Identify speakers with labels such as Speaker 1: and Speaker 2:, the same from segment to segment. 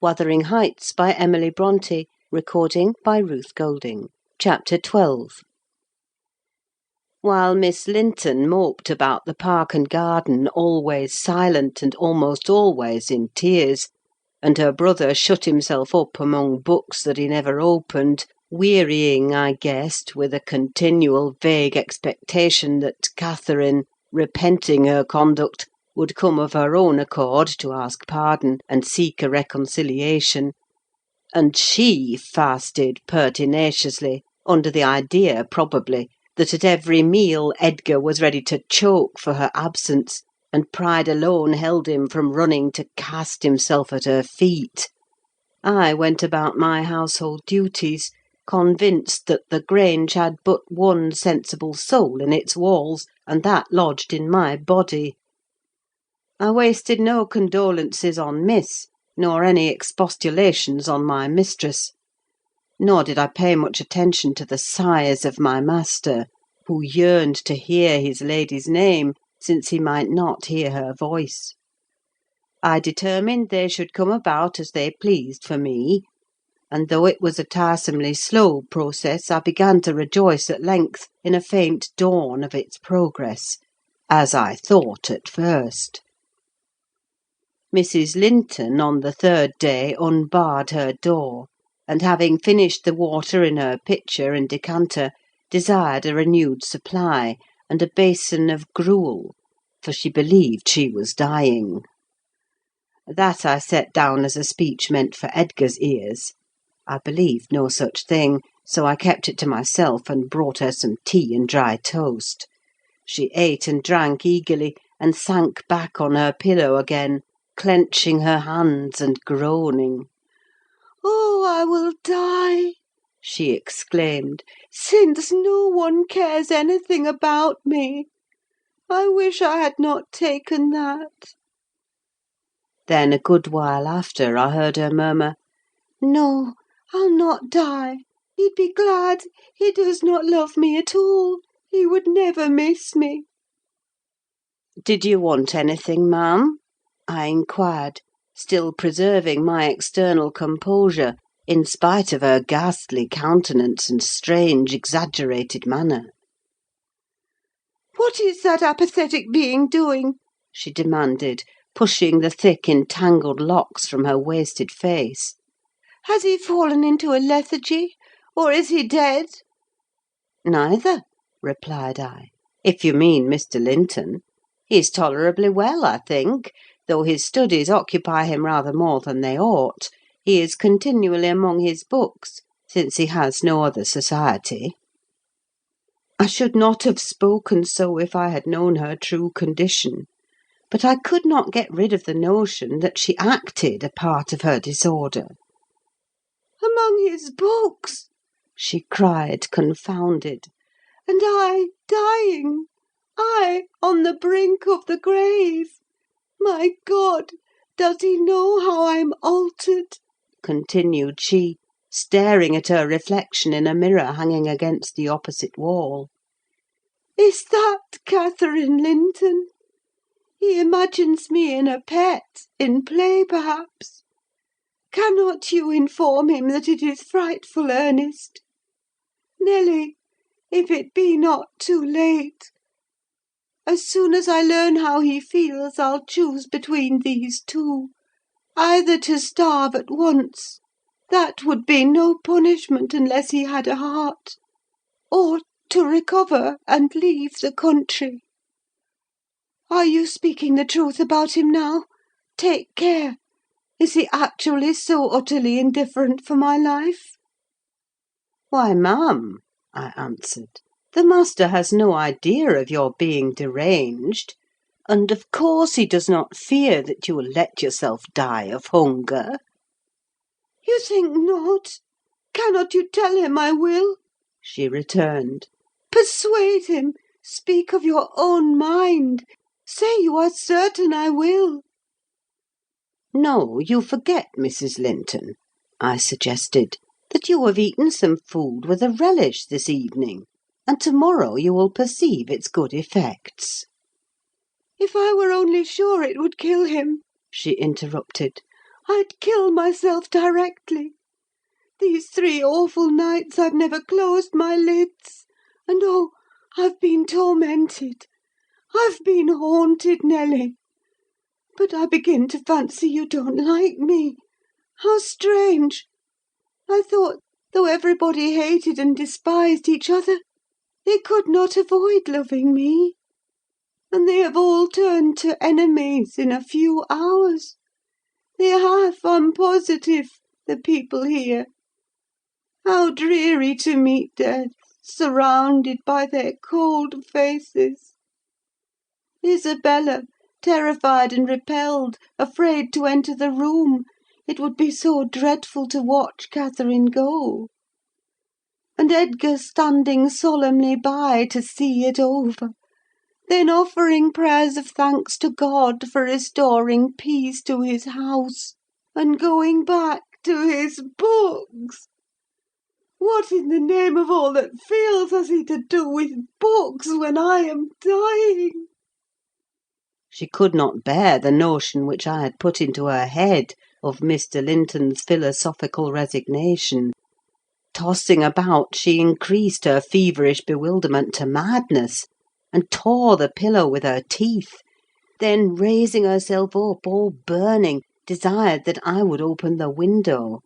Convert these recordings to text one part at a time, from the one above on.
Speaker 1: Wuthering Heights by Emily Brontë, recording by Ruth Golding. Chapter 12. While Miss Linton moped about the park and garden, always silent and almost always in tears, and her brother shut himself up among books that he never opened, wearying, I guessed, with a continual vague expectation that Catherine, repenting her conduct, would come of her own accord to ask pardon and seek a reconciliation; and she fasted pertinaciously, under the idea, probably, that at every meal Edgar was ready to choke for her absence, and pride alone held him from running to cast himself at her feet. I went about my household duties, convinced that the Grange had but one sensible soul in its walls, and that lodged in my body. I wasted no condolences on Miss, nor any expostulations on my mistress; nor did I pay much attention to the sighs of my master, who yearned to hear his lady's name, since he might not hear her voice. I determined they should come about as they pleased for me; and though it was a tiresomely slow process, I began to rejoice at length in a faint dawn of its progress, as I thought at first. Mrs. Linton, on the third day, unbarred her door, and having finished the water in her pitcher and decanter, desired a renewed supply, and a basin of gruel, for she believed she was dying. That I set down as a speech meant for Edgar's ears. I believed no such thing, so I kept it to myself, and brought her some tea and dry toast. She ate and drank eagerly, and sank back on her pillow again, clenching her hands and groaning. "Oh, I will die!" she exclaimed, "since no one cares anything about me. I wish I had not taken that." Then, a good while after, I heard her murmur, "No, I'll not die. He'd be glad. He does not love me at all. He would never miss me." "Did you want anything, ma'am?" I inquired, still preserving my external composure, in spite of her ghastly countenance and strange, exaggerated manner. "What is that apathetic being doing?" she demanded, pushing the thick, entangled locks from her wasted face. "Has he fallen into a lethargy, or is he dead?" "Neither," replied I, "if you mean Mr. Linton. He's tolerably well, I think, though his studies occupy him rather more than they ought. He is continually among his books, since he has no other society." I should not have spoken so if I had known her true condition, but I could not get rid of the notion that she acted a part of her disorder. "Among his books!" she cried, confounded. "And I dying! I on the brink of the grave! My God, does he know how I'm altered?" continued she, staring at her reflection in a mirror hanging against the opposite wall. "Is that Catherine Linton? He imagines me in a pet, in play, perhaps. Cannot you inform him that it is frightful earnest? Nelly, if it be not too late. As soon as I learn how he feels, I'll choose between these two: either to starve at once, that would be no punishment unless he had a heart, or to recover and leave the country. Are you speaking the truth about him now? Take care. Is he actually so utterly indifferent for my life?" "Why, ma'am," I answered, "the master has no idea of your being deranged; and, of course, he does not fear that you will let yourself die of hunger." "You think not? Cannot you tell him I will?" she returned. "Persuade him! Speak of your own mind! Say you are certain I will!" "No, you forget, Mrs. Linton," I suggested, "that you have eaten some food with a relish this evening, and to-morrow you will perceive its good effects." "If I were only sure it would kill him," she interrupted, I'd kill myself directly. These 3 awful nights I've never closed my lids, and oh, I've been tormented. I've been haunted, Nelly. But I begin to fancy you don't like me. How strange! I thought, though everybody hated and despised each other, they could not avoid loving me. And they have all turned to enemies in a few hours. They have, I'm positive, the people here. How dreary to meet death, surrounded by their cold faces! Isabella, terrified and repelled, afraid to enter the room, it would be so dreadful to watch Catherine go. And Edgar standing solemnly by to see it over, then offering prayers of thanks to God for restoring peace to his house, and going back to his books. What in the name of all that feels has he to do with books when I am dying? She could not bear the notion which I had put into her head of Mr. Linton's philosophical resignation. Tossing about, she increased her feverish bewilderment to madness, and tore the pillow with her teeth; then, raising herself up, all burning, desired that I would open the window.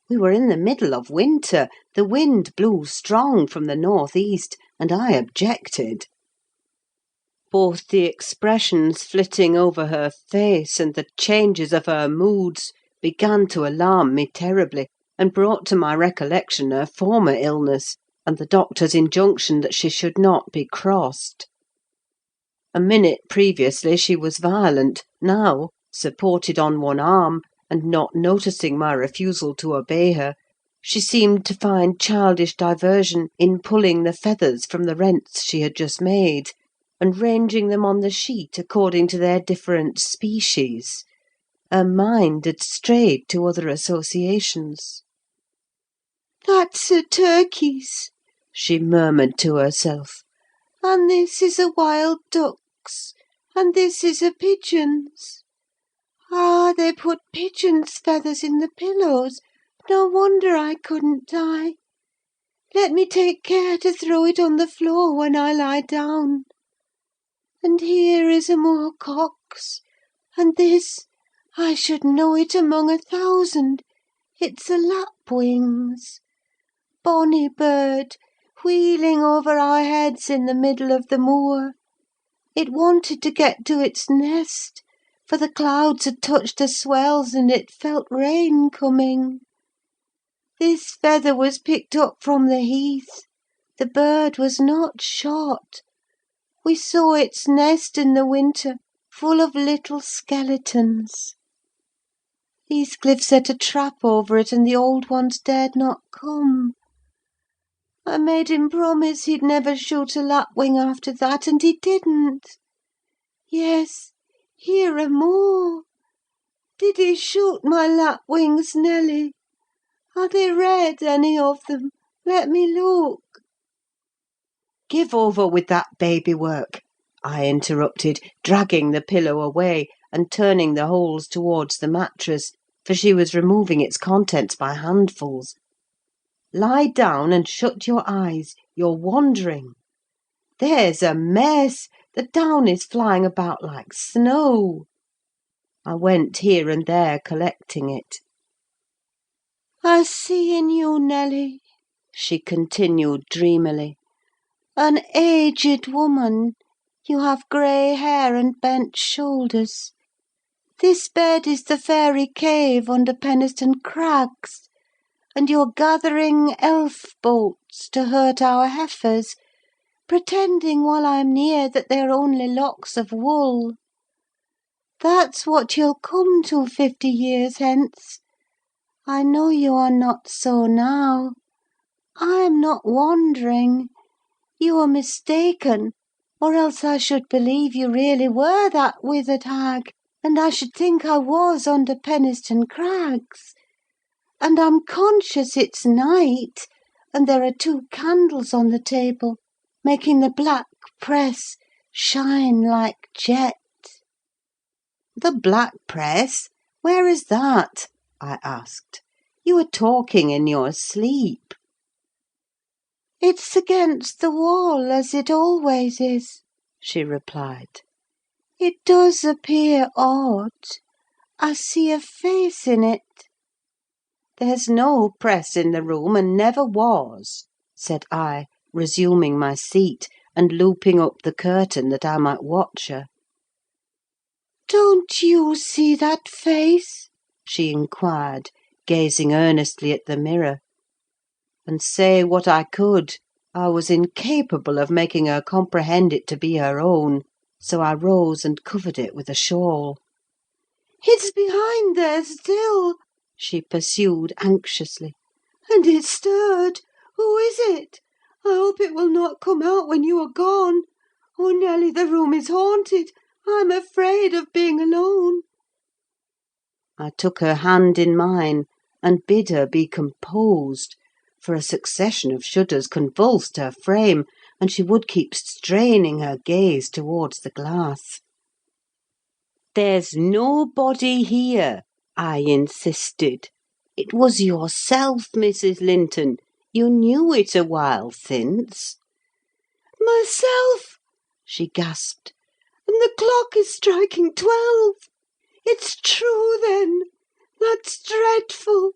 Speaker 1: We were in the middle of winter; the wind blew strong from the north–east, and I objected. Both the expressions flitting over her face and the changes of her moods began to alarm me terribly, and brought to my recollection her former illness, and the doctor's injunction that she should not be crossed. A minute previously she was violent; now, supported on one arm, and not noticing my refusal to obey her, she seemed to find childish diversion in pulling the feathers from the rents she had just made, and ranging them on the sheet according to their different species. Her mind had strayed to other associations. "That's a turkey's," she murmured to herself, "and this is a wild duck's, and this is a pigeon's. Ah, they put pigeons' feathers in the pillows: no wonder I couldn't die. Let me take care to throw it on the floor when I lie down. And here is a moorcock's, and this, I should know it among 1,000. It's a lapwing's. Bonny bird, wheeling over our heads in the middle of the moor. It wanted to get to its nest, for the clouds had touched the swells, and it felt rain coming. This feather was picked up from the heath. The bird was not shot. We saw its nest in the winter, full of little skeletons. Heathcliff set a trap over it, and the old ones dared not come. I made him promise he'd never shoot a lapwing after that, and he didn't. Yes, here are more. Did he shoot my lapwings, Nelly? Are they red, any of them? Let me look." "Give over with that baby work," I interrupted, dragging the pillow away, and turning the holes towards the mattress, for she was removing its contents by handfuls. "Lie down and shut your eyes: you're wandering. There's a mess! The down is flying about like snow." I went here and there collecting it. "I see in you, Nelly," she continued dreamily, "an aged woman. You have grey hair and bent shoulders. This bed is the fairy cave under Penistone Crags, and you're gathering elf bolts to hurt our heifers, pretending while I'm near that they're only locks of wool. That's what you'll come to 50 years hence. I know you are not so now. I am not wandering. You are mistaken, or else I should believe you really were that withered hag, and I should think I was under Penistone Crags. And I'm conscious it's night, and there are 2 candles on the table, making the black press shine like jet." "The black press? "Where is that?" I asked. "You are talking in your sleep." "It's against the wall, as it always is," she replied. "It does appear odd. I see a face in it." "There's no press in the room, and never was," said I, resuming my seat, and looping up the curtain that I might watch her. "Don't you see that face?" she inquired, gazing earnestly at the mirror; and say what I could, I was incapable of making her comprehend it to be her own, so I rose and covered it with a shawl. "It's behind there still," she pursued anxiously, "and it stirred. Who is it? I hope it will not come out when you are gone. Oh, Nelly, the room is haunted. I'm afraid of being alone." I took her hand in mine, and bid her be composed, for a succession of shudders convulsed her frame, and she would keep straining her gaze towards the glass. "There's nobody here," I insisted. "It was yourself, Mrs. Linton. You knew it a while since." "Myself!" she gasped. "And the clock is striking 12! It's true, then! That's dreadful!"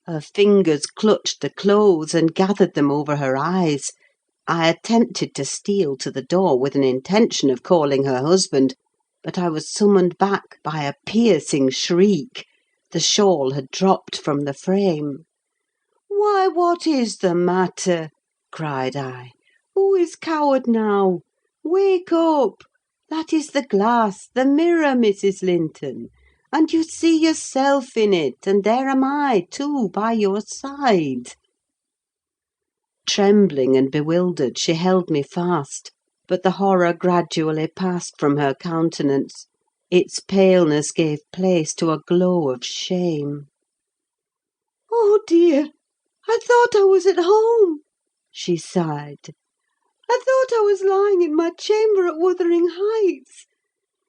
Speaker 1: Her fingers clutched the clothes and gathered them over her eyes. I attempted to steal to the door with an intention of calling her husband, but I was summoned back by a piercing shriek. The shawl had dropped from the frame. "Why, what is the matter?" cried I. "Who is coward now? Wake up! That is the glass, the mirror, Mrs. Linton; and you see yourself in it, and there am I, too, by your side." Trembling and bewildered, she held me fast, but the horror gradually passed from her countenance: its paleness gave place to a glow of shame. "Oh, dear! I thought I was at home," she sighed. "I thought I was lying in my chamber at Wuthering Heights.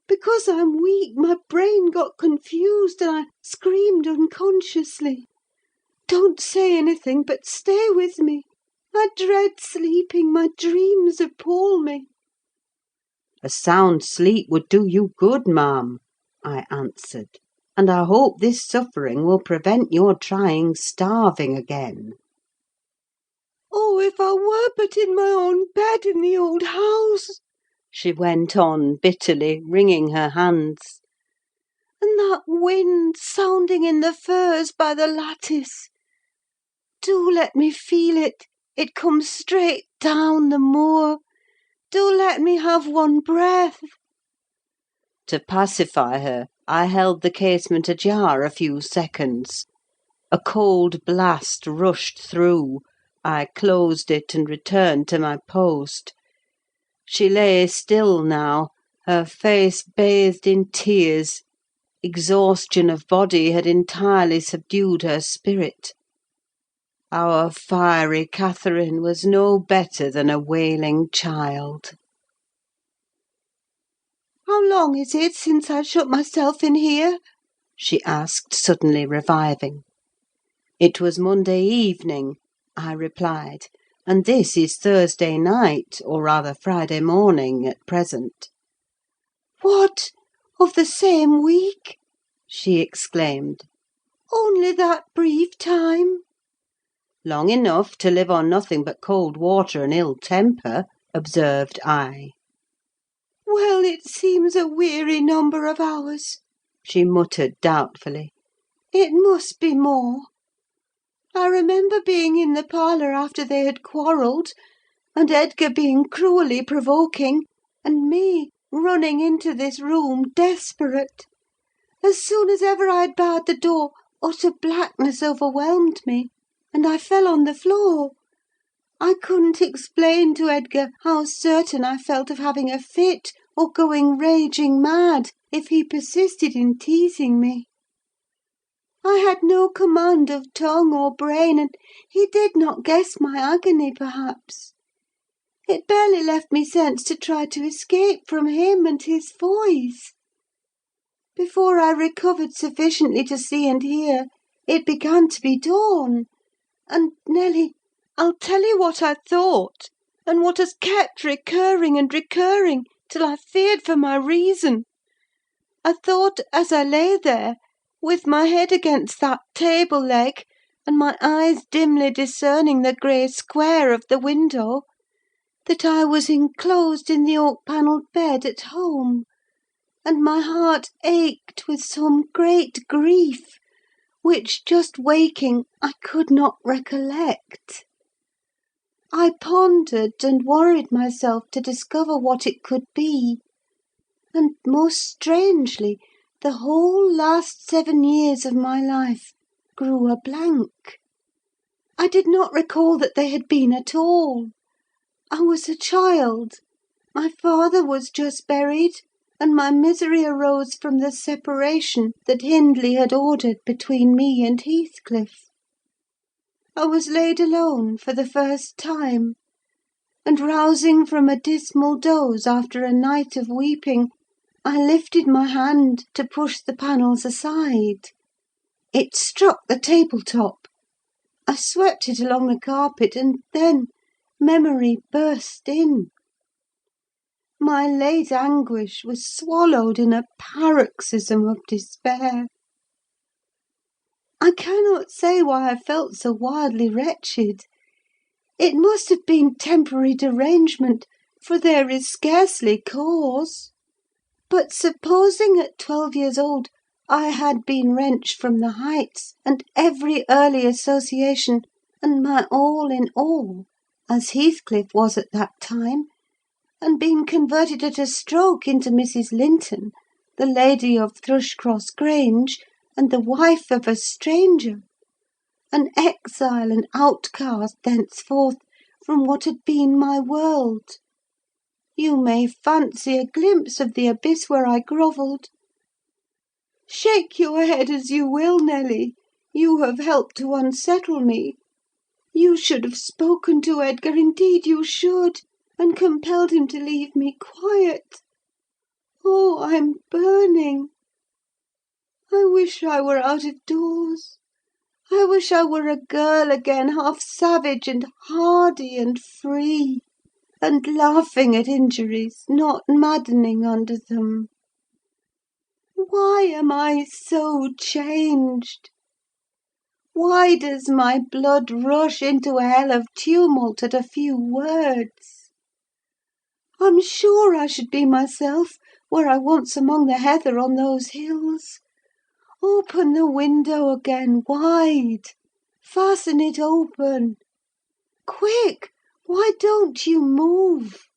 Speaker 1: Because I'm weak, my brain got confused, and I screamed unconsciously. Don't say anything, but stay with me. I dread sleeping; my dreams appal me." "A sound sleep would do you good, ma'am," I answered; "and I hope this suffering will prevent your trying starving again." "Oh, if I were but in my own bed in the old house!" she went on bitterly, wringing her hands. "And that wind sounding in the firs by the lattice! Do let me feel it: it comes straight down the moor. Do let me have one breath." To pacify her, I held the casement ajar a few seconds. A cold blast rushed through. I closed it, and returned to my post. She lay still now, her face bathed in tears. Exhaustion of body had entirely subdued her spirit. Our fiery Catherine was no better than a wailing child. "How long is it since I shut myself in here?" she asked, suddenly reviving. "It was Monday evening," I replied, "and this is Thursday night, or rather Friday morning, at present." "What! Of the same week?" she exclaimed. "Only that brief time?" "Long enough to live on nothing but cold water and ill temper," observed I. "Well, it seems a weary number of hours," she muttered doubtfully. "It must be more. I remember being in the parlour after they had quarrelled, and Edgar being cruelly provoking, and me running into this room desperate. As soon as ever I had barred the door, utter blackness overwhelmed me, and I fell on the floor. I couldn't explain to Edgar how certain I felt of having a fit, or going raging mad, if he persisted in teasing me. I had no command of tongue or brain, and he did not guess my agony, perhaps. It barely left me sense to try to escape from him and his voice. Before I recovered sufficiently to see and hear, it began to be dawn. And, Nelly, I'll tell you what I thought, and what has kept recurring and recurring till I feared for my reason. I thought, as I lay there, with my head against that table leg, and my eyes dimly discerning the grey square of the window, that I was enclosed in the oak-panelled bed at home, and my heart ached with some great grief, which, just waking, I could not recollect. I pondered and worried myself to discover what it could be, and, most strangely, the whole last 7 years of my life grew a blank. I did not recall that they had been at all. I was a child. My father was just buried, and my misery arose from the separation that Hindley had ordered between me and Heathcliff. I was laid alone for the first time, and rousing from a dismal doze after a night of weeping, I lifted my hand to push the panels aside. It struck the table-top. I swept it along the carpet, and then memory burst in. My late anguish was swallowed in a paroxysm of despair. I cannot say why I felt so wildly wretched. It must have been temporary derangement, for there is scarcely cause. But supposing at 12 years old I had been wrenched from the Heights, and every early association, and my all in all, as Heathcliff was at that time, and been converted at a stroke into Mrs. Linton, the lady of Thrushcross Grange, and the wife of a stranger, an exile and outcast thenceforth from what had been my world. You may fancy a glimpse of the abyss where I grovelled. Shake your head as you will, Nelly, you have helped to unsettle me. You should have spoken to Edgar, indeed you should, and compelled him to leave me quiet. Oh, I'm burning! I wish I were out of doors. I wish I were a girl again, half savage and hardy and free, and laughing at injuries, not maddening under them. Why am I so changed? Why does my blood rush into a hell of tumult at a few words? I'm sure I should be myself were I once among the heather on those hills. Open the window again wide. Fasten it open. Quick! Why don't you move?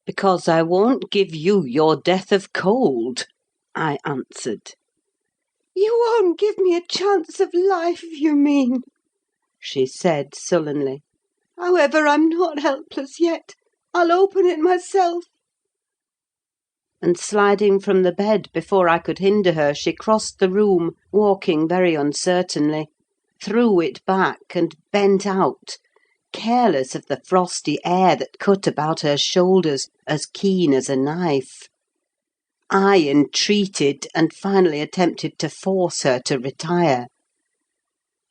Speaker 2: "Because I won't give you your death of cold," I answered.
Speaker 1: You won't give me a chance of life, you mean,
Speaker 2: she said sullenly.
Speaker 1: However, I'm not helpless yet. I'll open it myself.
Speaker 2: And sliding from the bed before I could hinder her, she crossed the room, walking very uncertainly, threw it back, and bent out, careless of the frosty air that cut about her shoulders as keen as a knife. I entreated, and finally attempted to force her to retire.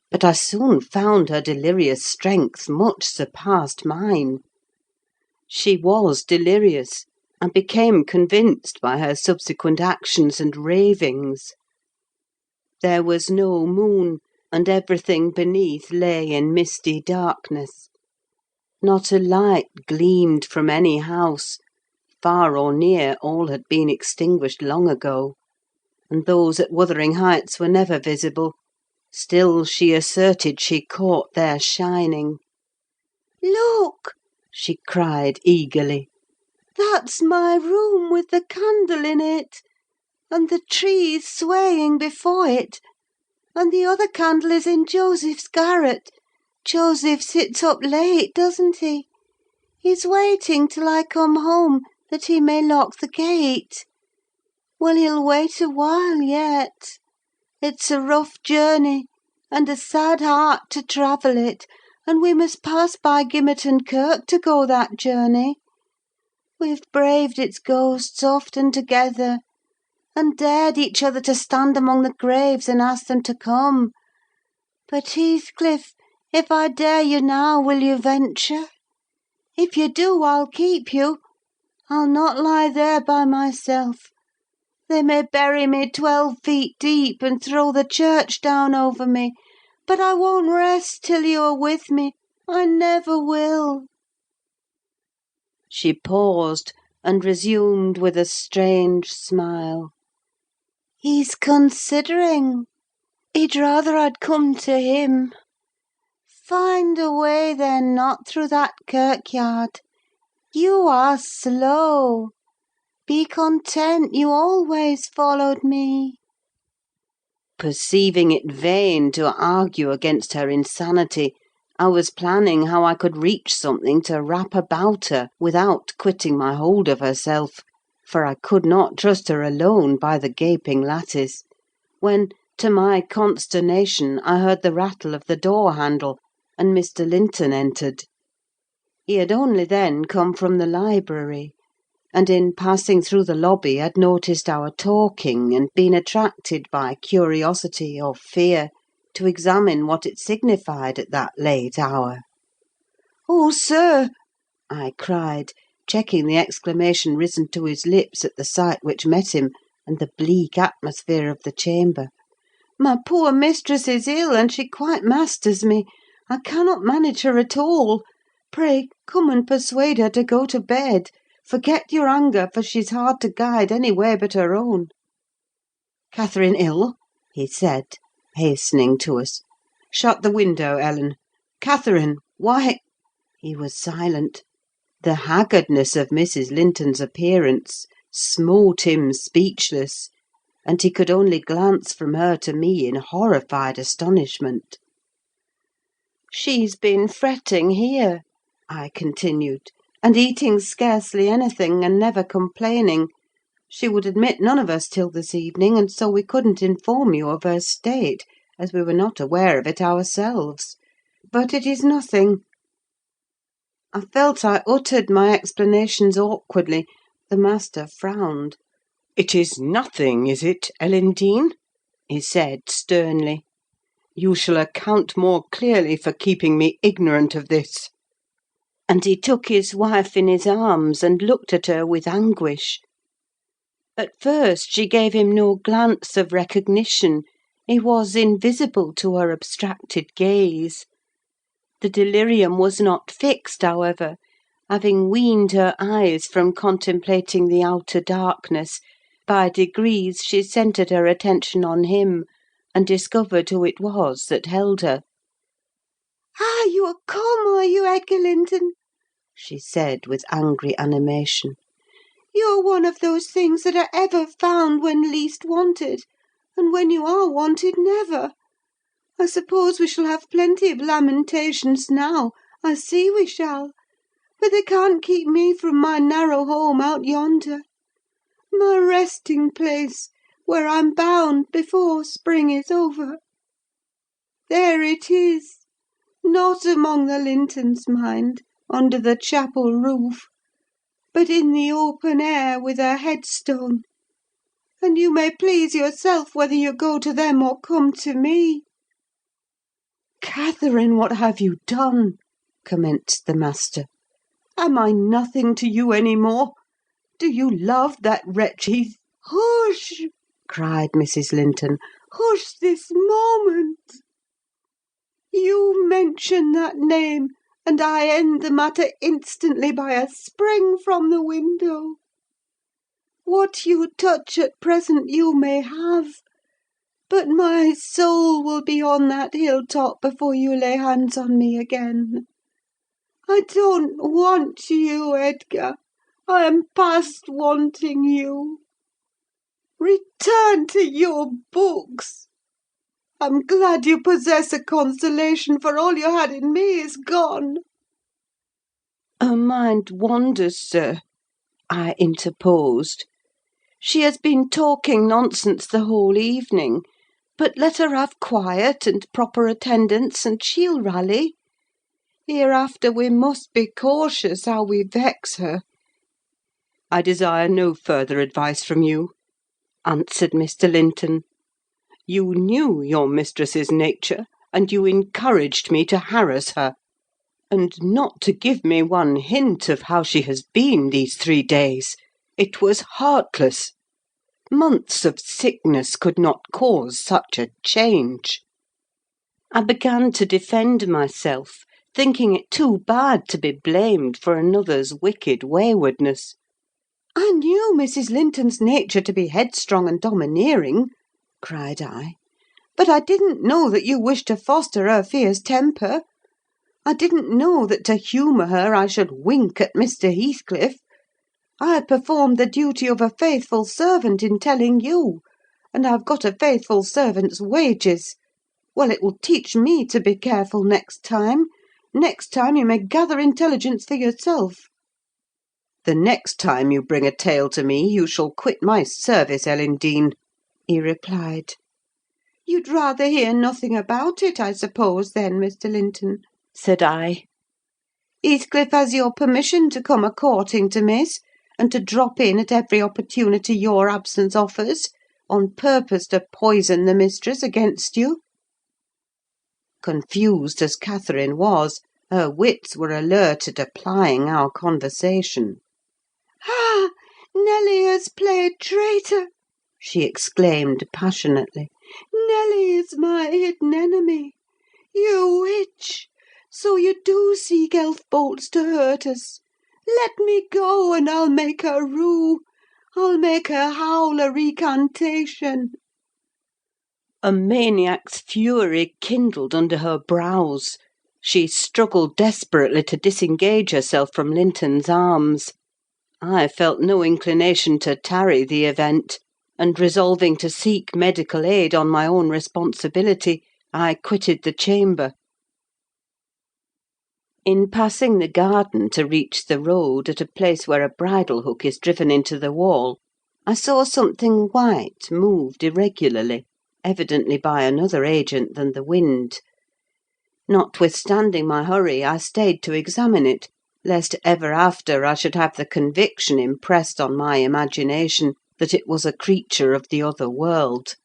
Speaker 2: But I soon found her delirious strength much surpassed mine. She was delirious, and became convinced by her subsequent actions and ravings. There was no moon, and everything beneath lay in misty darkness. Not a light gleamed from any house; far or near, all had been extinguished long ago, and those at Wuthering Heights were never visible. Still, she asserted she caught their shining.
Speaker 1: Look! she cried eagerly. That's my room with the candle in it, and the trees swaying before it, and the other candle is in Joseph's garret. Joseph sits up late, doesn't he? He's waiting till I come home, that he may lock the gate. Well, he'll wait a while yet. It's a rough journey, and a sad heart to travel it, and we must pass by Gimmerton Kirk to go that journey. We've braved its ghosts often together, and dared each other to stand among the graves and ask them to come. But, Heathcliff, if I dare you now, will you venture? If you do, I'll keep you. I'll not lie there by myself. They may bury me 12 feet deep and throw the church down over me, but I won't rest till you are with me. I never will." She paused, and resumed with a strange smile. "He's considering. He'd rather I'd come to him. Find a way, then, not through that kirkyard. You are slow. Be content, you always followed me." Perceiving it vain to argue against her insanity, I was planning how I could reach something to wrap about her without quitting my hold of herself, for I could not trust her alone by the gaping lattice, when, to my consternation, I heard the rattle of the door handle, and Mr. Linton entered. He had only then come from the library, and in passing through the lobby had noticed our talking, and been attracted by curiosity or fear to examine what it signified at that late hour. "Oh, sir!" I cried, checking the exclamation risen to his lips at the sight which met him, and the bleak atmosphere of the chamber. "My poor mistress is ill, and she quite masters me. I cannot manage her at all. Pray, come and persuade her to go to bed. Forget your anger, for she's hard to guide any way but her own." "Catherine ill?" he said, hastening to us. "Shut the window, Ellen. Catherine, why—" He was silent. The haggardness of Mrs. Linton's appearance smote him speechless, and he could only glance from her to me in horrified astonishment. "She's been fretting here," I continued, "and eating scarcely anything, and never complaining. She would admit none of us till this evening, and so we couldn't inform you of her state, as we were not aware of it ourselves. But it is nothing." I felt I uttered my explanations awkwardly. The master frowned. "It is nothing, is it, Ellen Dean?" he said sternly. "You shall account more clearly for keeping me ignorant of this." And he took his wife in his arms, and looked at her with anguish. At first she gave him no glance of recognition: he was invisible to her abstracted gaze. The delirium was not fixed, however. Having weaned her eyes from contemplating the outer darkness, by degrees she centred her attention on him, and discovered who it was that held her. "Ah, you are come, are you, Edgar Linton?" she said, with angry animation. "You're one of those things that are ever found when least wanted, and when you are wanted, never. I suppose we shall have plenty of lamentations now: I see we shall. But they can't keep me from my narrow home out yonder. My resting place, where I'm bound before spring is over. There it is. Not among the Lintons, mind, under the chapel roof, but in the open air with a headstone. And you may please yourself whether you go to them or come to me." "Catherine, what have you done?" commenced the master. "Am I nothing to you any more? Do you love that wretch Heath—" "Hush!" cried Mrs. Linton. "Hush this moment! You mention that name, and I end the matter instantly by a spring from the window. What you touch at present you may have, but my soul will be on that hill-top before you lay hands on me again. I don't want you, Edgar. I am past wanting you. Return to your books. I'm glad you possess a consolation, for all you had in me is gone." "Her mind wanders, sir," I interposed. "She has been talking nonsense the whole evening; but let her have quiet and proper attendance, and she'll rally. Hereafter we must be cautious how we vex her." "I desire no further advice from you,"
Speaker 2: answered Mr. Linton. "You knew your mistress's nature, and you encouraged me to harass her. And not to give me one hint of how she has been these 3 days! It was heartless. Months of sickness could not cause such a change." I began to defend myself, thinking it too bad to be blamed for another's wicked waywardness. "I knew Mrs. Linton's nature to be headstrong and domineering," cried I, "but I didn't know that you wished to foster her fierce temper. I didn't know that to humour her I should wink at Mr. Heathcliff. I performed the duty of a faithful servant in telling you, and I've got a faithful servant's wages. Well, it will teach me to be careful next time. Next time you may gather intelligence for yourself." "The next time you bring a tale to me, you shall quit my service, Ellen Dean," he replied. "You'd rather hear nothing about it, I suppose, then, Mr. Linton?" said I. "Heathcliff has your permission to come a-courting to Miss, and to drop in at every opportunity your absence offers, on purpose to poison the mistress against you?" Confused as Catherine was, her wits were alert at applying our conversation. "Ah! Nelly has played traitor!" she exclaimed passionately. "Nelly is my hidden enemy. You witch! So you do seek elf bolts to hurt us? Let me go, and I'll make her rue. I'll make her howl a recantation." A maniac's fury kindled under her brows. She struggled desperately to disengage herself from Linton's arms. I felt no inclination to tarry the event, and resolving to seek medical aid on my own responsibility, I quitted the chamber. In passing the garden to reach the road, at a place where a bridle hook is driven into the wall, I saw something white moved irregularly, evidently by another agent than the wind. Notwithstanding my hurry, I stayed to examine it, lest ever after I should have the conviction impressed on my imagination that it was a creature of the other world.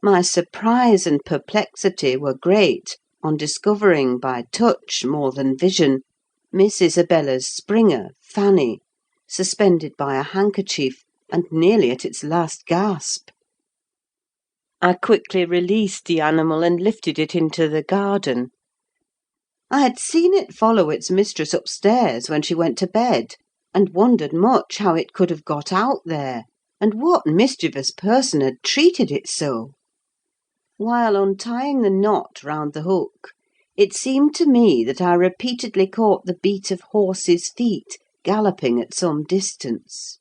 Speaker 2: My surprise and perplexity were great on discovering, by touch more than vision, Miss Isabella's springer, Fanny, suspended by a handkerchief, and nearly at its last gasp. I quickly released the animal and lifted it into the garden. I had seen it follow its mistress upstairs when she went to bed, and wondered much how it could have got out there, and what mischievous person had treated it so. While untying the knot round the hook, it seemed to me that I repeatedly caught the beat of horses' feet galloping at some distance.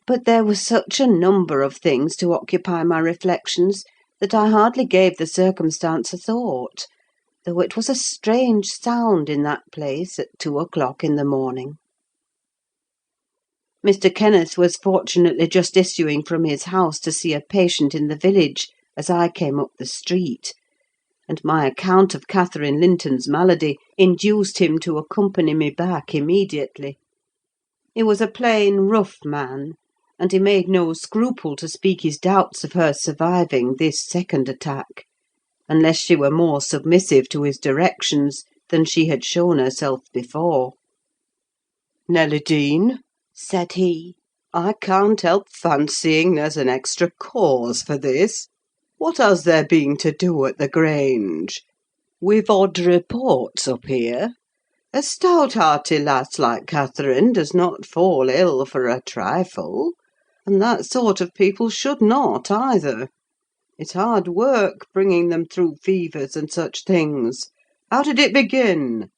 Speaker 2: But there were such a number of things to occupy my reflections that I hardly gave the circumstance a thought, though it was a strange sound in that place at 2 o'clock in the morning. Mr. Kenneth was fortunately just issuing from his house to see a patient in the village as I came up the street, and my account of Catherine Linton's malady induced him to accompany me back immediately. He was a plain, rough man, and he made no scruple to speak his doubts of her surviving this second attack, unless she were more submissive to his directions than she had shown herself before. "Nelly Dean," said he, "I can't help fancying there's an extra cause for this. What has there been to do at the Grange? We've odd reports up here. A stout-hearty lass like Catherine does not fall ill for a trifle, and that sort of people should not either. It's hard work bringing them through fevers and such things. How did it begin?"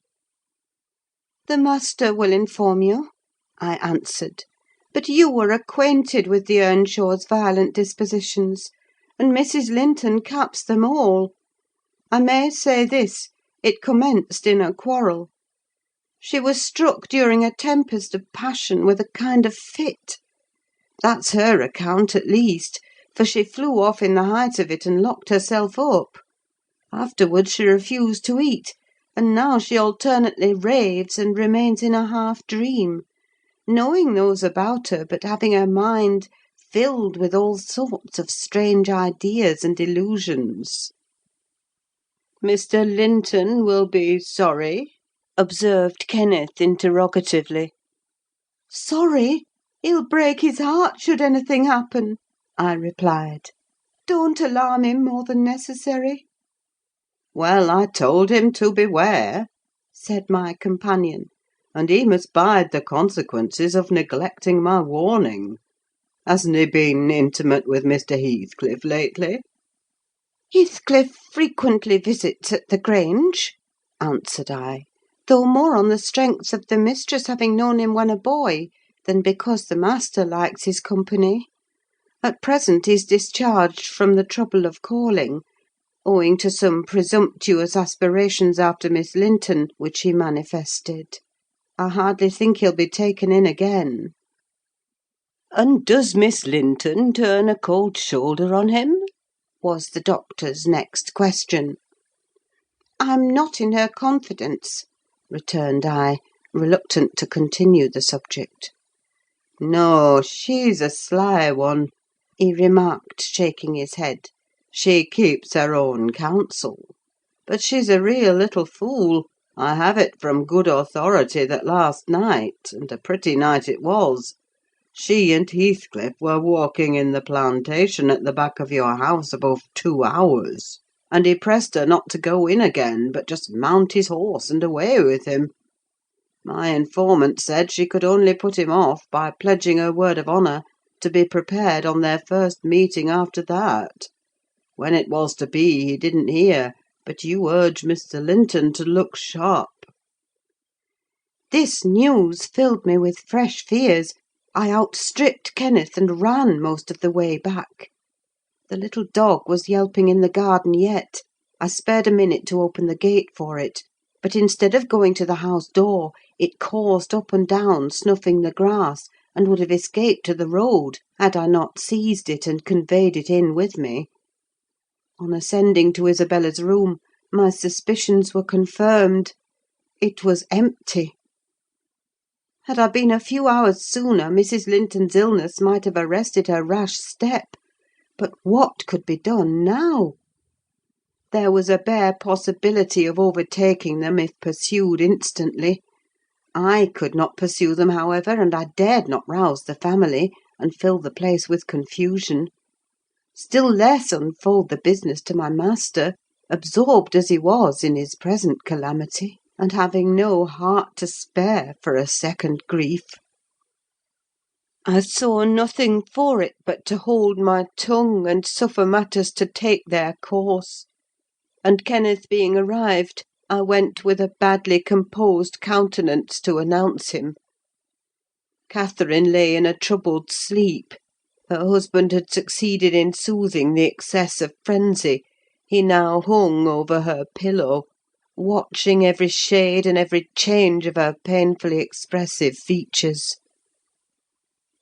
Speaker 2: "The master will inform you," I answered. "But you were acquainted with the Earnshaws' violent dispositions, and Mrs. Linton caps them all. I may say this: it commenced in a quarrel. She was struck during a tempest of passion with a kind of fit. That's her account, at least, for she flew off in the height of it and locked herself up. Afterwards she refused to eat, and now she alternately raves and remains in a half-dream, knowing those about her, but having her mind filled with all sorts of strange ideas and illusions. "Mr. Linton will be sorry?" observed Kenneth interrogatively. "Sorry? He'll break his heart should anything happen," I replied. "Don't alarm him more than necessary." "Well, I told him to beware," said my companion, "and he must bide the consequences of neglecting my warning. Hasn't he been intimate with Mr. Heathcliff lately?" "Heathcliff frequently visits at the Grange," answered I, "though more on the strength of the mistress having known him when a boy, than because the master likes his company. At present he's discharged from the trouble of calling, owing to some presumptuous aspirations after Miss Linton, which he manifested. I hardly think he'll be taken in again." "And does Miss Linton turn a cold shoulder on him?" was the doctor's next question. "I'm not in her confidence," returned I, reluctant to continue the subject. "No, she's a sly one," he remarked, shaking his head. "She keeps her own counsel. But she's a real little fool. I have it from good authority that last night, and a pretty night it was, she and Heathcliff were walking in the plantation at the back of your house above 2 hours, and he pressed her not to go in again, but just mount his horse and away with him. My informant said she could only put him off by pledging her word of honour to be prepared on their first meeting after that. When it was to be, he didn't hear, but you urged Mr. Linton to look sharp." This news filled me with fresh fears. I outstripped Kenneth and ran most of the way back. The little dog was yelping in the garden yet. I spared a minute to open the gate for it, but instead of going to the house door, it coursed up and down, snuffing the grass, and would have escaped to the road, had I not seized it and conveyed it in with me. On ascending to Isabella's room, my suspicions were confirmed. It was empty. Had I been a few hours sooner, Mrs. Linton's illness might have arrested her rash step; but what could be done now? There was a bare possibility of overtaking them if pursued instantly. I could not pursue them, however, and I dared not rouse the family, and fill the place with confusion; still less unfold the business to my master, absorbed as he was in his present calamity, and having no heart to spare for a second grief. I saw nothing for it but to hold my tongue and suffer matters to take their course; and Kenneth being arrived, I went with a badly composed countenance to announce him. Catherine lay in a troubled sleep. Her husband had succeeded in soothing the excess of frenzy. He now hung over her pillow, watching every shade and every change of her painfully expressive features.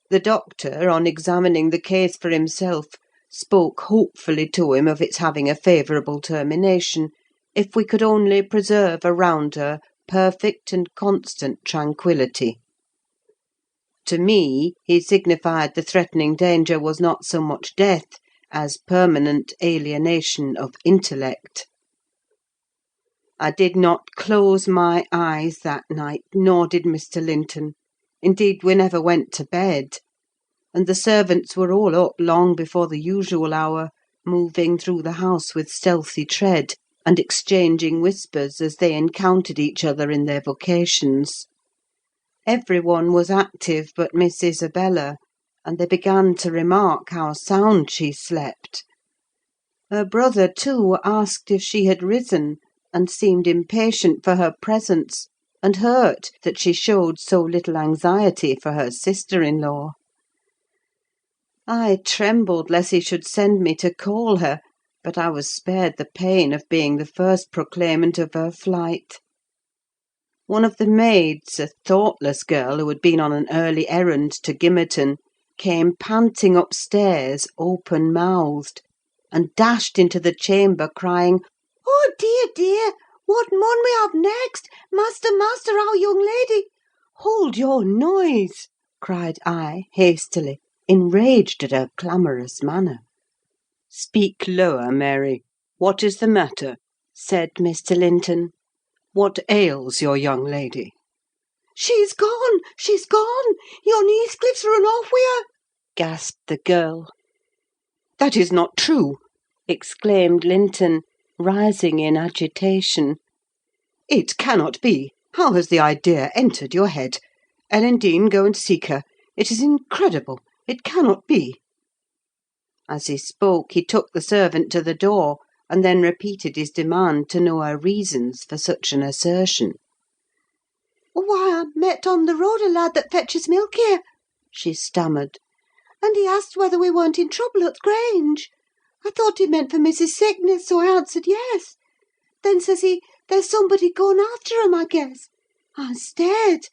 Speaker 2: The doctor, on examining the case for himself, spoke hopefully to him of its having a favourable termination, if we could only preserve around her perfect and constant tranquillity. To me, he signified the threatening danger was not so much death as permanent alienation of intellect. I did not close my eyes that night, nor did Mr. Linton. Indeed, we never went to bed; and the servants were all up long before the usual hour, moving through the house with stealthy tread, and exchanging whispers as they encountered each other in their vocations. Every one was active but Miss Isabella, and they began to remark how sound she slept. Her brother, too, asked if she had risen, and seemed impatient for her presence, and hurt that she showed so little anxiety for her sister-in-law. I trembled lest he should send me to call her, but I was spared the pain of being the first proclaimant of her flight. One of the maids, a thoughtless girl who had been on an early errand to Gimmerton, came panting upstairs, open-mouthed, and dashed into the chamber, crying, "Oh, dear, dear! What mun we have next? Master, master, our young lady!" "Hold your noise!" cried I, hastily. enraged at her clamorous manner. "Speak lower, Mary. What is the matter?" said Mr. Linton. "What ails your young lady?"
Speaker 1: "She's gone! She's gone! Yon Heathcliff's run off with her!" gasped the girl.
Speaker 2: "That is not true!" exclaimed Linton, rising in agitation. "It cannot be! How has the idea entered your head? Ellen Dean, go and seek her. It is incredible! It cannot be!" As he spoke, he took the servant to the door, and then repeated his demand to know her reasons for such an assertion.
Speaker 1: "Why, I met on the road a lad that fetches milk here," she stammered, "and he asked whether we weren't in trouble at the Grange. I thought he meant for Mrs. sickness, so I answered yes. Then says he, there's somebody going after 'em, I guess. I stared.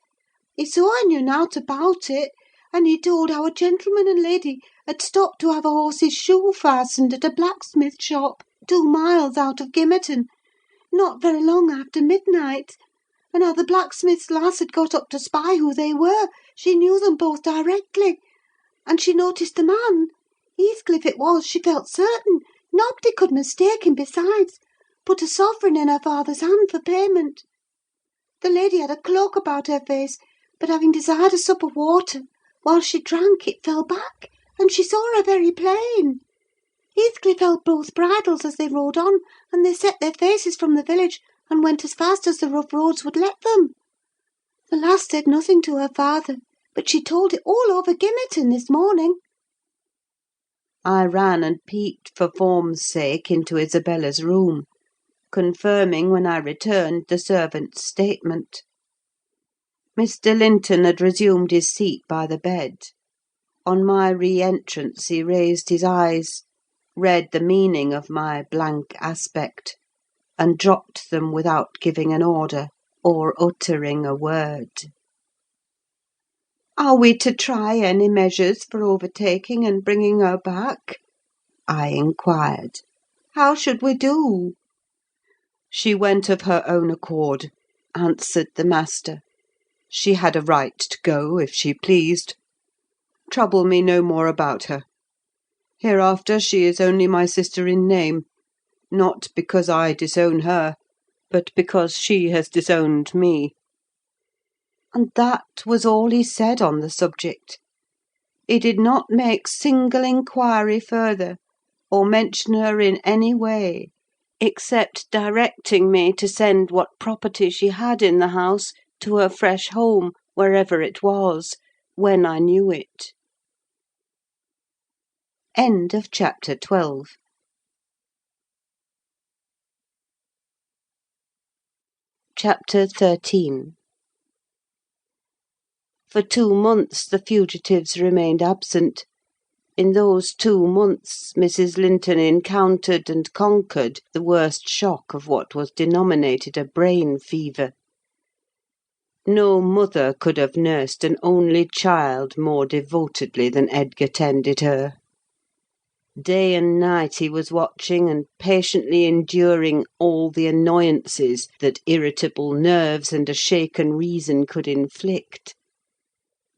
Speaker 1: He saw I knew nought about it, and he told how a gentleman and lady had stopped to have a horse's shoe fastened at a blacksmith shop 2 miles out of Gimmerton, not very long after midnight, and how the blacksmith's lass had got up to spy who they were. She knew them both directly, and she noticed the man. Heathcliff it was, she felt certain. Nobody could mistake him besides. Put a sovereign in her father's hand for payment. The lady had a cloak about her face, but having desired a sup of water, while she drank it fell back, and she saw her very plain. Heathcliff held both bridles as they rode on, and they set their faces from the village, and went as fast as the rough roads would let them. The lass said nothing to her father, but she told it all over Gimmerton this morning."
Speaker 2: I ran and peeped for form's sake into Isabella's room, confirming, when I returned, the servant's statement. Mr. Linton had resumed his seat by the bed. On my re-entrance he raised his eyes, read the meaning of my blank aspect, and dropped them without giving an order, or uttering a word. "Are we to try any measures for overtaking and bringing her back?" I inquired. "How should we do?" "She went of her own accord," answered the master. "She had a right to go, if she pleased. Trouble me no more about her. Hereafter she is only my sister in name, not because I disown her, but because she has disowned me." And that was all he said on the subject. He did not make single inquiry further, or mention her in any way, except directing me to send what property she had in the house to her fresh home, wherever it was, when I knew it. End of chapter 12. Chapter 13. For 2 months the fugitives remained absent. In those 2 months Mrs. Linton encountered and conquered the worst shock of what was denominated a brain fever. No mother could have nursed an only child more devotedly than Edgar tended her. Day and night he was watching and patiently enduring all the annoyances that irritable nerves and a shaken reason could inflict.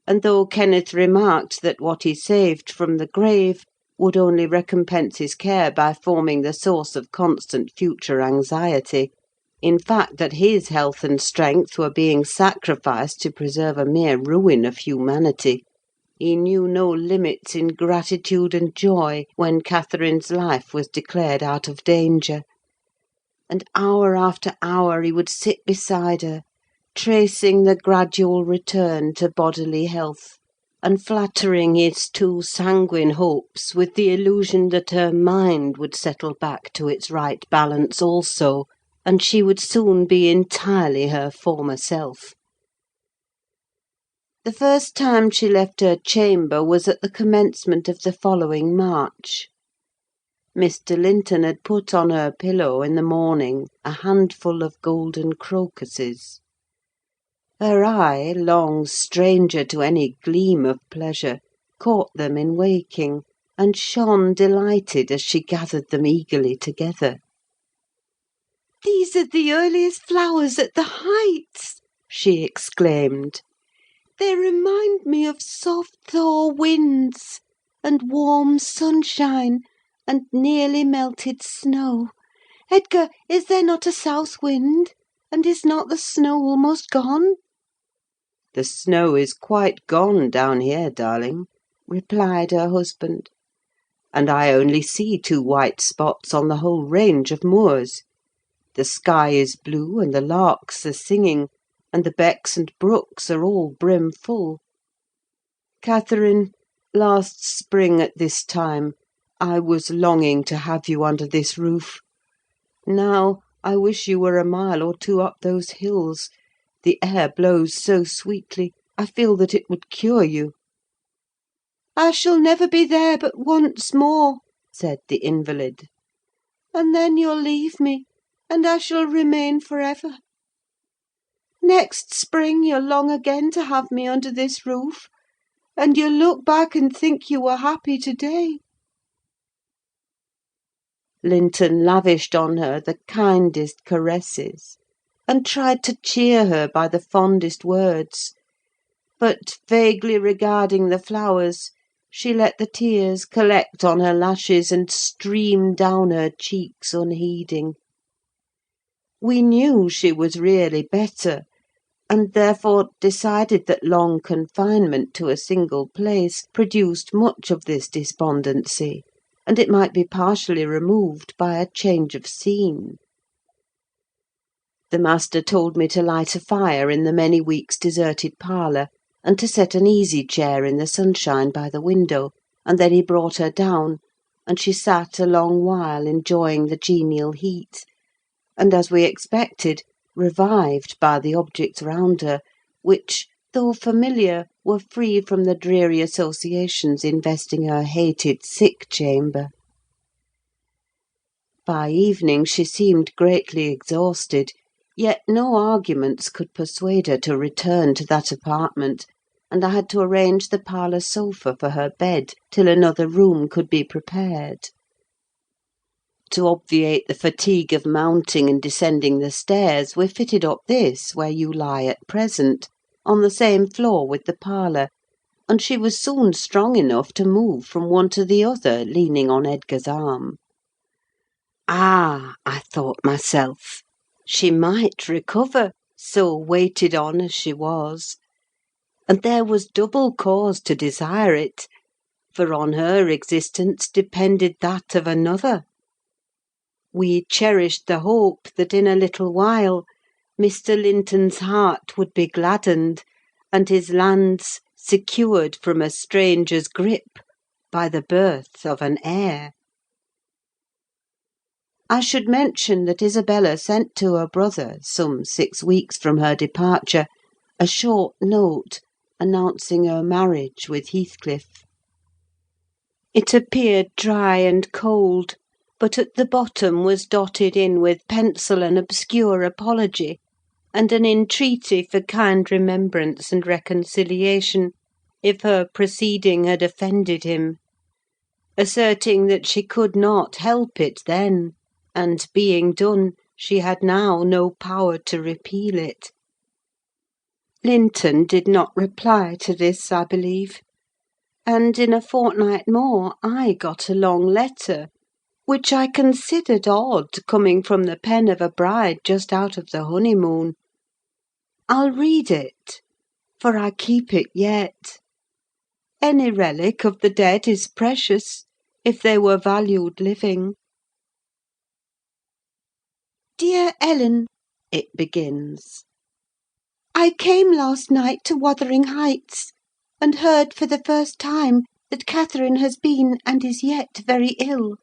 Speaker 2: And though Kenneth remarked that what he saved from the grave would only recompense his care by forming the source of constant future anxiety, in fact that his health and strength were being sacrificed to preserve a mere ruin of humanity, he knew no limits in gratitude and joy when Catherine's life was declared out of danger; and hour after hour he would sit beside her, tracing the gradual return to bodily health, and flattering his too sanguine hopes with the illusion that her mind would settle back to its right balance also, and she would soon be entirely her former self. The first time she left her chamber was at the commencement of the following March. Mr. Linton had put on her pillow in the morning a handful of golden crocuses. Her eye, long stranger to any gleam of pleasure, caught them in waking, and shone delighted as she gathered them eagerly together.
Speaker 1: "These are the earliest flowers at the Heights!" she exclaimed. They remind me of soft thaw winds, and warm sunshine, and nearly melted snow. Edgar, is there not a south wind? And is not the snow almost gone?"
Speaker 2: "The snow is quite gone down here, darling," replied her husband; "and I only see 2 white spots on the whole range of moors. The sky is blue, and the larks are singing, and the becks and brooks are all brim full. Catherine, last spring at this time, I was longing to have you under this roof. Now I wish you were a mile or 2 up those hills. The air blows so sweetly, I feel that it would cure you."
Speaker 1: "I shall never be there but once more," said the invalid. "And then you'll leave me, and I shall remain for ever. Next spring you'll long again to have me under this roof, and you'll look back and think you were happy to-day."
Speaker 2: Linton lavished on her the kindest caresses, and tried to cheer her by the fondest words; but, vaguely regarding the flowers, she let the tears collect on her lashes and stream down her cheeks unheeding. We knew she was really better, and therefore decided that long confinement to a single place produced much of this despondency, and it might be partially removed by a change of scene. The master told me to light a fire in the many weeks deserted parlour, and to set an easy chair in the sunshine by the window, and then he brought her down, and she sat a long while enjoying the genial heat, and, as we expected, revived by the objects round her, which, though familiar, were free from the dreary associations investing her hated sick chamber. By evening she seemed greatly exhausted, yet no arguments could persuade her to return to that apartment, and I had to arrange the parlour sofa for her bed till another room could be prepared. To obviate the fatigue of mounting and descending the stairs, we fitted up this where you lie at present, on the same floor with the parlour, and she was soon strong enough to move from one to the other, leaning on Edgar's arm. Ah, I thought myself, she might recover, so waited on as she was; and there was double cause to desire it, for on her existence depended that of another. We cherished the hope that in a little while Mr. Linton's heart would be gladdened, and his lands secured from a stranger's grip by the birth of an heir. I should mention that Isabella sent to her brother, some 6 weeks from her departure, a short note announcing her marriage with Heathcliff. It appeared dry and cold, but at the bottom was dotted in with pencil an obscure apology, and an entreaty for kind remembrance and reconciliation, if her proceeding had offended him; asserting that she could not help it then, and, being done, she had now no power to repeal it. Linton did not reply to this, I believe; and in a fortnight more I got a long letter, which I considered odd, coming from the pen of a bride just out of the honeymoon. I'll read it, for I keep it yet. Any relic of the dead is precious, if they were valued living. "Dear Ellen," it begins, "I came last night to Wuthering Heights, and heard for the first time that Catherine has been, and is yet, very ill.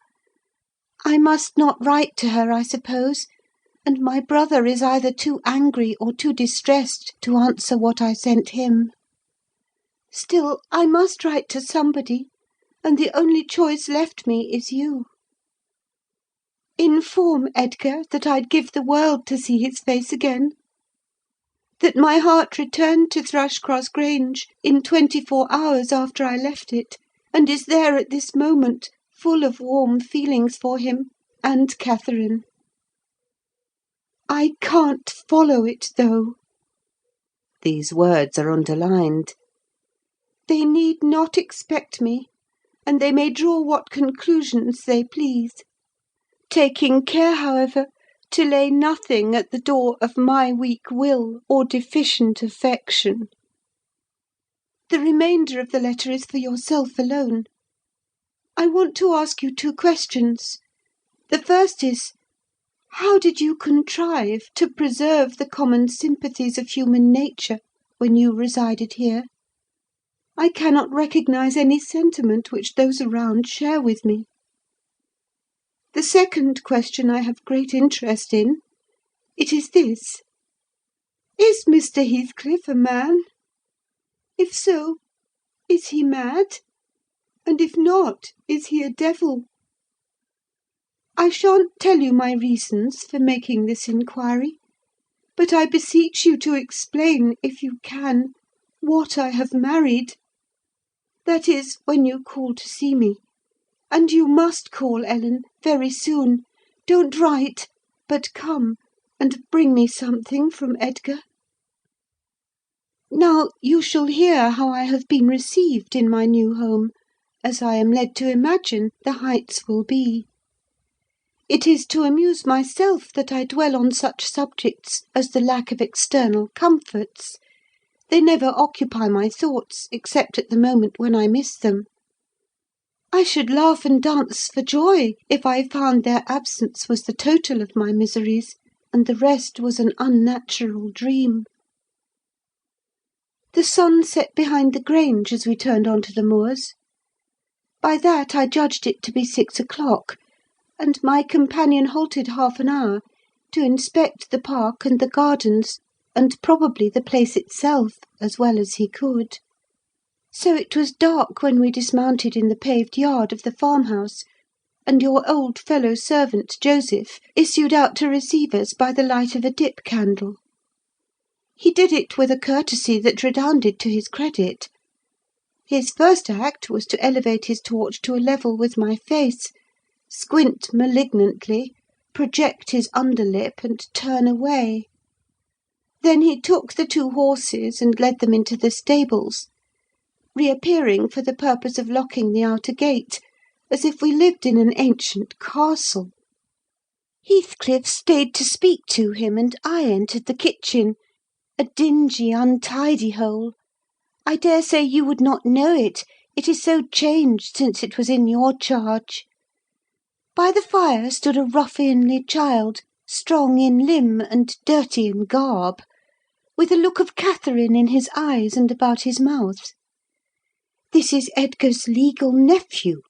Speaker 2: I must not write to her, I suppose, and my brother is either too angry or too distressed to answer what I sent him. Still, I must write to somebody, and the only choice left me is you. Inform Edgar that I'd give the world to see his face again; that my heart returned to Thrushcross Grange in 24 hours after I left it, and is there at this moment, full of warm feelings for him and Catherine. I can't follow it, though. These words are underlined.
Speaker 1: They need not expect me, and they may draw what conclusions they please; taking care, however, to lay nothing at the door of my weak will or deficient affection. The remainder of the letter is for yourself alone. I want to ask you 2 questions. The first is, how did you contrive to preserve the common sympathies of human nature when you resided here? I cannot recognise any sentiment which those around share with me. The second question I have great interest in. It is this: is Mr. Heathcliff a man? If so, is he mad? And if not, is he a devil? I shan't tell you my reasons for making this inquiry, but I beseech you to explain, if you can, what I have married. That is, when you call to see me. And you must call, Ellen, very soon. Don't write, but come, and bring me something from Edgar. Now you shall hear how I have been received in my new home, as I am led to imagine the Heights will be. It is to amuse myself that I dwell on such subjects as the lack of external comforts. They never occupy my thoughts, except at the moment when I miss them. I should laugh and dance for joy if I found their absence was the total of my miseries, and the rest was an unnatural dream. The sun set behind the Grange as we turned on to the moors. By that I judged it to be 6 o'clock, and my companion halted half an hour to inspect the park and the gardens, and probably the place itself, as well as he could. So it was dark when we dismounted in the paved yard of the farmhouse, and your old fellow-servant, Joseph, issued out to receive us by the light of a dip candle. He did it with a courtesy that redounded to his credit. His first act was to elevate his torch to a level with my face, squint malignantly, project his underlip, and turn away. Then he took the 2 horses and led them into the stables, reappearing for the purpose of locking the outer gate, as if we lived in an ancient castle. Heathcliff stayed to speak to him, and I entered the kitchen, a dingy, untidy hole. I daresay you would not know it, it is so changed since it was in your charge. By the fire stood a ruffianly child, strong in limb and dirty in garb, with a look of Catherine in his eyes and about his mouth. This is Edgar's legal nephew,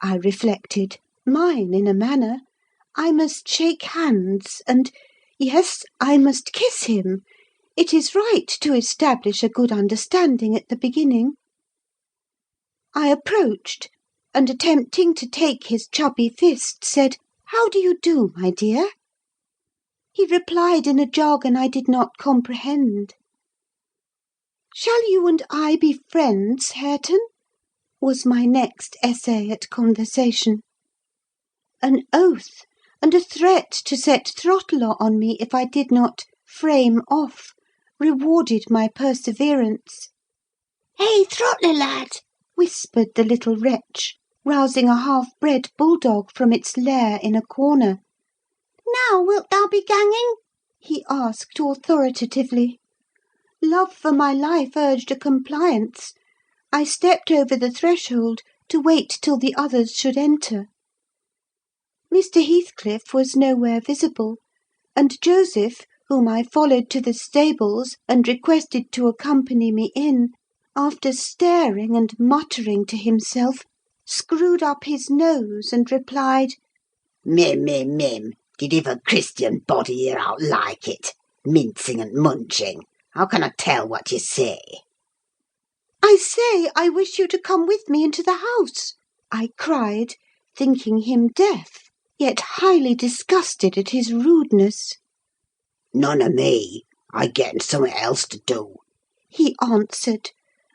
Speaker 1: I reflected, mine in a manner. I must shake hands, and, yes, I must kiss him. It is right to establish a good understanding at the beginning. I approached, and attempting to take his chubby fist, said, "How do you do, my dear?" He replied in a jargon I did not comprehend. "Shall you and I be friends, Hareton?" was my next essay at conversation. An oath, and a threat to set throttle on me if I did not frame off, rewarded my perseverance. "Hey, Throttler, lad!" whispered the little wretch, rousing a half-bred bulldog from its lair in a corner. "Now wilt thou be ganging?" he asked authoritatively. Love for my life urged a compliance. I stepped over the threshold to wait till the others should enter. Mr. Heathcliff was nowhere visible, and Joseph, whom I followed to the stables and requested to accompany me in, after staring and muttering to himself, screwed up his nose and replied,
Speaker 3: "Mim, mim, mim, did ever Christian body hear out like it? Mincing and munching. How can I tell what you say?"
Speaker 1: "I say, I wish you to come with me into the house," I cried, thinking him deaf, yet highly disgusted at his rudeness.
Speaker 3: "None o' me. I gettin' somewhat else to do,"
Speaker 1: he answered,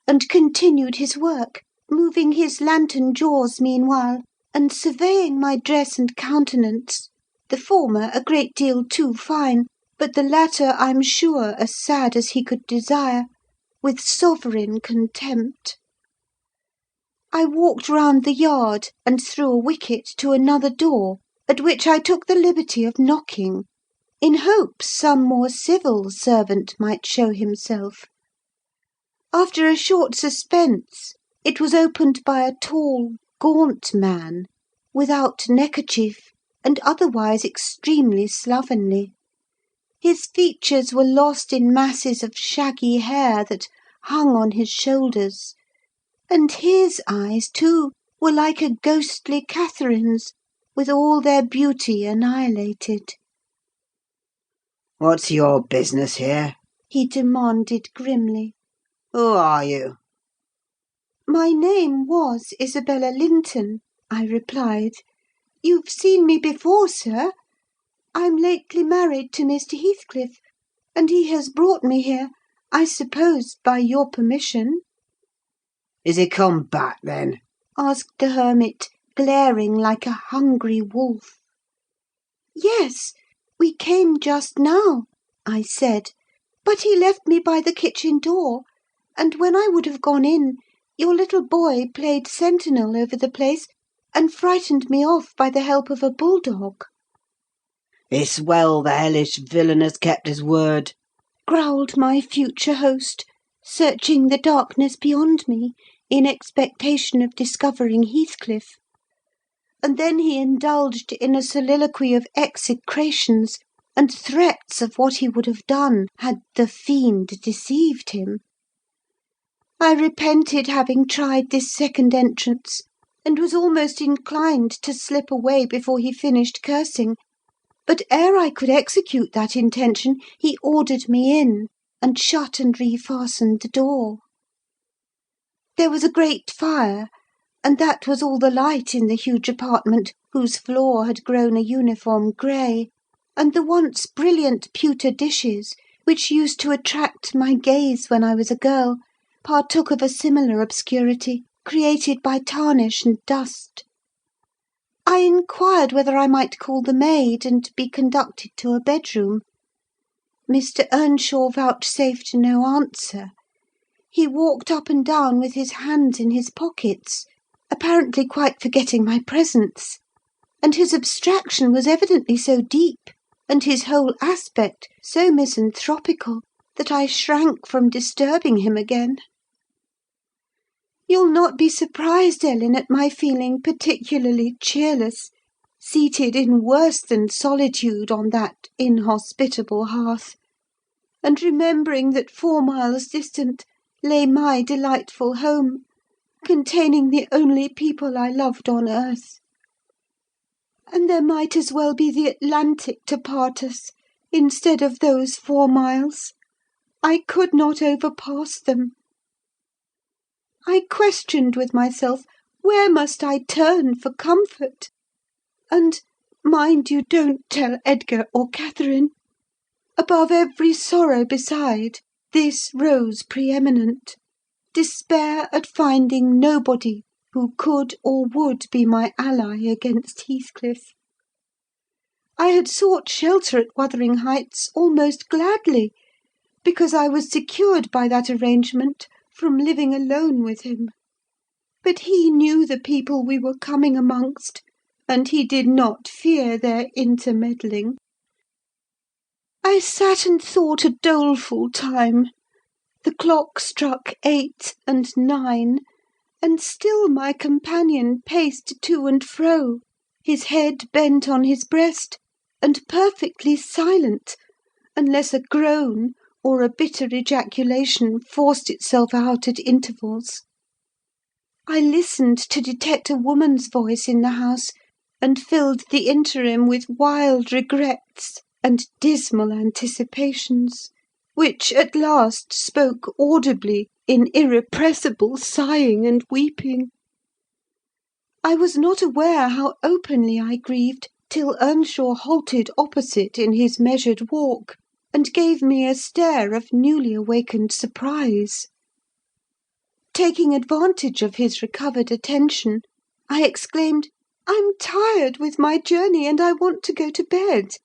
Speaker 1: and continued his work, moving his lantern jaws meanwhile, and surveying my dress and countenance, the former a great deal too fine,
Speaker 2: but the latter, I'm sure, as sad as he could desire, with sovereign contempt. I walked round the yard, and through a wicket to another door, at which I took the liberty of knocking, in hopes some more civil servant might show himself. After a short suspense, it was opened by a tall, gaunt man, without neckerchief, and otherwise extremely slovenly. His features were lost in masses of shaggy hair that hung on his shoulders, and his eyes, too, were like a ghostly Catherine's, with all their beauty annihilated.
Speaker 3: "What's your business here?"
Speaker 2: He demanded grimly.
Speaker 3: "Who are you?"
Speaker 2: My name was Isabella Linton, I replied. You've seen me before, sir. I'm lately married to Mr. Heathcliff, and he has brought me here, I suppose, by your permission.
Speaker 3: "Is he come back, then?"
Speaker 2: Asked the hermit, glaring like a hungry wolf. Yes, we came just now, I said, but he left me by the kitchen door, and when I would have gone in, your little boy played sentinel over the place, and frightened me off by the help of a bulldog.
Speaker 3: "It's well the hellish villain has kept his word,"
Speaker 2: growled my future host, searching the darkness beyond me in expectation of discovering Heathcliff. And then he indulged in a soliloquy of execrations and threats of what he would have done had the fiend deceived him. I repented having tried this second entrance, and was almost inclined to slip away before he finished cursing; but ere I could execute that intention, he ordered me in, and shut and refastened the door. There was a great fire, and that was all the light in the huge apartment, whose floor had grown a uniform grey, and the once brilliant pewter dishes, which used to attract my gaze when I was a girl, partook of a similar obscurity, created by tarnish and dust. I inquired whether I might call the maid, and be conducted to a bedroom. Mr. Earnshaw vouchsafed no answer. He walked up and down with his hands in his pockets, apparently quite forgetting my presence; and his abstraction was evidently so deep, and his whole aspect so misanthropical, that I shrank from disturbing him again. You'll not be surprised, Ellen, at my feeling particularly cheerless, seated in worse than solitude on that inhospitable hearth, and remembering that 4 miles distant lay my delightful home, containing the only people I loved on earth. And there might as well be the Atlantic to part us, instead of those 4 miles. I could not overpass them. I questioned with myself, where must I turn for comfort? And, mind you don't tell Edgar or Catherine. Above every sorrow beside, this rose pre-eminent: despair at finding nobody who could or would be my ally against Heathcliff. I had sought shelter at Wuthering Heights almost gladly, because I was secured by that arrangement from living alone with him. But he knew the people we were coming amongst, and he did not fear their intermeddling. I sat and thought a doleful time. The clock struck 8 and 9, and still my companion paced to and fro, his head bent on his breast, and perfectly silent, unless a groan or a bitter ejaculation forced itself out at intervals. I listened to detect a woman's voice in the house, and filled the interim with wild regrets and dismal anticipations, which at last spoke audibly in irrepressible sighing and weeping. I was not aware how openly I grieved till Earnshaw halted opposite in his measured walk, and gave me a stare of newly awakened surprise. Taking advantage of his recovered attention, I exclaimed, "I'm tired with my journey, and I want to go to bed.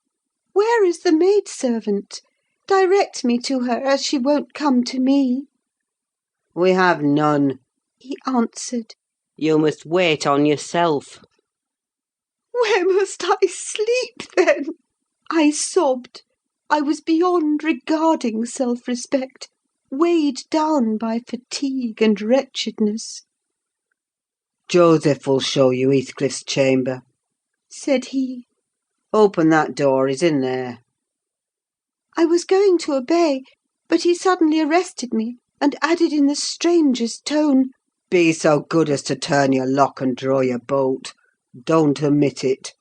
Speaker 2: Where is the maidservant? Direct me to her, as she won't come to me."
Speaker 1: "We have none,"
Speaker 2: he answered.
Speaker 1: "You must wait on yourself."
Speaker 2: "Where must I sleep, then?" I sobbed. I was beyond regarding self-respect, weighed down by fatigue and wretchedness.
Speaker 1: "Joseph will show you Heathcliff's chamber,"
Speaker 2: said he.
Speaker 1: "Open that door, he's in there."
Speaker 2: I was going to obey, but he suddenly arrested me, and added in the strangest tone,
Speaker 1: "Be so good as to turn your lock and draw your bolt. Don't omit it."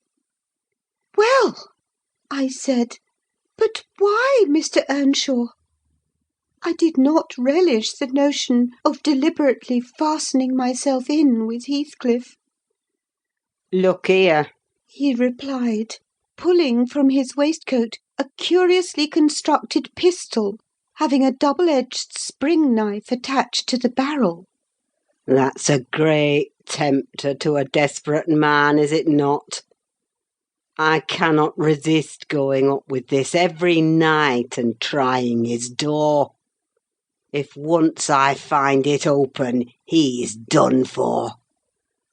Speaker 2: "Well," I said, "but why, Mr. Earnshaw?" I did not relish the notion of deliberately fastening myself in with Heathcliff.
Speaker 1: "Look here,"
Speaker 2: he replied, pulling from his waistcoat a curiously constructed pistol, having a double-edged spring knife attached to the barrel.
Speaker 1: "That's a great tempter to a desperate man, is it not? I cannot resist going up with this every night and trying his door. If once I find it open, he's done for.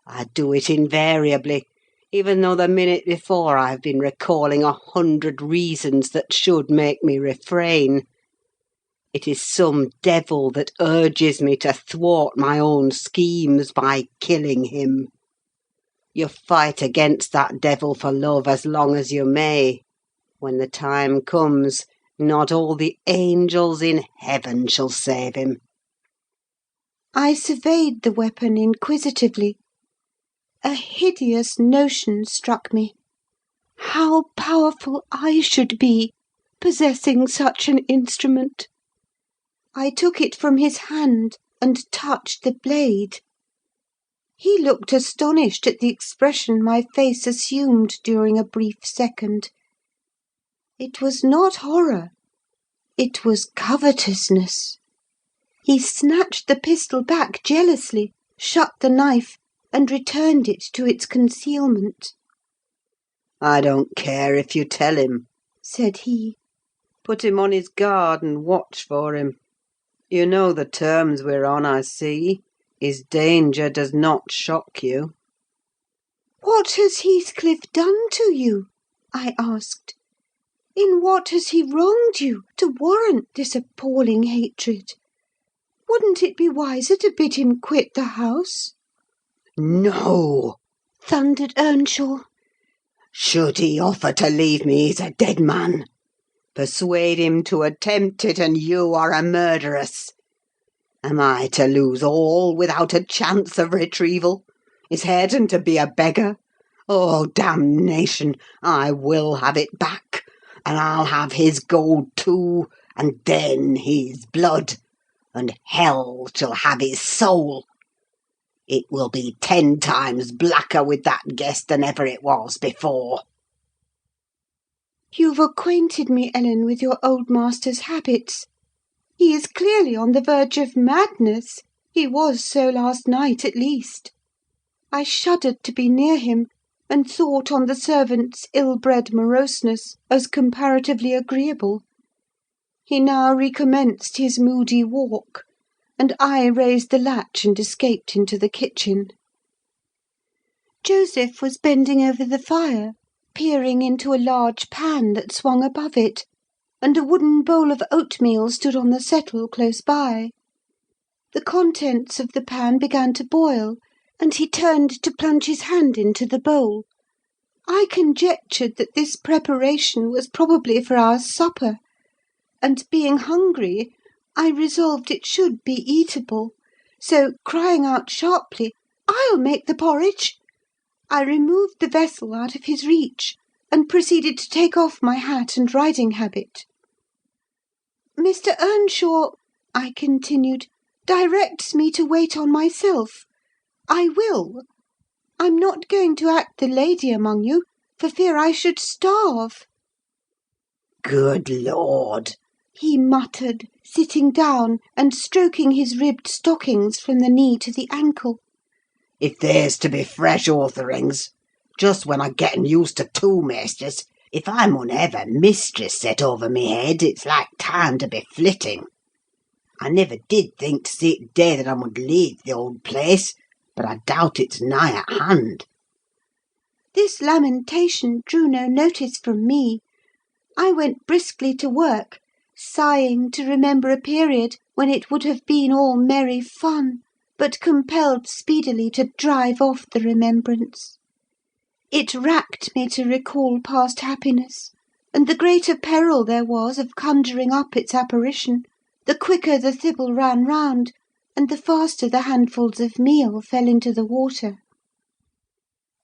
Speaker 1: I do it invariably, even though the minute before I've been recalling 100 reasons that should make me refrain. It is some devil that urges me to thwart my own schemes by killing him. You fight against that devil for love as long as you may. When the time comes, not all the angels in heaven shall save him."
Speaker 2: I surveyed the weapon inquisitively. A hideous notion struck me. How powerful I should be, possessing such an instrument! I took it from his hand and touched the blade. He looked astonished at the expression my face assumed during a brief second. It was not horror, it was covetousness. He snatched the pistol back jealously, shut the knife, and returned it to its concealment.
Speaker 1: "I don't care if you tell him,"
Speaker 2: said he.
Speaker 1: "Put him on his guard and watch for him. You know the terms we're on, I see. His danger does not shock you."
Speaker 2: "What has Heathcliff done to you?" I asked. "In what has he wronged you to warrant this appalling hatred? Wouldn't it be wiser to bid him quit the house?"
Speaker 3: No!
Speaker 2: thundered Earnshaw.
Speaker 3: Should he offer to leave me, he's a dead man.
Speaker 1: Persuade him to attempt it, and you are a murderess.
Speaker 3: Am I to lose all without a chance of retrieval? Is Hareton to be a beggar? Oh, damnation! I will have it back, and I'll have his gold too, and then his blood, and hell shall have his soul. It will be 10 times blacker with that guest than ever it was before."
Speaker 2: "You've acquainted me, Ellen, with your old master's habits. He is clearly on the verge of madness: he was so last night, at least." I shuddered to be near him, and thought on the servant's ill-bred moroseness as comparatively agreeable. He now recommenced his moody walk, and I raised the latch and escaped into the kitchen. Joseph was bending over the fire, peering into a large pan that swung above it, and a wooden bowl of oatmeal stood on the settle close by. The contents of the pan began to boil, and he turned to plunge his hand into the bowl. I conjectured that this preparation was probably for our supper, and, being hungry, I resolved it should be eatable; so, crying out sharply, "I'll make the porridge!" I removed the vessel out of his reach, and proceeded to take off my hat and riding habit. "Mr. Earnshaw," I continued, "directs me to wait on myself. I will. I'm not going to act the lady among you, for fear I should starve."
Speaker 3: "Good Lord!"
Speaker 2: he muttered, sitting down and stroking his ribbed stockings from the knee to the ankle.
Speaker 3: "If there's to be fresh Wutherings, just when I'm getting used to two maisters, If I mun have a mistress set over me head, it's like time to be flitting. I never did think to see the day that I would leave the old place, but I doubt it's nigh at hand."
Speaker 2: This lamentation drew no notice from me. I went briskly to work, sighing to remember a period when it would have been all merry fun, but compelled speedily to drive off the remembrance. It racked me to recall past happiness, and the greater peril there was of conjuring up its apparition, the quicker the thibble ran round, and the faster the handfuls of meal fell into the water.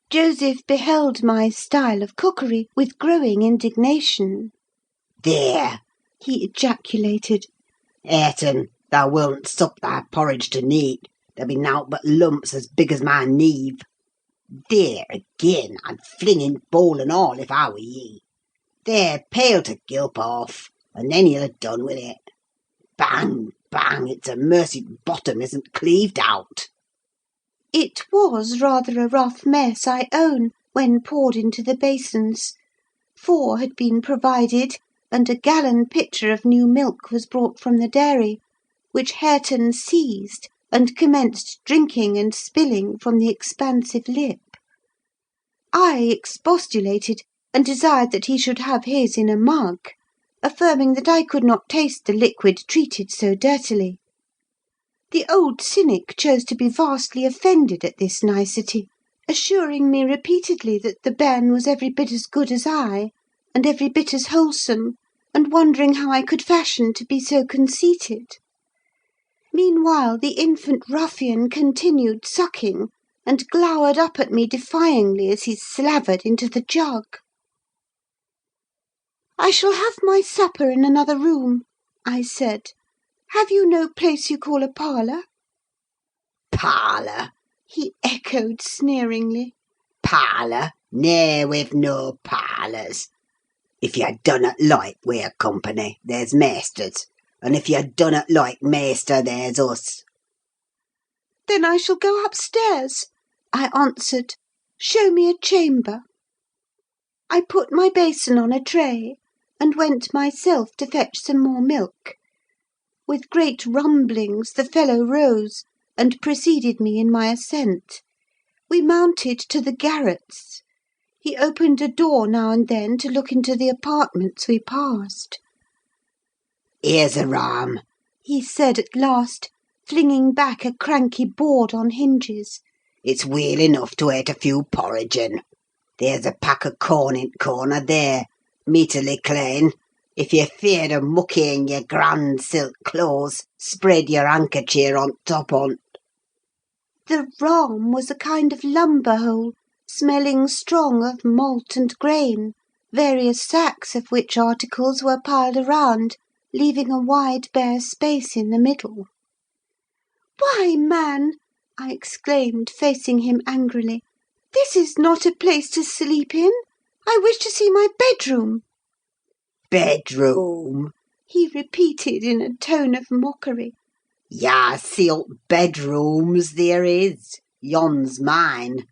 Speaker 2: Joseph beheld my style of cookery with growing indignation.
Speaker 3: "There!"
Speaker 2: he ejaculated.
Speaker 3: "Hareton, thou willn't sup thy porridge to neat. There be nowt but lumps as big as my neave. There again! I'd fling in bowl and all if I were ye. There, pail to gulp off, and then you'll have done with it. Bang, bang! It's a mercy t' bottom isn't cleaved out."
Speaker 2: It was rather a rough mess, I own, when poured into the basins. 4 had been provided, and a gallon pitcher of new milk was brought from the dairy, which Hareton seized, and commenced drinking and spilling from the expansive lip. I expostulated, and desired that he should have his in a mug, affirming that I could not taste the liquid treated so dirtily. The old cynic chose to be vastly offended at this nicety, assuring me repeatedly that the bairn was every bit as good as I, and every bit as wholesome, and wondering how I could fashion to be so conceited. Meanwhile, the infant ruffian continued sucking, and glowered up at me defyingly as he slavered into the jug. "I shall have my supper in another room," I said. "Have you no place you call a parlour?"
Speaker 3: "Parlour!"
Speaker 2: he echoed sneeringly.
Speaker 3: "Parlour! Nay, we've no parlours. If you dunnot like we're company, there's maisters; and if you dunnot like maister, there's us."
Speaker 2: "Then I shall go upstairs," I answered. "Show me a chamber." I put my basin on a tray, and went myself to fetch some more milk. With great rumblings the fellow rose, and preceded me in my ascent. We mounted to the garrets. He opened a door now and then to look into the apartments we passed.
Speaker 3: "Here's a ram,"
Speaker 2: he said at last, flinging back a cranky board on hinges.
Speaker 3: "It's weel enough to ate a few porridge in. There's a pack o' corn in t' corner there, meeterly clane. If you're feared of muckying your grand silk clothes, spread your handkerchief on top on't."
Speaker 2: The "rahm" was a kind of lumber hole, smelling strong of malt and grain, various sacks of which articles were piled around, leaving a wide bare space in the middle. "Why, man," I exclaimed, facing him angrily, "this is not a place to sleep in! I wish to see my bedroom."
Speaker 3: "Bedroom!"
Speaker 2: he repeated in a tone of mockery.
Speaker 3: "Yah see o't bedrooms there is. Yon's mine."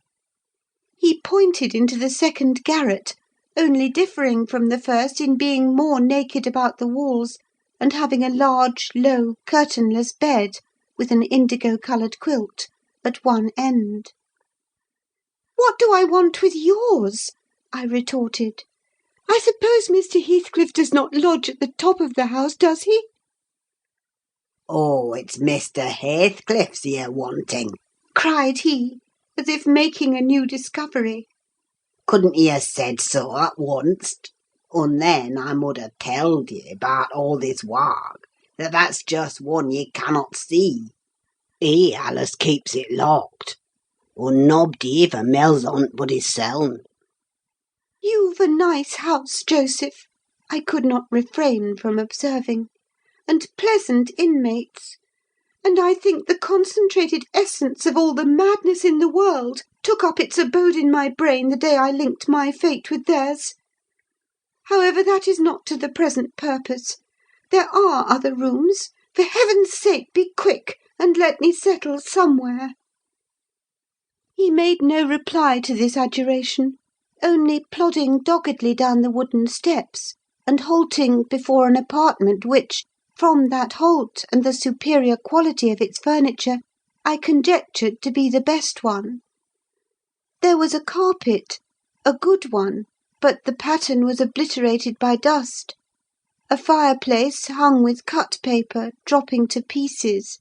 Speaker 2: He pointed into the second garret, only differing from the first in being more naked about the walls, and having a large, low, curtainless bed, with an indigo-coloured quilt, at one end. "What do I want with yours?" I retorted. "I suppose Mr. Heathcliff does not lodge at the top of the house, does he?"
Speaker 3: "Oh, it's Mr. Heathcliff's you're wanting,"
Speaker 2: cried he, as if making a new discovery.
Speaker 3: "Couldn't ye ha' said so at onst? And then I mud ha' telled ye, about all this wark, that that's just one ye cannot see. He allus keeps it locked, and nob'dy ever mells on't but hisseln."
Speaker 2: "You've a nice house, Joseph," I could not refrain from observing, "and pleasant inmates; and I think the concentrated essence of all the madness in the world took up its abode in my brain the day I linked my fate with theirs. However, that is not to the present purpose. There are other rooms. For heaven's sake, be quick, and let me settle somewhere." He made no reply to this adjuration, only plodding doggedly down the wooden steps, and halting before an apartment which, from that halt and the superior quality of its furniture, I conjectured to be the best one. There was a carpet, a good one, but the pattern was obliterated by dust; a fireplace hung with cut paper, dropping to pieces;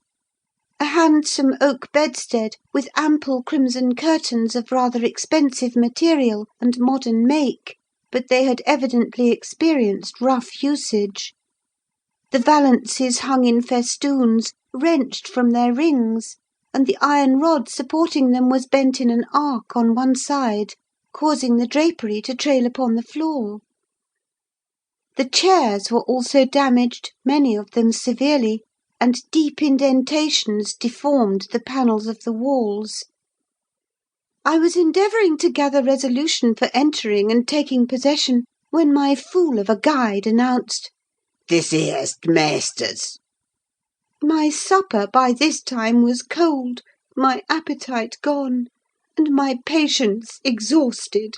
Speaker 2: a handsome oak bedstead, with ample crimson curtains of rather expensive material and modern make, but they had evidently experienced rough usage. The valances hung in festoons, wrenched from their rings, and the iron rod supporting them was bent in an arc on one side, causing the drapery to trail upon the floor. The chairs were also damaged, many of them severely, and deep indentations deformed the panels of the walls. I was endeavouring to gather resolution for entering and taking possession, when my fool of a guide announced,
Speaker 3: "This here's t' maister's."
Speaker 2: My supper by this time was cold, my appetite gone, and my patience exhausted.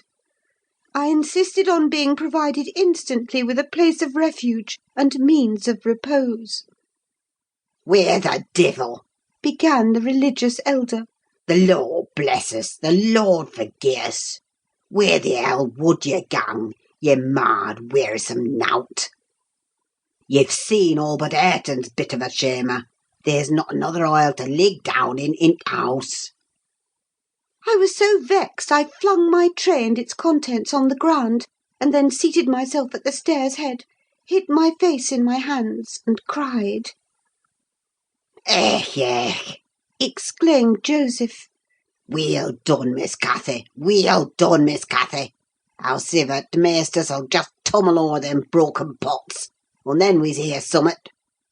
Speaker 2: I insisted on being provided instantly with a place of refuge and means of repose.
Speaker 3: "Where the divil,"
Speaker 2: began the religious elder,
Speaker 3: "the Lord bless us, the Lord forgie us! Where the hell would ye gang, ye mad, wearisome nowt? Ye've seen all but Hareton's bit of a shamer. There's not another oil to lig down in t' house."
Speaker 2: I was so vexed I flung my tray and its contents on the ground, and then seated myself at the stairs' head, hid my face in my hands, and cried.
Speaker 3: "Ech, ech!"
Speaker 2: exclaimed Joseph.
Speaker 3: "Weel done, Miss Cathy! Weel done, Miss Cathy! Howsiver, t' maisters'll just tumble o'er them broken pots, and then we's hear summat.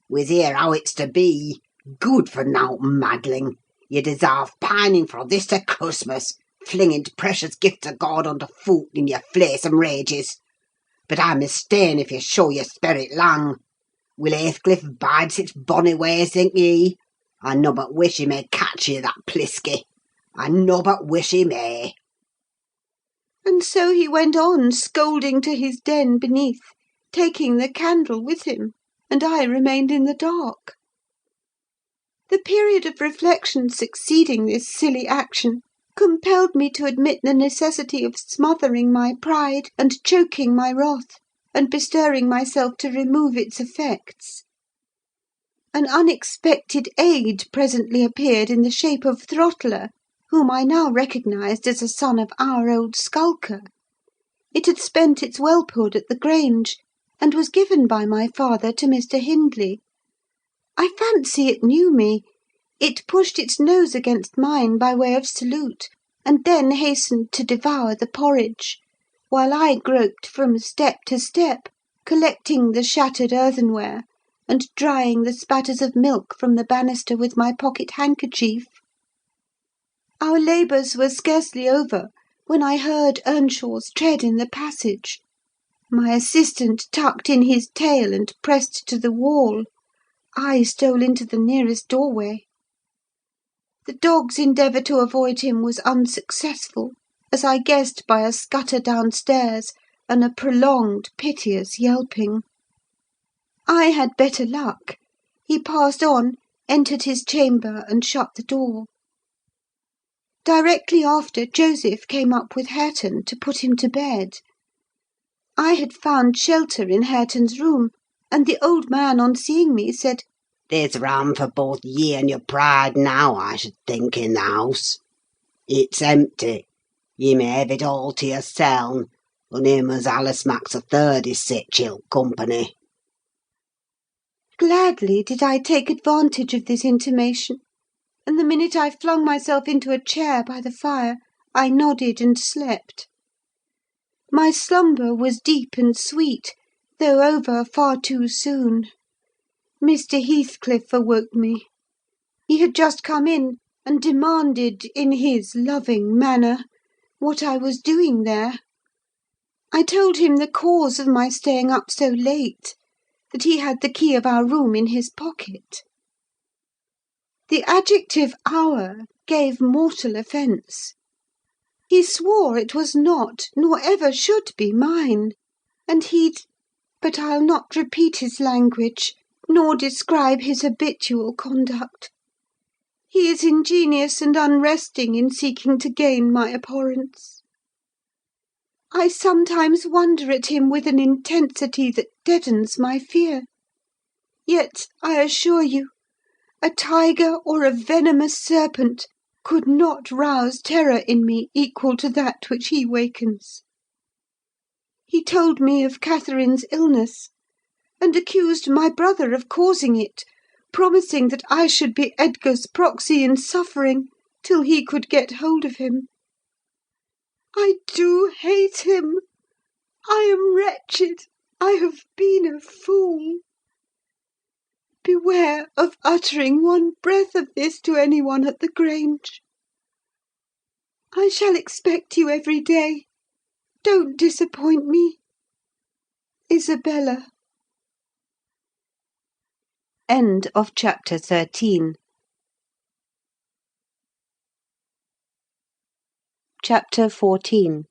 Speaker 3: We's hear how it's to be. Good for nowt maddling! You desarve pining fro' this to Christmas, flinging t' precious gifts o' God under foot in your flaysome rages. But I mistain if you show your sperrit lang. Will Heathcliff bide sich bonny ways, think ye? I nobbut wish he may catch ye, that plisky! I nobbut wish he may!"
Speaker 2: And so he went on scolding to his den beneath, taking the candle with him, and I remained in the dark. The period of reflection succeeding this silly action compelled me to admit the necessity of smothering my pride and choking my wrath, and bestirring myself to remove its effects. An unexpected aid presently appeared in the shape of Throttler, whom I now recognised as a son of our old skulker. It had spent its whelphood at the Grange, and was given by my father to Mr. Hindley. I fancy it knew me: it pushed its nose against mine by way of salute, and then hastened to devour the porridge, while I groped from step to step, collecting the shattered earthenware, and drying the spatters of milk from the banister with my pocket-handkerchief. Our labours were scarcely over when I heard Earnshaw's tread in the passage. My assistant tucked in his tail and pressed to the wall. I stole into the nearest doorway. The dog's endeavour to avoid him was unsuccessful, as I guessed by a scutter downstairs and a prolonged, piteous yelping. I had better luck. He passed on, entered his chamber, and shut the door. Directly after, Joseph came up with Hareton to put him to bed. I had found shelter in Hareton's room, and the old man, on seeing me, said,
Speaker 3: "There's ram for both ye and your pride now, I should think, in the house. It's empty. Ye may have it all to yourseln, and him as Alice Max a third is sich ill company."
Speaker 2: Gladly did I take advantage of this intimation, and the minute I flung myself into a chair by the fire, I nodded and slept. My slumber was deep and sweet, though over far too soon. Mr. Heathcliff awoke me. He had just come in, and demanded, in his loving manner, what I was doing there. I told him the cause of my staying up so late, that he had the key of our room in his pocket. The adjective hour gave mortal offence.
Speaker 1: He swore it was not, nor ever should be mine; and but I'll not repeat his language, nor describe his habitual conduct. He is ingenious and unresting in seeking to gain my abhorrence. I sometimes wonder at him with an intensity that deadens my fear. Yet, I assure you, a tiger or a venomous serpent could not rouse terror in me equal to that which he wakens. He told me of Catherine's illness, and accused my brother of causing it, promising that I should be Edgar's proxy in suffering till he could get hold of him. I do hate him! I am wretched! I have been a fool! Beware of uttering one breath of this to any one at the Grange. I shall expect you every day. Don't disappoint me. Isabella.
Speaker 2: End of chapter 13. Chapter 14.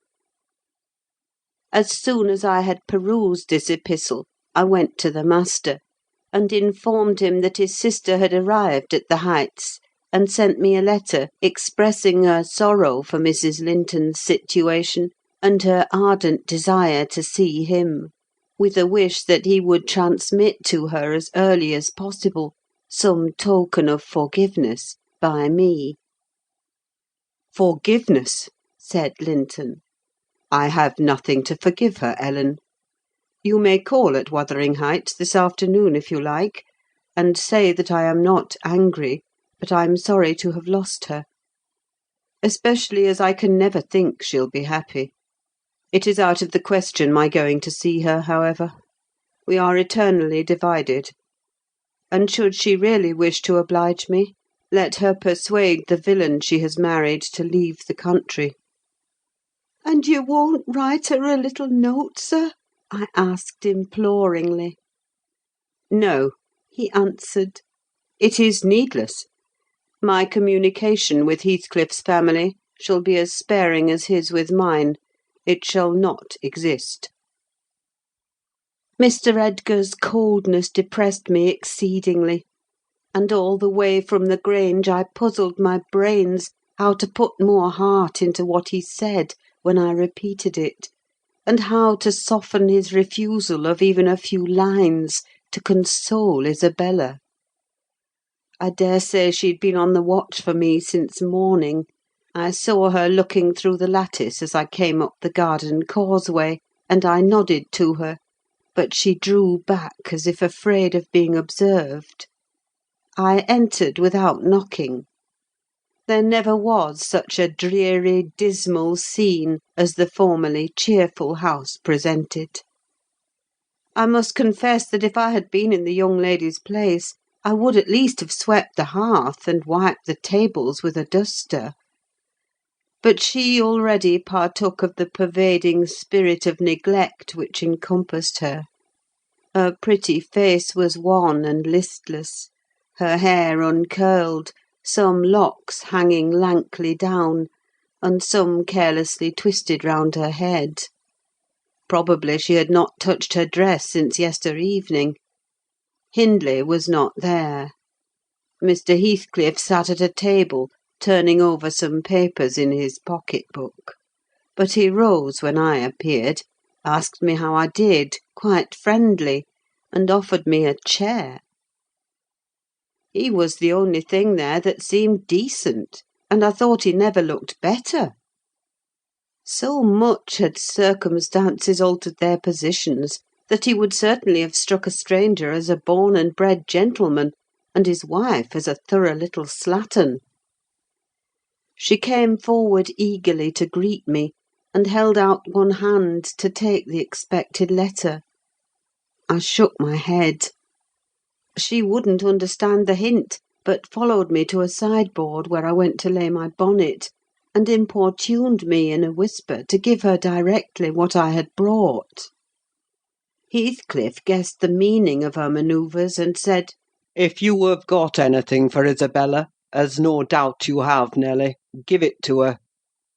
Speaker 2: As soon as I had perused this epistle, I went to the master, and informed him that his sister had arrived at the Heights, and sent me a letter expressing her sorrow for Mrs. Linton's situation, and her ardent desire to see him, with a wish that he would transmit to her as early as possible some token of forgiveness by me. "Forgiveness!" said Linton. "I have nothing to forgive her, Ellen. You may call at Wuthering Heights this afternoon if you like, and say that I am not angry, but I'm sorry to have lost her. Especially as I can never think she'll be happy. It is out of the question my going to see her, however. We are eternally divided. And should she really wish to oblige me, let her persuade the villain she has married to leave the country."
Speaker 1: "And you won't write her a little note, sir?" I asked imploringly.
Speaker 2: "No," he answered. "It is needless. My communication with Heathcliff's family shall be as sparing as his with mine. It shall not exist." Mr. Edgar's coldness depressed me exceedingly, and all the way from the Grange I puzzled my brains how to put more heart into what he said when I repeated it, and how to soften his refusal of even a few lines to console Isabella. I daresay she'd been on the watch for me since morning. I saw her looking through the lattice as I came up the garden causeway, and I nodded to her, but she drew back as if afraid of being observed. I entered without knocking. There never was such a dreary, dismal scene as the formerly cheerful house presented. I must confess that if I had been in the young lady's place, I would at least have swept the hearth and wiped the tables with a duster. But she already partook of the pervading spirit of neglect which encompassed her. Her pretty face was wan and listless, her hair uncurled, some locks hanging lankly down, and some carelessly twisted round her head. Probably she had not touched her dress since yester evening. Hindley was not there. Mr. Heathcliff sat at a table, turning over some papers in his pocket-book; but he rose when I appeared, asked me how I did, quite friendly, and offered me a chair. He was the only thing there that seemed decent, and I thought he never looked better. So much had circumstances altered their positions that he would certainly have struck a stranger as a born and bred gentleman, and his wife as a thorough little slattern. She came forward eagerly to greet me, and held out one hand to take the expected letter. I shook my head. She wouldn't understand the hint, but followed me to a sideboard where I went to lay my bonnet, and importuned me in a whisper to give her directly what I had brought. Heathcliff guessed the meaning of her manoeuvres, and said,
Speaker 4: "If you have got anything for Isabella, as no doubt you have, Nelly, give it to her.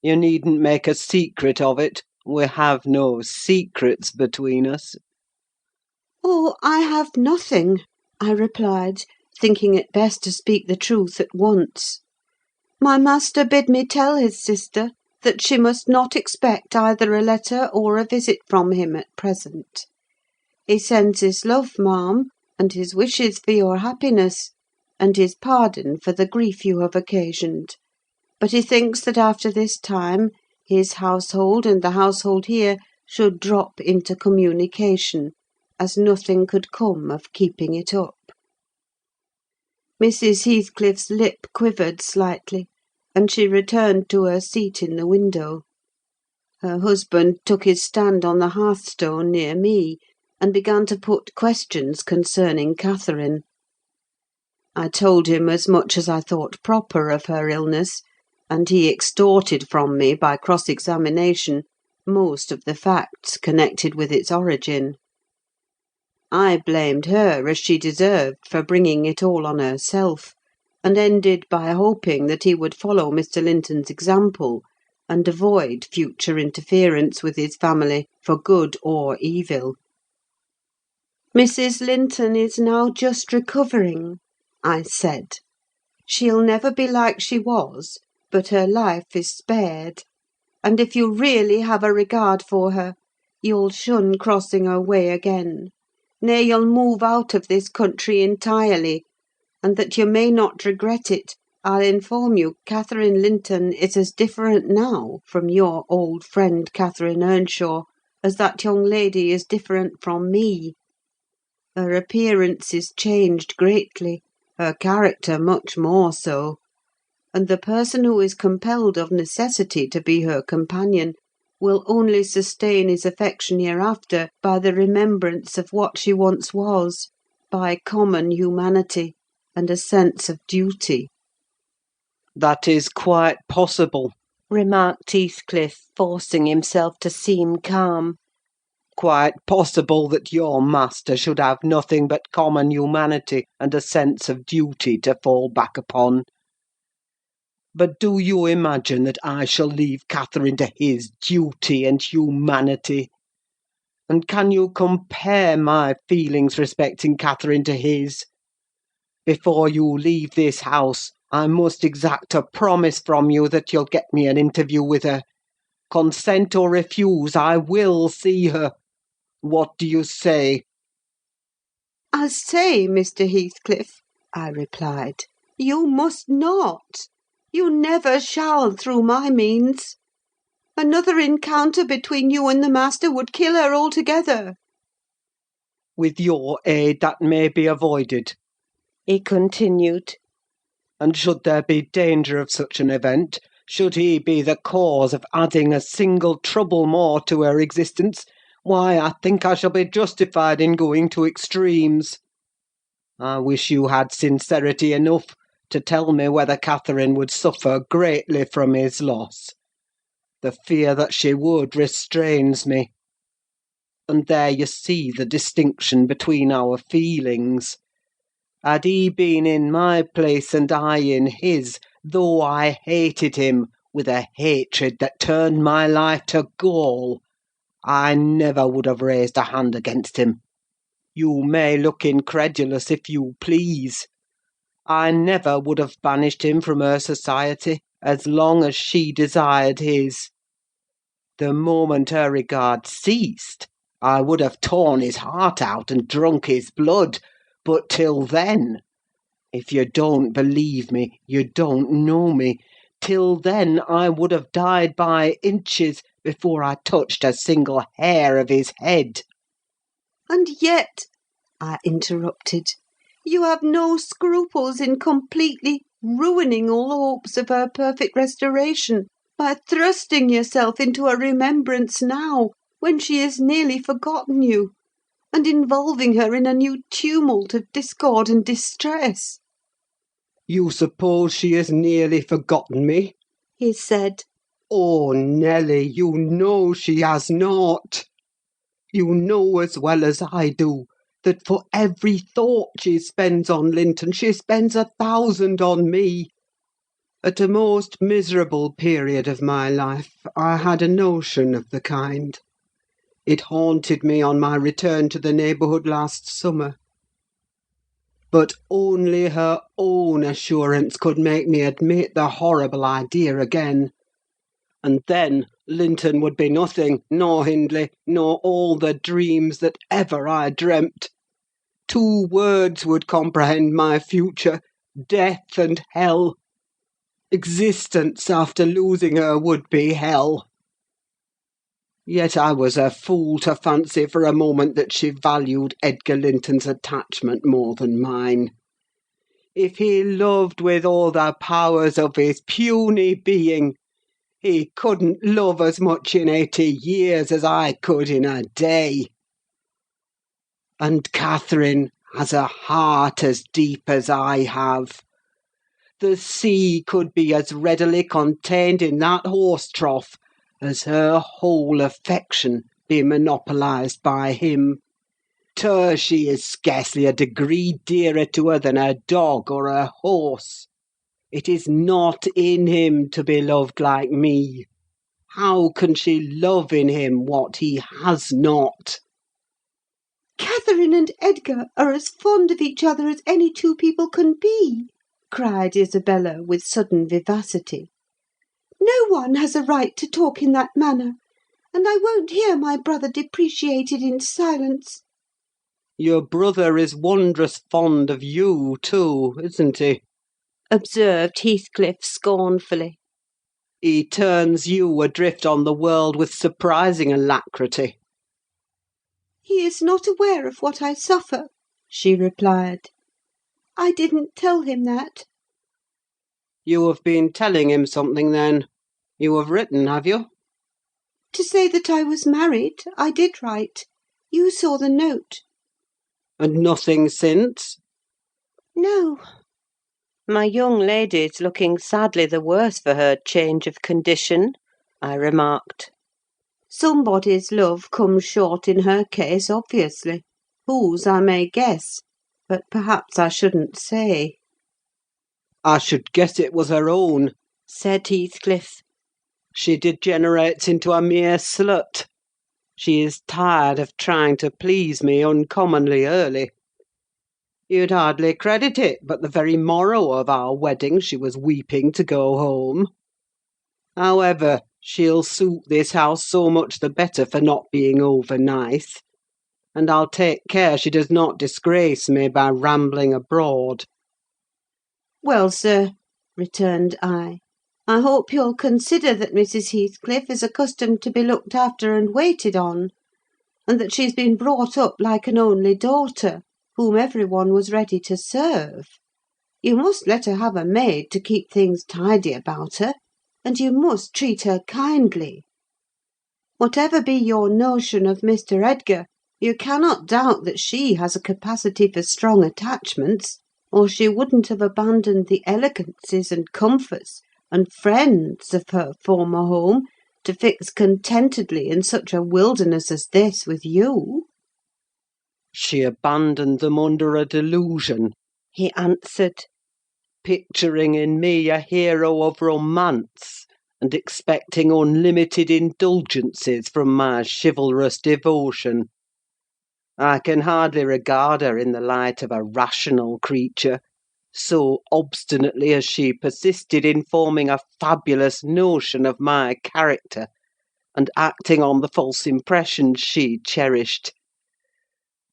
Speaker 4: You needn't make a secret of it. We have no secrets between us."
Speaker 2: "Oh, I have nothing," I replied, thinking it best to speak the truth at once. "My master bid me tell his sister that she must not expect either a letter or a visit from him at present. He sends his love, ma'am, and his wishes for your happiness, and his pardon for the grief you have occasioned; but he thinks that after this time his household and the household here should drop into communication, as nothing could come of keeping it up." Mrs. Heathcliff's lip quivered slightly, and she returned to her seat in the window. Her husband took his stand on the hearthstone near me, and began to put questions concerning Catherine. I told him as much as I thought proper of her illness, and he extorted from me, by cross-examination, most of the facts connected with its origin. I blamed her, as she deserved, for bringing it all on herself, and ended by hoping that he would follow Mr. Linton's example, and avoid future interference with his family, for good or evil. "Mrs. Linton is now just recovering," I said. "She'll never be like she was, but her life is spared; and if you really have a regard for her, you'll shun crossing her way again. Nay, you'll move out of this country entirely; and that you may not regret it, I'll inform you Catherine Linton is as different now from your old friend Catherine Earnshaw as that young lady is different from me. Her appearance is changed greatly, her character much more so; and the person who is compelled of necessity to be her companion will only sustain his affection hereafter by the remembrance of what she once was, by common humanity and a sense of duty."
Speaker 4: "That is quite possible," remarked Heathcliff, forcing himself to seem calm. "Quite possible that your master should have nothing but common humanity and a sense of duty to fall back upon. But do you imagine that I shall leave Catherine to his duty and humanity? And can you compare my feelings respecting Catherine to his? Before you leave this house, I must exact a promise from you that you'll get me an interview with her. Consent or refuse, I will see her. What do you say?"
Speaker 2: "I say, Mr. Heathcliff," I replied, "you must not. You never shall, through my means. Another encounter between you and the master would kill her altogether."
Speaker 4: "With your aid that may be avoided," he continued. "And should there be danger of such an event, should he be the cause of adding a single trouble more to her existence, why, I think I shall be justified in going to extremes. I wish you had sincerity enough to tell me whether Catherine would suffer greatly from his loss. The fear that she would restrains me. And there you see the distinction between our feelings. Had he been in my place and I in his, though I hated him with a hatred that turned my life to gall, I never would have raised a hand against him. You may look incredulous if you please. I never would have banished him from her society as long as she desired his. The moment her regard ceased, I would have torn his heart out and drunk his blood; but till then, if you don't believe me, you don't know me, till then I would have died by inches before I touched a single hair of his head."
Speaker 2: "And yet," I interrupted, "you have no scruples in completely ruining all hopes of her perfect restoration by thrusting yourself into a remembrance now, when she has nearly forgotten you, and involving her in a new tumult of discord and distress."
Speaker 3: You suppose she has nearly forgotten me?
Speaker 2: he said.
Speaker 3: Oh, Nelly, you know she has not. You know as well as I do that for every thought she spends on Linton, she spends 1,000 on me. At a most miserable period of my life, I had a notion of the kind. It haunted me on my return to the neighbourhood last summer. But only her own assurance could make me admit the horrible idea again. And then Linton would be nothing, nor Hindley, nor all the dreams that ever I dreamt. 2 words would comprehend my future: death and hell. Existence after losing her would be hell. Yet I was a fool to fancy for a moment that she valued Edgar Linton's attachment more than mine. If he loved with all the powers of his puny being, he couldn't love as much in 80 years as I could in a day. And Catherine has a heart as deep as I have. The sea could be as readily contained in that horse trough as her whole affection be monopolised by him. To her she is scarcely a degree dearer to her than a dog or a horse. It is not in him to be loved like me. How can she love in him what he has not?
Speaker 1: Catherine and Edgar are as fond of each other as any 2 people can be," cried Isabella, with sudden vivacity. "No one has a right to talk in that manner, and I won't hear my brother depreciated in silence."
Speaker 3: Your brother is wondrous fond of you, too, isn't he?
Speaker 2: observed Heathcliff scornfully.
Speaker 3: He turns you adrift on the world with surprising alacrity.
Speaker 1: "He is not aware of what I suffer," she replied. "I didn't tell him that."
Speaker 3: You have been telling him something, then? You have written, have you?
Speaker 1: "To say that I was married, I did write. You saw the note."
Speaker 3: And nothing since?
Speaker 1: "No."
Speaker 2: My young lady's looking sadly the worse for her change of condition, I remarked. Somebody's love comes short in her case, obviously. Whose, I may guess, but perhaps I shouldn't say.
Speaker 3: I should guess it was her own,
Speaker 2: said Heathcliff.
Speaker 3: She degenerates into a mere slut. She is tired of trying to please me uncommonly early. You'd hardly credit it, but the very morrow of our wedding she was weeping to go home. However, she'll suit this house so much the better for not being over nice, and I'll take care she does not disgrace me by rambling abroad.
Speaker 1: "Well, sir," returned I hope you'll consider that Mrs. Heathcliff is accustomed to be looked after and waited on, and that she's been brought up like an only daughter, whom every one was ready to serve. You must let her have a maid to keep things tidy about her, and you must treat her kindly. Whatever be your notion of Mr. Edgar, you cannot doubt that she has a capacity for strong attachments, or she wouldn't have abandoned the elegancies and comforts and friends of her former home to fix contentedly in such a wilderness as this with you."
Speaker 3: She abandoned them under a delusion,
Speaker 2: he answered,
Speaker 3: picturing in me a hero of romance, and expecting unlimited indulgences from my chivalrous devotion. I can hardly regard her in the light of a rational creature, so obstinately has she persisted in forming a fabulous notion of my character, and acting on the false impressions she cherished.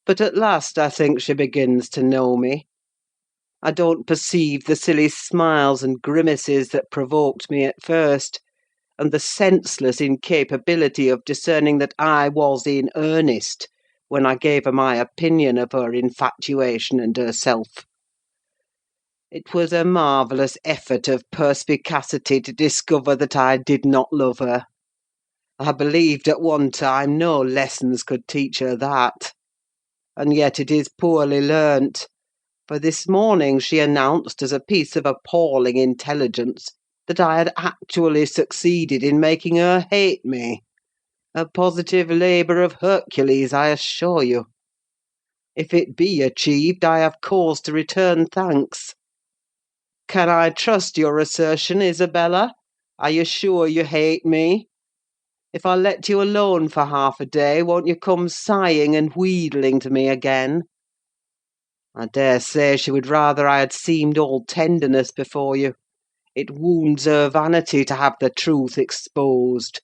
Speaker 3: But at last I think she begins to know me. I don't perceive the silly smiles and grimaces that provoked me at first, and the senseless incapability of discerning that I was in earnest when I gave her my opinion of her infatuation and herself. It was a marvellous effort of perspicacity to discover that I did not love her. I believed at one time no lessons could teach her that. And yet it is poorly learnt, for this morning she announced as a piece of appalling intelligence that I had actually succeeded in making her hate me. A positive labour of Hercules, I assure you. If it be achieved, I have cause to return thanks.
Speaker 4: Can I trust your assertion, Isabella? Are you sure you hate me? If I let you alone for half a day, won't you come sighing and wheedling to me again? I dare say she would rather I had seemed all tenderness before you. It wounds her vanity to have the truth exposed.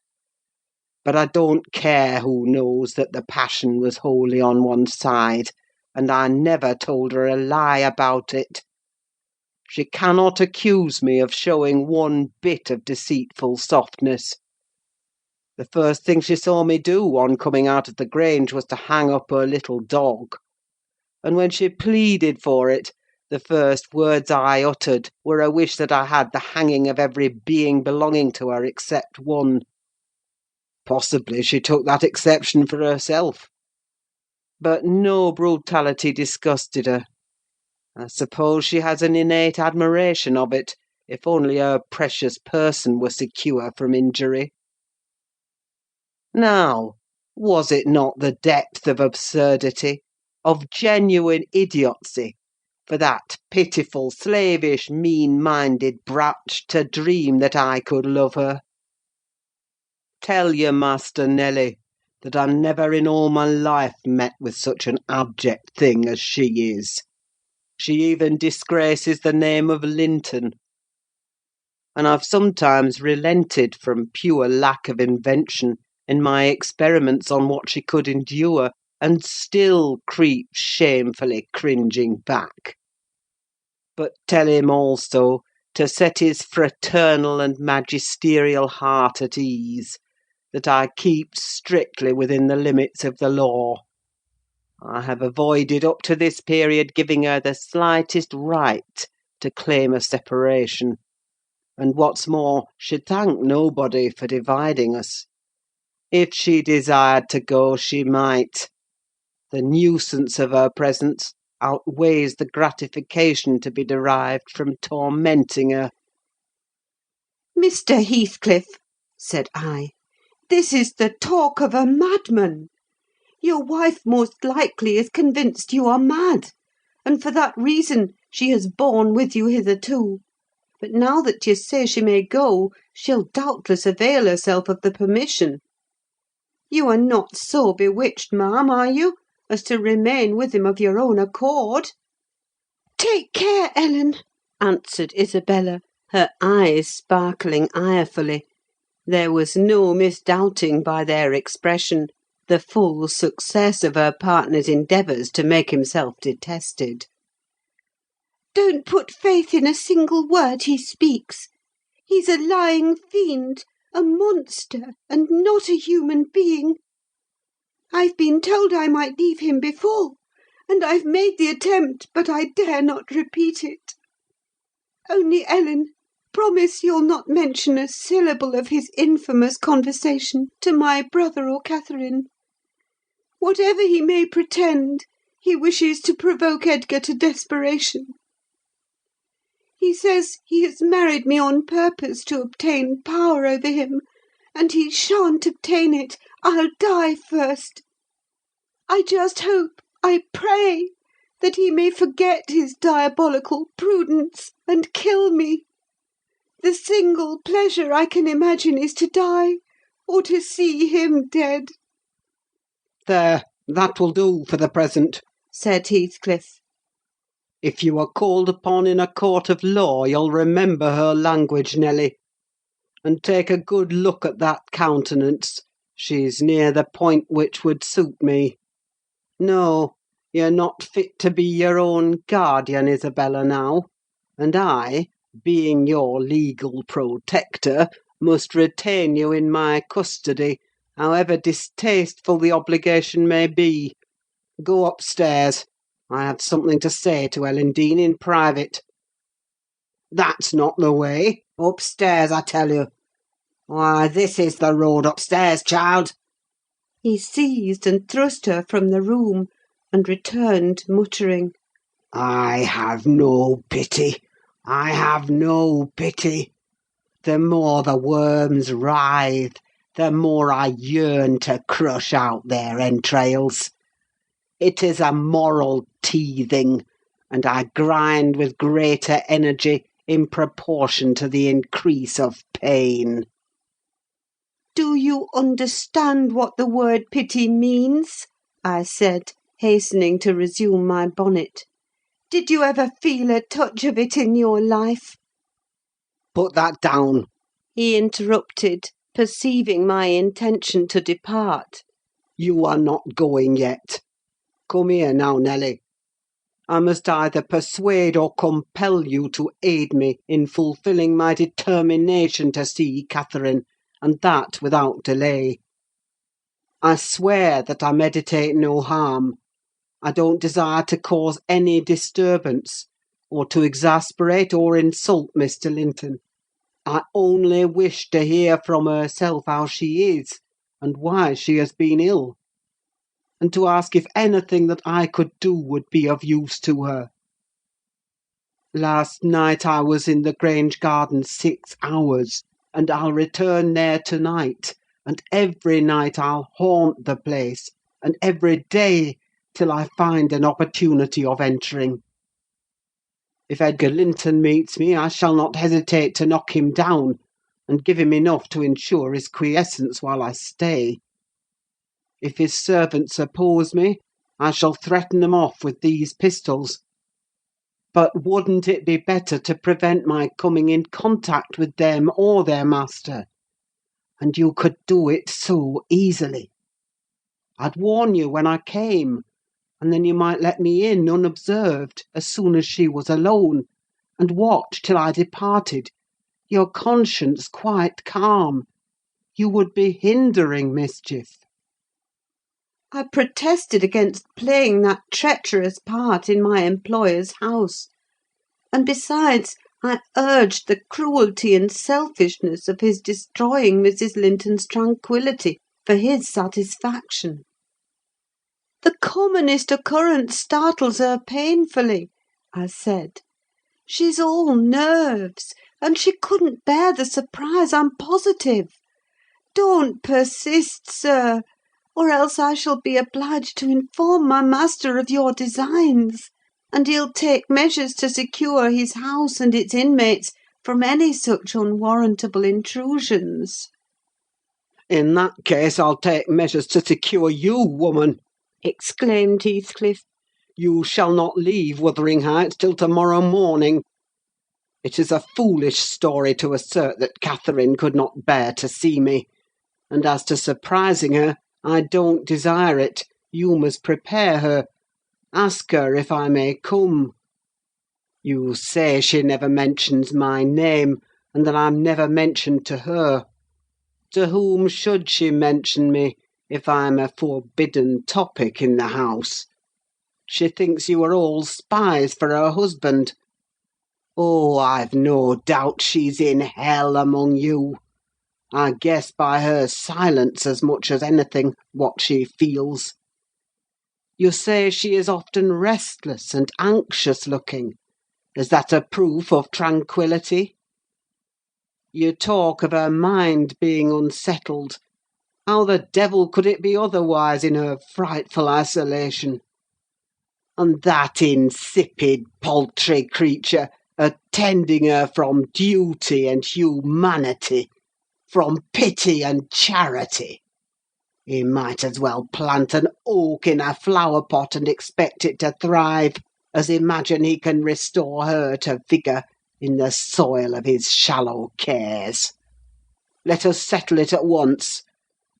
Speaker 4: But I don't care who knows that the passion was wholly on one side, and I never told her a lie about it. She cannot accuse me of showing one bit of deceitful softness. The first thing she saw me do on coming out of the Grange was to hang up her little dog; and when she pleaded for it, the first words I uttered were a wish that I had the hanging of every being belonging to her except one. Possibly she took that exception for herself. But no brutality disgusted her. I suppose she has an innate admiration of it, if only her precious person were secure from injury. Now, was it not the depth of absurdity, of genuine idiocy, for that pitiful, slavish, mean-minded brat to dream that I could love her? Tell your master, Nelly, that I never in all my life met with such an abject thing as she is. She even disgraces the name of Linton. And I've sometimes relented from pure lack of invention in my experiments on what she could endure, and still creep shamefully cringing back. But tell him also to set his fraternal and magisterial heart at ease, that I keep strictly within the limits of the law. I have avoided up to this period giving her the slightest right to claim a separation, and what's more, she'd thank nobody for dividing us. If she desired to go, she might. The nuisance of her presence outweighs the gratification to be derived from tormenting her.
Speaker 1: "Mr. Heathcliff," said I, "this is the talk of a madman. Your wife most likely is convinced you are mad, and for that reason she has borne with you hitherto. But now that you say she may go, she'll doubtless avail herself of the permission. You are not so bewitched, ma'am, are you, as to remain with him of your own accord?" "Take care, Ellen," answered Isabella, her eyes sparkling irefully. There was no misdoubting by their expression the full success of her partner's endeavours to make himself detested. "Don't put faith in a single word he speaks. He's a lying fiend, a monster, and not a human being. I've been told I might leave him before, and I've made the attempt, but I dare not repeat it. Only, Ellen, promise you'll not mention a syllable of his infamous conversation to my brother or Catherine. Whatever he may pretend, he wishes to provoke Edgar to desperation. He says he has married me on purpose to obtain power over him, and he shan't obtain it. I'll die first. I just hope, I pray, that he may forget his diabolical prudence and kill me. The single pleasure I can imagine is to die, or to see him dead."
Speaker 4: There, that will do for the present,
Speaker 1: said Heathcliff.
Speaker 4: If you are called upon in a court of law, you'll remember her language, Nelly. And take a good look at that countenance. She's near the point which would suit me. No, you're not fit to be your own guardian, Isabella, now; and I, being your legal protector, must retain you in my custody, however distasteful the obligation may be. Go upstairs. I have something to say to Ellen Dean in private. That's not the way. Upstairs, I tell you. Why, this is the road upstairs, child."
Speaker 1: He seized and thrust her from the room, and returned muttering,
Speaker 3: "I have no pity. I have no pity. The more the worms writhe, the more I yearn to crush out their entrails. It is a moral teething, and I grind with greater energy in proportion to the increase of pain.
Speaker 1: "Do you understand what the word pity means?" I said, hastening to resume my bonnet. "Did you ever feel a touch of it in your life?"
Speaker 3: Put that down,
Speaker 1: he interrupted, perceiving my intention to depart.
Speaker 3: you are not going yet. Come here now, Nelly. I must either persuade or compel you to aid me in fulfilling my determination to see Catherine, and that without delay. I swear that I meditate no harm. I don't desire to cause any disturbance, or to exasperate or insult Mr. Linton. I only wish to hear from herself how she is, and why she has been ill, and to ask if anything that I could do would be of use to her. Last night I was in the Grange garden 6 hours, and I'll return there to-night, and every night I'll haunt the place, and every day, till I find an opportunity of entering. If Edgar Linton meets me, I shall not hesitate to knock him down, and give him enough to ensure his quiescence while I stay. If his servants oppose me, I shall threaten them off with these pistols. But wouldn't it be better to prevent my coming in contact with them or their master? And you could do it so easily. I'd warn you when I came, and then you might let me in unobserved as soon as she was alone, and watch till I departed, your conscience quite calm. You would be hindering mischief."
Speaker 1: I protested against playing that treacherous part in my employer's house; and besides, I urged the cruelty and selfishness of his destroying Mrs. Linton's tranquillity for his satisfaction. "The commonest occurrence startles her painfully," I said. "She's all nerves, and she couldn't bear the surprise, I'm positive. Don't persist, sir, or else I shall be obliged to inform my master of your designs, and he'll take measures to secure his house and its inmates from any such unwarrantable intrusions."
Speaker 3: "In that case, I'll take measures to secure you, woman!"
Speaker 1: exclaimed Heathcliff.
Speaker 3: "You shall not leave Wuthering Heights till to-morrow morning. It is a foolish story to assert that Catherine could not bear to see me; and as to surprising her, I don't desire it. You must prepare her. Ask her if I may come. You say she never mentions my name, and that I'm never mentioned to her. To whom should she mention me, if I'm a forbidden topic in the house? She thinks you are all spies for her husband. Oh, I've no doubt she's in hell among you. I guess by her silence as much as anything what she feels. You say she is often restless and anxious-looking. Is that a proof of tranquillity? You talk of her mind being unsettled. How the devil could it be otherwise in her frightful isolation? And that insipid, paltry creature attending her from duty and humanity, from pity and charity! He might as well plant an oak in a flower-pot and expect it to thrive, as imagine he can restore her to vigour in the soil of his shallow cares. Let us settle it at once.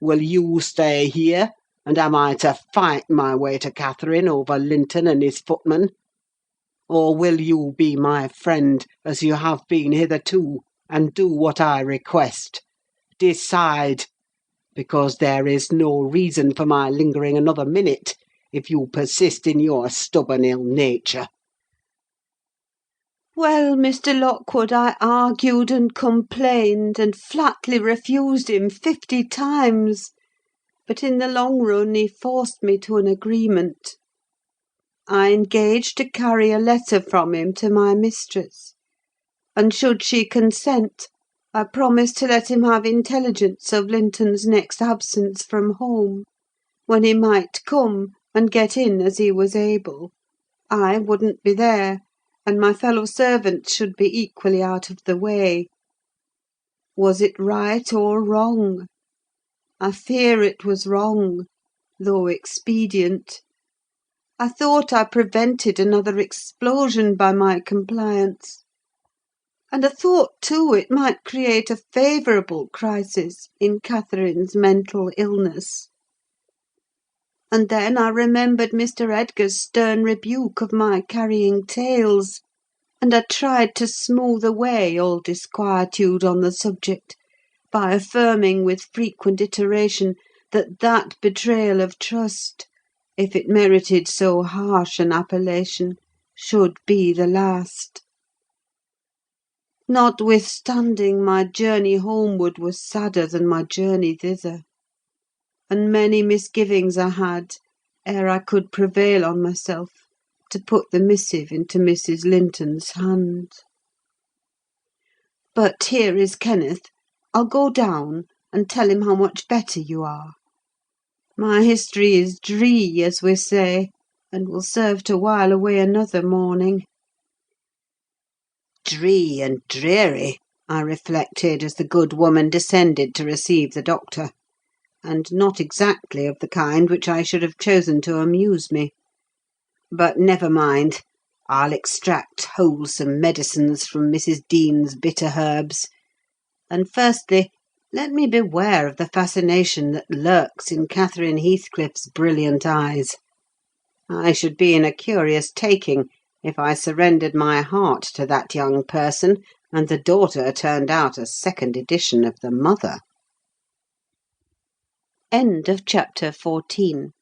Speaker 3: Will you stay here, and am I to fight my way to Catherine over Linton and his footman? Or will you be my friend, as you have been hitherto, and do what I request? Decide, because there is no reason for my lingering another minute, if you persist in your stubborn ill nature."
Speaker 1: Well, Mr. Lockwood, I argued and complained, and flatly refused him 50 times; but in the long run he forced me to an agreement. I engaged to carry a letter from him to my mistress, and should she consent, I promised to let him have intelligence of Linton's next absence from home, when he might come and get in as he was able. I wouldn't be there,
Speaker 2: and my fellow servants should be equally out of the way. Was it right or wrong? I fear it was wrong, though expedient. I thought I prevented another explosion by my compliance. And I thought, too, it might create a favourable crisis in Catherine's mental illness. And then I remembered Mr. Edgar's stern rebuke of my carrying tales, and I tried to smooth away all disquietude on the subject by affirming with frequent iteration that betrayal of trust, if it merited so harsh an appellation, should be the last. Notwithstanding, my journey homeward was sadder than my journey thither, and many misgivings I had ere I could prevail on myself to put the missive into Mrs. Linton's hand. But here is Kenneth. I'll go down and tell him how much better you are. My history is dree, as we say, and will serve to while away another morning.
Speaker 3: Dree and dreary, I reflected, as the good woman descended to receive the doctor, and not exactly of the kind which I should have chosen to amuse me. But never mind, I'll extract wholesome medicines from Mrs. Dean's bitter herbs. And firstly, let me beware of the fascination that lurks in Catherine Heathcliff's brilliant eyes. I should be in a curious taking if I surrendered my heart to that young person, and the daughter turned out a second edition of the mother.
Speaker 2: End of chapter 14.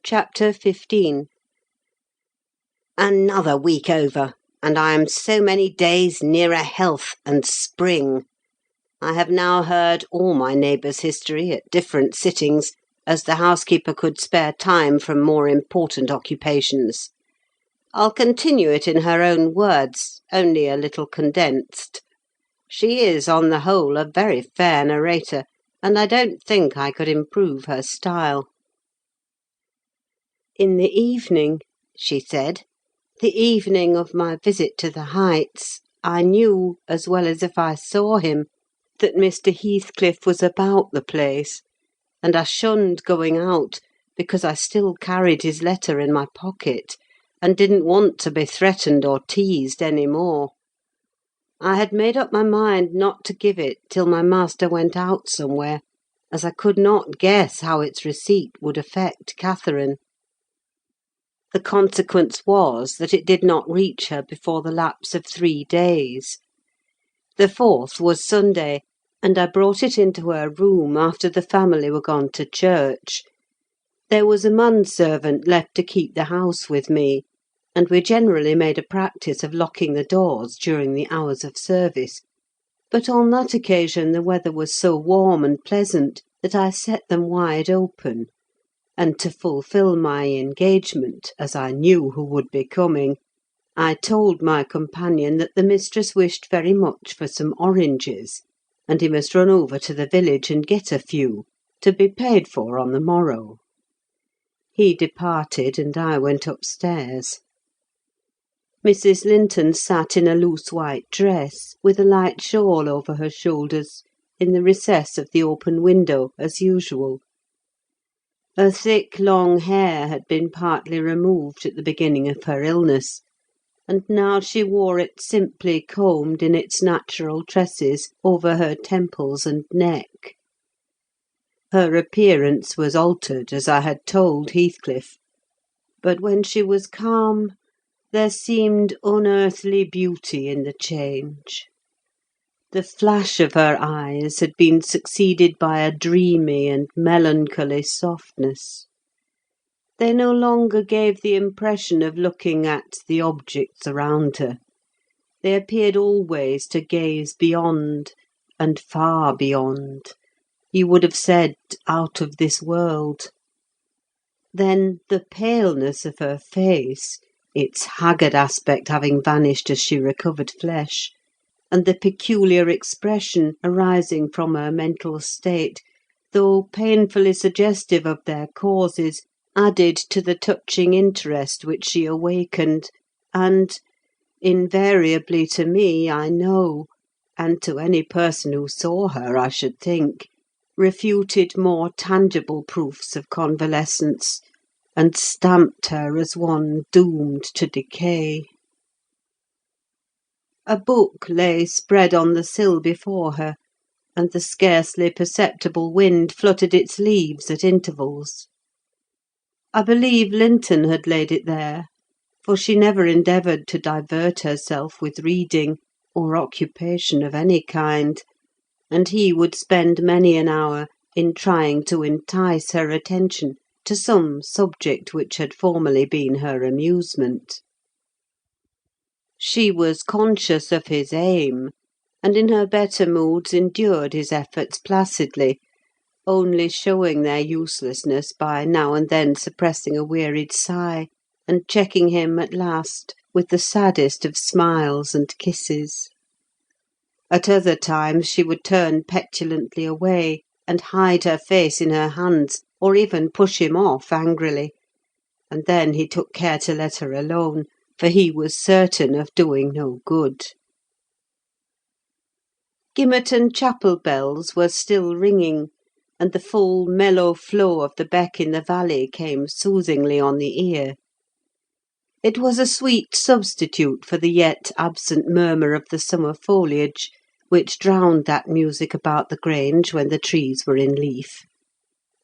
Speaker 2: Chapter 15.
Speaker 3: Another week over, and I am so many days nearer health and spring. I have now heard all my neighbours' history at different sittings, as the housekeeper could spare time from more important occupations. I'll continue it in her own words, only a little condensed. She is, on the whole, a very fair narrator, and I don't think I could improve her style.
Speaker 2: In the evening, she said, the evening of my visit to the Heights, I knew, as well as if I saw him, that Mr. Heathcliff was about the place, and I shunned going out because I still carried his letter in my pocket, and didn't want to be threatened or teased any more. I had made up my mind not to give it till my master went out somewhere, as I could not guess how its receipt would affect Catherine. The consequence was that it did not reach her before the lapse of 3 days. The 4th was Sunday, and I brought it into her room after the family were gone to church. There was a manservant left to keep the house with me, and we generally made a practice of locking the doors during the hours of service; but on that occasion the weather was so warm and pleasant that I set them wide open, and to fulfil my engagement, as I knew who would be coming, I told my companion that the mistress wished very much for some oranges, and he must run over to the village and get a few, to be paid for on the morrow. He departed, and I went upstairs. Mrs. Linton sat in a loose white dress, with a light shawl over her shoulders, in the recess of the open window, as usual. Her thick, long hair had been partly removed at the beginning of her illness, and now she wore it simply combed in its natural tresses over her temples and neck. Her appearance was altered, as I had told Heathcliff; but when she was calm, there seemed unearthly beauty in the change. The flash of her eyes had been succeeded by a dreamy and melancholy softness. They no longer gave the impression of looking at the objects around her. They appeared always to gaze beyond, and far beyond; you would have said, out of this world. Then the paleness of her face, its haggard aspect having vanished as she recovered flesh, and the peculiar expression arising from her mental state, though painfully suggestive of their causes, added to the touching interest which she awakened, and, invariably to me, I know, and to any person who saw her, I should think, refuted more tangible proofs of convalescence, and stamped her as one doomed to decay. A book lay spread on the sill before her, and the scarcely perceptible wind fluttered its leaves at intervals. I believe Linton had laid it there, for she never endeavoured to divert herself with reading or occupation of any kind, and he would spend many an hour in trying to entice her attention to some subject which had formerly been her amusement. She was conscious of his aim, and in her better moods endured his efforts placidly, only showing their uselessness by now and then suppressing a wearied sigh, and checking him at last with the saddest of smiles and kisses. At other times she would turn petulantly away, and hide her face in her hands, or even push him off angrily; and then he took care to let her alone, for he was certain of doing no good. Gimmerton chapel bells were still ringing, and the full, mellow flow of the beck in the valley came soothingly on the ear. It was a sweet substitute for the yet absent murmur of the summer foliage, which drowned that music about the Grange when the trees were in leaf.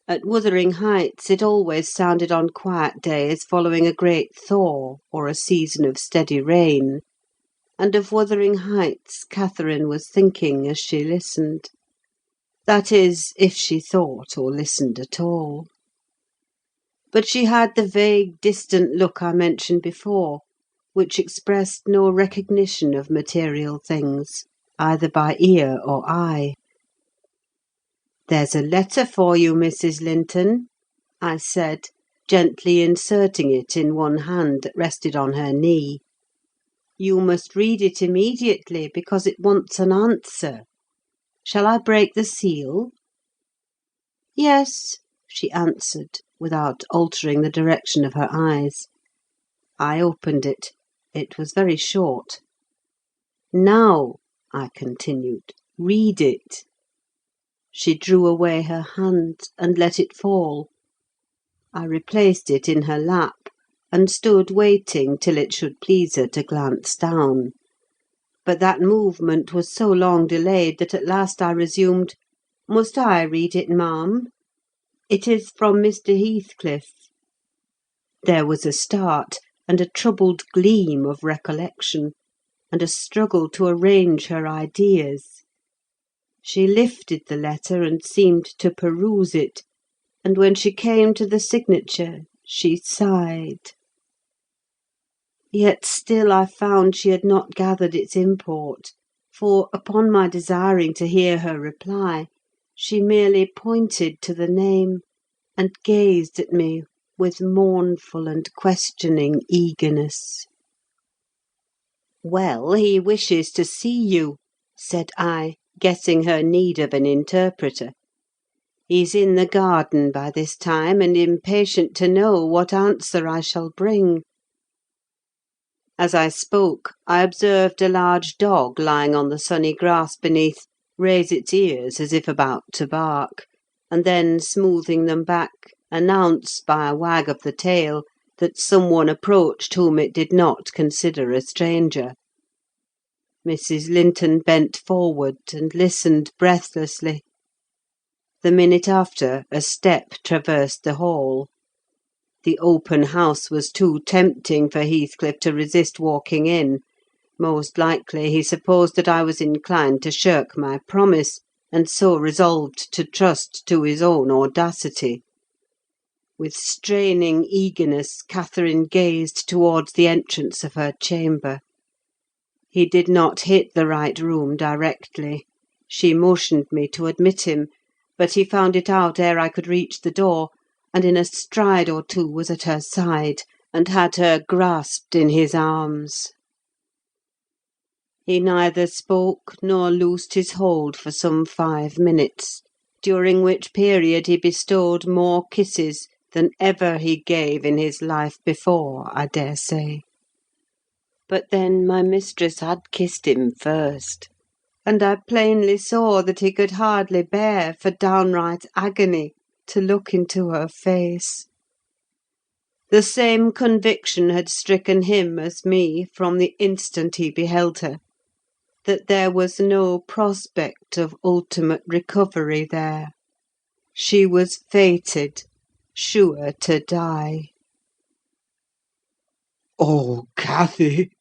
Speaker 2: At Wuthering Heights it always sounded on quiet days following a great thaw or a season of steady rain; and of Wuthering Heights Catherine was thinking as she listened. That is, if she thought or listened at all. But she had the vague, distant look I mentioned before, which expressed no recognition of material things, either by ear or eye. "There's a letter for you, Mrs. Linton," I said, gently inserting it in one hand that rested on her knee. "You must read it immediately, because it wants an answer. Shall I break the seal?" "Yes," she answered, without altering the direction of her eyes. I opened it. It was very short. "Now," I continued, "read it." She drew away her hand, and let it fall. I replaced it in her lap, and stood waiting till it should please her to glance down. But that movement was so long delayed that at last I resumed, "Must I read it, ma'am? It is from Mr. Heathcliff." There was a start, and a troubled gleam of recollection, and a struggle to arrange her ideas. She lifted the letter and seemed to peruse it, and when she came to the signature she sighed. Yet still I found she had not gathered its import, for, upon my desiring to hear her reply, she merely pointed to the name, and gazed at me with mournful and questioning eagerness. "Well, he wishes to see you," said I, guessing her need of an interpreter. "He's in the garden by this time, and impatient to know what answer I shall bring." As I spoke, I observed a large dog lying on the sunny grass beneath raise its ears as if about to bark, and then, smoothing them back, announce by a wag of the tail that some one approached whom it did not consider a stranger. Mrs. Linton bent forward and listened breathlessly. The minute after, a step traversed the hall. The open house was too tempting for Heathcliff to resist walking in. Most likely he supposed that I was inclined to shirk my promise, and so resolved to trust to his own audacity. With straining eagerness, Catherine gazed towards the entrance of her chamber. He did not hit the right room directly. She motioned me to admit him, but he found it out ere I could reach the door, and in a stride or two was at her side, and had her grasped in his arms. He neither spoke nor loosed his hold for some 5 minutes, during which period he bestowed more kisses than ever he gave in his life before, I daresay. But then my mistress had kissed him first, and I plainly saw that he could hardly bear for downright agony to look into her face. The same conviction had stricken him as me from the instant he beheld her, that there was no prospect of ultimate recovery there. She was fated, sure to die.
Speaker 4: "Oh, Cathy!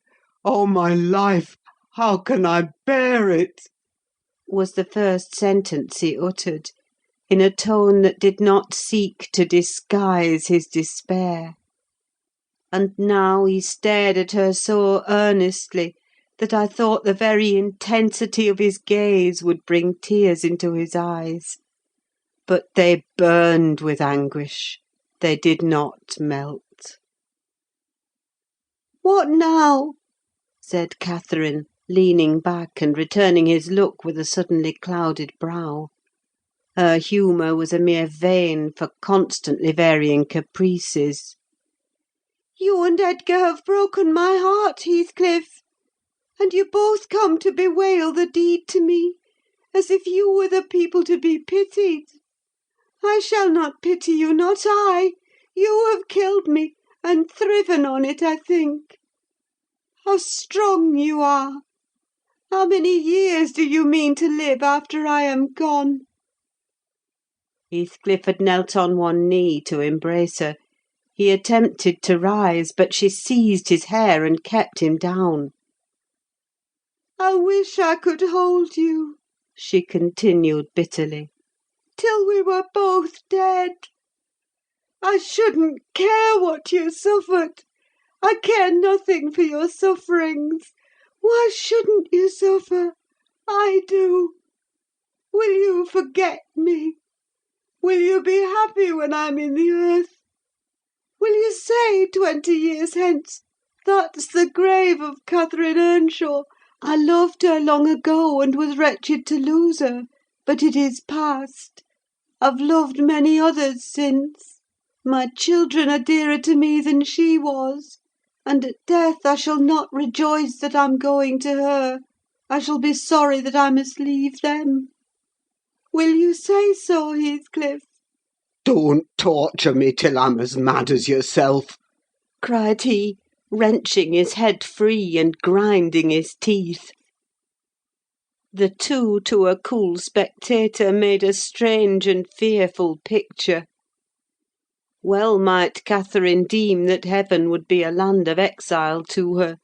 Speaker 4: Oh, my life! How can I bear it?"
Speaker 2: Was the first sentence he uttered, in a tone that did not seek to disguise his despair. And now he stared at her so earnestly that I thought the very intensity of his gaze would bring tears into his eyes. But they burned with anguish; they did not melt. "What now?" said Catherine, leaning back and returning his look with a suddenly clouded brow. Her humour was a mere vein for constantly varying caprices. "You and Edgar have broken my heart, Heathcliff; and you both come to bewail the deed to me, as if you were the people to be pitied. I shall not pity you, not I. You have killed me, and thriven on it, I think. How strong you are! How many years do you mean to live after I am gone?" Heathcliff had knelt on one knee to embrace her. He attempted to rise, but she seized his hair and kept him down. "I wish I could hold you," she continued bitterly, "till we were both dead. I shouldn't care what you suffered. I care nothing for your sufferings. Why shouldn't you suffer? I do. Will you forget me? Will you be happy when I'm in the earth? Will you say 20 years hence, 'That's the grave of Catherine Earnshaw. I loved her long ago, and was wretched to lose her; but it is past. I've loved many others since. My children are dearer to me than she was; and at death I shall not rejoice that I'm going to her. I shall be sorry that I must leave them. Will you say so, Heathcliff?"
Speaker 4: "Don't torture me till I'm as mad as yourself!"
Speaker 2: cried he, wrenching his head free and grinding his teeth. The two, to a cool spectator, made a strange and fearful picture. Well might Catherine deem that heaven would be a land of exile to her,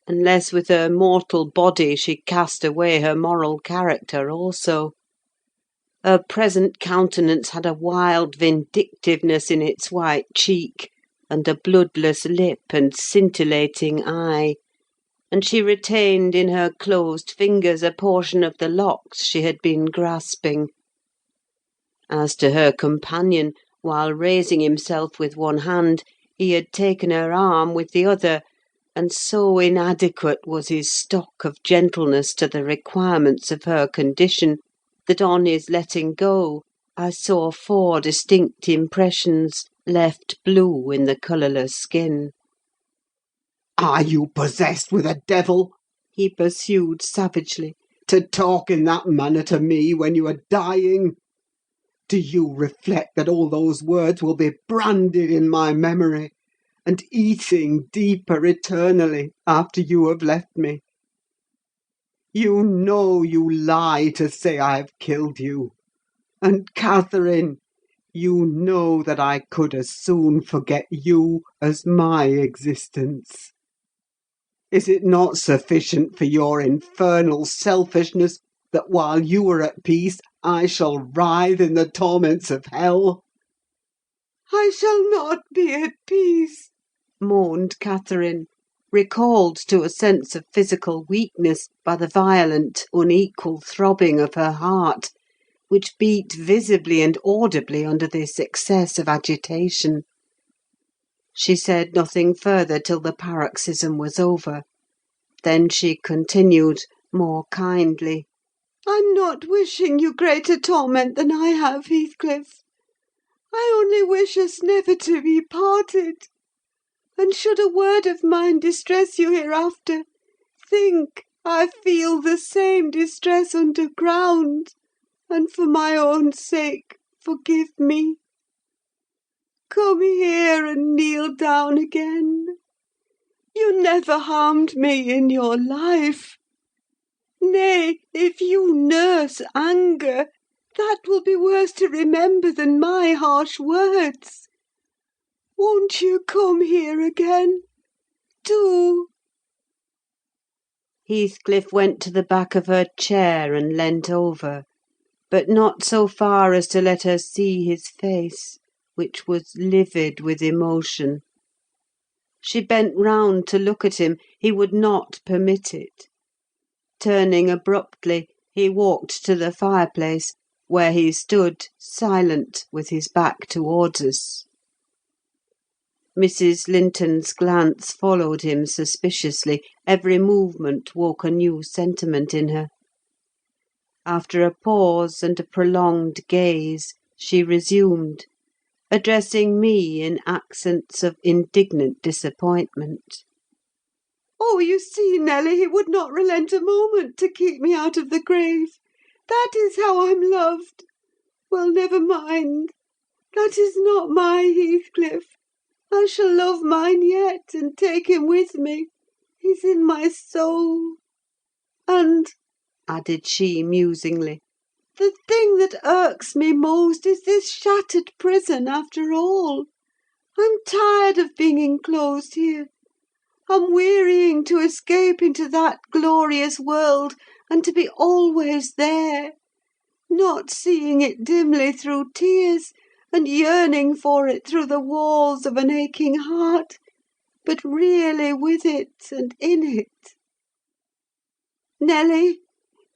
Speaker 2: unless with her mortal body she cast away her moral character also. Her present countenance had a wild vindictiveness in its white cheek, and a bloodless lip and scintillating eye, and she retained in her closed fingers a portion of the locks she had been grasping. As to her companion, while raising himself with one hand, he had taken her arm with the other, and so inadequate was his stock of gentleness to the requirements of her condition, that on his letting go I saw 4 distinct impressions left blue in the colourless skin.
Speaker 4: "Are you possessed with a devil?"
Speaker 2: He pursued savagely.
Speaker 4: "To talk in that manner to me when you are dying? Do you reflect that all those words will be branded in my memory, and eating deeper eternally after you have left me? You know you lie to say I have killed you; and, Catherine, you know that I could as soon forget you as my existence. Is it not sufficient for your infernal selfishness that while you are at peace I shall writhe in the torments of hell?"
Speaker 2: "I shall not be at peace," moaned Catherine, recalled to a sense of physical weakness by the violent, unequal throbbing of her heart, which beat visibly and audibly under this excess of agitation. She said nothing further till the paroxysm was over. Then she continued, more kindly, "I'm not wishing you greater torment than I have, Heathcliff.
Speaker 1: I only wish us never to be parted. And should a word of mine distress you hereafter, think I feel the same distress underground, and for my own sake forgive me. Come here and kneel down again. You never harmed me in your life. Nay, if you nurse anger, that will be worse to remember than my harsh words. Won't you come here again? Do!"
Speaker 2: Heathcliff went to the back of her chair and leant over, but not so far as to let her see his face, which was livid with emotion. She bent round to look at him: he would not permit it. Turning abruptly, he walked to the fireplace, where he stood, silent, with his back towards us. Mrs. Linton's glance followed him suspiciously; every movement woke a new sentiment in her. After a pause and a prolonged gaze, she resumed, addressing me in accents of indignant disappointment.
Speaker 1: "Oh, you see, Nelly, he would not relent a moment to keep me out of the grave. That is how I'm loved. Well, never mind. That is not my Heathcliff. I shall love mine yet, and take him with me. He's in my soul. And," added she musingly, "the thing that irks me most is this shattered prison, after all. I'm tired of being enclosed here. I'm wearying to escape into that glorious world, and to be always there; not seeing it dimly through tears, and yearning for it through the walls of an aching heart, but really with it and in it. Nelly,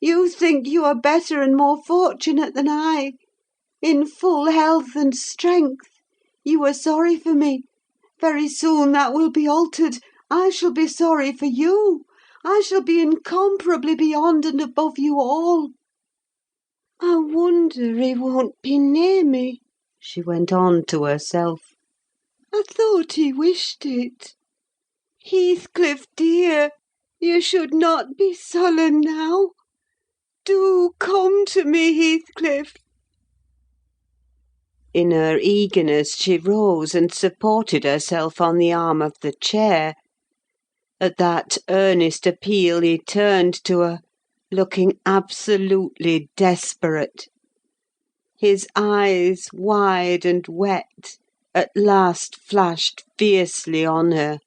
Speaker 1: you think you are better and more fortunate than I. In full health and strength, you are sorry for me. Very soon that will be altered. I shall be sorry for you. I shall be incomparably beyond and above you all. I wonder he won't be near me," she went on to herself. "I thought he wished it. Heathcliff, dear, you should not be sullen now. Do come to me, Heathcliff."
Speaker 2: In her eagerness, she rose and supported herself on the arm of the chair. At that earnest appeal he turned to her, looking absolutely desperate. His eyes, wide and wet, at last flashed fiercely on her.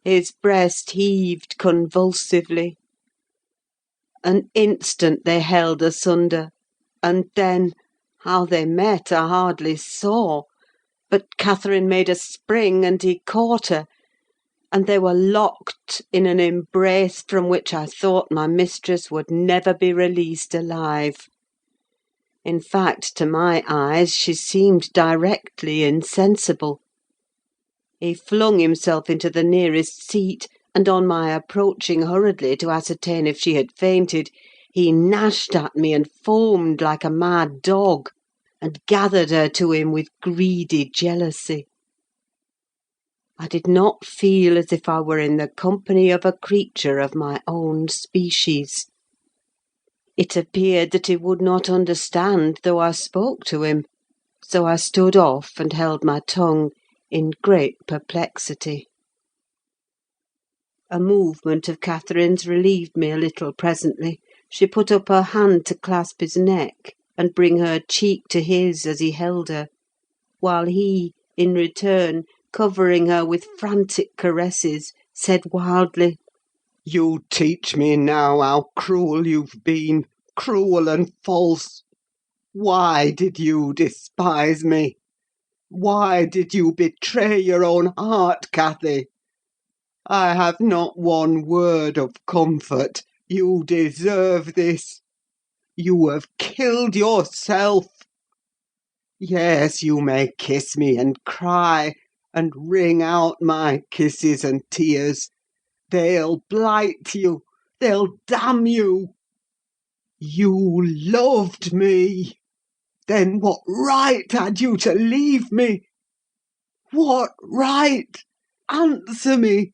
Speaker 2: His breast heaved convulsively. An instant they held asunder, and then, how they met I hardly saw; but Catherine made a spring, and he caught her, and they were locked in an embrace from which I thought my mistress would never be released alive. In fact, to my eyes, she seemed directly insensible. He flung himself into the nearest seat, and on my approaching hurriedly to ascertain if she had fainted, he gnashed at me and foamed like a mad dog, and gathered her to him with greedy jealousy. I did not feel as if I were in the company of a creature of my own species. It appeared that he would not understand though I spoke to him, so I stood off and held my tongue in great perplexity. A movement of Catherine's relieved me a little presently. She put up her hand to clasp his neck, and bring her cheek to his as he held her, while he, in return, covering her with frantic caresses, said wildly—
Speaker 4: You teach me now how cruel you've been, cruel and false. Why did you despise me? Why did you betray your own heart, Cathy? I have not one word of comfort. You deserve this. You have killed yourself. Yes, you may kiss me and cry, and wring out my kisses and tears. They'll blight you. They'll damn you. You loved me.
Speaker 3: then what right had you to leave me? What right? Answer me,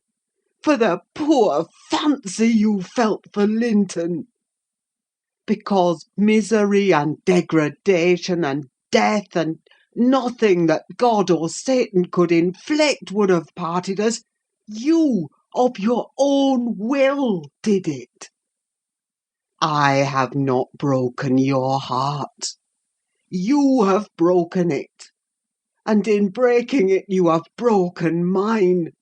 Speaker 3: for the poor fancy you felt for Linton. Because misery and degradation and death and nothing that God or Satan could inflict would have parted us, you, of your own will, did it. I have not broken your heart. You have broken it, and in breaking it you have broken mine.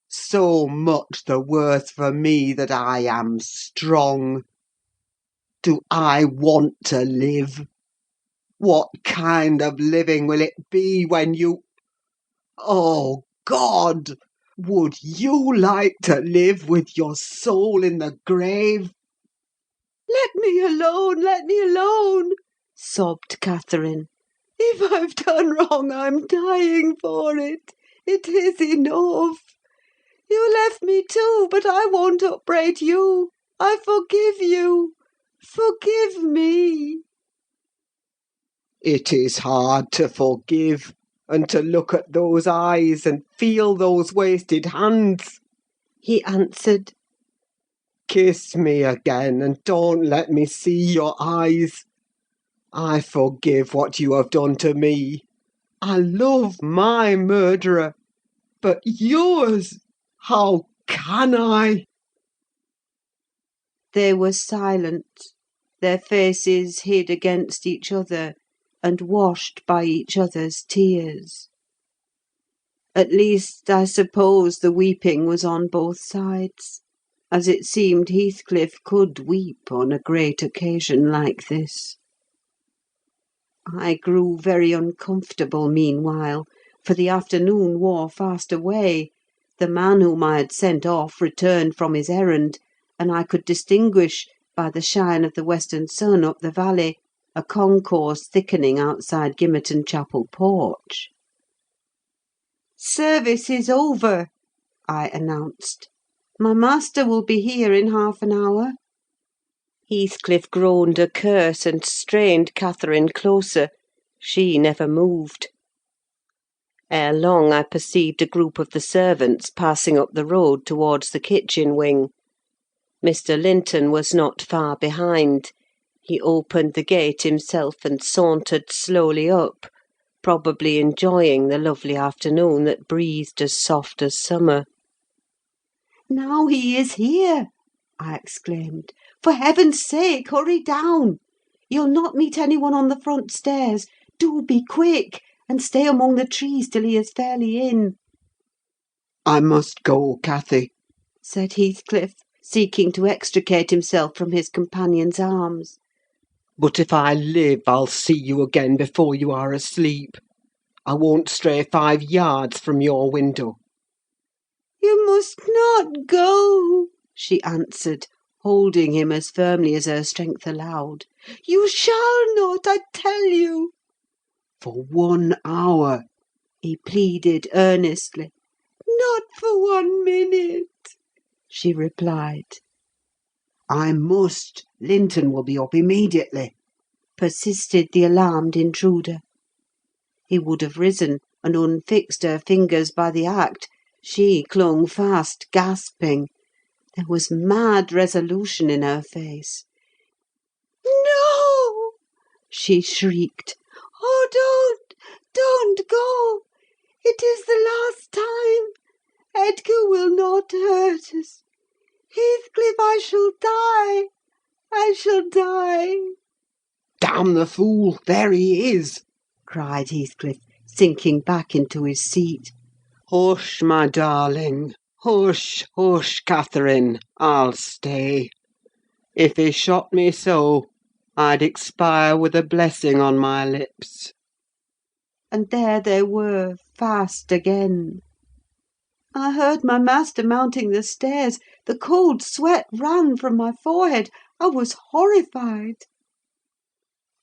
Speaker 3: So much the worse for me that I am strong. Do I want to live? What kind of living will it be when you... Oh, God! Would you like to live with your soul in the grave?
Speaker 1: Let me alone, let me alone, sobbed Catherine. If I've done wrong, I'm dying for it. It is enough. You left me too, but I won't upbraid you. I forgive you. Forgive me.
Speaker 4: It is hard to forgive, and to look at those eyes and feel those wasted hands,
Speaker 1: He answered.
Speaker 4: Kiss me again, and don't let me see your eyes. I forgive what you have done to me. I love my murderer, but yours, how can I?
Speaker 1: They were silent, their faces hid against each other and washed by each other's tears. At least, I suppose the weeping was on both sides, as it seemed Heathcliff could weep on a great occasion like this. I grew very uncomfortable meanwhile, for the afternoon wore fast away. The man whom I had sent off returned from his errand, and I could distinguish, by the shine of the western sun up the valley, a concourse thickening outside Gimmerton Chapel porch. "Service is over," I announced. "My master will be here in half an hour." Heathcliff groaned a curse and strained Catherine closer. She never moved. Ere long I perceived a group of the servants passing up the road towards the kitchen wing. Mr. Linton was not far behind. He opened the gate himself and sauntered slowly up, probably enjoying the lovely afternoon that breathed as soft as summer. "Now he is here!" I exclaimed. "For heaven's sake, hurry down! You'll not meet any one on the front stairs. Do be quick, and stay among the trees till he is fairly in."
Speaker 3: I must go, Cathy,
Speaker 1: said Heathcliff, seeking to extricate himself from his companion's arms.
Speaker 4: but if I live, I'll see you again before you are asleep. I won't stray 5 yards from your window.
Speaker 1: "You must not go," she answered, holding him as firmly as her strength allowed. "You shall not, I tell you."
Speaker 3: for 1 hour.
Speaker 1: He pleaded earnestly. "Not for 1 minute," she replied.
Speaker 3: I must. Linton will be up immediately.
Speaker 1: Persisted the alarmed intruder. He would have risen and unfixed her fingers by the act. She clung fast, gasping. There was mad resolution in her face. "No!" she shrieked. "Oh, don't go! It is the last time. Edgar will not hurt us. Heathcliff, I shall die! I shall die!"
Speaker 3: Damn the fool! There he is!
Speaker 1: cried Heathcliff, sinking back into his seat.
Speaker 4: Hush, my darling! Hush, hush, Catherine! I'll stay. If he shot me so, I'd expire with a blessing on my lips.
Speaker 1: And there they were, fast again. I heard my master mounting the stairs. The cold sweat ran from my forehead. I was horrified.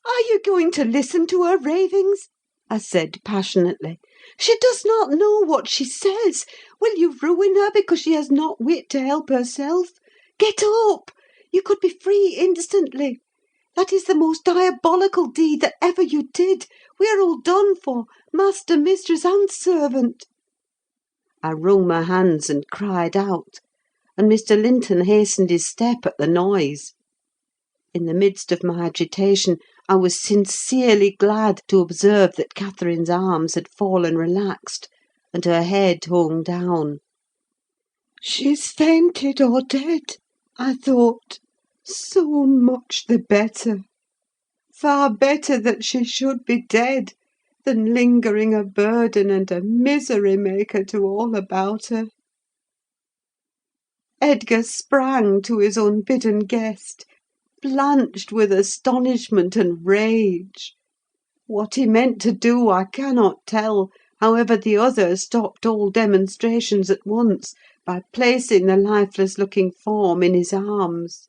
Speaker 1: "Are you going to listen to her ravings?" I said passionately. "She does not know what she says. Will you ruin her because she has not wit to help herself? Get up! You could be free instantly. That is the most diabolical deed that ever you did. We are all done for, master, mistress, and servant." I wrung my hands and cried out, and Mr. Linton hastened his step at the noise. In the midst of my agitation, I was sincerely glad to observe that Catherine's arms had fallen relaxed, and her head hung down. "She's fainted or dead," I thought. "So much the better. Far better that she should be dead than lingering a burden and a misery maker to all about her." Edgar sprang to his unbidden guest, blanched with astonishment and rage. What he meant to do I cannot tell; however, the other stopped all demonstrations at once by placing the lifeless-looking form in his arms.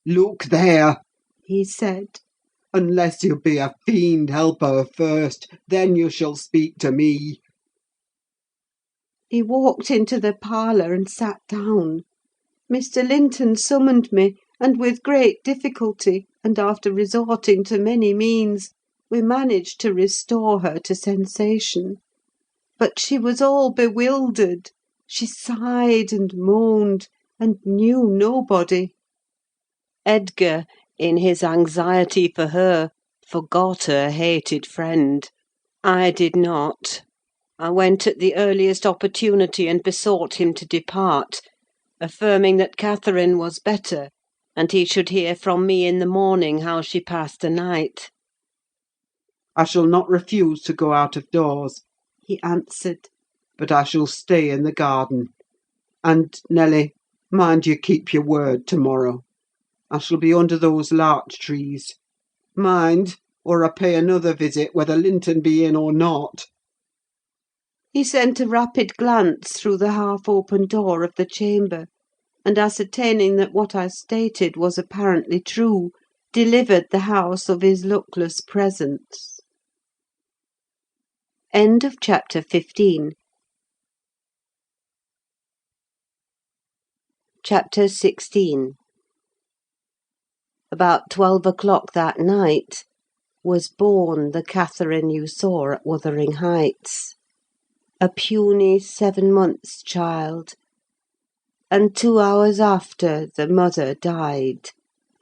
Speaker 3: "Look there!"
Speaker 1: he said.
Speaker 3: "Unless you be a fiend, help her first, then you shall speak to me."
Speaker 1: He walked into the parlour and sat down. Mr. Linton summoned me, and with great difficulty, and after resorting to many means, we managed to restore her to sensation. But she was all bewildered. She sighed and moaned, and knew nobody. Edgar, in his anxiety for her, forgot her hated friend. I did not. I went at the earliest opportunity and besought him to depart, affirming that Catherine was better, and he should hear from me in the morning how she passed the night.
Speaker 3: "I shall not refuse to go out of doors,"
Speaker 1: he answered.
Speaker 3: "but I shall stay in the garden. And, Nelly, mind you keep your word to-morrow. I shall be under those larch trees. Mind, or I pay another visit, whether Linton be in or not."
Speaker 1: He sent a rapid glance through the half-open door of the chamber, and ascertaining that what I stated was apparently true, delivered the house of his luckless presence. End of chapter 15. Chapter 16. About 12 o'clock that night was born the Catherine you saw at Wuthering Heights. A puny 7 months' child, and 2 hours after the mother died,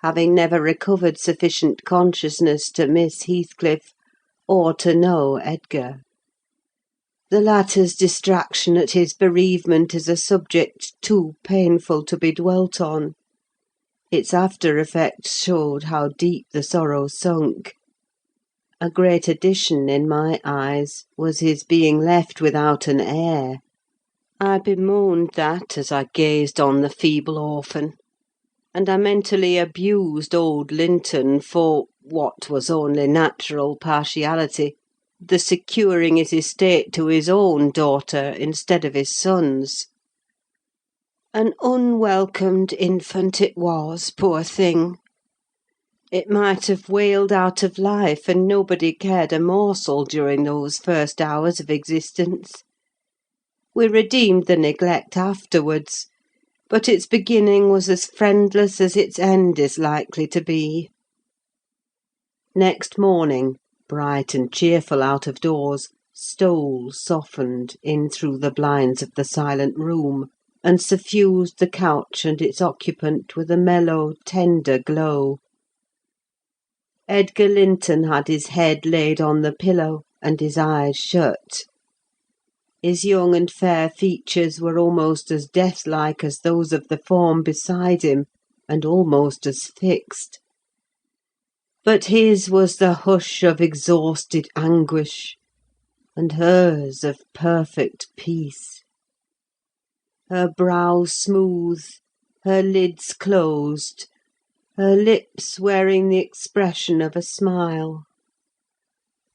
Speaker 1: having never recovered sufficient consciousness to miss Heathcliff or to know Edgar. The latter's distraction at his bereavement is a subject too painful to be dwelt on. Its after-effects showed how deep the sorrow sunk. A great addition, in my eyes, was his being left without an heir. I bemoaned that as I gazed on the feeble orphan, and I mentally abused old Linton for, what was only natural partiality, the securing his estate to his own daughter instead of his son's. An unwelcomed infant it was, poor thing! It might have wailed out of life, and nobody cared a morsel during those first hours of existence. We redeemed the neglect afterwards, but its beginning was as friendless as its end is likely to be. Next morning, bright and cheerful out of doors, stole, softened, in through the blinds of the silent room, and suffused the couch and its occupant with a mellow, tender glow. Edgar Linton had his head laid on the pillow, and his eyes shut. His young and fair features were almost as death-like as those of the form beside him, and almost as fixed. But his was the hush of exhausted anguish, and hers of perfect peace. Her brow smooth, her lids closed, her lips wearing the expression of a smile.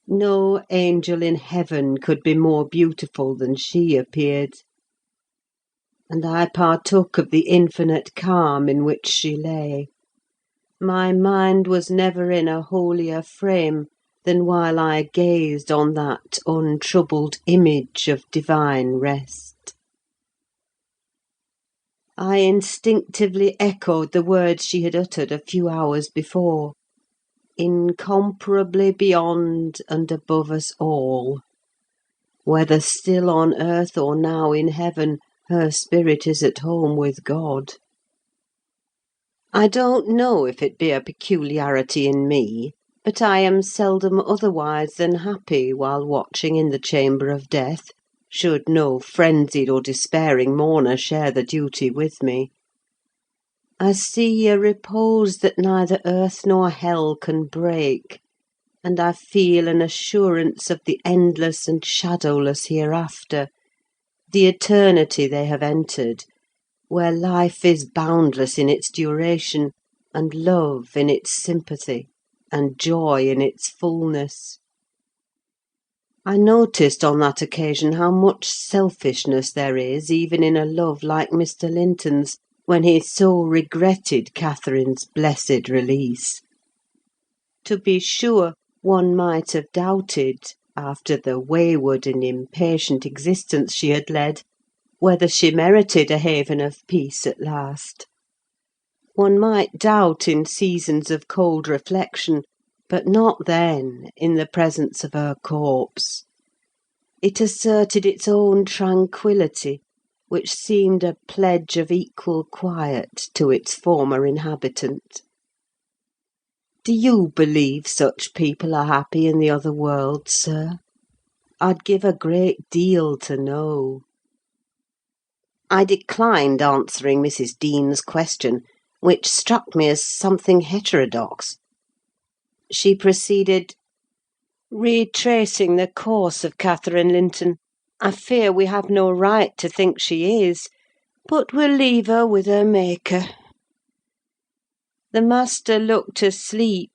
Speaker 1: No angel in heaven could be more beautiful than she appeared, and I partook of the infinite calm in which she lay. My mind was never in a holier frame than while I gazed on that untroubled image of divine rest. I instinctively echoed the words she had uttered a few hours before.
Speaker 2: incomparably beyond and above us all. Whether still on earth or now in heaven, her spirit is at home with God. I don't know if it be a peculiarity in me, but I am seldom otherwise than happy while watching in the chamber of death, should no frenzied or despairing mourner share the duty with me. I see a repose that neither earth nor hell can break, and I feel an assurance of the endless and shadowless hereafter, the eternity they have entered, where life is boundless in its duration, and love in its sympathy, and joy in its fullness. I noticed on that occasion how much selfishness there is even in a love like Mr. Linton's, when he so regretted Catherine's blessed release. To be sure, one might have doubted, after the wayward and impatient existence she had led, whether she merited a haven of peace at last. One might doubt in seasons of cold reflection, but not then, in the presence of her corpse. It asserted its own tranquillity, which seemed a pledge of equal quiet to its former inhabitant. Do you believe such people are happy in the other world, sir? I'd give a great deal to know. I declined answering Mrs. Dean's question, which struck me as something heterodox. She proceeded: "Retracing the course of Catherine Linton, I fear we have no right to think she is, but we'll leave her with her Maker. The master looked asleep,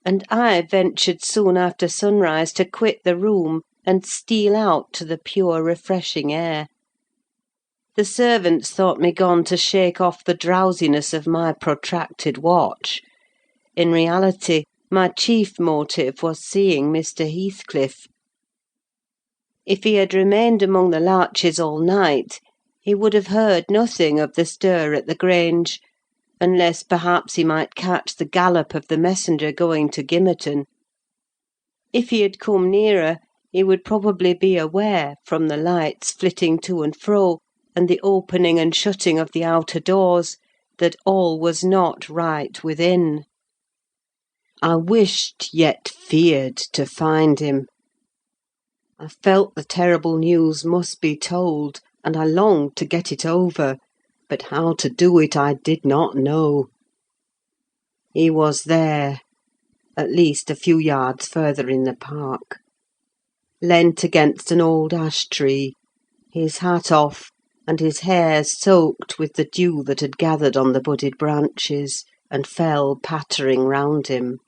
Speaker 2: and I ventured soon after sunrise to quit the room and steal out to the pure, refreshing air. The servants thought me gone to shake off the drowsiness of my protracted watch. In reality, my chief motive was seeing Mr. Heathcliff. If he had remained among the larches all night, he would have heard nothing of the stir at the Grange, unless perhaps he might catch the gallop of the messenger going to Gimmerton. If he had come nearer, he would probably be aware, from the lights flitting to and fro, and the opening and shutting of the outer doors, that all was not right within. I wished, yet feared, to find him. I felt the terrible news must be told, and I longed to get it over, but how to do it I did not know. He was there, at least a few yards further in the park, leant against an old ash tree, his hat off, and his hair soaked with the dew that had gathered on the budded branches, and fell pattering round him.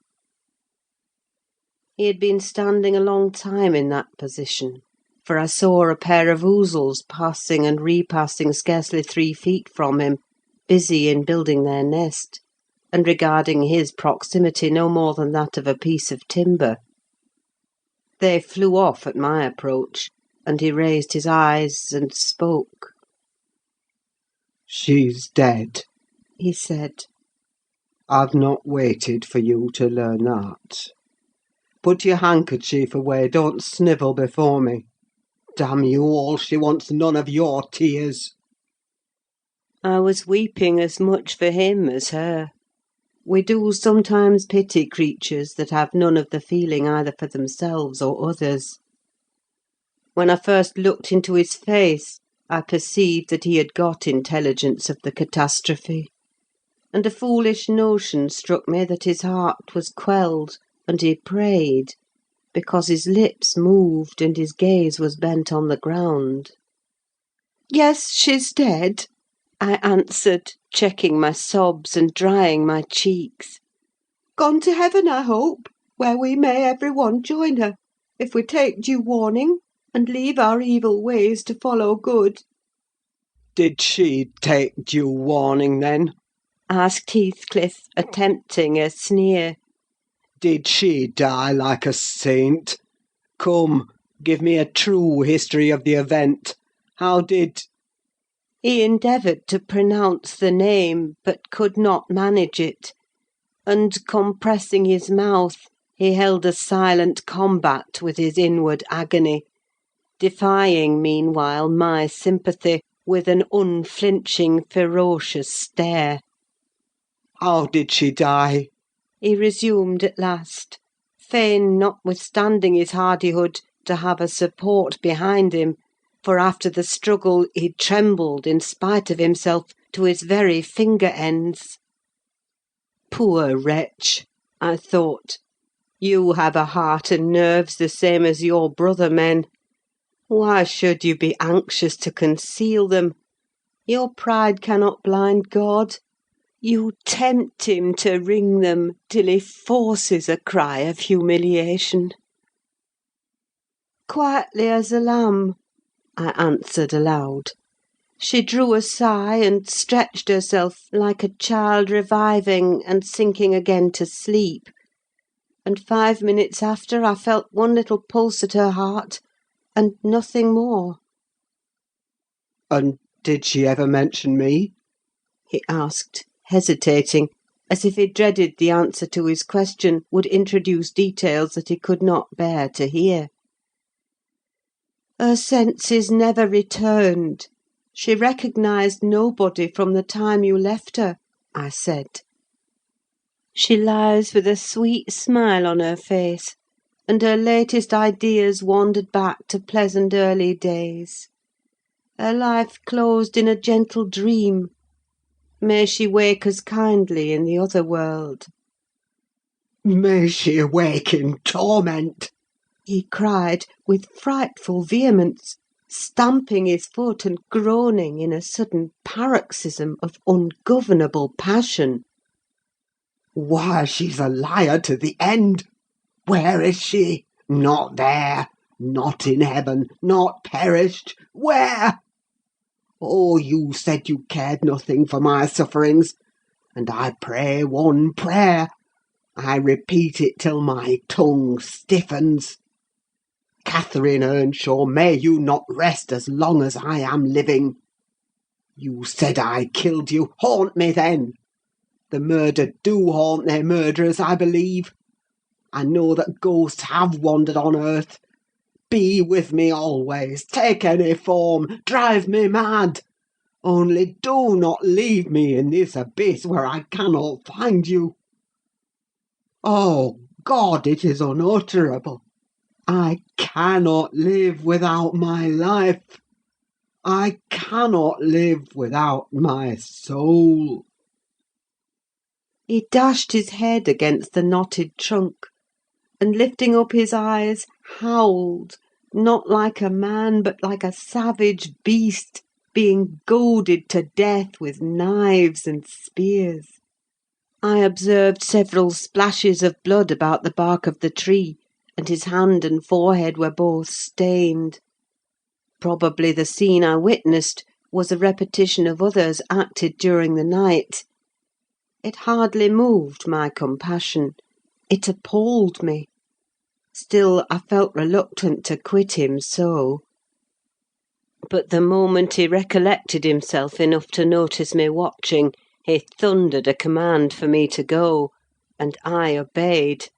Speaker 2: He had been standing a long time in that position, for I saw a pair of ouzels passing and repassing scarcely 3 feet from him, busy in building their nest, and regarding his proximity no more than that of a piece of timber. They flew off at my approach, and he raised his eyes and spoke.
Speaker 4: "She's dead,"
Speaker 2: He said.
Speaker 4: "I've not waited for you to learn that. Put your handkerchief away, don't snivel before me. Damn you all, she wants none of your tears."
Speaker 2: I was weeping as much for him as her. We do sometimes pity creatures that have none of the feeling either for themselves or others. When I first looked into his face, I perceived that he had got intelligence of the catastrophe, and a foolish notion struck me that his heart was quelled, and he prayed, because his lips moved and his gaze was bent on the ground. "Yes, she's dead," I answered, checking my sobs and drying my cheeks. "Gone to heaven, I hope, where we may every one join her, if we take due warning, and leave our evil ways to follow good."
Speaker 4: "Did she take due warning, then?"
Speaker 2: asked Heathcliff, attempting a sneer.
Speaker 4: "Did she die like a saint? Come, give me a true history of the event. How did—"
Speaker 2: He endeavoured to pronounce the name, but could not manage it. and, compressing his mouth, he held a silent combat with his inward agony, defying meanwhile my sympathy with an unflinching, ferocious stare.
Speaker 4: How did she die?
Speaker 2: He resumed at last, fain, notwithstanding his hardihood, to have a support behind him, for after the struggle he trembled, in spite of himself, to his very finger ends. Poor wretch! I thought. You have a heart and nerves the same as your brother men. Why should you be anxious to conceal them? Your pride cannot blind God. You tempt him to wring them till he forces a cry of humiliation. Quietly as a lamb, I answered aloud. She drew a sigh and stretched herself like a child reviving and sinking again to sleep, and 5 minutes after I felt one little pulse at her heart, and nothing more.
Speaker 4: And did she ever mention me?
Speaker 2: He asked, hesitating, as if he dreaded the answer to his question would introduce details that he could not bear to hear. Her senses never returned. She recognised nobody from the time you left her, I said. She lies with a sweet smile on her face, and her latest ideas wandered back to pleasant early days. Her life closed in a gentle dream. May she wake as kindly in the other world.
Speaker 3: May she awake in torment!
Speaker 2: He cried with frightful vehemence, stamping his foot and groaning in a sudden paroxysm of ungovernable passion.
Speaker 3: Why, she's a liar to the end! Where is she? Not there! Not in heaven! Not perished! Where? Oh, you said you cared nothing for my sufferings, and I pray one prayer. I repeat it till my tongue stiffens. Catherine Earnshaw, may you not rest as long as I am living. You said I killed you. Haunt me, then. The murdered do haunt their murderers, I believe. I know that ghosts have wandered on earth. Be with me always. Take any form. Drive me mad. Only do not leave me in this abyss where I cannot find you. Oh, God, it is unutterable. I cannot live without my life. I cannot live without my soul.
Speaker 2: He dashed his head against the knotted trunk, and lifting up his eyes, howled, not like a man, but like a savage beast, being goaded to death with knives and spears. I observed several splashes of blood about the bark of the tree, and his hand and forehead were both stained. Probably the scene I witnessed was a repetition of others acted during the night. It hardly moved my compassion. It appalled me. Still, I felt reluctant to quit him so. But the moment he recollected himself enough to notice me watching, he thundered a command for me to go, and I obeyed.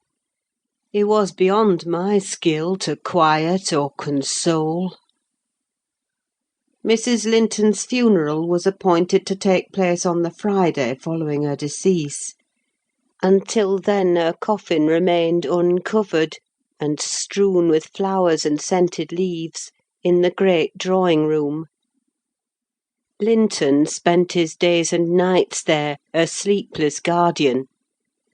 Speaker 2: He was beyond my skill to quiet or console. Mrs. Linton's funeral was appointed to take place on the Friday following her decease. Until then her coffin remained uncovered, and strewn with flowers and scented leaves, in the great drawing-room. Linton spent his days and nights there, a sleepless guardian,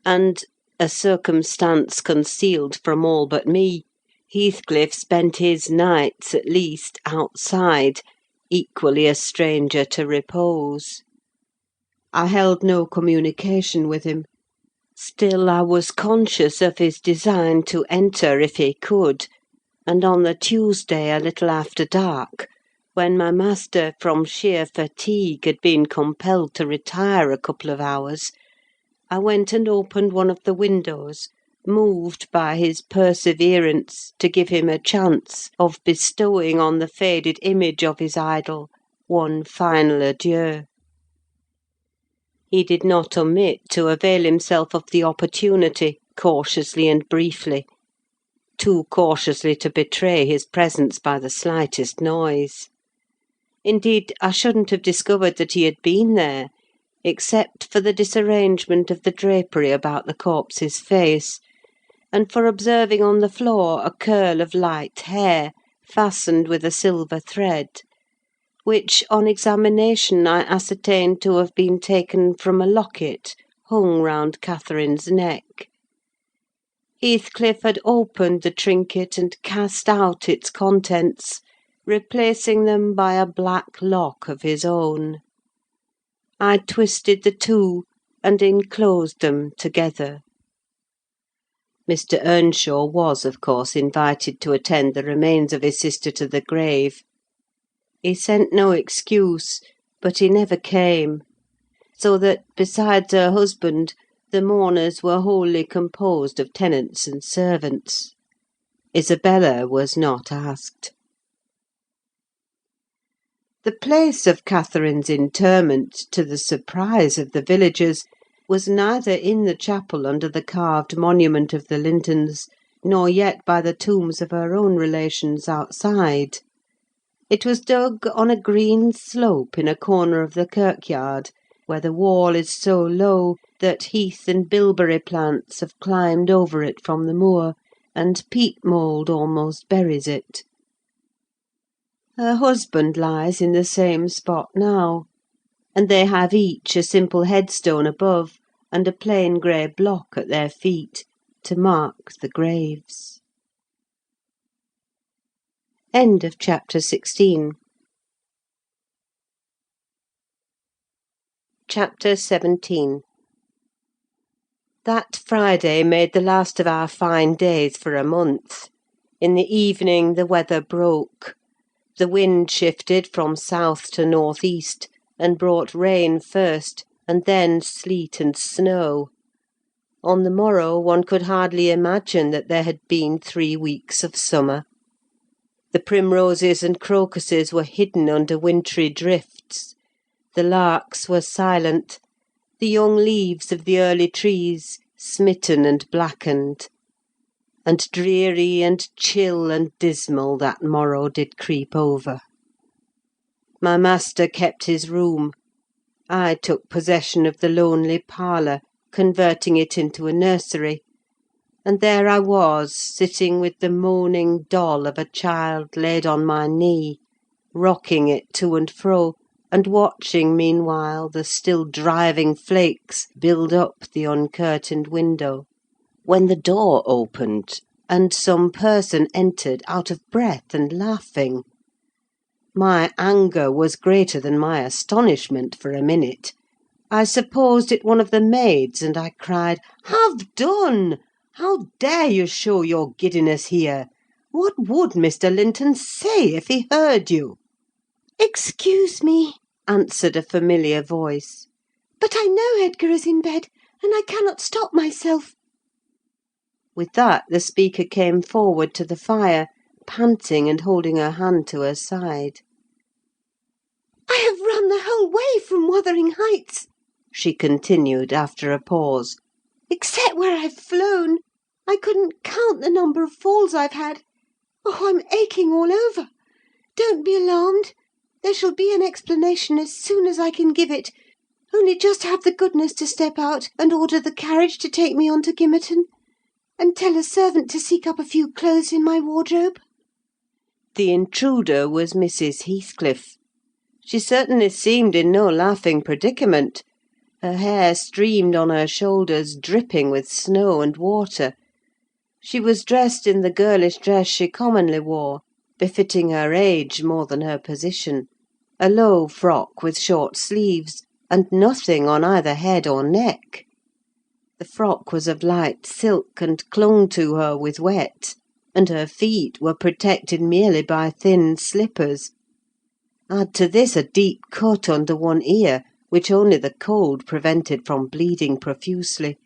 Speaker 2: and, a circumstance concealed from all but me, Heathcliff spent his nights, at least, outside, equally a stranger to repose. I held no communication with him. Still I was conscious of his design to enter if he could, and on the Tuesday, a little after dark, when my master, from sheer fatigue, had been compelled to retire a couple of hours, I went and opened one of the windows, moved by his perseverance to give him a chance of bestowing on the faded image of his idol one final adieu. He did not omit to avail himself of the opportunity, cautiously and briefly; too cautiously to betray his presence by the slightest noise. Indeed, I shouldn't have discovered that he had been there, except for the disarrangement of the drapery about the corpse's face, and for observing on the floor a curl of light hair, fastened with a silver thread, which, on examination, I ascertained to have been taken from a locket hung round Catherine's neck. Heathcliff had opened the trinket and cast out its contents, replacing them by a black lock of his own. I twisted the two, and enclosed them together. Mr. Earnshaw was, of course, invited to attend the remains of his sister to the grave. He sent no excuse, but he never came; so that, besides her husband, the mourners were wholly composed of tenants and servants. Isabella was not asked. The place of Catherine's interment, to the surprise of the villagers, was neither in the chapel under the carved monument of the Lintons, nor yet by the tombs of her own relations outside. It was dug on a green slope in a corner of the kirkyard, where the wall is so low that heath and bilberry plants have climbed over it from the moor, and peat mould almost buries it. Her husband lies in the same spot now, and they have each a simple headstone above, and a plain grey block at their feet, to mark the graves. End of chapter 16. Chapter 17. That Friday made the last of our fine days for a month. In the evening the weather broke. The wind shifted from south to north-east, and brought rain first, and then sleet and snow. On the morrow one could hardly imagine that there had been 3 weeks of summer. The primroses and crocuses were hidden under wintry drifts. The larks were silent, the young leaves of the early trees smitten and blackened; and dreary and chill and dismal that morrow did creep over. My master kept his room. I took possession of the lonely parlour, converting it into a nursery; and there I was, sitting with the moaning doll of a child laid on my knee, rocking it to and fro, and watching meanwhile the still driving flakes build up the uncurtained window, when the door opened, and some person entered out of breath and laughing. My anger was greater than my astonishment for a minute. I supposed it one of the maids, and I cried, "Have done! How dare you show your giddiness here? What would Mr. Linton say if he heard you?"
Speaker 1: "Excuse me," answered a familiar voice, "but I know Edgar is in bed, and I cannot stop myself."
Speaker 2: With that the speaker came forward to the fire, panting and holding her hand to her side.
Speaker 1: "I have run the whole way from Wuthering Heights," she continued, after a pause, "except where I've flown. I couldn't count the number of falls I've had. Oh, I'm aching all over! Don't be alarmed. There shall be an explanation as soon as I can give it. Only just have the goodness to step out and order the carriage to take me on to Gimmerton, and tell a servant to seek up a few clothes in my wardrobe."
Speaker 2: The intruder was Mrs. Heathcliff. She certainly seemed in no laughing predicament. Her hair streamed on her shoulders, dripping with snow and water. She was dressed in the girlish dress she commonly wore, befitting her age more than her position: a low frock with short sleeves, and nothing on either head or neck. The frock was of light silk, and clung to her with wet, and her feet were protected merely by thin slippers. Add to this a deep cut under one ear, which only the cold prevented from bleeding profusely,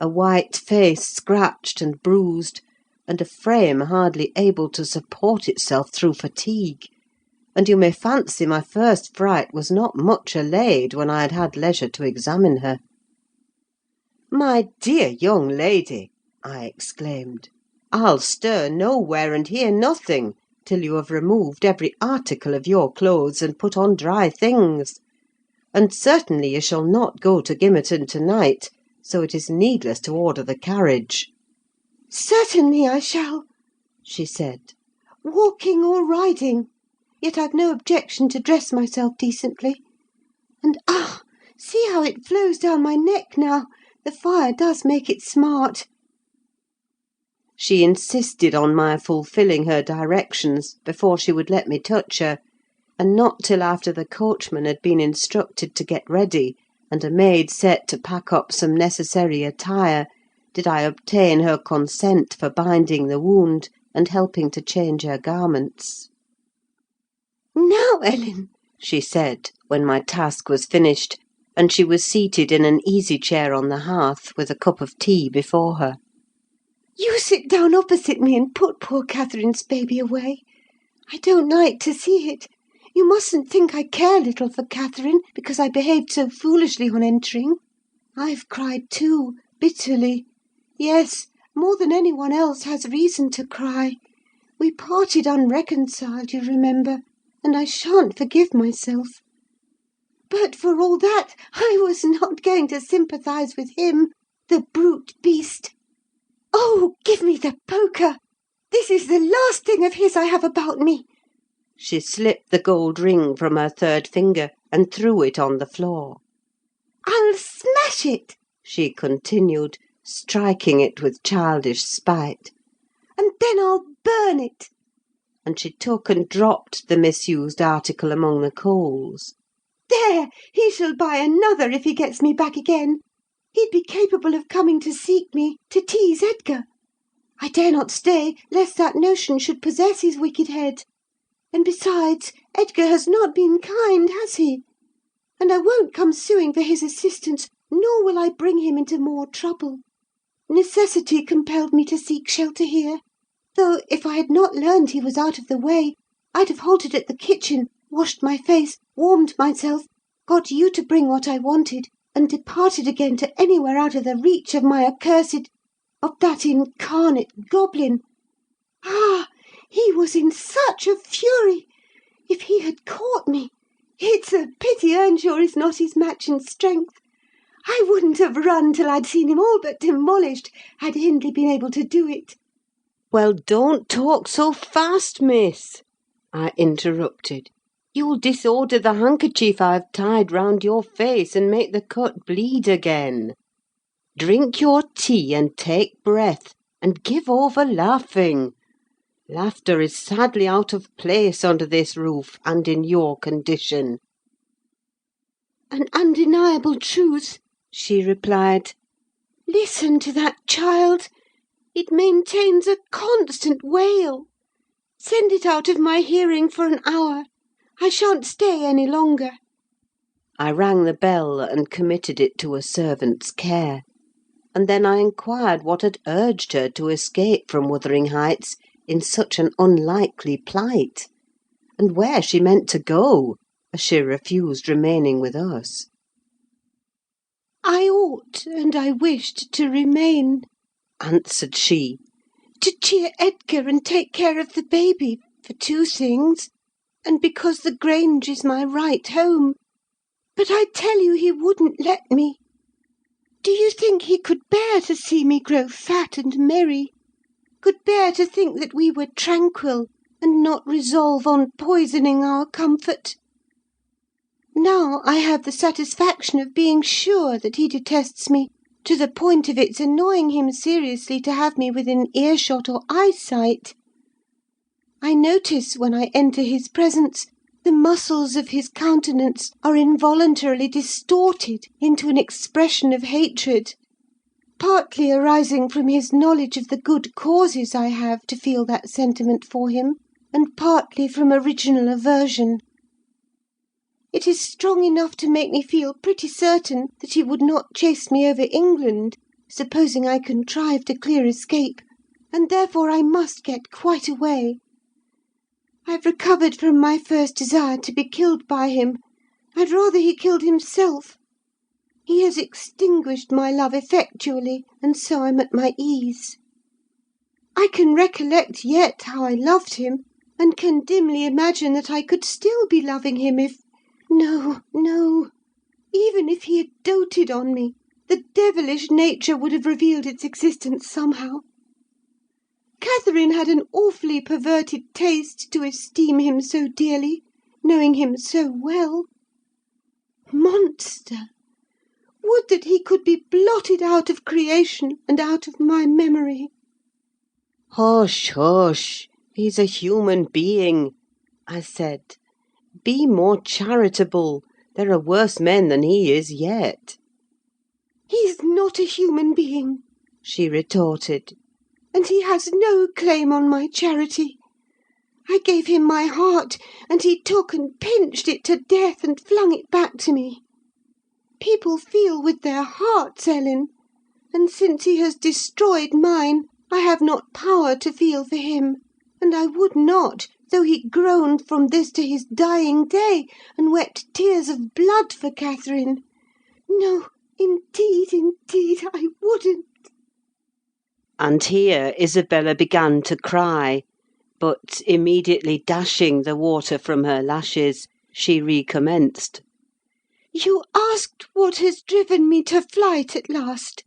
Speaker 2: a white face scratched and bruised, and a frame hardly able to support itself through fatigue, and you may fancy my first fright was not much allayed when I had had leisure to examine her. "My dear young lady," I exclaimed, "I'll stir nowhere and hear nothing till you have removed every article of your clothes and put on dry things. And certainly you shall not go to Gimmerton to-night, so it is needless to order the carriage."
Speaker 1: "Certainly I shall," she said. "Walking or riding. Yet I've no objection to dress myself decently. And see how it flows down my neck now! The fire does make it smart."
Speaker 2: She insisted on my fulfilling her directions before she would let me touch her, and not till after the coachman had been instructed to get ready, and a maid set to pack up some necessary attire, did I obtain her consent for binding the wound and helping to change her garments.
Speaker 1: "Now, Ellen," she said, when my task was finished, and she was seated in an easy chair on the hearth, with a cup of tea before her, "you sit down opposite me and put poor Catherine's baby away. I don't like to see it. You mustn't think I care little for Catherine, because I behaved so foolishly on entering. I've cried too, bitterly. Yes, more than any one else has reason to cry. We parted unreconciled, you remember, and I shan't forgive myself. But for all that, I was not going to sympathise with him, the brute beast. Oh, give me the poker! This is the last thing of his I have about me." She slipped the gold ring from her third finger and threw it on the floor. "I'll smash it," she continued, striking it with childish spite, "and then I'll burn it." And she took and dropped the misused article among the coals. "There! He shall buy another if he gets me back again. He'd be capable of coming to seek me, to tease Edgar. I dare not stay, lest that notion should possess his wicked head. And besides, Edgar has not been kind, has he? And I won't come suing for his assistance, nor will I bring him into more trouble. Necessity compelled me to seek shelter here; though, if I had not learned he was out of the way, I'd have halted at the kitchen, washed my face, warmed myself, got you to bring what I wanted, and departed again to anywhere out of the reach of my of that incarnate goblin. Ah! He was in such a fury! If he had caught me! It's a pity Earnshaw is not his match in strength. I wouldn't have run till I'd seen him all but demolished, had Hindley been able to do it."
Speaker 2: "Well, don't talk so fast, miss," I interrupted. "You'll disorder the handkerchief I've tied round your face, and make the cut bleed again. Drink your tea, and take breath, and give over laughing. Laughter is sadly out of place under this roof, and in your condition."
Speaker 1: "An undeniable truth," she replied. "Listen to that child! It maintains a constant wail. Send it out of my hearing for an hour. I shan't stay any longer."
Speaker 2: I rang the bell, and committed it to a servant's care; and then I inquired what had urged her to escape from Wuthering Heights in such an unlikely plight, and where she meant to go, as she refused remaining with us.
Speaker 1: "I ought, and I wished to remain," answered she, "to cheer Edgar and take care of the baby, for two things, and because the Grange is my right home. But I tell you he wouldn't let me. Do you think he could bear to see me grow fat and merry? Could bear to think that we were tranquil, and not resolve on poisoning our comfort? Now I have the satisfaction of being sure that he detests me, to the point of its annoying him seriously to have me within earshot or eyesight. I notice, when I enter his presence, the muscles of his countenance are involuntarily distorted into an expression of hatred, partly arising from his knowledge of the good causes I have to feel that sentiment for him, and partly from original aversion. It is strong enough to make me feel pretty certain that he would not chase me over England, supposing I contrive to clear escape, and therefore I must get quite away.
Speaker 2: I've recovered from my first desire to be killed by him. I'd rather he killed himself. He has extinguished my love effectually, and so I'm at my ease. I can recollect yet how I loved him, and can dimly imagine that I could still be loving him if... No, no! Even if he had doted on me, the devilish nature would have revealed its existence somehow. Catherine had an awfully perverted taste to esteem him so dearly, knowing him so well. Monster! Would that he could be blotted out of creation and out of my memory.
Speaker 1: "Hush, hush! He's a human being," I said. "Be more charitable. There are worse men than he is yet."
Speaker 2: "He's not a human being," she retorted, "and he has no claim on my charity. I gave him my heart, and he took and pinched it to death and flung it back to me. People feel with their hearts, Ellen, and since he has destroyed mine, I have not power to feel for him, and I would not, though he groaned from this to his dying day, and wept tears of blood for Catherine. No, indeed, indeed, I wouldn't."
Speaker 1: And here Isabella began to cry, but immediately dashing the water from her lashes, she recommenced.
Speaker 2: "You asked what has driven me to flight at last.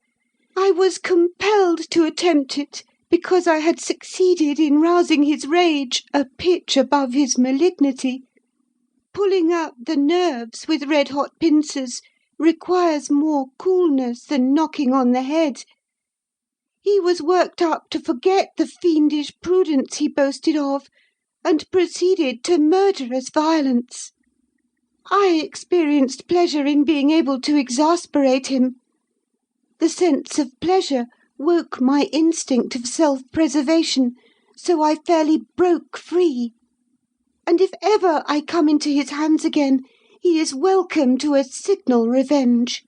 Speaker 2: I was compelled to attempt it, because I had succeeded in rousing his rage a pitch above his malignity. Pulling out the nerves with red-hot pincers requires more coolness than knocking on the head. He was worked up to forget the fiendish prudence he boasted of, and proceeded to murderous violence. I experienced pleasure in being able to exasperate him. The sense of pleasure woke my instinct of self-preservation, so I fairly broke free. And if ever I come into his hands again, he is welcome to a signal revenge.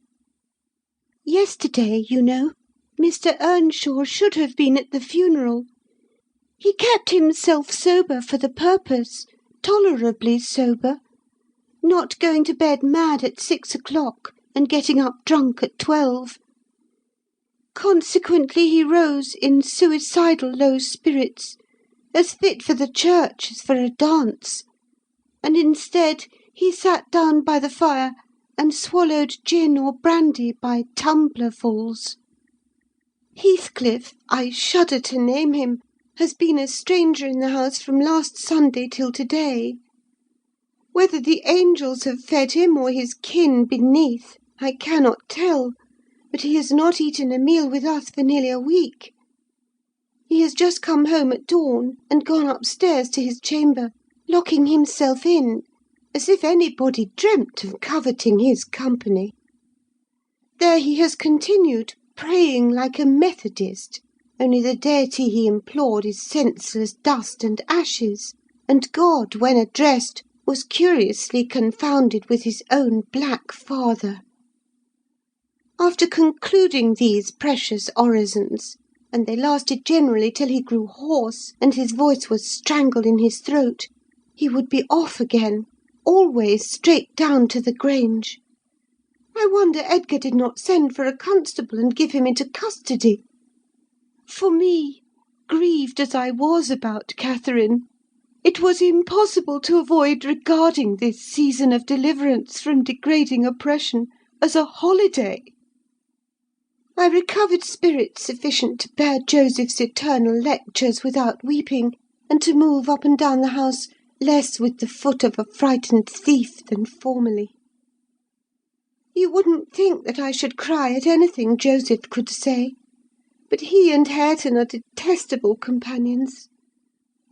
Speaker 2: Yesterday, you know, Mr. Earnshaw should have been at the funeral. He kept himself sober for the purpose, tolerably sober, not going to bed mad at 6 o'clock, and getting up drunk at 12. Consequently, he rose in suicidal low spirits, as fit for the church as for a dance; and instead he sat down by the fire and swallowed gin or brandy by tumblerfuls. Heathcliff, I shudder to name him, has been a stranger in the house from last Sunday till to-day. Whether the angels have fed him, or his kin beneath, I cannot tell, but he has not eaten a meal with us for nearly a week. He has just come home at dawn, and gone upstairs to his chamber, locking himself in, as if anybody dreamt of coveting his company. There he has continued, praying like a Methodist, only the deity he implored is senseless dust and ashes, and God, when addressed, was curiously confounded with his own black father. After concluding these precious orisons, and they lasted generally till he grew hoarse, and his voice was strangled in his throat, he would be off again, always straight down to the Grange. I wonder Edgar did not send for a constable and give him into custody. For me, grieved as I was about Catherine, it was impossible to avoid regarding this season of deliverance from degrading oppression as a holiday. I recovered spirits sufficient to bear Joseph's eternal lectures without weeping, and to move up and down the house less with the foot of a frightened thief than formerly. You wouldn't think that I should cry at anything Joseph could say, but he and Hareton are detestable companions.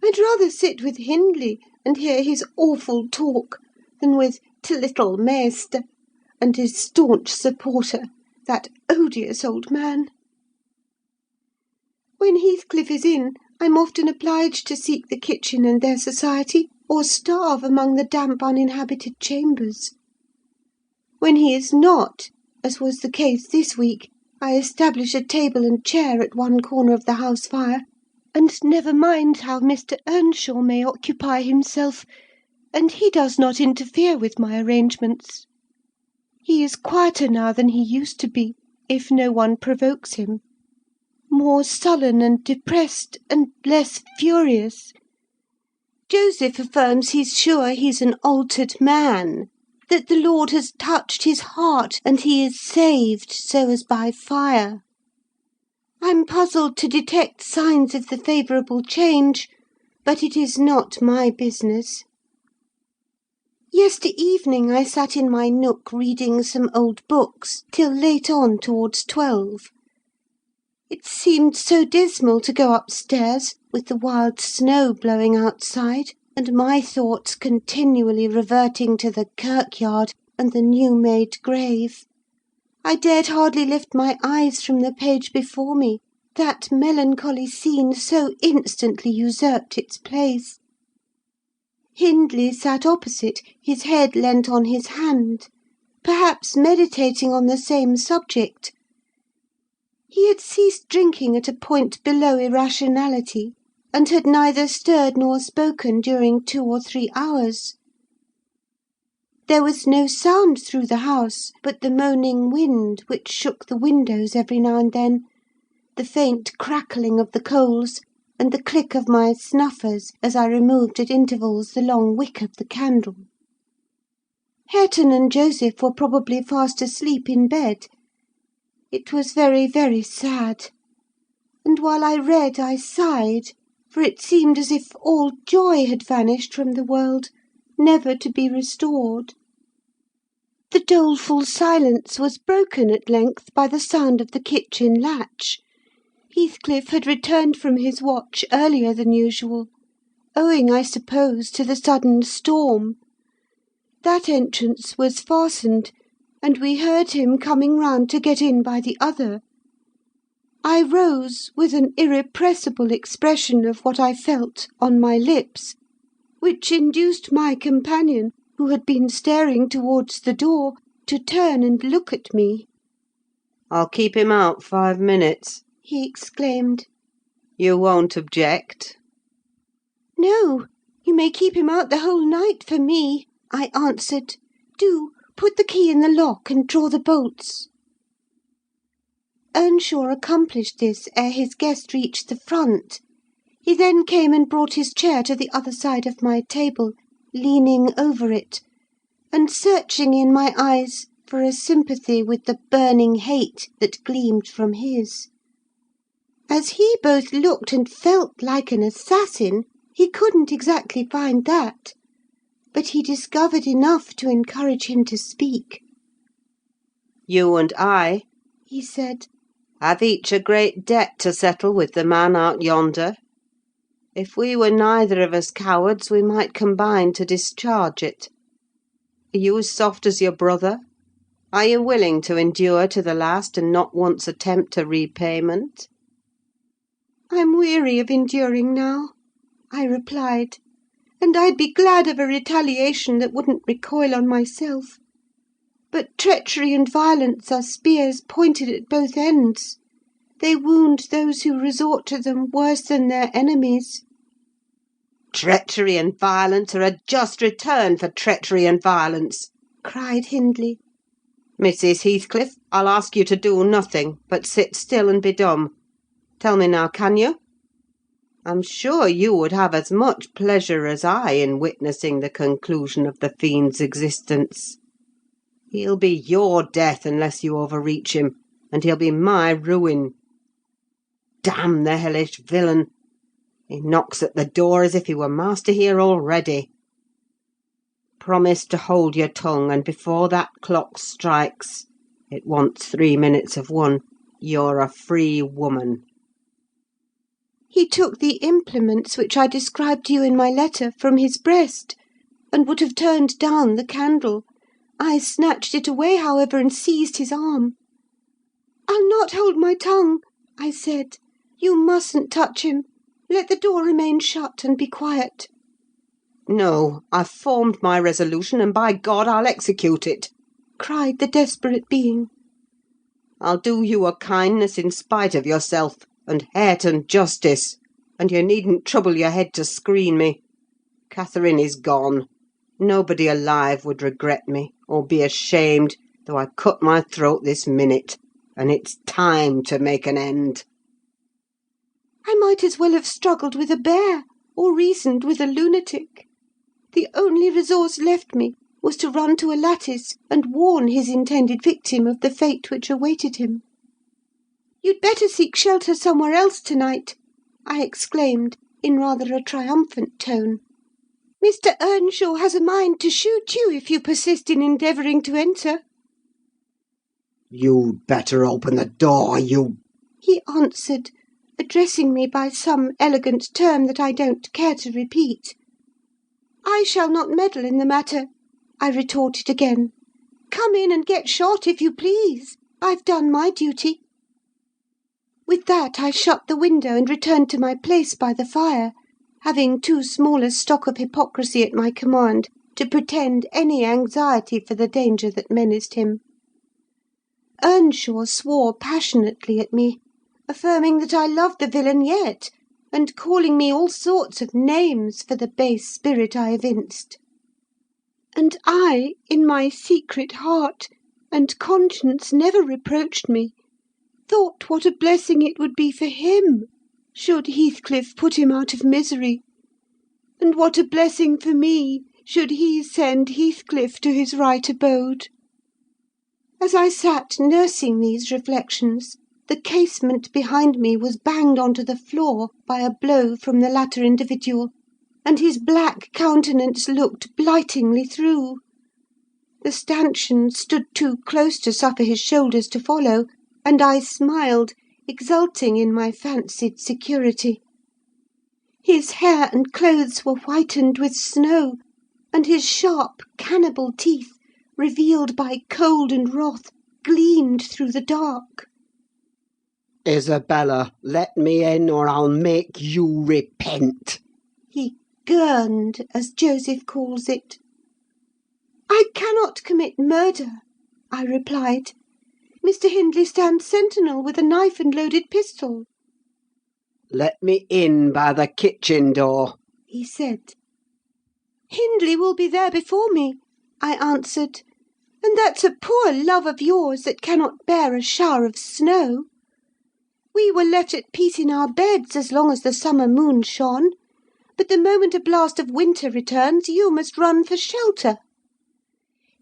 Speaker 2: I'd rather sit with Hindley and hear his awful talk than with t' little Maister and his staunch supporter, that odious old man. When Heathcliff is in, I'm often obliged to seek the kitchen and their society, or starve among the damp uninhabited chambers. When he is not, as was the case this week, I establish a table and chair at one corner of the house fire, and never mind how Mr. Earnshaw may occupy himself, and he does not interfere with my arrangements. He is quieter now than he used to be, if no one provokes him; more sullen and depressed, and less furious. Joseph affirms he's sure he's an altered man, that the Lord has touched his heart, and he is saved so as by fire. I'm puzzled to detect signs of the favourable change, but it is not my business. Yester evening I sat in my nook reading some old books till late on towards 12. It seemed so dismal to go upstairs, with the wild snow blowing outside, and my thoughts continually reverting to the kirkyard and the new-made grave. I dared hardly lift my eyes from the page before me, that melancholy scene so instantly usurped its place. Hindley sat opposite, his head leant on his hand, perhaps meditating on the same subject. He had ceased drinking at a point below irrationality, and had neither stirred nor spoken during 2 or 3 hours. There was no sound through the house but the moaning wind, which shook the windows every now and then, the faint crackling of the coals, and the click of my snuffers as I removed at intervals the long wick of the candle. Hareton and Joseph were probably fast asleep in bed. It was very, very sad; and while I read I sighed, for it seemed as if all joy had vanished from the world, never to be restored. The doleful silence was broken at length by the sound of the kitchen latch. Heathcliff had returned from his watch earlier than usual, owing, I suppose, to the sudden storm. That entrance was fastened, and we heard him coming round to get in by the other. I rose, with an irrepressible expression of what I felt on my lips, which induced my companion, who had been staring towards the door, to turn and look at me.
Speaker 1: "I'll keep him out 5 minutes,"
Speaker 2: he exclaimed.
Speaker 1: "You won't object?"
Speaker 2: "No, you may keep him out the whole night for me," I answered. "Do put the key in the lock, and draw the bolts." Earnshaw accomplished this ere his guest reached the front. He then came and brought his chair to the other side of my table, leaning over it, and searching in my eyes for a sympathy with the burning hate that gleamed from his. As he both looked and felt like an assassin, he couldn't exactly find that; but he discovered enough to encourage him to speak.
Speaker 1: "You and I,"
Speaker 2: he said,
Speaker 1: "have each a great debt to settle with the man out yonder. If we were neither of us cowards, we might combine to discharge it. Are you as soft as your brother? Are you willing to endure to the last, and not once attempt a repayment?"
Speaker 2: "I'm weary of enduring now," I replied, "and I'd be glad of a retaliation that wouldn't recoil on myself. But treachery and violence are spears pointed at both ends. They wound those who resort to them worse than their enemies."
Speaker 1: "Treachery and violence are a just return for treachery and violence," cried Hindley. "Mrs. Heathcliff, I'll ask you to do nothing, but sit still and be dumb. Tell me now, can you? I'm sure you would have as much pleasure as I in witnessing the conclusion of the fiend's existence. He'll be your death unless you overreach him, and he'll be my ruin. Damn the hellish villain! He knocks at the door as if he were master here already. Promise to hold your tongue, and before that clock strikes, it wants 3 minutes of 1, you're a free woman."
Speaker 2: He took the implements which I described to you in my letter from his breast, and would have turned down the candle. I snatched it away, however, and seized his arm. "I'll not hold my tongue," I said. "You mustn't touch him. Let the door remain shut, and be quiet."
Speaker 1: "No, I've formed my resolution, and by God I'll execute it!"
Speaker 2: cried the desperate being.
Speaker 1: "I'll do you a kindness in spite of yourself, and Hareton justice;
Speaker 3: and you needn't trouble your head to screen me. Catherine is gone. Nobody alive would regret me, or be ashamed, though I cut my throat this minute, and it's time to make an end."
Speaker 2: I might as well have struggled with a bear, or reasoned with a lunatic. The only resource left me was to run to a lattice and warn his intended victim of the fate which awaited him. "You'd better seek shelter somewhere else to-night," I exclaimed, in rather a triumphant tone. "Mr. Earnshaw has a mind to shoot you if you persist in endeavouring to enter."
Speaker 3: "You'd better open the door, you—"
Speaker 2: he answered, addressing me by some elegant term that I don't care to repeat. "I shall not meddle in the matter," I retorted again. "Come in and get shot, if you please. I've done my duty." With that I shut the window and returned to my place by the fire, having too small a stock of hypocrisy at my command to pretend any anxiety for the danger that menaced him. Earnshaw swore passionately at me, affirming that I loved the villain yet, and calling me all sorts of names for the base spirit I evinced. And I, in my secret heart, and conscience never reproached me, thought what a blessing it would be for him should Heathcliff put him out of misery, and what a blessing for me should he send Heathcliff to his right abode. As I sat nursing these reflections, the casement behind me was banged on to the floor by a blow from the latter individual, and his black countenance looked blightingly through. The stanchion stood too close to suffer his shoulders to follow, and I smiled, exulting in my fancied security. His hair and clothes were whitened with snow, and his sharp, cannibal teeth, revealed by cold and wrath, gleamed through the dark.
Speaker 3: "Isabella, let me in, or I'll make you repent!"
Speaker 2: He gurned, as Joseph calls it. "I cannot commit murder," I replied. "Mr. Hindley stands sentinel with a knife and loaded pistol."
Speaker 3: "Let me in by the kitchen door,"
Speaker 2: he said. "Hindley will be there before me," I answered, "and that's a poor love of yours that cannot bear a shower of snow. We were left at peace in our beds as long as the summer moon shone, but the moment a blast of winter returns, you must run for shelter.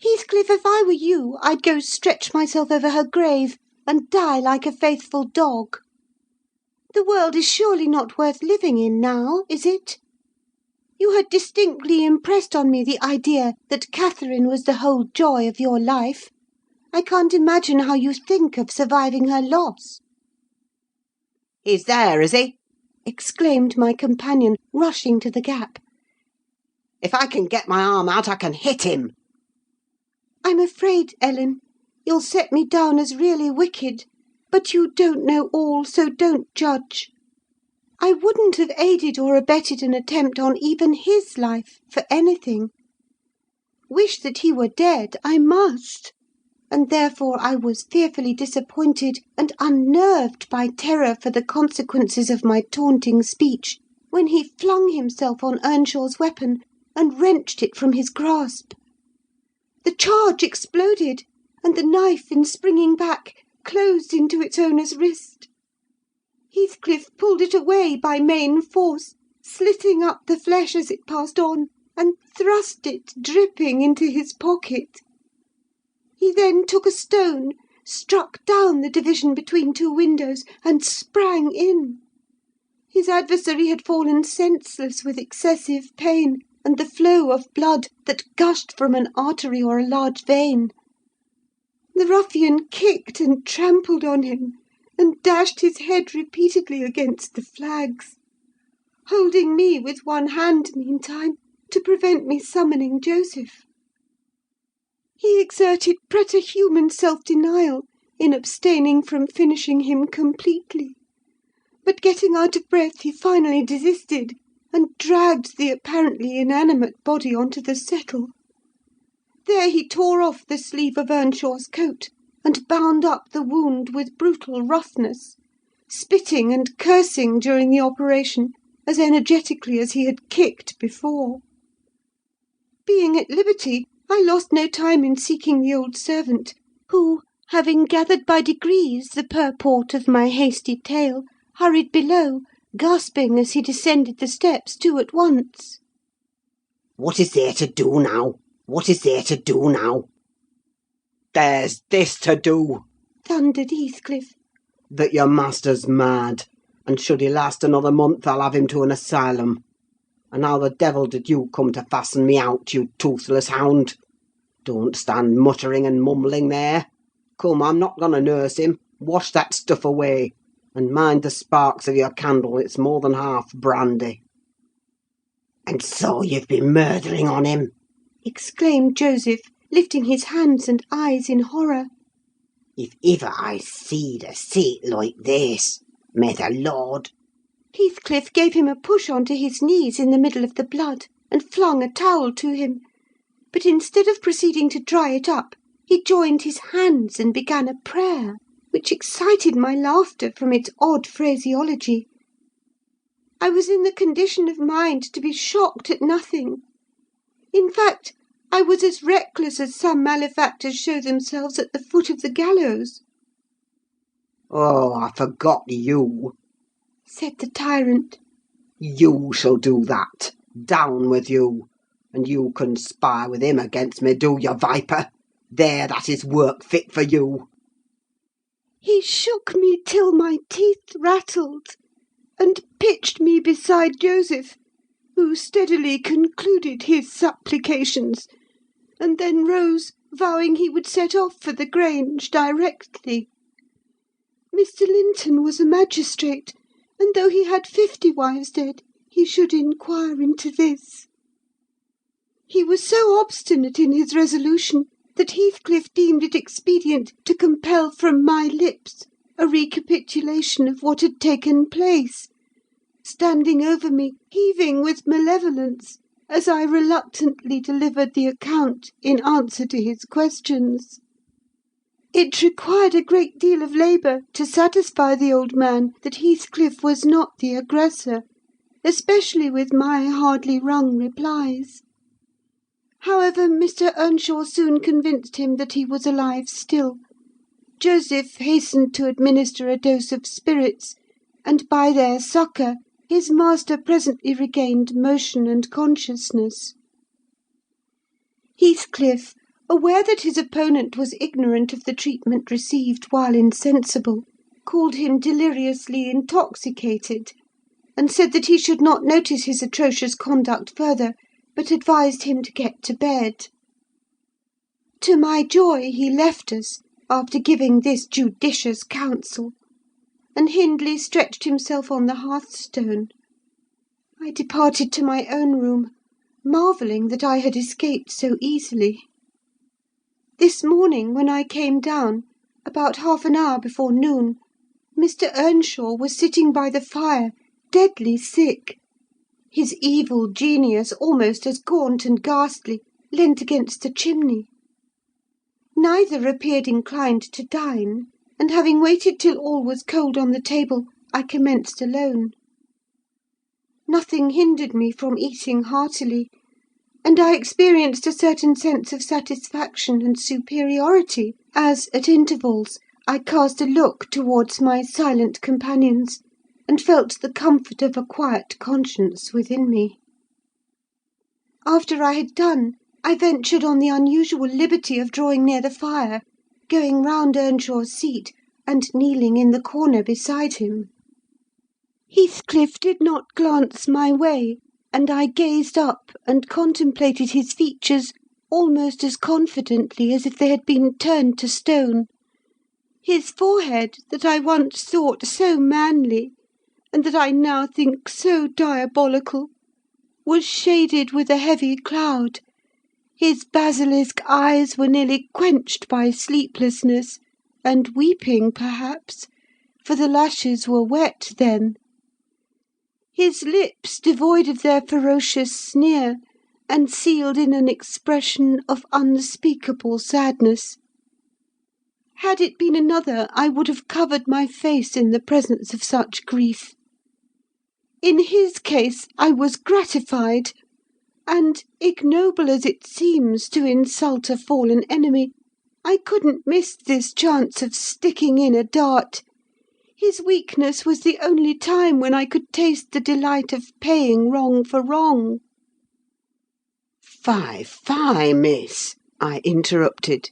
Speaker 2: Heathcliff, if I were you, I'd go stretch myself over her grave, and die like a faithful dog. The world is surely not worth living in now, is it? You had distinctly impressed on me the idea that Catherine was the whole joy of your life. I can't imagine how you think of surviving her loss."
Speaker 3: "He's there, is he?"
Speaker 2: exclaimed my companion, rushing to the gap.
Speaker 3: "If I can get my arm out, I can hit him."
Speaker 2: "I'm afraid, Ellen, you'll set me down as really wicked, but you don't know all, so don't judge. I wouldn't have aided or abetted an attempt on even his life for anything. Wish that he were dead, I must, and therefore I was fearfully disappointed and unnerved by terror for the consequences of my taunting speech, when he flung himself on Earnshaw's weapon and wrenched it from his grasp. The charge exploded, and the knife, in springing back, closed into its owner's wrist. Heathcliff pulled it away by main force, slitting up the flesh as it passed on, and thrust it, dripping, into his pocket. He then took a stone, struck down the division between two windows, and sprang in. His adversary had fallen senseless with excessive pain, and the flow of blood that gushed from an artery or a large vein. The ruffian kicked and trampled on him, and dashed his head repeatedly against the flags, holding me with one hand meantime to prevent me summoning Joseph. He exerted preterhuman self-denial in abstaining from finishing him completely, but getting out of breath he finally desisted, and dragged the apparently inanimate body on to the settle. There he tore off the sleeve of Earnshaw's coat, and bound up the wound with brutal roughness, spitting and cursing during the operation, as energetically as he had kicked before. Being at liberty, I lost no time in seeking the old servant, who, having gathered by degrees the purport of my hasty tale, hurried below, gasping as he descended the steps two at once.
Speaker 3: "What is there to do now? What is there to do now?" "There's this to do,"
Speaker 2: thundered Heathcliff.
Speaker 3: "that your master's mad, and should he last another month, I'll have him to an asylum. And how the devil did you come to fasten me out, you toothless hound? Don't stand muttering and mumbling there. Come, I'm not going to nurse him. Wash that stuff away, and mind the sparks of your candle, it's more than half brandy." "And so you've been murthering on him!"
Speaker 2: exclaimed Joseph, lifting his hands and eyes in horror.
Speaker 3: "If ever I seed a sight like this, may the Lord—"
Speaker 2: Heathcliff gave him a push on to his knees in the middle of the blood, and flung a towel to him; but instead of proceeding to dry it up, he joined his hands and began a prayer, which excited my laughter from its odd phraseology. I was in the condition of mind to be shocked at nothing. In fact, I was as reckless as some malefactors show themselves at the foot of the gallows.
Speaker 3: "Oh, I forgot you,"
Speaker 2: said the tyrant.
Speaker 3: "You shall do that. Down with you! And you conspire with him against me, do you, viper? There, that is work fit for you."
Speaker 2: He shook me till my teeth rattled, and pitched me beside Joseph, who steadily concluded his supplications, and then rose, vowing he would set off for the Grange directly. Mr. Linton was a magistrate, and though he had 50 wives dead, he should inquire into this. He was so obstinate in his resolution that Heathcliff deemed it expedient to compel from my lips a recapitulation of what had taken place, standing over me, heaving with malevolence, as I reluctantly delivered the account in answer to his questions. It required a great deal of labour to satisfy the old man that Heathcliff was not the aggressor, especially with my hardly wrung replies. However, Mr. Earnshaw soon convinced him that he was alive still. Joseph hastened to administer a dose of spirits, and by their succour his master presently regained motion and consciousness. Heathcliff, aware that his opponent was ignorant of the treatment received while insensible, called him deliriously intoxicated, and said that he should not notice his atrocious conduct further, but advised him to get to bed. To my joy, he left us, after giving this judicious counsel, and Hindley stretched himself on the hearthstone. I departed to my own room, marvelling that I had escaped so easily. This morning, when I came down, about half an hour before noon, Mr. Earnshaw was sitting by the fire, deadly sick. His evil genius, almost as gaunt and ghastly, leant against the chimney. Neither appeared inclined to dine, and having waited till all was cold on the table, I commenced alone. Nothing hindered me from eating heartily, and I experienced a certain sense of satisfaction and superiority, as, at intervals, I cast a look towards my silent companions, and felt the comfort of a quiet conscience within me. After I had done, I ventured on the unusual liberty of drawing near the fire, going round Earnshaw's seat, and kneeling in the corner beside him. Heathcliff did not glance my way, and I gazed up and contemplated his features almost as confidently as if they had been turned to stone. His forehead, that I once thought so manly, and that I now think so diabolical, was shaded with a heavy cloud. His basilisk eyes were nearly quenched by sleeplessness, and weeping, perhaps, for the lashes were wet then. His lips devoid of their ferocious sneer, and sealed in an expression of unspeakable sadness. Had it been another, I would have covered my face in the presence of such grief.
Speaker 1: In his case, I was gratified; and, ignoble as it seems to insult a fallen enemy, I couldn't miss this chance of sticking in a dart. His weakness was the only time when I could taste the delight of paying wrong for wrong."
Speaker 2: "Fie, fie, miss!" I interrupted.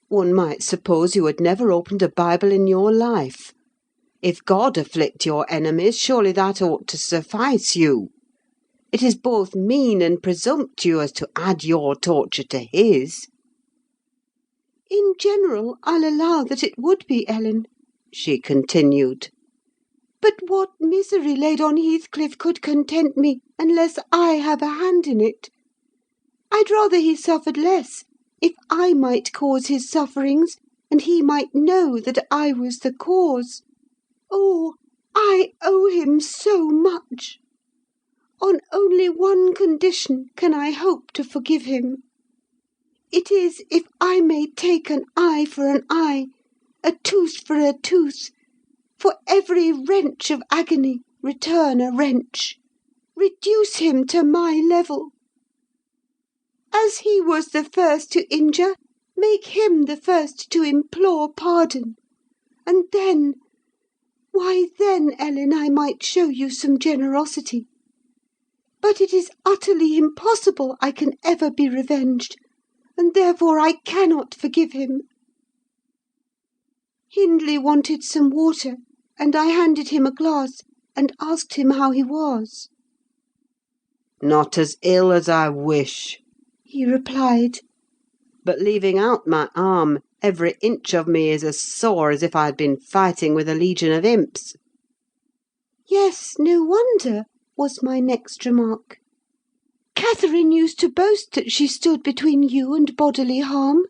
Speaker 2: "One might suppose you had never opened a Bible in your life. If God afflict your enemies, surely that ought to suffice you. It is both mean and presumptuous to add your torture to his."
Speaker 1: "In general, I'll allow that it would be, Ellen," she continued. "But what misery laid on Heathcliff could content me, unless I have a hand in it? I'd rather he suffered less, if I might cause his sufferings, and he might know that I was the cause. Oh, I owe him so much! On only one condition can I hope to forgive him. It is if I may take an eye for an eye, a tooth for a tooth; for every wrench of agony return a wrench. Reduce him to my level. As he was the first to injure, make him the first to implore pardon; and then, why then, Ellen, I might show you some generosity. But it is utterly impossible I can ever be revenged, and therefore I cannot forgive him." Hindley wanted some water, and I handed him a glass, and asked him how he was.
Speaker 2: "Not as ill as I wish,"
Speaker 1: He replied.
Speaker 2: "but leaving out my arm, every inch of me is as sore as if I had been fighting with a legion of imps."
Speaker 1: "Yes, no wonder," was my next remark. "Catherine used to boast that she stood between you and bodily harm.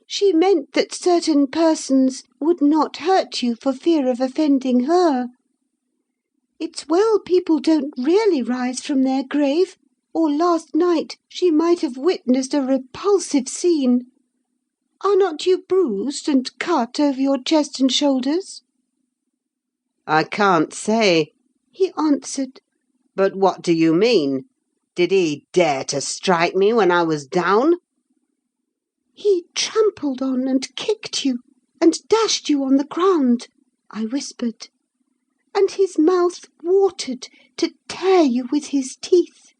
Speaker 1: She meant that certain persons would not hurt you for fear of offending her. It's well people don't really rise from their grave, or last night she might have witnessed a repulsive scene. Are not you bruised and cut over your chest and shoulders?"
Speaker 2: "I can't say,"
Speaker 1: he answered.
Speaker 2: "but what do you mean? Did he dare to strike me when I was down?"
Speaker 1: "He trampled on and kicked you, and dashed you on the ground," I whispered; "and his mouth watered to tear you with his teeth,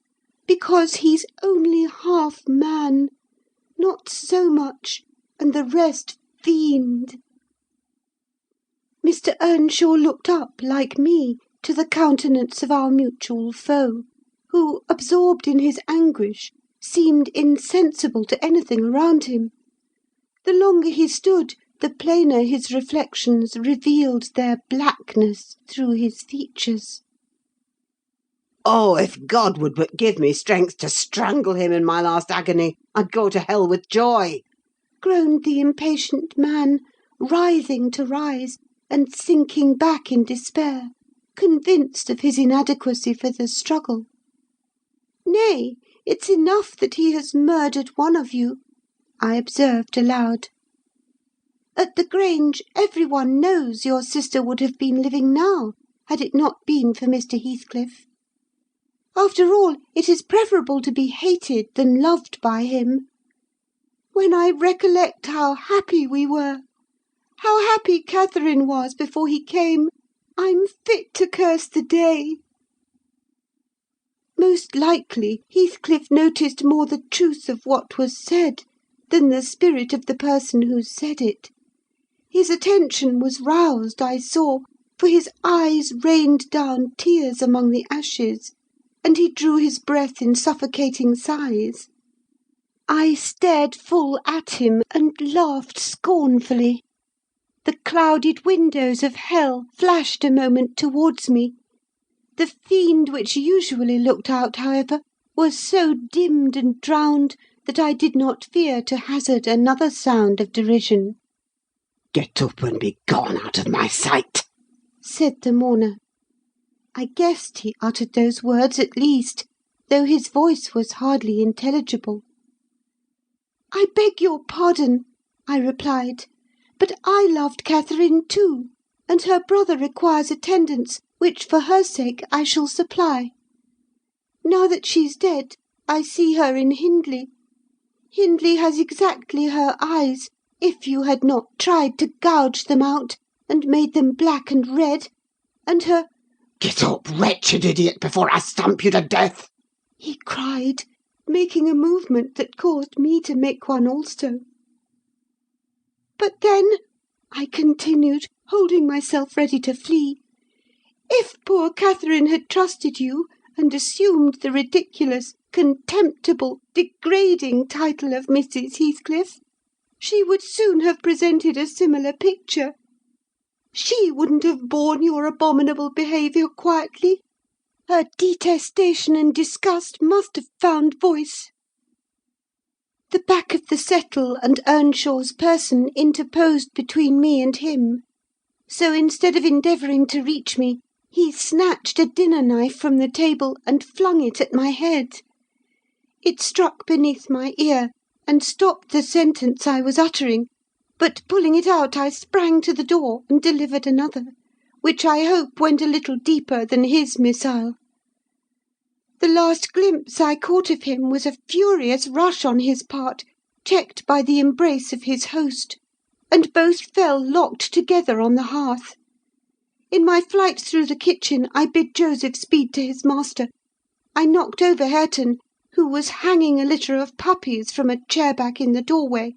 Speaker 1: because he's only half man, not so much, and the rest fiend." Mr. Earnshaw looked up, like me, to the countenance of our mutual foe, who, absorbed in his anguish, seemed insensible to anything around him. The longer he stood, the plainer his reflections revealed their blackness through his features.
Speaker 2: "Oh, if God would but give me strength to strangle him in my last agony, I'd go to hell with joy!"
Speaker 1: groaned the impatient man, writhing to rise, and sinking back in despair, convinced of his inadequacy for the struggle. "Nay, it's enough that he has murdered one of you," I observed aloud. "At the Grange, every one knows your sister would have been living now, had it not been for Mr. Heathcliff. After all, it is preferable to be hated than loved by him. When I recollect how happy we were, how happy Catherine was before he came, I'm fit to curse the day." Most likely Heathcliff noticed more the truth of what was said than the spirit of the person who said it. His attention was roused, I saw, for his eyes rained down tears among the ashes, and he drew his breath in suffocating sighs. I stared full at him, and laughed scornfully. The clouded windows of hell flashed a moment towards me. The fiend which usually looked out, however, was so dimmed and drowned that I did not fear to hazard another sound of derision.
Speaker 3: "Get up and be gone out of my sight,"
Speaker 1: said the mourner. I guessed he uttered those words at least, though his voice was hardly intelligible. "I beg your pardon," I replied, "but I loved Catherine too, and her brother requires attendance,
Speaker 2: which for her sake I shall supply. Now that she's dead, I see her in Hindley. Hindley has exactly her eyes, if you had not tried to gouge them out, and made them black and red, and her—"
Speaker 3: "Get up, wretched idiot, before I stamp you to death!"
Speaker 2: he cried, making a movement that caused me to make one also. "But then," I continued, holding myself ready to flee, "if poor Catherine had trusted you, and assumed the ridiculous, contemptible, degrading title of Mrs. Heathcliff, she would soon have presented a similar picture. She wouldn't have borne your abominable behaviour quietly. Her detestation and disgust must have found voice. The back of the settle and Earnshaw's person interposed between me and him; so instead of endeavouring to reach me, he snatched a dinner knife from the table and flung it at my head. It struck beneath my ear, and stopped the sentence I was uttering; but pulling it out, I sprang to the door and delivered another, which I hope went a little deeper than his missile. The last glimpse I caught of him was a furious rush on his part, checked by the embrace of his host, and both fell locked together on the hearth. In my flight through the kitchen, I bid Joseph speed to his master. I knocked over Hareton, who was hanging a litter of puppies from a chair-back in the doorway,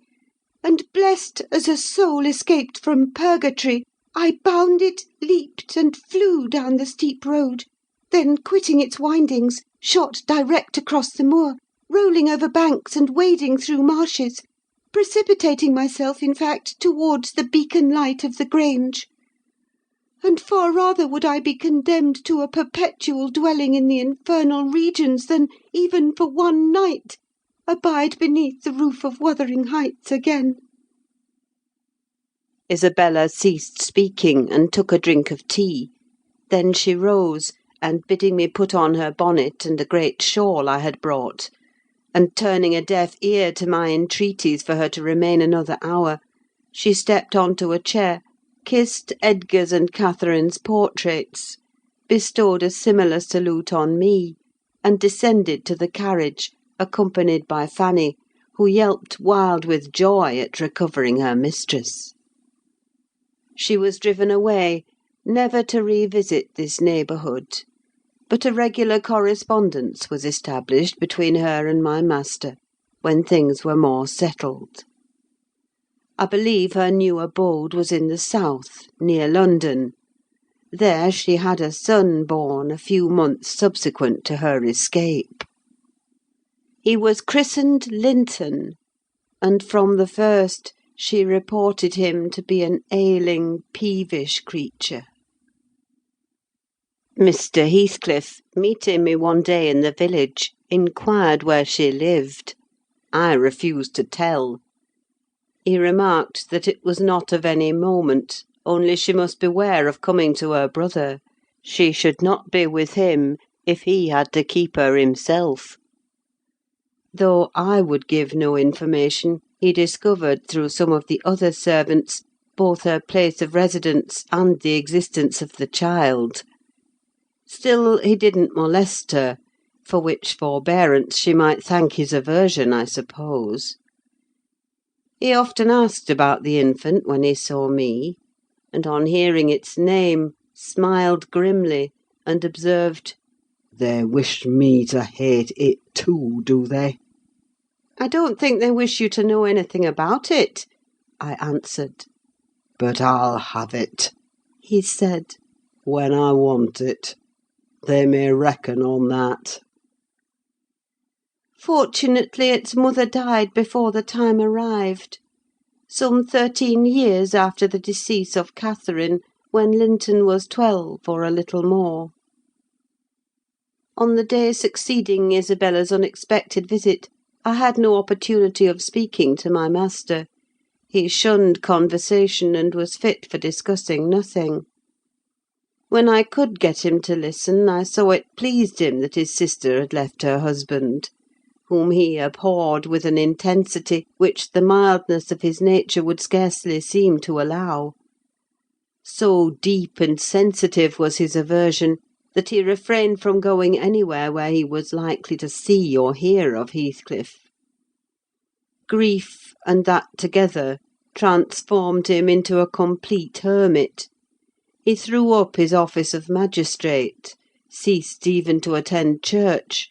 Speaker 2: and, blessed as a soul escaped from purgatory, I bounded, leaped, and flew down the steep road; then, quitting its windings, shot direct across the moor, rolling over banks and wading through marshes, precipitating myself, in fact, towards the beacon light of the Grange. And far rather would I be condemned to a perpetual dwelling in the infernal regions than, even for one night, abide beneath the roof of Wuthering Heights again."
Speaker 1: Isabella ceased speaking, and took a drink of tea. Then she rose, and bidding me put on her bonnet and a great shawl I had brought, and turning a deaf ear to my entreaties for her to remain another hour, she stepped on to a chair, kissed Edgar's and Catherine's portraits, bestowed a similar salute on me, and descended to the carriage, accompanied by Fanny, who yelped wild with joy at recovering her mistress. She was driven away, never to revisit this neighbourhood; but a regular correspondence was established between her and my master, when things were more settled. I believe her new abode was in the south, near London. There she had a son born a few months subsequent to her escape. He was christened Linton, and from the first she reported him to be an ailing, peevish creature. Mr. Heathcliff, meeting me one day in the village, inquired where she lived. I refused to tell. He remarked that it was not of any moment, only she must beware of coming to her brother: she should not be with him, if he had to keep her himself. Though I would give no information, he discovered, through some of the other servants, both her place of residence and the existence of the child. Still, he didn't molest her, for which forbearance she might thank his aversion, I suppose. He often asked about the infant when he saw me, and on hearing its name, smiled grimly, and observed,
Speaker 4: "They wish me to hate it too, do they?"
Speaker 1: "I don't think they wish you to know anything about it," I answered.
Speaker 4: "But I'll have it,"
Speaker 1: he said.
Speaker 4: "when I want it. They may reckon on that."
Speaker 1: Fortunately, its mother died before the time arrived: some 13 years after the decease of Catherine, when Linton was 12, or a little more. On the day succeeding Isabella's unexpected visit, I had no opportunity of speaking to my master. He shunned conversation, and was fit for discussing nothing. When I could get him to listen, I saw it pleased him that his sister had left her husband, whom he abhorred with an intensity which the mildness of his nature would scarcely seem to allow.
Speaker 2: So deep and sensitive was his aversion, that he refrained from going anywhere where he was likely to see or hear of Heathcliff. Grief, and that together, transformed him into a complete hermit. He threw up his office of magistrate, ceased even to attend church,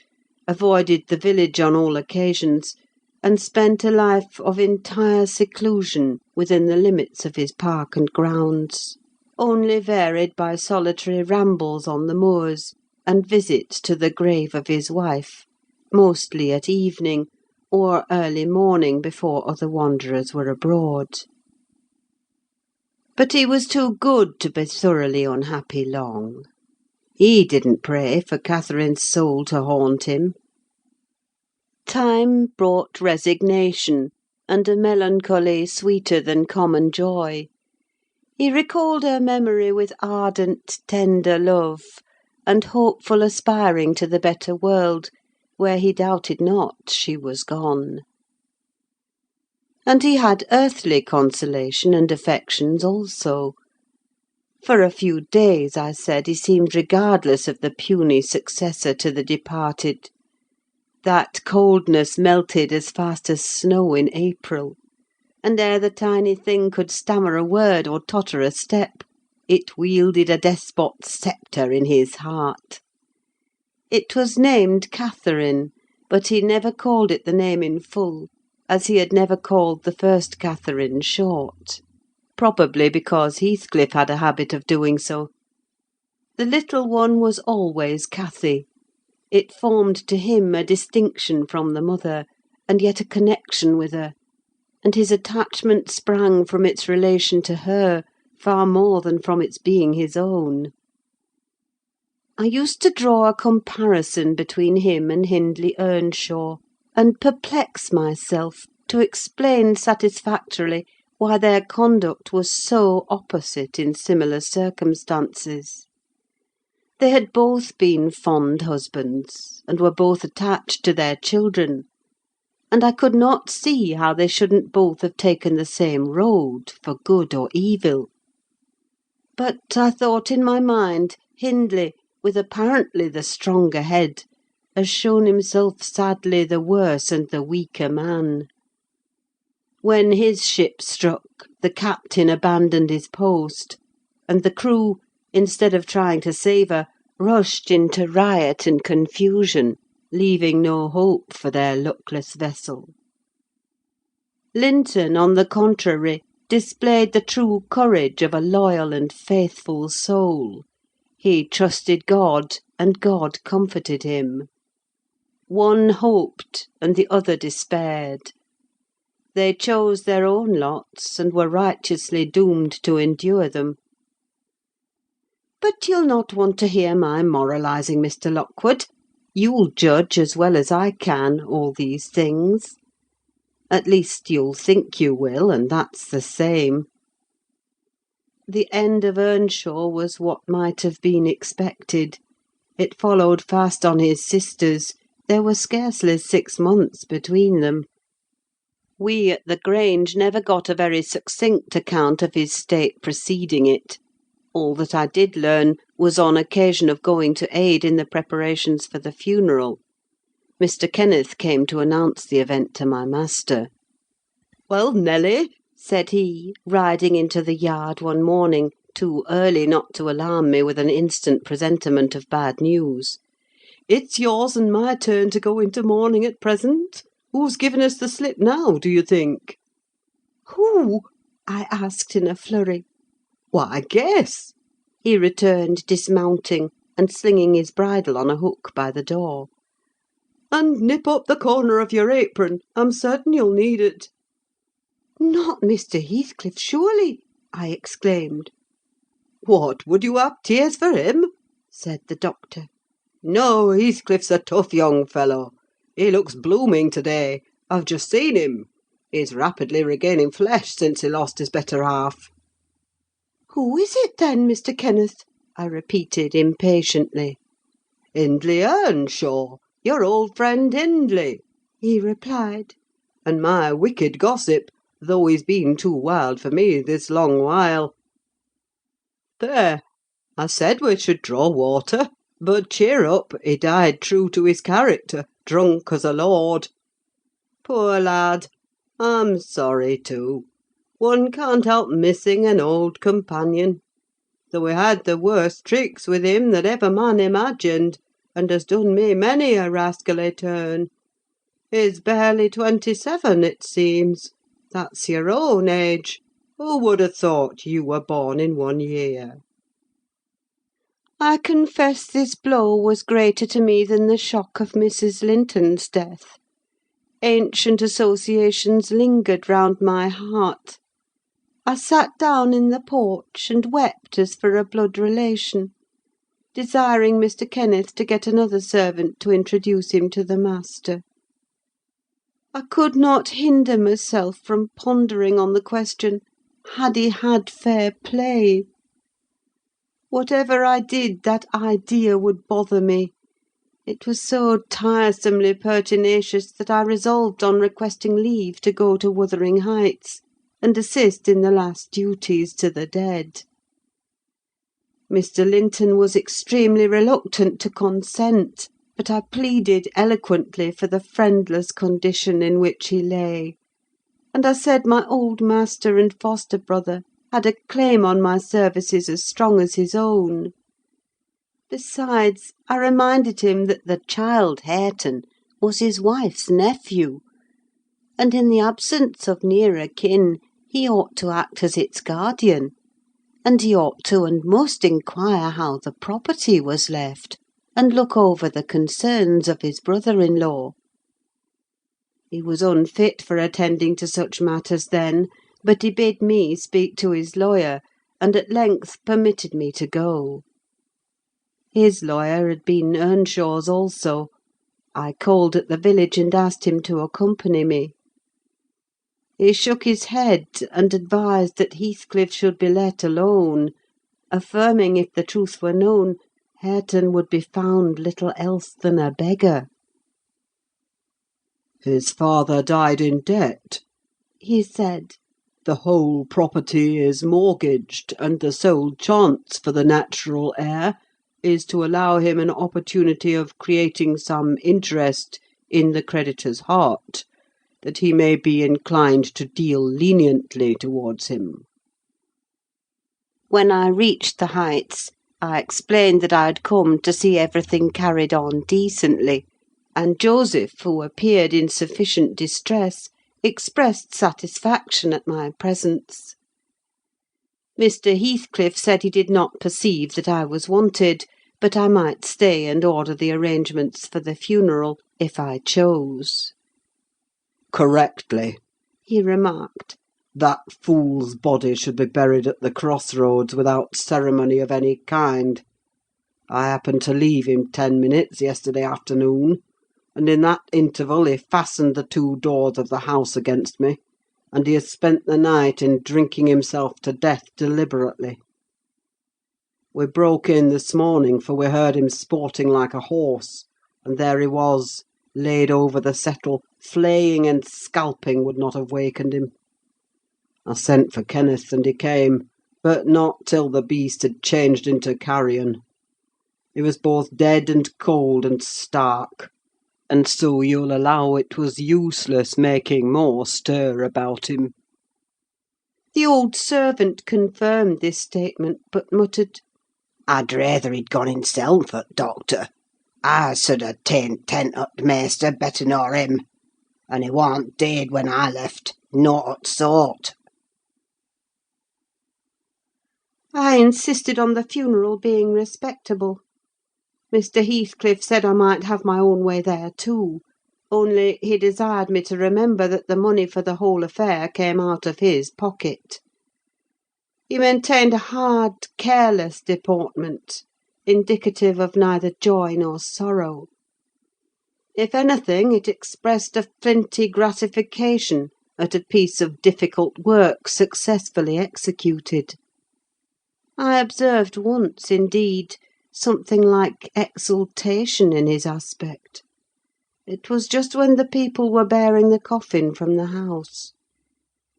Speaker 2: avoided the village on all occasions, and spent a life of entire seclusion within the limits of his park and grounds, only varied by solitary rambles on the moors, and visits to the grave of his wife, mostly at evening, or early morning before other wanderers were abroad. But he was too good to be thoroughly unhappy long. He didn't pray for Catherine's soul to haunt him. Time brought resignation, and a melancholy sweeter than common joy. He recalled her memory with ardent, tender love, and hopeful aspiring to the better world, where he doubted not she was gone. And he had earthly consolation and affections also. For a few days, I said, he seemed regardless of the puny successor to the departed. That coldness melted as fast as snow in April, and ere the tiny thing could stammer a word or totter a step, it wielded a despot's sceptre in his heart. It was named Catherine, but he never called it the name in full, as he had never called the first Catherine short, probably because Heathcliff had a habit of doing so. The little one was always Cathy. It formed to him a distinction from the mother, and yet a connection with her, and his attachment sprang from its relation to her far more than from its being his own. I used to draw a comparison between him and Hindley Earnshaw, and perplex myself to explain satisfactorily why their conduct was so opposite in similar circumstances. They had both been fond husbands, and were both attached to their children, and I could not see how they shouldn't both have taken the same road, for good or evil. But I thought in my mind, Hindley, with apparently the stronger head, has shown himself sadly the worse and the weaker man. When his ship struck, the captain abandoned his post, and the crew, instead of trying to save her, rushed into riot and confusion, leaving no hope for their luckless vessel. Linton, on the contrary, displayed the true courage of a loyal and faithful soul. He trusted God, and God comforted him. One hoped, and the other despaired. They chose their own lots, and were righteously doomed to endure them. But you'll not want to hear my moralising, Mr. Lockwood. You'll judge as well as I can all these things. At least you'll think you will, and that's the same. The end of Earnshaw was what might have been expected. It followed fast on his sister's. There were scarcely 6 months between them. We at the Grange never got a very succinct account of his state preceding it. All that I did learn was on occasion of going to aid in the preparations for the funeral. Mr. Kenneth came to announce the event to my master. "Well, Nelly," said he, riding into the yard one morning, too early not to alarm me with an instant presentiment of bad news, "it's yours and my turn to go into mourning at present. Who's given us the slip now, do you think?" "Who?" I asked in a flurry. "Why, guess," he returned, dismounting, and slinging his bridle on a hook by the door. "And nip up the corner of your apron. I'm certain you'll need it." "Not Mr. Heathcliff, surely?" I exclaimed. "What, would you have tears for him?" said the doctor. "No, Heathcliff's a tough young fellow. He looks blooming to-day. I've just seen him. He's rapidly regaining flesh since he lost his better half." "Who is it, then, Mr. Kenneth?" I repeated impatiently. "Hindley Earnshaw, your old friend Hindley," he replied, "and my wicked gossip, though he's been too wild for me this long while."
Speaker 3: There! I said we should draw water; but cheer up, he died true to his character, drunk as a lord. Poor lad! I'm sorry too. One can't help missing an old companion. Though he had the worst tricks with him that ever man imagined, and has done me many a rascally turn. He's barely 27, it seems. That's your own age. Who would have thought you were born in one year?
Speaker 2: I confess this blow was greater to me than the shock of Mrs. Linton's death. Ancient associations lingered round my heart. I sat down in the porch and wept as for a blood relation, desiring Mr. Kenneth to get another servant to introduce him to the master. I could not hinder myself from pondering on the question, had he had fair play? Whatever I did, that idea would bother me. It was so tiresomely pertinacious that I resolved on requesting leave to go to Wuthering Heights, and assist in the last duties to the dead. Mr. Linton was extremely reluctant to consent, but I pleaded eloquently for the friendless condition in which he lay; and I said my old master and foster brother had a claim on my services as strong as his own. Besides, I reminded him that the child Hareton was his wife's nephew, and in the absence of nearer kin he ought to act as its guardian, and he ought to and must inquire how the property was left, and look over the concerns of his brother-in-law. He was unfit for attending to such matters then, but he bid me speak to his lawyer, and at length permitted me to go. His lawyer had been Earnshaw's also. I called at the village and asked him to accompany me. He shook his head, and advised that Heathcliff should be let alone, affirming, if the truth were known, Hareton would be found little else than a beggar.
Speaker 3: His father died in debt,
Speaker 2: he said.
Speaker 3: The whole property is mortgaged, and the sole chance for the natural heir is to allow him an opportunity of creating some interest in the creditor's heart, that he may be inclined to deal leniently towards him.
Speaker 2: When I reached the Heights, I explained that I had come to see everything carried on decently, and Joseph, who appeared in sufficient distress, expressed satisfaction at my presence. Mr. Heathcliff said he did not perceive that I was wanted, but I might stay and order the arrangements for the funeral, if I chose.
Speaker 3: Correctly,
Speaker 2: he remarked.
Speaker 3: That fool's body should be buried at the crossroads without ceremony of any kind. I happened to leave him 10 minutes yesterday afternoon, and in that interval he fastened the 2 doors of the house against me, and he has spent the night in drinking himself to death deliberately. We broke in this morning, for we heard him sporting like a horse, and there he was, laid over the settle, flaying and scalping would not have wakened him. I sent for Kenneth, and he came, but not till the beast had changed into carrion. He was both dead and cold and stark, and so you'll allow it was useless making more stir about him.
Speaker 2: The old servant confirmed this statement, but muttered,
Speaker 3: "I'd rather he'd gone himself at doctor. I should ha' ta'en tent up t' maister better nor him, and he warn't dead when I left, nought sort."
Speaker 2: I insisted on the funeral being respectable. Mr. Heathcliff said I might have my own way there too, only he desired me to remember that the money for the whole affair came out of his pocket. He maintained a hard, careless deportment, indicative of neither joy nor sorrow. If anything, it expressed a flinty gratification at a piece of difficult work successfully executed. I observed once, indeed, something like exultation in his aspect. It was just when the people were bearing the coffin from the house.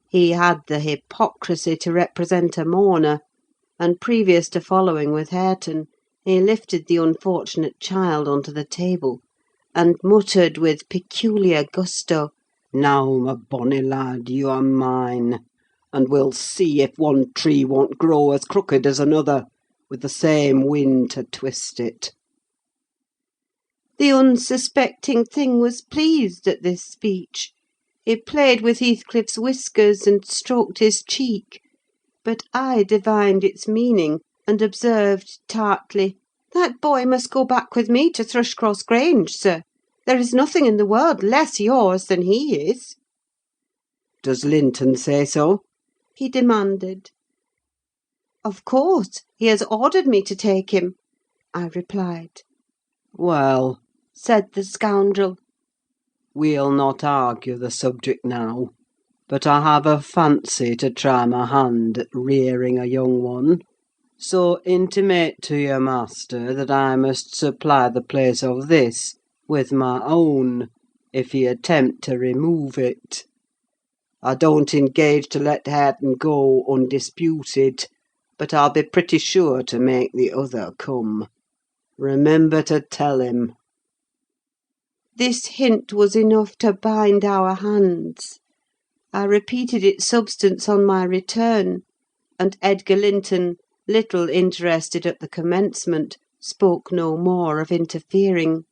Speaker 2: He had the hypocrisy to represent a mourner, and previous to following with Hareton, he lifted the unfortunate child onto the table, and muttered with peculiar gusto,
Speaker 3: "Now, my bonny lad, you are mine, and we'll see if one tree won't grow as crooked as another, with the same wind to twist it."
Speaker 2: The unsuspecting thing was pleased at this speech. He played with Heathcliff's whiskers and stroked his cheek; but I divined its meaning, and observed tartly, "That boy must go back with me to Thrushcross Grange, sir. There is nothing in the world less yours than he is."
Speaker 3: "Does Linton say so?"
Speaker 2: he demanded. "Of course; he has ordered me to take him," I replied.
Speaker 3: "Well,"
Speaker 2: said the scoundrel,
Speaker 3: "we'll not argue the subject now; but I have a fancy to try my hand at rearing a young one: so intimate to your master that I must supply the place of this with my own, if he attempt to remove it. I don't engage to let Hareton go undisputed, but I'll be pretty sure to make the other come. Remember to tell him."
Speaker 2: This hint was enough to bind our hands. I repeated its substance on my return, and Edgar Linton, little interested at the commencement, spoke no more of interfering.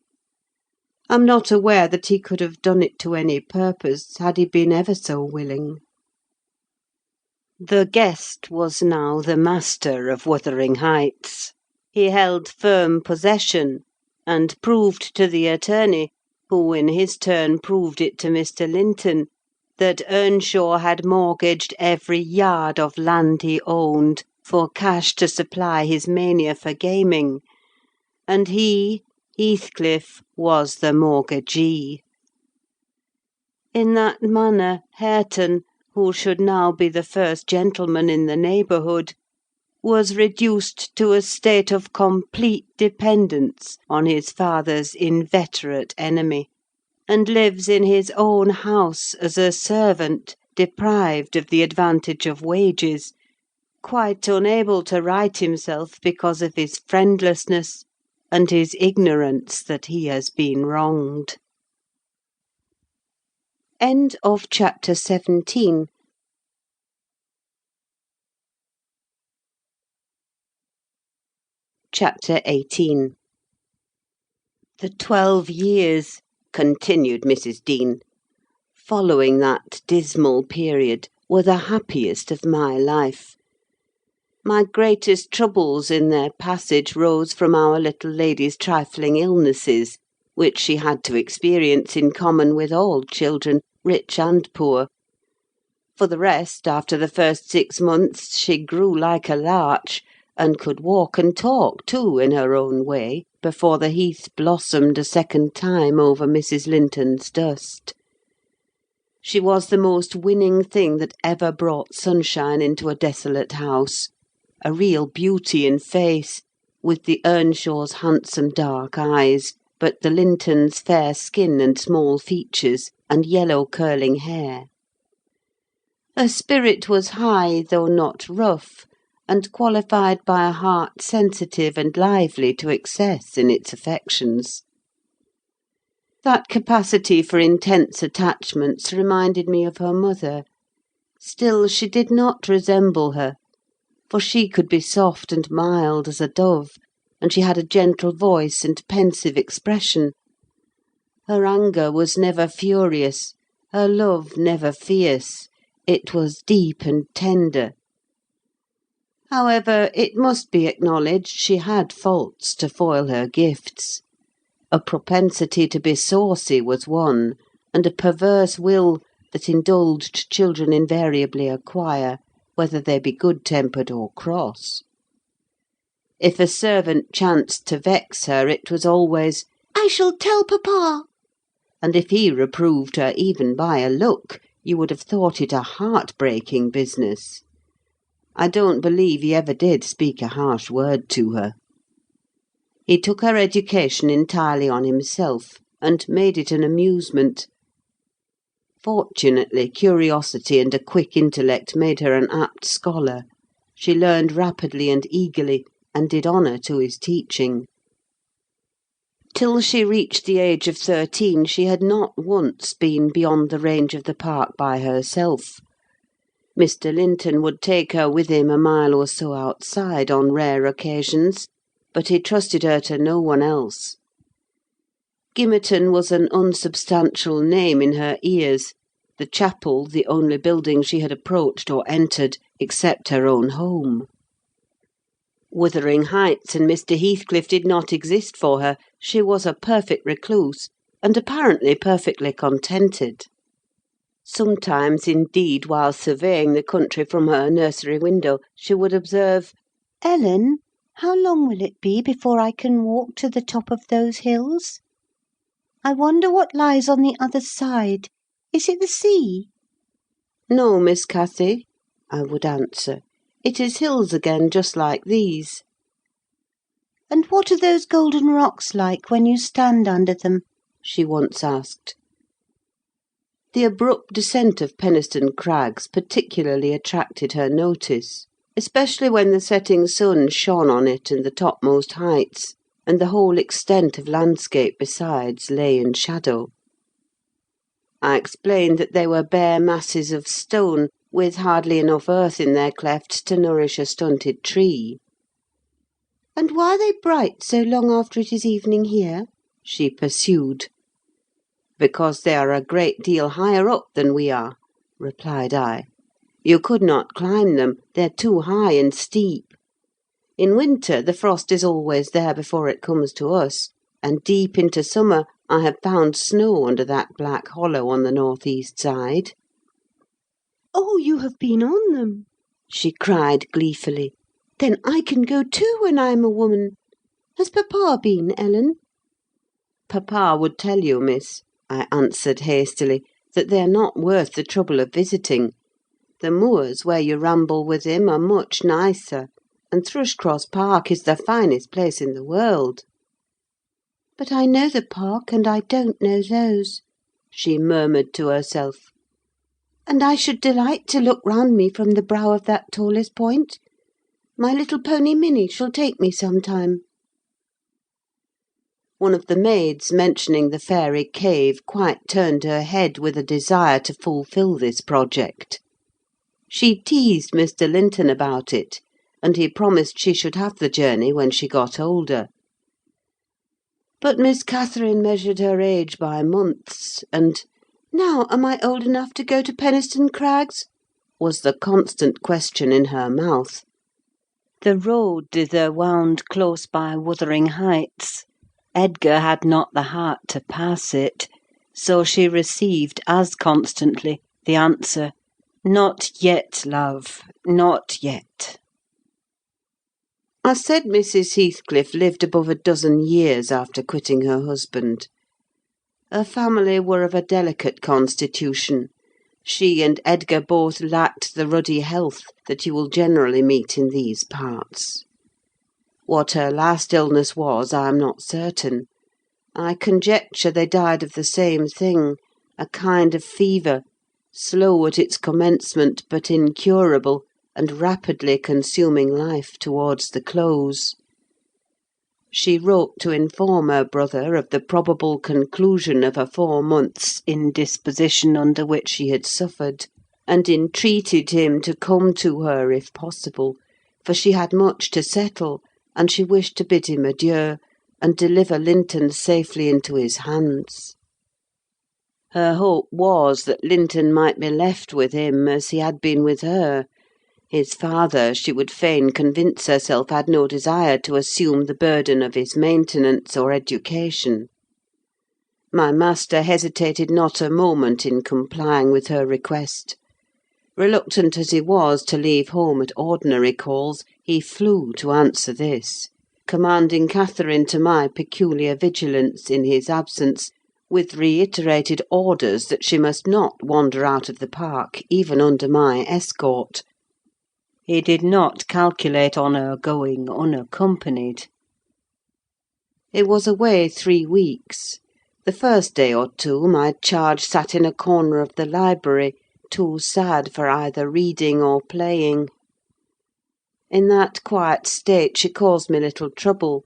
Speaker 2: I'm not aware that he could have done it to any purpose, had he been ever so willing. The guest was now the master of Wuthering Heights. He held firm possession, and proved to the attorney, who in his turn proved it to Mr. Linton, that Earnshaw had mortgaged every yard of land he owned for cash to supply his mania for gaming, and he, Heathcliff, was the mortgagee. In that manner, Hareton, who should now be the first gentleman in the neighbourhood, was reduced to a state of complete dependence on his father's inveterate enemy, and lives in his own house as a servant, deprived of the advantage of wages, quite unable to right himself because of his friendlessness and his ignorance that he has been wronged. End of chapter 17. Chapter 18. "The 12 years," continued Mrs. Dean, "following that dismal period were the happiest of my life. My greatest troubles in their passage rose from our little lady's trifling illnesses, which she had to experience in common with all children, rich and poor. For the rest, after the first 6 months, she grew like a larch, and could walk and talk, too, in her own way, before the heath blossomed a second time over Mrs. Linton's dust. She was the most winning thing that ever brought sunshine into a desolate house: a real beauty in face, with the Earnshaws' handsome dark eyes, but the Lintons' fair skin and small features, and yellow curling hair. Her spirit was high, though not rough, and qualified by a heart sensitive and lively to excess in its affections. That capacity for intense attachments reminded me of her mother. Still, she did not resemble her, for she could be soft and mild as a dove, and she had a gentle voice and pensive expression. Her anger was never furious, her love never fierce; it was deep and tender. However, it must be acknowledged she had faults to foil her gifts. A propensity to be saucy was one, and a perverse will that indulged children invariably acquire, whether they be good-tempered or cross. If a servant chanced to vex her, it was always, "I shall tell papa;" and if he reproved her even by a look, you would have thought it a heart-breaking business. I don't believe he ever did speak a harsh word to her. He took her education entirely on himself, and made it an amusement. Fortunately, curiosity and a quick intellect made her an apt scholar. She learned rapidly and eagerly, and did honour to his teaching. Till she reached the age of 13, she had not once been beyond the range of the park by herself. Mr. Linton would take her with him a mile or so outside on rare occasions, but he trusted her to no one else. Gimmerton was an unsubstantial name in her ears, the chapel the only building she had approached or entered, except her own home. Wuthering Heights and Mr. Heathcliff did not exist for her; she was a perfect recluse, and apparently perfectly contented. Sometimes, indeed, while surveying the country from her nursery window, she would observe,
Speaker 1: "Ellen, how long will it be before I can walk to the top of those hills? I wonder what lies on the other side. Is it the sea?"
Speaker 2: "No, Miss Cathy," I would answer. "It is hills again, just like these."
Speaker 1: "And what are those golden rocks like when you stand under them?"
Speaker 2: she once asked. The abrupt descent of Penistone Crags particularly attracted her notice, especially when the setting sun shone on it and the topmost heights, and the whole extent of landscape besides lay in shadow. I explained that they were bare masses of stone, with hardly enough earth in their clefts to nourish a stunted tree.
Speaker 1: "And why are they bright so long after it is evening here?"
Speaker 2: she pursued. "Because they are a great deal higher up than we are," replied I. "You could not climb them; they're too high and steep. In winter the frost is always there before it comes to us, and deep into summer I have found snow under that black hollow on the north-east side."
Speaker 1: "Oh, you have been on them!" she cried gleefully. "Then I can go too when I am a woman. Has papa been, Ellen?"
Speaker 2: "Papa would tell you, miss," I answered hastily, "that they are not worth the trouble of visiting. The moors where you ramble with him are much nicer, and Thrushcross Park is the finest place in the world."
Speaker 1: "But I know the park, and I don't know those," she murmured to herself. "And I should delight to look round me from the brow of that tallest point. My little pony Minnie shall take me some time."
Speaker 2: One of the maids, mentioning the fairy cave, quite turned her head with a desire to fulfil this project. She teased Mr. Linton about it, and he promised she should have the journey when she got older. But Miss Catherine measured her age by months, and "Now am I old enough to go to Penistone Crags?" was the constant question in her mouth. The road thither wound close by Wuthering Heights. Edgar had not the heart to pass it, so she received as constantly the answer, "Not yet, love, not yet." I said Mrs. Heathcliff lived above a dozen years after quitting her husband. Her family were of a delicate constitution. She and Edgar both lacked the ruddy health that you will generally meet in these parts. What her last illness was, I am not certain. I conjecture they died of the same thing, a kind of fever, slow at its commencement, but incurable, and rapidly consuming life towards the close. She wrote to inform her brother of the probable conclusion of a 4 months' indisposition under which she had suffered, and entreated him to come to her if possible, for she had much to settle, and she wished to bid him adieu, and deliver Linton safely into his hands. Her hope was that Linton might be left with him as he had been with her. His father, she would fain convince herself, had no desire to assume the burden of his maintenance or education. My master hesitated not a moment in complying with her request. Reluctant as he was to leave home at ordinary calls, he flew to answer this, commanding Catherine to my peculiar vigilance in his absence, with reiterated orders that she must not wander out of the park, even under my escort. He did not calculate on her going unaccompanied. He was away 3 weeks. The first day or two my charge sat in a corner of the library, too sad for either reading or playing. In that quiet state she caused me little trouble,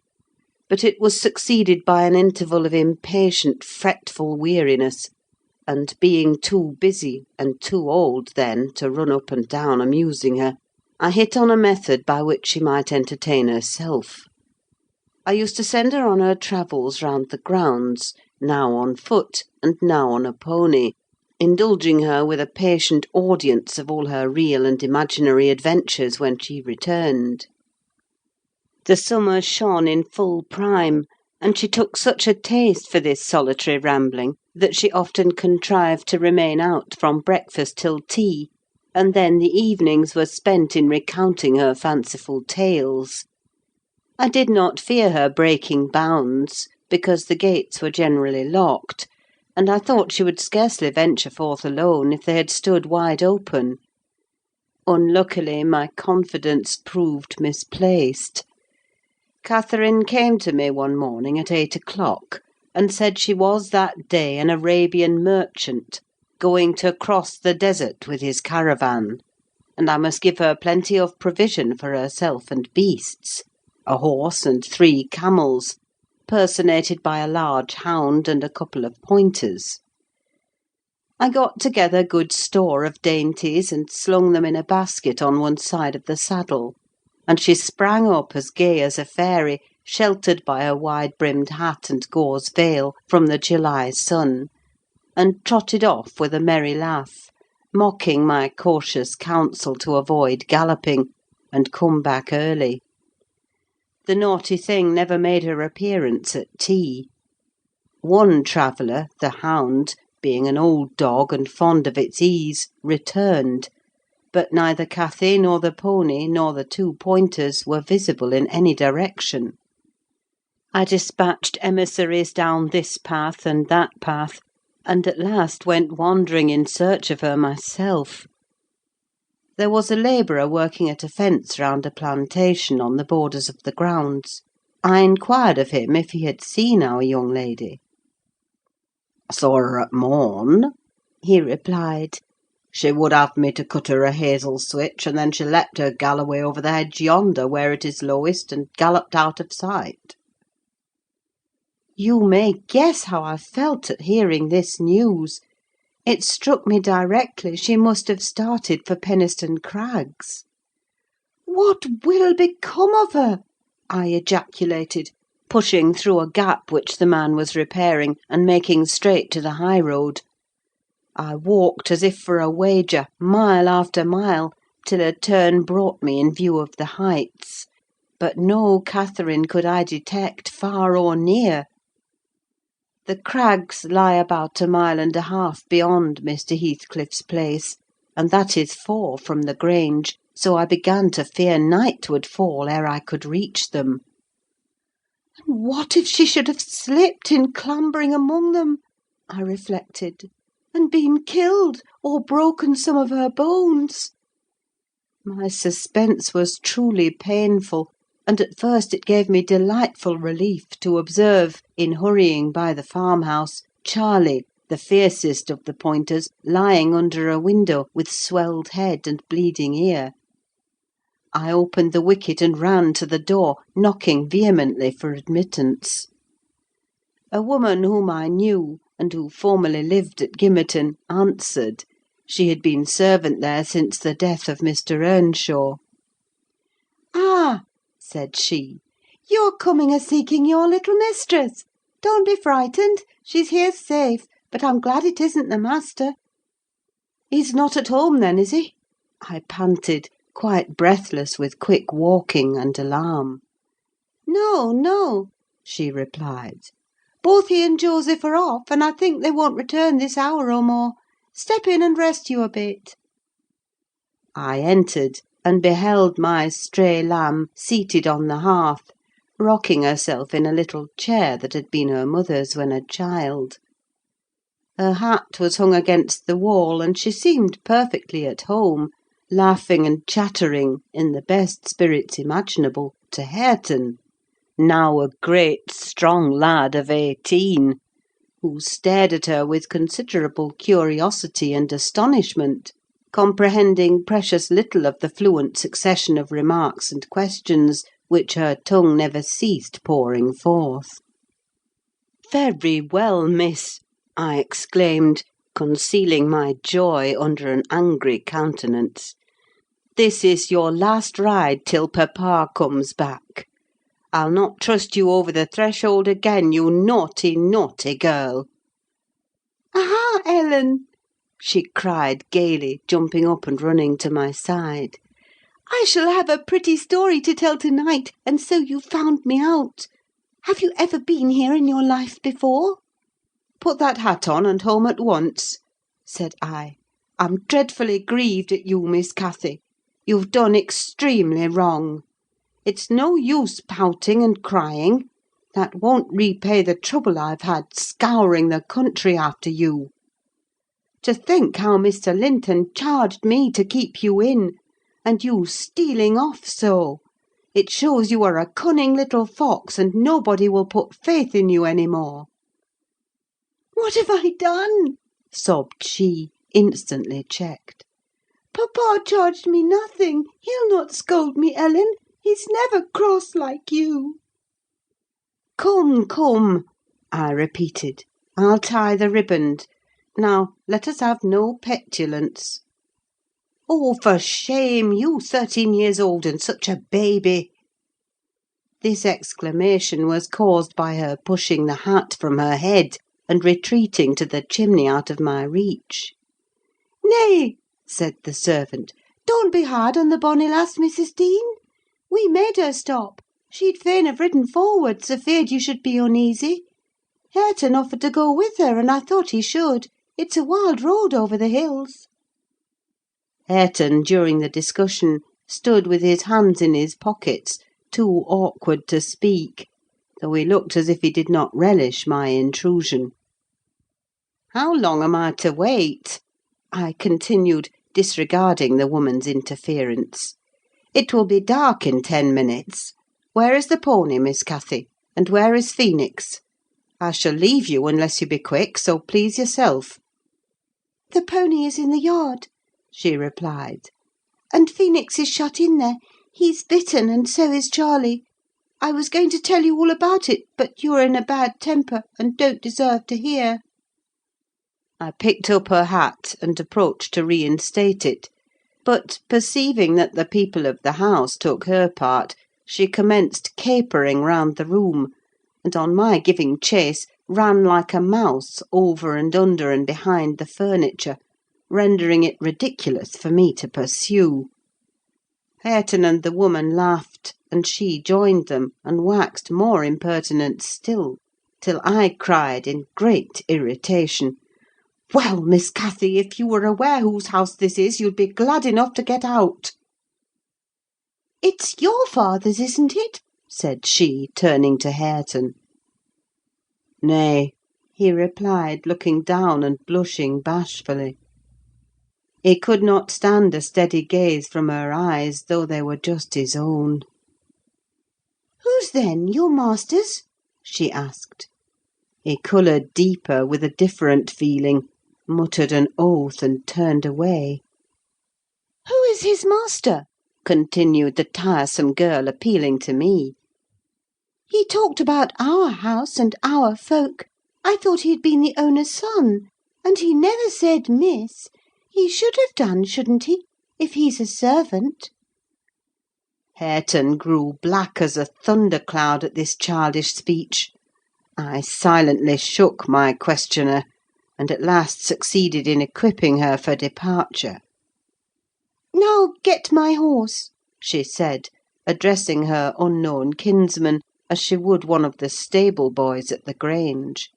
Speaker 2: but it was succeeded by an interval of impatient, fretful weariness; and being too busy, and too old then, to run up and down amusing her, I hit on a method by which she might entertain herself. I used to send her on her travels round the grounds, now on foot, and now on a pony, indulging her with a patient audience of all her real and imaginary adventures when she returned. The summer shone in full prime, and she took such a taste for this solitary rambling that she often contrived to remain out from breakfast till tea, and then the evenings were spent in recounting her fanciful tales. I did not fear her breaking bounds, because the gates were generally locked, and I thought she would scarcely venture forth alone if they had stood wide open. Unluckily, my confidence proved misplaced. Catherine came to me one morning at 8 o'clock, and said she was that day an Arabian merchant, going to cross the desert with his caravan, and I must give her plenty of provision for herself and beasts: a horse and 3 camels, personated by a large hound and a couple of pointers. I got together good store of dainties, and slung them in a basket on one side of the saddle, and she sprang up as gay as a fairy, sheltered by a wide-brimmed hat and gauze veil from the July sun, and trotted off with a merry laugh, mocking my cautious counsel to avoid galloping, and come back early. The naughty thing never made her appearance at tea. One traveller, the hound, being an old dog and fond of its ease, returned; but neither Cathy nor the pony nor the 2 pointers were visible in any direction. I dispatched emissaries down this path and that path, and at last went wandering in search of her myself. There was a labourer working at a fence round a plantation on the borders of the grounds. I inquired of him if he had seen our young lady. "I saw her at morn," he replied. "She would have me to cut her a hazel switch, and then she leapt her galloway over the hedge yonder, where it is lowest, and galloped out of sight." You may guess how I felt at hearing this news. It struck me directly she must have started for Penistone Crags. "What will become of her?" I ejaculated, pushing through a gap which the man was repairing, and making straight to the high road. I walked as if for a wager, mile after mile, till a turn brought me in view of the Heights; but no Catherine could I detect, far or near. The Crags lie about 1.5 miles beyond Mr. Heathcliff's place, and that is 4 from the Grange, so I began to fear night would fall ere I could reach them. And what if she should have slipped in clambering among them, I reflected, and been killed, or broken some of her bones? My suspense was truly painful, and at first it gave me delightful relief to observe, in hurrying by the farmhouse, Charlie, the fiercest of the pointers, lying under a window, with swelled head and bleeding ear. I opened the wicket and ran to the door, knocking vehemently for admittance. A woman whom I knew, and who formerly lived at Gimmerton, answered. She had been servant there since the death of Mr. Earnshaw. "Ah!" said she, "you're coming a-seeking your little mistress. Don't be frightened, she's here safe, but I'm glad it isn't the master." "He's not at home, then, is he?" I panted, quite breathless with quick walking and alarm. "No, no," she replied. "Both he and Joseph are off, and I think they won't return this hour or more. Step in and rest you a bit." I entered, and beheld my stray lamb seated on the hearth, rocking herself in a little chair that had been her mother's when a child. Her hat was hung against the wall, and she seemed perfectly at home, laughing and chattering, in the best spirits imaginable, to Hareton, now a great strong lad of 18, who stared at her with considerable curiosity and astonishment, comprehending precious little of the fluent succession of remarks and questions which her tongue never ceased pouring forth. "Very well, miss," I exclaimed, concealing my joy under an angry countenance. "This is your last ride till papa comes back. I'll not trust you over the threshold again, you naughty, naughty girl." "Ah, Ellen!" she cried gaily, jumping up and running to my side. "I shall have a pretty story to tell to-night, and so you found me out. Have you ever been here in your life before?" "Put that hat on, and home at once," said I. "I'm dreadfully grieved at you, Miss Cathy. You've done extremely wrong. It's no use pouting and crying: that won't repay the trouble I've had scouring the country after you. To think how Mr. Linton charged me to keep you in, and you stealing off so! It shows you are a cunning little fox, and nobody will put faith in you any more." "What have I done?" sobbed she, instantly checked. "Papa charged me nothing. He'll not scold me, Ellen. He's never cross like you." "Come, come," I repeated. "I'll tie the riband. Now, let us have no petulance." "Oh, for shame! You 13 years old, and such a baby!" This exclamation was caused by her pushing the hat from her head, and retreating to the chimney out of my reach. "Nay," said the servant, "don't be hard on the bonny lass, Mrs. Dean. We made her stop. She'd fain have ridden forwards, afeard you should be uneasy. Hareton offered to go with her, and I thought he should. It's a wild road over the hills." Hareton, during the discussion, stood with his hands in his pockets, too awkward to speak, though he looked as if he did not relish my intrusion. "How long am I to wait?" I continued, disregarding the woman's interference. "It will be dark in 10 minutes. Where is the pony, Miss Cathy? And where is Phoenix? I shall leave you unless you be quick, so please yourself." "The pony is in the yard," she replied, "and Phoenix is shut in there. He's bitten, and so is Charlie. I was going to tell you all about it, but you are in a bad temper, and don't deserve to hear." I picked up her hat, and approached to reinstate it; but, perceiving that the people of the house took her part, she commenced capering round the room, and, on my giving chase, ran like a mouse over and under and behind the furniture, rendering it ridiculous for me to pursue. Hareton and the woman laughed, and she joined them, and waxed more impertinent still, till I cried, in great irritation, "Well, Miss Cathy, if you were aware whose house this is, you'd be glad enough to get out." "It's your father's, isn't it?" said she, turning to Hareton. "Nay," he replied, looking down and blushing bashfully. He could not stand a steady gaze from her eyes, though they were just his own. "Whose, then? Your master's?" she asked. He coloured deeper, with a different feeling, muttered an oath, and turned away. "Who is his master?" continued the tiresome girl, appealing to me. "He talked about our house and our folk. I thought he had been the owner's son; and he never said miss. He should have done, shouldn't he, if he's a servant?" Hareton grew black as a thundercloud at this childish speech. I silently shook my questioner, and at last succeeded in equipping her for departure. "Now get my horse," she said, addressing her unknown kinsman, as she would one of the stable boys at the Grange.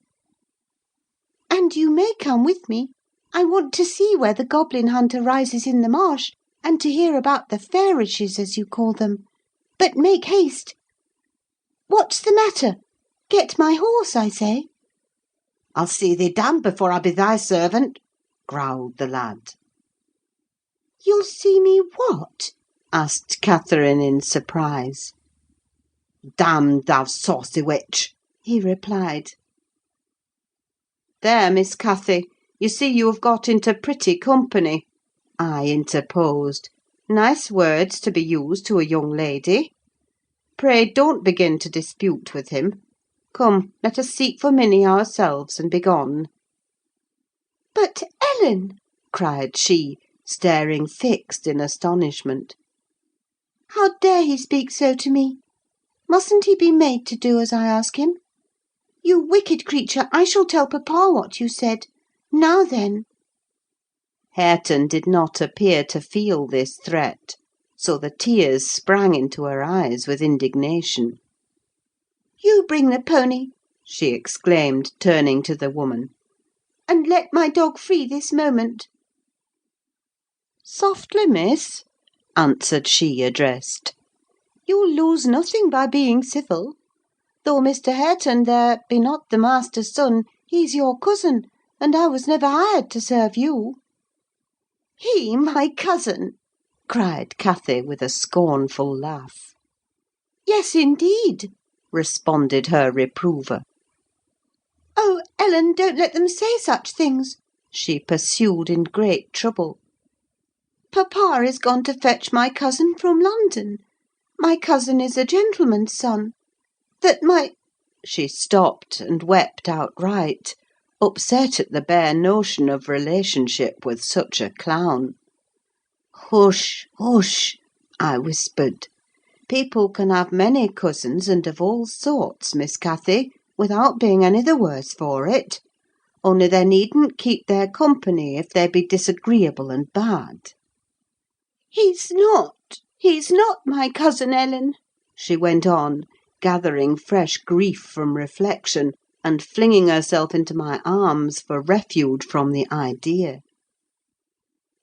Speaker 2: "And you may come with me. I want to see where the goblin hunter rises in the marsh, and to hear about the fairishes, as you call them. But make haste. What's the matter? Get my horse, I say."
Speaker 3: "I'll see thee damned before I be thy servant," growled the lad.
Speaker 1: "You'll see me what?" asked Catherine in surprise.
Speaker 3: "Damned, thou saucy witch!"
Speaker 1: he replied.
Speaker 2: "There, Miss Cathy, you see you have got into pretty company," I interposed. "Nice words to be used to a young lady. Pray don't begin to dispute with him. Come, let us seek for Minnie ourselves, and be gone."
Speaker 1: "But, Ellen," cried she, staring fixed in astonishment, "how dare he speak so to me? Mustn't he be made to do as I ask him? You wicked creature, I shall tell papa what you said. Now then!"
Speaker 2: Hareton did not appear to feel this threat, so the tears sprang into her eyes with indignation.
Speaker 1: "You bring the pony,"
Speaker 2: she exclaimed, turning to the woman,
Speaker 1: "and let my dog free this moment."
Speaker 2: "Softly, miss," answered she addressed.
Speaker 1: "You'll lose nothing by being civil. Though Mr. Hareton there be not the master's son, he's your cousin, and I was never hired to serve you." "He my cousin!" cried Cathy, with a scornful laugh.
Speaker 2: "Yes, indeed," responded her reprover.
Speaker 1: "Oh, Ellen, don't let them say such things!"
Speaker 2: she pursued in great trouble.
Speaker 1: "Papa is gone to fetch my cousin from London. My cousin is a gentleman's son. That my—"
Speaker 2: She stopped and wept outright, upset at the bare notion of relationship with such a clown. "Hush, hush!" I whispered. "People can have many cousins, and of all sorts, Miss Cathy, without being any the worse for it. Only they needn't keep their company if they be disagreeable and bad."
Speaker 1: He's not my cousin, Ellen,"
Speaker 2: she went on, gathering fresh grief from reflection, and flinging herself into my arms for refuge from the idea.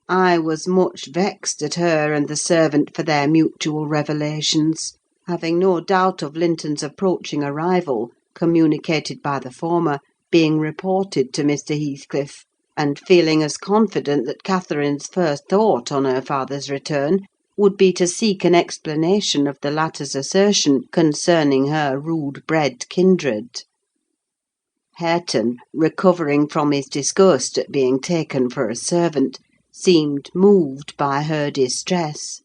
Speaker 2: I was much vexed at her and the servant for their mutual revelations, having no doubt of Linton's approaching arrival, communicated by the former, being reported to Mr. Heathcliff, and feeling as confident that Catherine's first thought on her father's return would be to seek an explanation of the latter's assertion concerning her rude-bred kindred. Hareton, recovering from his disgust at being taken for a servant, seemed moved by her distress,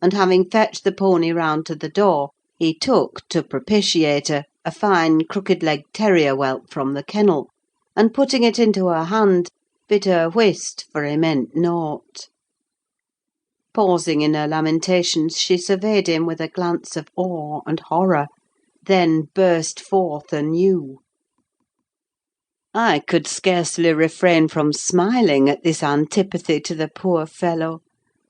Speaker 2: and having fetched the pony round to the door, he took, to propitiate her, a fine crooked-legged terrier whelp from the kennel, and putting it into her hand, bid her whist, for he meant naught. Pausing in her lamentations, she surveyed him with a glance of awe and horror, then burst forth anew. I could scarcely refrain from smiling at this antipathy to the poor fellow,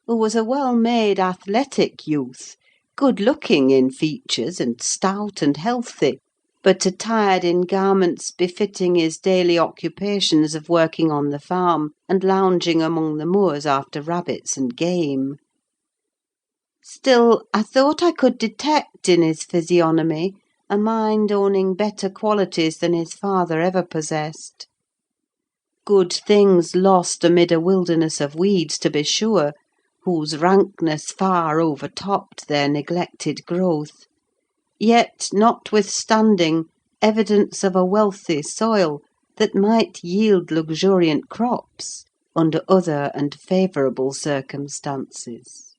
Speaker 2: who was a well-made, athletic youth, good-looking in features, and stout and healthy, but attired in garments befitting his daily occupations of working on the farm, and lounging among the moors after rabbits and game. Still, I thought I could detect in his physiognomy a mind owning better qualities than his father ever possessed. Good things lost amid a wilderness of weeds, to be sure, whose rankness far overtopped their neglected growth; yet, notwithstanding, evidence of a wealthy soil that might yield luxuriant crops under other and favourable circumstances.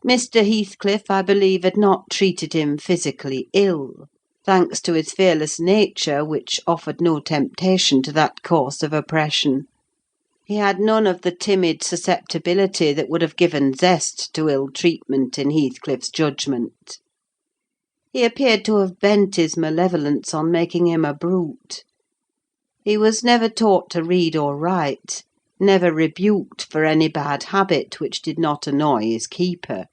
Speaker 2: Mr. Heathcliff, I believe, had not treated him physically ill, thanks to his fearless nature, which offered no temptation to that course of oppression. He had none of the timid susceptibility that would have given zest to ill-treatment in Heathcliff's judgment. He appeared to have bent his malevolence on making him a brute. He was never taught to read or write, never rebuked for any bad habit which did not annoy his keeper,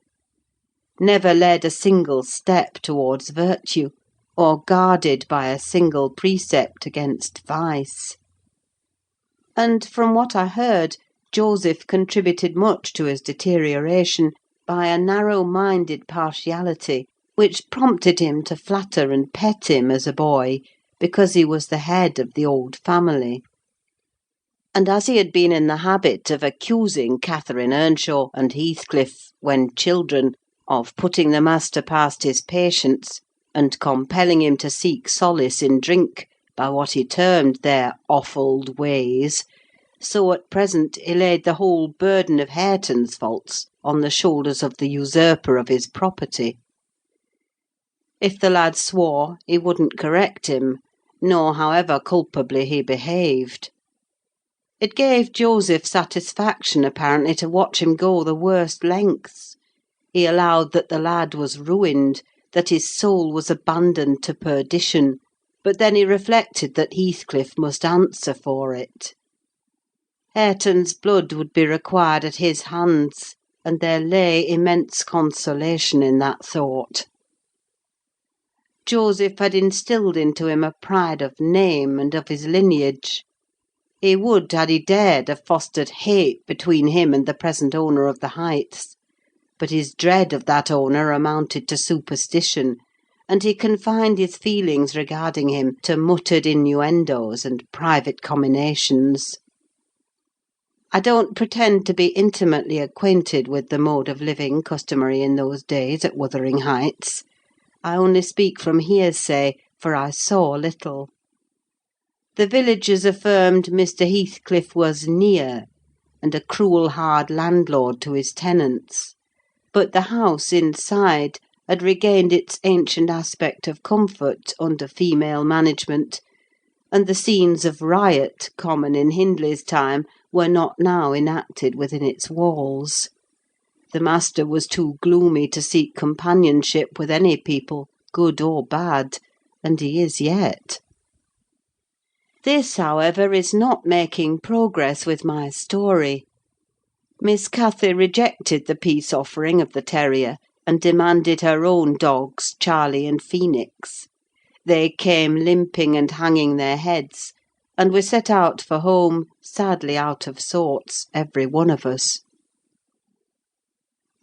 Speaker 2: never led a single step towards virtue, or guarded by a single precept against vice. And, from what I heard, Joseph contributed much to his deterioration by a narrow-minded partiality, which prompted him to flatter and pet him as a boy, because he was the head of the old family. And as he had been in the habit of accusing Catherine Earnshaw and Heathcliff, when children, of putting the master past his patience, and compelling him to seek solace in drink by what he termed their offald ways, so at present he laid the whole burden of Hareton's faults on the shoulders of the usurper of his property. If the lad swore, he wouldn't correct him, nor however culpably he behaved. It gave Joseph satisfaction, apparently, to watch him go the worst lengths. He allowed that the lad was ruined, that his soul was abandoned to perdition, but then he reflected that Heathcliff must answer for it. Hareton's blood would be required at his hands, and there lay immense consolation in that thought. Joseph had instilled into him a pride of name and of his lineage. He would, had he dared, have fostered hate between him and the present owner of the Heights; but his dread of that owner amounted to superstition, and he confined his feelings regarding him to muttered innuendos and private comminations. I don't pretend to be intimately acquainted with the mode of living customary in those days at Wuthering Heights. I only speak from hearsay, for I saw little. The villagers affirmed Mr. Heathcliff was near, and a cruel hard landlord to his tenants; but the house inside had regained its ancient aspect of comfort under female management, and the scenes of riot, common in Hindley's time, were not now enacted within its walls. The master was too gloomy to seek companionship with any people, good or bad, and he is yet. This, however, is not making progress with my story. Miss Cathy rejected the peace offering of the terrier, and demanded her own dogs, Charlie and Phoenix. They came limping and hanging their heads, and we set out for home, sadly out of sorts, every one of us.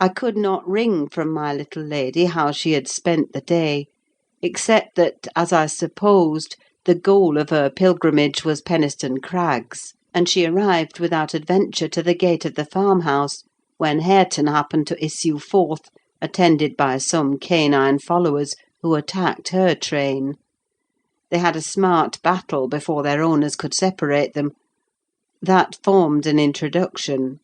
Speaker 2: I could not wring from my little lady how she had spent the day, except that, as I supposed, the goal of her pilgrimage was Penistone Crags, and she arrived without adventure to the gate of the farmhouse, when Hareton happened to issue forth, attended by some canine followers, who attacked her train. They had a smart battle before their owners could separate them. That formed an introduction.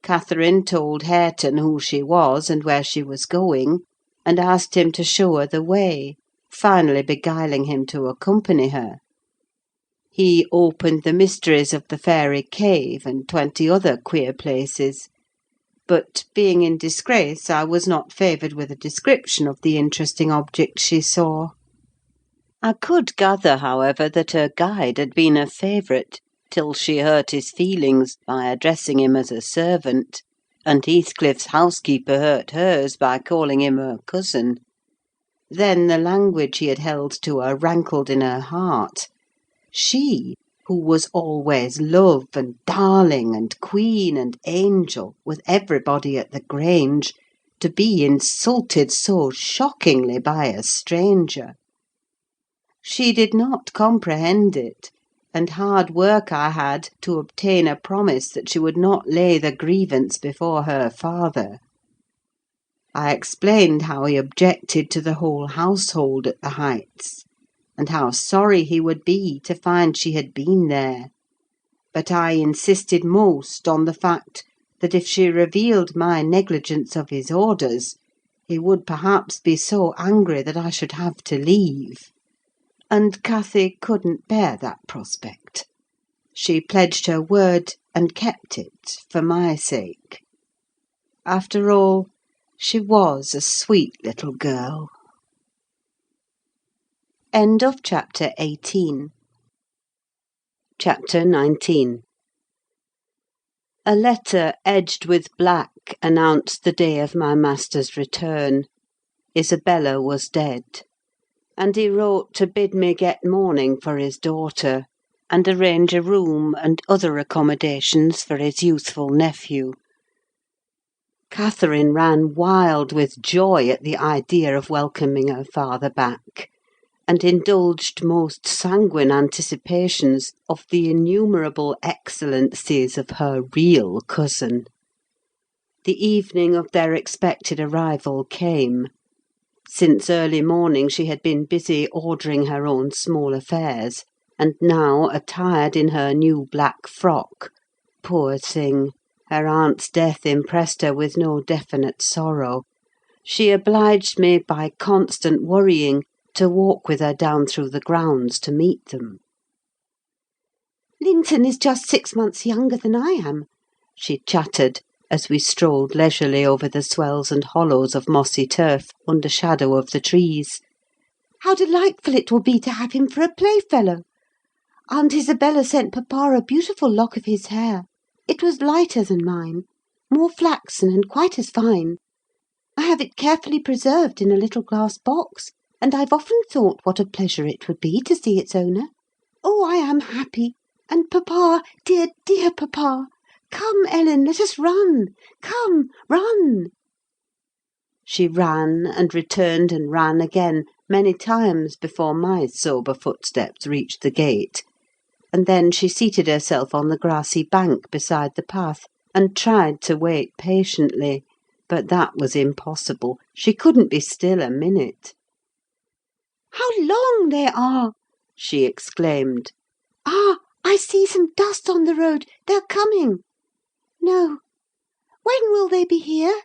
Speaker 2: Catherine told Hareton who she was and where she was going, and asked him to show her the way, finally beguiling him to accompany her. He opened the mysteries of the fairy cave and 20 other queer places; but, being in disgrace, I was not favoured with a description of the interesting objects she saw. I could gather, however, that her guide had been a favourite, till she hurt his feelings by addressing him as a servant, and Heathcliff's housekeeper hurt hers by calling him her cousin. Then the language he had held to her rankled in her heart. She, who was always love and darling and queen and angel with everybody at the Grange, to be insulted so shockingly by a stranger! She did not comprehend it, and hard work I had to obtain a promise that she would not lay the grievance before her father. I explained how he objected to the whole household at the Heights, and how sorry he would be to find she had been there; but I insisted most on the fact that if she revealed my negligence of his orders, he would perhaps be so angry that I should have to leave. And Cathy couldn't bear that prospect. She pledged her word, and kept it, for my sake. After all, she was a sweet little girl. End of chapter 18. Chapter 19. A letter edged with black announced the day of my master's return. Isabella was dead, and he wrote to bid me get mourning for his daughter, and arrange a room and other accommodations for his youthful nephew. Catherine ran wild with joy at the idea of welcoming her father back, and indulged most sanguine anticipations of the innumerable excellencies of her real cousin. The evening of their expected arrival came. Since early morning she had been busy ordering her own small affairs, and now attired in her new black frock. Poor thing! Her aunt's death impressed her with no definite sorrow. She obliged me, by constant worrying, to walk with her down through the grounds to meet them. "Linton is just 6 months younger than I am," she chattered, as we strolled leisurely over the swells and hollows of mossy turf, under shadow of the trees. "How delightful it will be to have him for a playfellow! Aunt Isabella sent papa a beautiful lock of his hair. It was lighter than mine, more flaxen and quite as fine. I have it carefully preserved in a little glass box, and I've often thought what a pleasure it would be to see its owner. Oh, I am happy! And papa, dear, dear papa! Come, Ellen, let us run! Come, run!" She ran, and returned and ran again, many times before my sober footsteps reached the gate; and then she seated herself on the grassy bank beside the path, and tried to wait patiently. But that was impossible. She couldn't be still a minute. "How long they are!" she exclaimed. "Ah, I see some dust on the road. They're coming. No. When will they be here?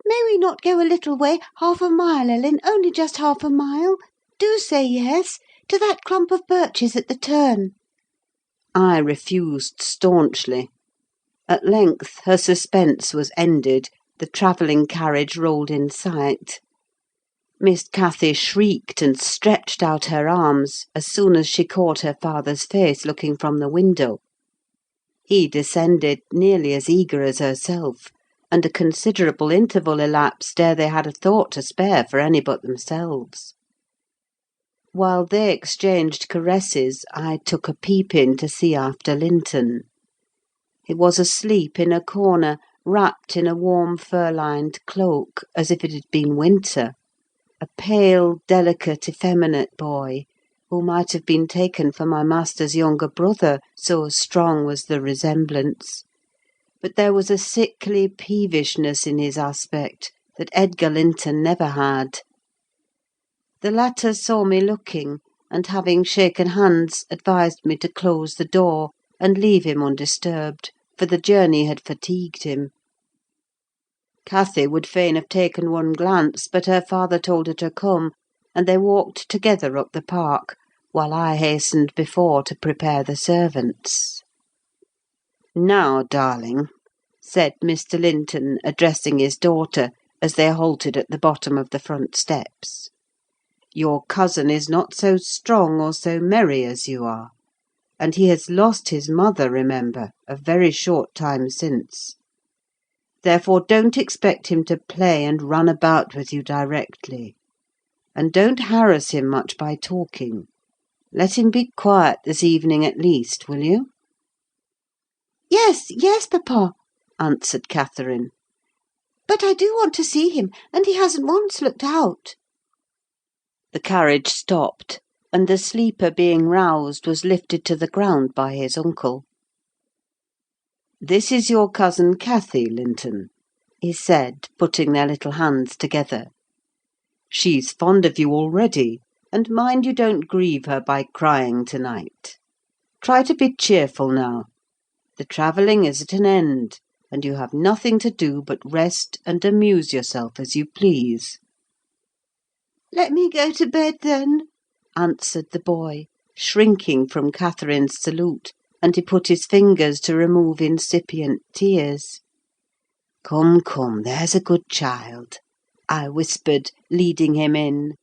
Speaker 2: May we not go a little way, half a mile, Ellen, only just half a mile? Do say yes, to that clump of birches at the turn." I refused staunchly. At length her suspense was ended. The travelling carriage rolled in sight. Miss Cathy shrieked and stretched out her arms as soon as she caught her father's face looking from the window. He descended, nearly as eager as herself, and a considerable interval elapsed ere they had a thought to spare for any but themselves. While they exchanged caresses, I took a peep in to see after Linton. He was asleep in a corner, wrapped in a warm fur-lined cloak, as if it had been winter: a pale, delicate, effeminate boy, who might have been taken for my master's younger brother, so strong was the resemblance. But there was a sickly peevishness in his aspect that Edgar Linton never had. The latter saw me looking, and having shaken hands, advised me to close the door, and leave him undisturbed, for the journey had fatigued him. Cathy would fain have taken one glance, but her father told her to come, and they walked together up the park, while I hastened before to prepare the servants. "Now, darling," said Mr. Linton, addressing his daughter, as they halted at the bottom of the front steps, "your cousin is not so strong or so merry as you are; and he has lost his mother, remember, a very short time since. Therefore don't expect him to play and run about with you directly. And don't harass him much by talking. Let him be quiet this evening at least, will you?" "Yes, yes, papa," answered Catherine. "But I do want to see him, and he hasn't once looked out." The carriage stopped, and the sleeper, being roused, was lifted to the ground by his uncle. "This is your cousin Cathy, Linton," he said, putting their little hands together. "She's fond of you already, and mind you don't grieve her by crying to-night. Try to be cheerful now. The travelling is at an end, and you have nothing to do but rest and amuse yourself as you please." "Let me go to bed, then," answered the boy, shrinking from Catherine's salute, and he put his fingers to remove incipient tears. "Come, come, there's a good child," I whispered, leading him in.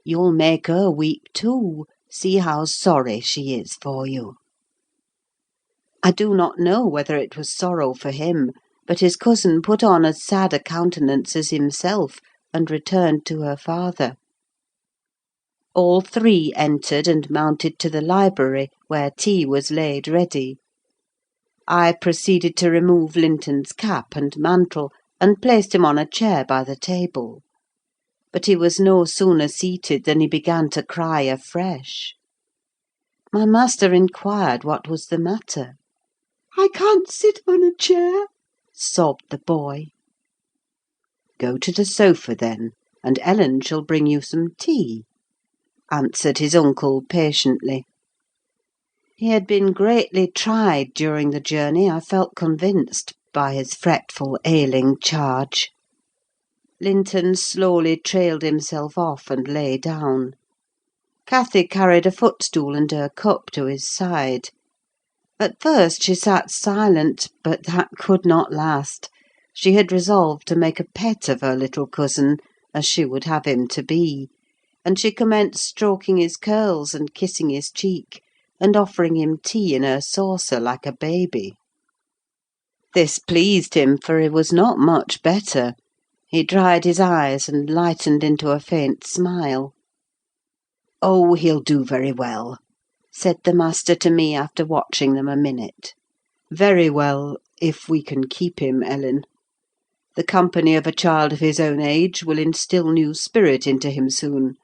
Speaker 2: "You'll make her weep too: see how sorry she is for you." I do not know whether it was sorrow for him, but his cousin put on as sad a countenance as himself, and returned to her father. All three entered and mounted to the library, where tea was laid ready. I proceeded to remove Linton's cap and mantle, and placed him on a chair by the table. But he was no sooner seated than he began to cry afresh. My master inquired what was the matter. "I can't sit on a chair," sobbed the boy. "Go to the sofa, then, and Ellen shall bring you some tea," answered his uncle patiently. He had been greatly tried during the journey, I felt convinced, by his fretful, ailing charge. Linton slowly trailed himself off and lay down. Cathy carried a footstool and her cup to his side. At first she sat silent, but that could not last. She had resolved to make a pet of her little cousin, as she would have him to be, and she commenced stroking his curls and kissing his cheek, and offering him tea in her saucer like a baby. This pleased him, for he was not much better. He dried his eyes and lightened into a faint smile. "Oh, he'll do very well," said the master to me after watching them a minute. "Very well, if we can keep him, Ellen. The company of a child of his own age will instil new spirit into him soon,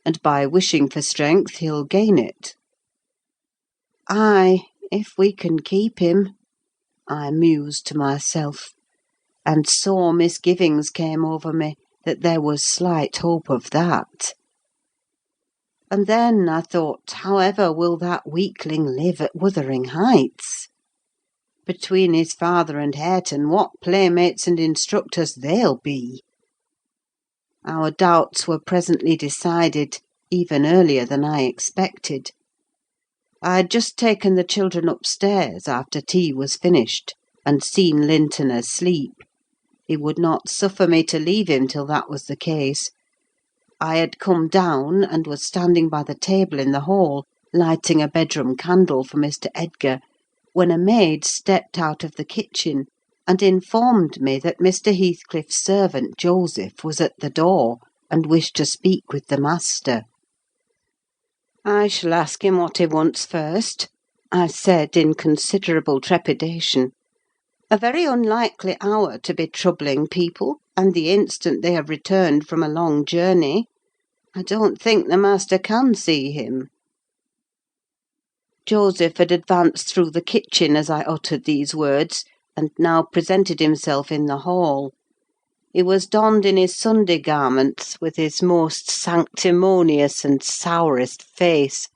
Speaker 2: and by wishing for strength he'll gain it." "Aye, if we can keep him," I mused to myself, and sore misgivings came over me that there was slight hope of that. And then I thought, however will that weakling live at Wuthering Heights? Between his father and Hareton, what playmates and instructors they'll be! Our doubts were presently decided, even earlier than I expected. I had just taken the children upstairs, after tea was finished, and seen Linton asleep. He would not suffer me to leave him till that was the case. I had come down, and was standing by the table in the hall, lighting a bedroom candle for Mr. Edgar, when a maid stepped out of the kitchen, and informed me that Mr. Heathcliff's servant, Joseph, was at the door, and wished to speak with the master. "I shall ask him what he wants first," I said, in considerable trepidation. "A very unlikely hour to be troubling people, and the instant they have returned from a long journey. I don't think the master can see him." Joseph had advanced through the kitchen as I uttered these words, and now presented himself in the hall. He was donned in his Sunday garments, with his most sanctimonious and sourest face,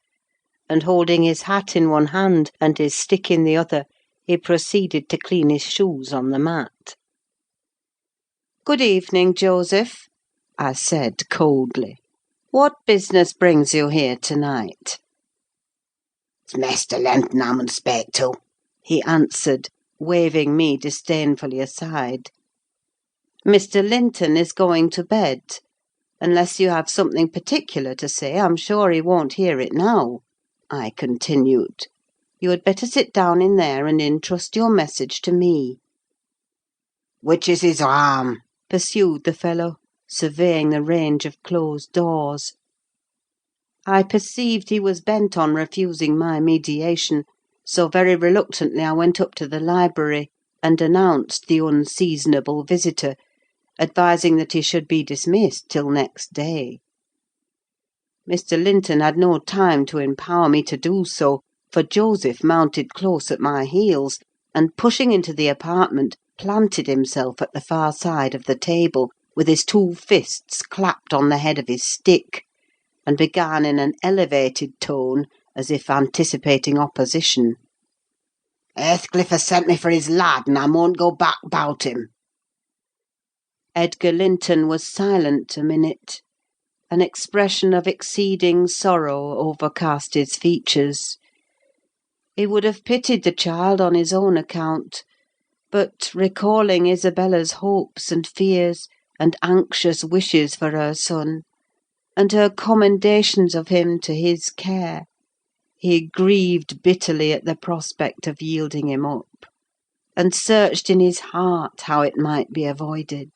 Speaker 2: and holding his hat in one hand and his stick in the other, he proceeded to clean his shoes on the mat. "Good evening, Joseph," I said coldly. "What business brings you here to-night?"
Speaker 3: "It's Mester Linton I mun speak to,"
Speaker 2: he answered, waving me disdainfully aside. "Mr. Linton is going to bed. Unless you have something particular to say, I'm sure he won't hear it now," I continued. "You had better sit down in there, and entrust your message to me."
Speaker 3: "Which is his arm?"
Speaker 2: pursued the fellow, surveying the range of closed doors. I perceived he was bent on refusing my mediation, so very reluctantly I went up to the library, and announced the unseasonable visitor, advising that he should be dismissed till next day. Mr. Linton had no time to empower me to do so, for Joseph mounted close at my heels, and pushing into the apartment, planted himself at the far side of the table, with his two fists clapped on the head of his stick, and began in an elevated tone, as if anticipating opposition.
Speaker 3: "Heathcliff has sent me for his lad, and I mun't go back 'bout him."
Speaker 2: Edgar Linton was silent a minute. An expression of exceeding sorrow overcast his features. He would have pitied the child on his own account, but, recalling Isabella's hopes and fears, and anxious wishes for her son, and her commendations of him to his care, he grieved bitterly at the prospect of yielding him up, and searched in his heart how it might be avoided.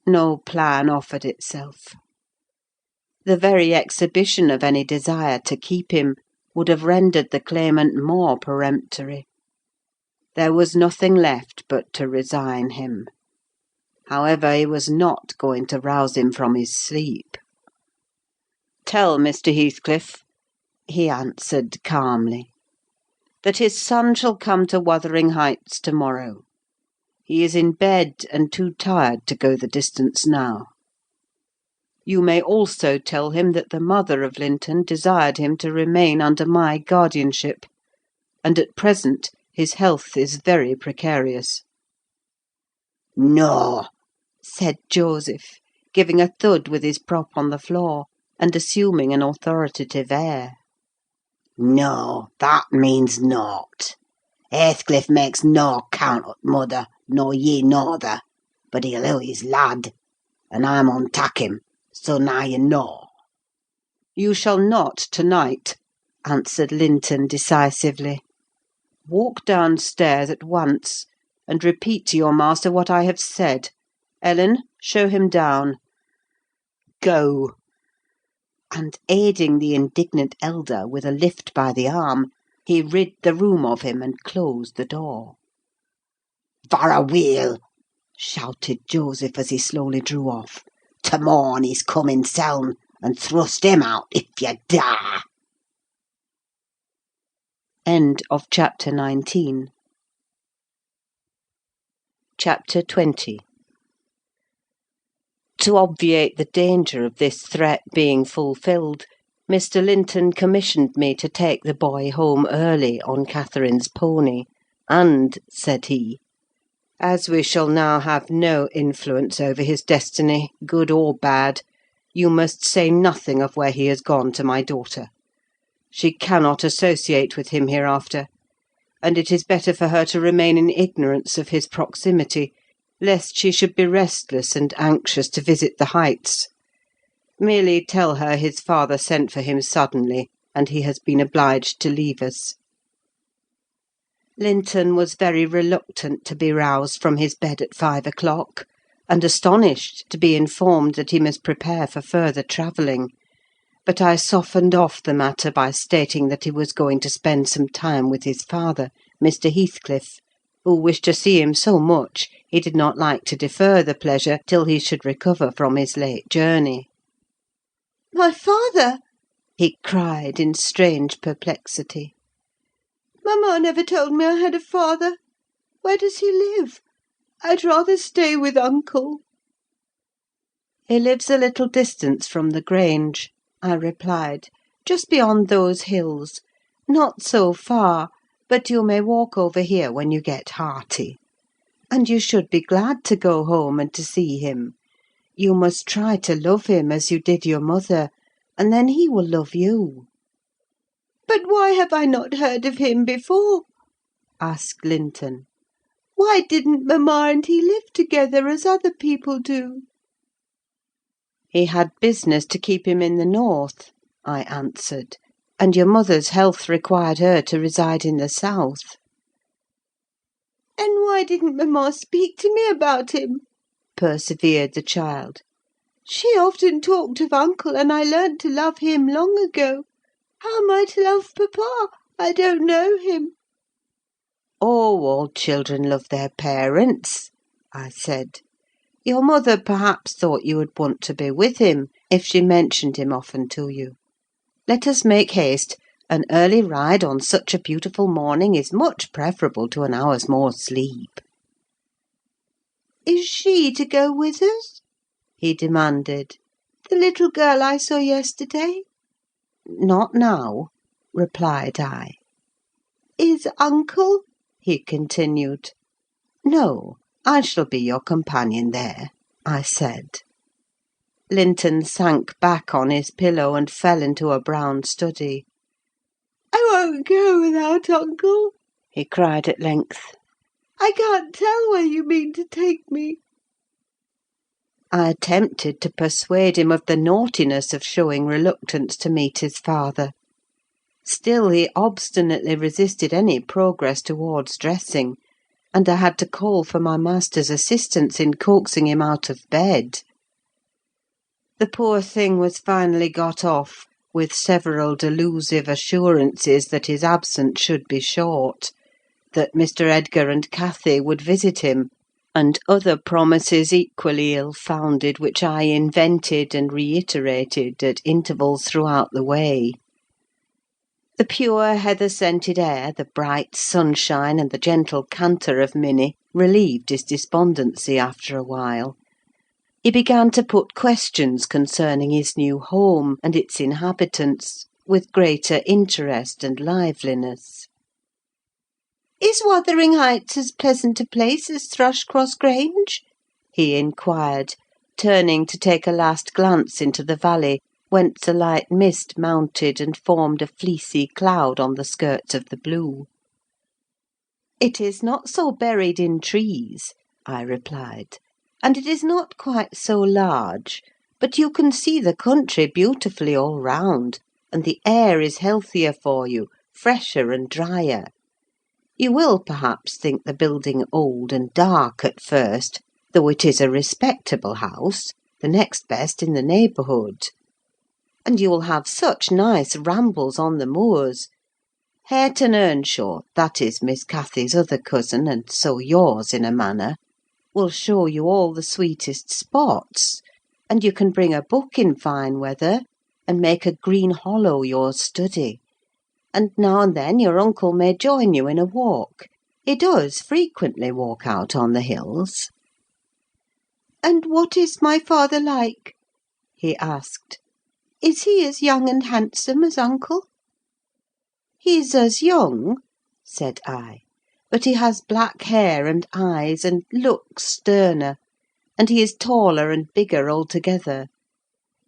Speaker 2: No plan offered itself. The very exhibition of any desire to keep him would have rendered the claimant more peremptory. There was nothing left but to resign him. However, he was not going to rouse him from his sleep. "Tell Mr. Heathcliff," he answered calmly, "that his son shall come to Wuthering Heights to-morrow. He is in bed, and too tired to go the distance now. You may also tell him that the mother of Linton desired him to remain under my guardianship, and at present his health is very precarious."
Speaker 3: "No,"
Speaker 2: said Joseph, giving a thud with his prop on the floor, and assuming an authoritative air.
Speaker 3: "No, that means nought. Heathcliff makes no count o' t' mother, nor ye norther; but he'll owe his lad, and I mun tak' him: so now you know."
Speaker 2: "You shall not to-night," answered Linton decisively. "Walk downstairs at once, and repeat to your master what I have said. Ellen, show him down. Go!" And aiding the indignant elder with a lift by the arm, he rid the room of him and closed the door.
Speaker 3: "Varra weel!" shouted Joseph as he slowly drew off. "To morn he's come himseln, and thrust him out if you dare!"
Speaker 2: End of chapter 19. Chapter 20. To obviate the danger of this threat being fulfilled, Mr. Linton commissioned me to take the boy home early on Catherine's pony, and, said he, "As we shall now have no influence over his destiny, good or bad, you must say nothing of where he has gone to my daughter. She cannot associate with him hereafter, and it is better for her to remain in ignorance of his proximity, lest she should be restless and anxious to visit the Heights. Merely tell her his father sent for him suddenly, and he has been obliged to leave us." Linton was very reluctant to be roused from his bed at 5 o'clock, and astonished to be informed that he must prepare for further travelling; but I softened off the matter by stating that he was going to spend some time with his father, Mr. Heathcliff, who wished to see him so much he did not like to defer the pleasure till he should recover from his late journey.
Speaker 1: My father!"
Speaker 2: he cried in strange perplexity.
Speaker 1: "Mamma never told me I had a father. Where does he live? I'd rather stay with uncle."
Speaker 2: "He lives a little distance from the Grange," I replied, "just beyond those hills. Not so far, but you may walk over here when you get hearty. And you should be glad to go home and to see him. You must try to love him as you did your mother, and then he will love you."
Speaker 1: "But why have I not heard of him before?"
Speaker 2: asked Linton.
Speaker 1: "Why didn't mamma and he live together as other people do?"
Speaker 2: "He had business to keep him in the north," I answered, "and your mother's health required her to reside in the south."
Speaker 1: "And why didn't mamma speak to me about him?" persevered the child. "She often talked of uncle, and I learnt to love him long ago. How am I to love papa? I don't know him."
Speaker 2: "Oh, all children love their parents," I said. "Your mother perhaps thought you would want to be with him, if she mentioned him often to you. Let us make haste. An early ride on such a beautiful morning is much preferable to an hour's more sleep."
Speaker 1: "Is she to go with us?" he demanded. "The little girl I saw yesterday?"
Speaker 2: "Not now," replied I.
Speaker 1: "Is uncle?"
Speaker 2: he continued. "No, I shall be your companion there," I said. Linton sank back on his pillow and fell into a brown study.
Speaker 1: "I won't go without uncle,"
Speaker 2: he cried at length.
Speaker 1: "I can't tell where you mean to take me."
Speaker 2: I attempted to persuade him of the naughtiness of showing reluctance to meet his father. Still he obstinately resisted any progress towards dressing, and I had to call for my master's assistance in coaxing him out of bed. The poor thing was finally got off, with several delusive assurances that his absence should be short, that Mr. Edgar and Cathy would visit him, and other promises equally ill-founded, which I invented and reiterated at intervals throughout the way. The pure heather-scented air, the bright sunshine, and the gentle canter of Minnie relieved his despondency after a while; He began to put questions concerning his new home and its inhabitants, with greater interest and liveliness. "Is Wuthering Heights as pleasant a place as Thrushcross Grange?" he inquired, turning to take a last glance into the valley, whence a light mist mounted and formed a fleecy cloud on the skirts of the blue. "It is not so buried in trees," I replied, "and it is not quite so large; but you can see the country beautifully all round, and the air is healthier for you, fresher and drier. You will, perhaps, think the building old and dark at first, though it is a respectable house, the next best in the neighbourhood. And you will have such nice rambles on the moors. Hareton Earnshaw, that is Miss Cathy's other cousin, and so yours in a manner, will show you all the sweetest spots, and you can bring a book in fine weather, and make a green hollow your study. And now and then your uncle may join you in a walk. He does frequently walk out on the hills." "And what is my father like?" he asked. "Is he as young and handsome as uncle?" "He's as young," said I, "but he has black hair and eyes, and looks sterner, and he is taller and bigger altogether.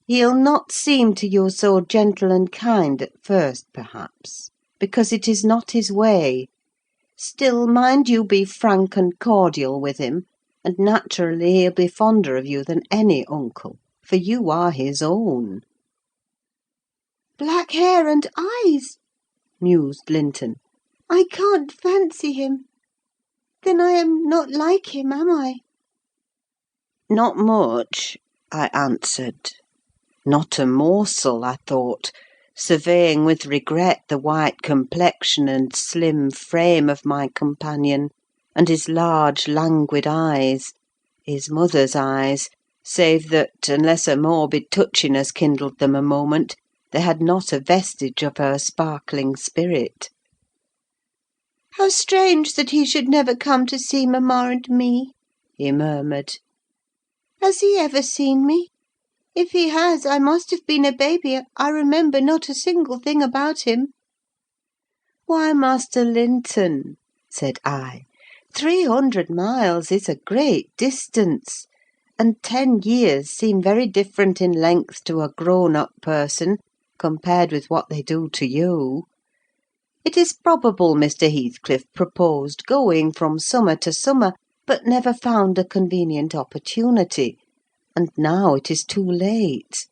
Speaker 2: He'll not seem to you so gentle and kind at first, perhaps, because it is not his way. Still, mind you be frank and cordial with him, and naturally he'll be fonder of you than any uncle, for you are his own." "Black hair and eyes!" mused Linton. "I can't fancy him. Then I am not like him, am I?" "Not much," I answered. Not a morsel, I thought, surveying with regret the white complexion and slim frame of my companion, and his large, languid eyes, his mother's eyes, save that, unless a morbid touchiness kindled them a moment, they had not a vestige of her sparkling spirit. "How strange that he should never come to see mamma and me!" he murmured. "Has he ever seen me? If he has, I must have been a baby. I remember not a single thing about him." "Why, Master Linton," said I, 300 miles is a great distance, and 10 years seem very different in length to a grown-up person, compared with what they do to you. It is probable Mr. Heathcliff proposed going from summer to summer, but never found a convenient opportunity, and now it is too late.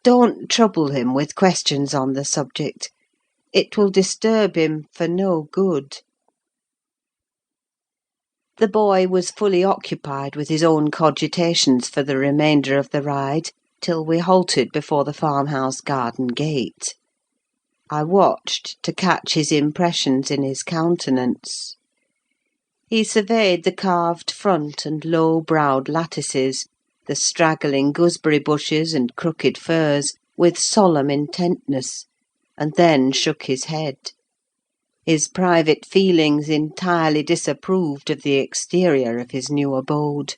Speaker 2: Don't trouble him with questions on the subject. It will disturb him for no good." The boy was fully occupied with his own cogitations for the remainder of the ride, till we halted before the farmhouse garden gate. I watched to catch his impressions in his countenance. He surveyed the carved front and low-browed lattices, the straggling gooseberry bushes and crooked firs, with solemn intentness, and then shook his head. His private feelings entirely disapproved of the exterior of his new abode.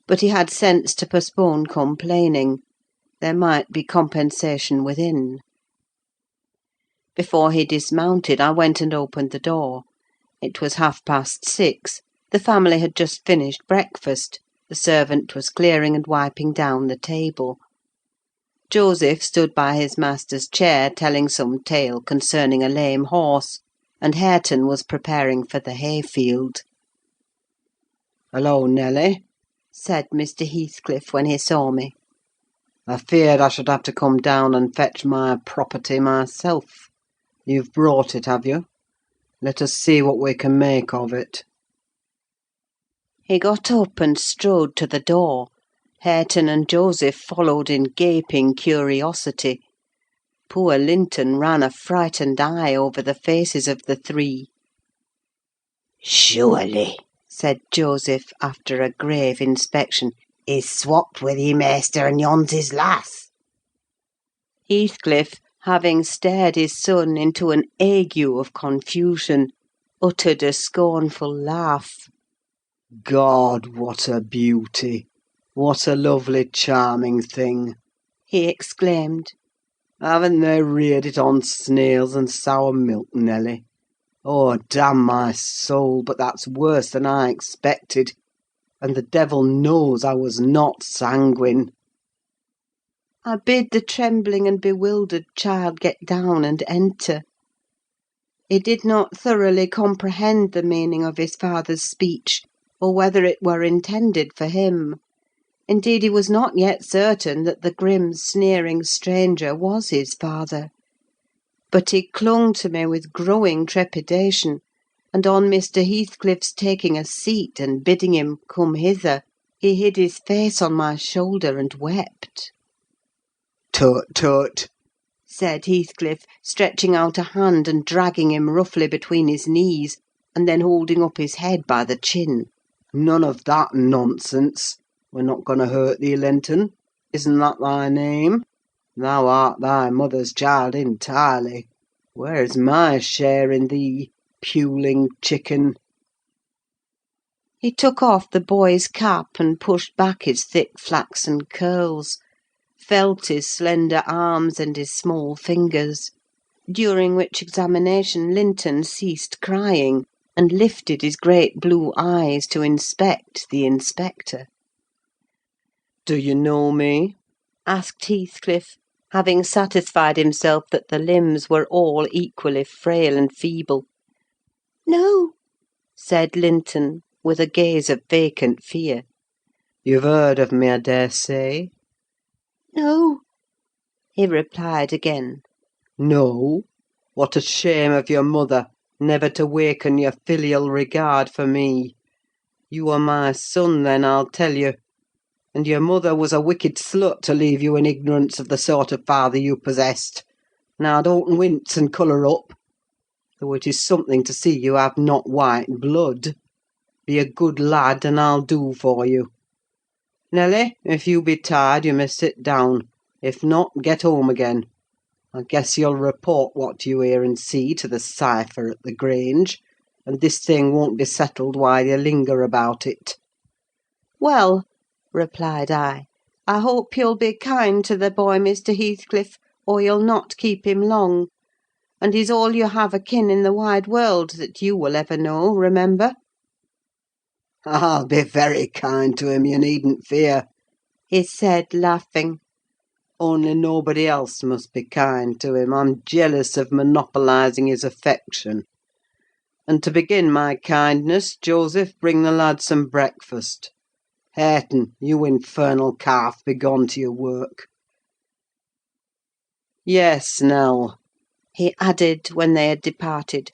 Speaker 2: But he had sense to postpone complaining: there might be compensation within. Before he dismounted, I went and opened the door. It was 6:30. The family had just finished breakfast. The servant was clearing and wiping down the table. Joseph stood by his master's chair, telling some tale concerning a lame horse, and Hareton was preparing for the hayfield.
Speaker 4: "Hello, Nelly,"
Speaker 2: said Mr. Heathcliff when he saw me.
Speaker 4: "I feared I should have to come down and fetch my property myself. You've brought it, have you? Let us see what we can make of it."
Speaker 2: He got up and strode to the door. Hareton and Joseph followed in gaping curiosity. Poor Linton ran a frightened eye over the faces of the three.
Speaker 3: "Surely," said
Speaker 2: Joseph, after a grave inspection,
Speaker 3: "he's swapped with ye maister, and yon's his lass."
Speaker 2: Heathcliff, having stared his son into an ague of confusion, uttered a scornful laugh.
Speaker 4: "God, what a beauty!" What a lovely, charming thing!
Speaker 2: he exclaimed.
Speaker 4: Haven't they reared it on snails and sour milk, Nelly? Oh, damn my soul, but that's worse than I expected, and the devil knows I was not sanguine.
Speaker 2: I bid the trembling and bewildered child get down and enter. He did not thoroughly comprehend the meaning of his father's speech, or whether it were intended for him. Indeed, he was not yet certain that the grim, sneering stranger was his father. But he clung to me with growing trepidation, and on Mr. Heathcliff's taking a seat and bidding him come hither, he hid his face on my shoulder and wept.
Speaker 4: "Tut, tut!"
Speaker 2: said Heathcliff, stretching out a hand and dragging him roughly between his knees, and then holding up his head by the chin.
Speaker 4: "None of that nonsense. We're not going to hurt thee, Linton. Isn't that thy name? Thou art thy mother's child entirely. Where's my share in thee, puling chicken?"
Speaker 2: He took off the boy's cap and pushed back his thick flaxen curls, felt his slender arms and his small fingers; during which examination Linton ceased crying, and lifted his great blue eyes to inspect the inspector.
Speaker 4: "Do you know me?"
Speaker 2: asked Heathcliff, having satisfied himself that the limbs were all equally frail and feeble. "No," said Linton, with a gaze of vacant fear.
Speaker 4: "You've heard of me, I daresay?"
Speaker 2: "No," he replied again.
Speaker 4: "No? What a shame of your mother, never to waken your filial regard for me! You are my son, then, I'll tell you. And your mother was a wicked slut to leave you in ignorance of the sort of father you possessed. Now don't wince and colour up, though it is something to see you have not white blood. Be a good lad, and I'll do for you. Nelly, if you be tired, you may sit down; if not, get home again. I guess you'll report what you hear and see to the cipher at the Grange, and this thing won't be settled while you linger about it."
Speaker 2: "Well," replied I hope you'll be kind to the boy, Mr. Heathcliff, or you'll not keep him long. And he's all you have akin in the wide world that you will ever know, remember."
Speaker 4: "I'll be very kind to him, you needn't fear,"
Speaker 2: he said, laughing.
Speaker 4: "Only nobody else must be kind to him. I'm jealous of monopolising his affection. And to begin my kindness, Joseph, bring the lad some breakfast. Hareton, you infernal calf, begone to your work. Yes, Nell,"
Speaker 2: he added, when they had departed,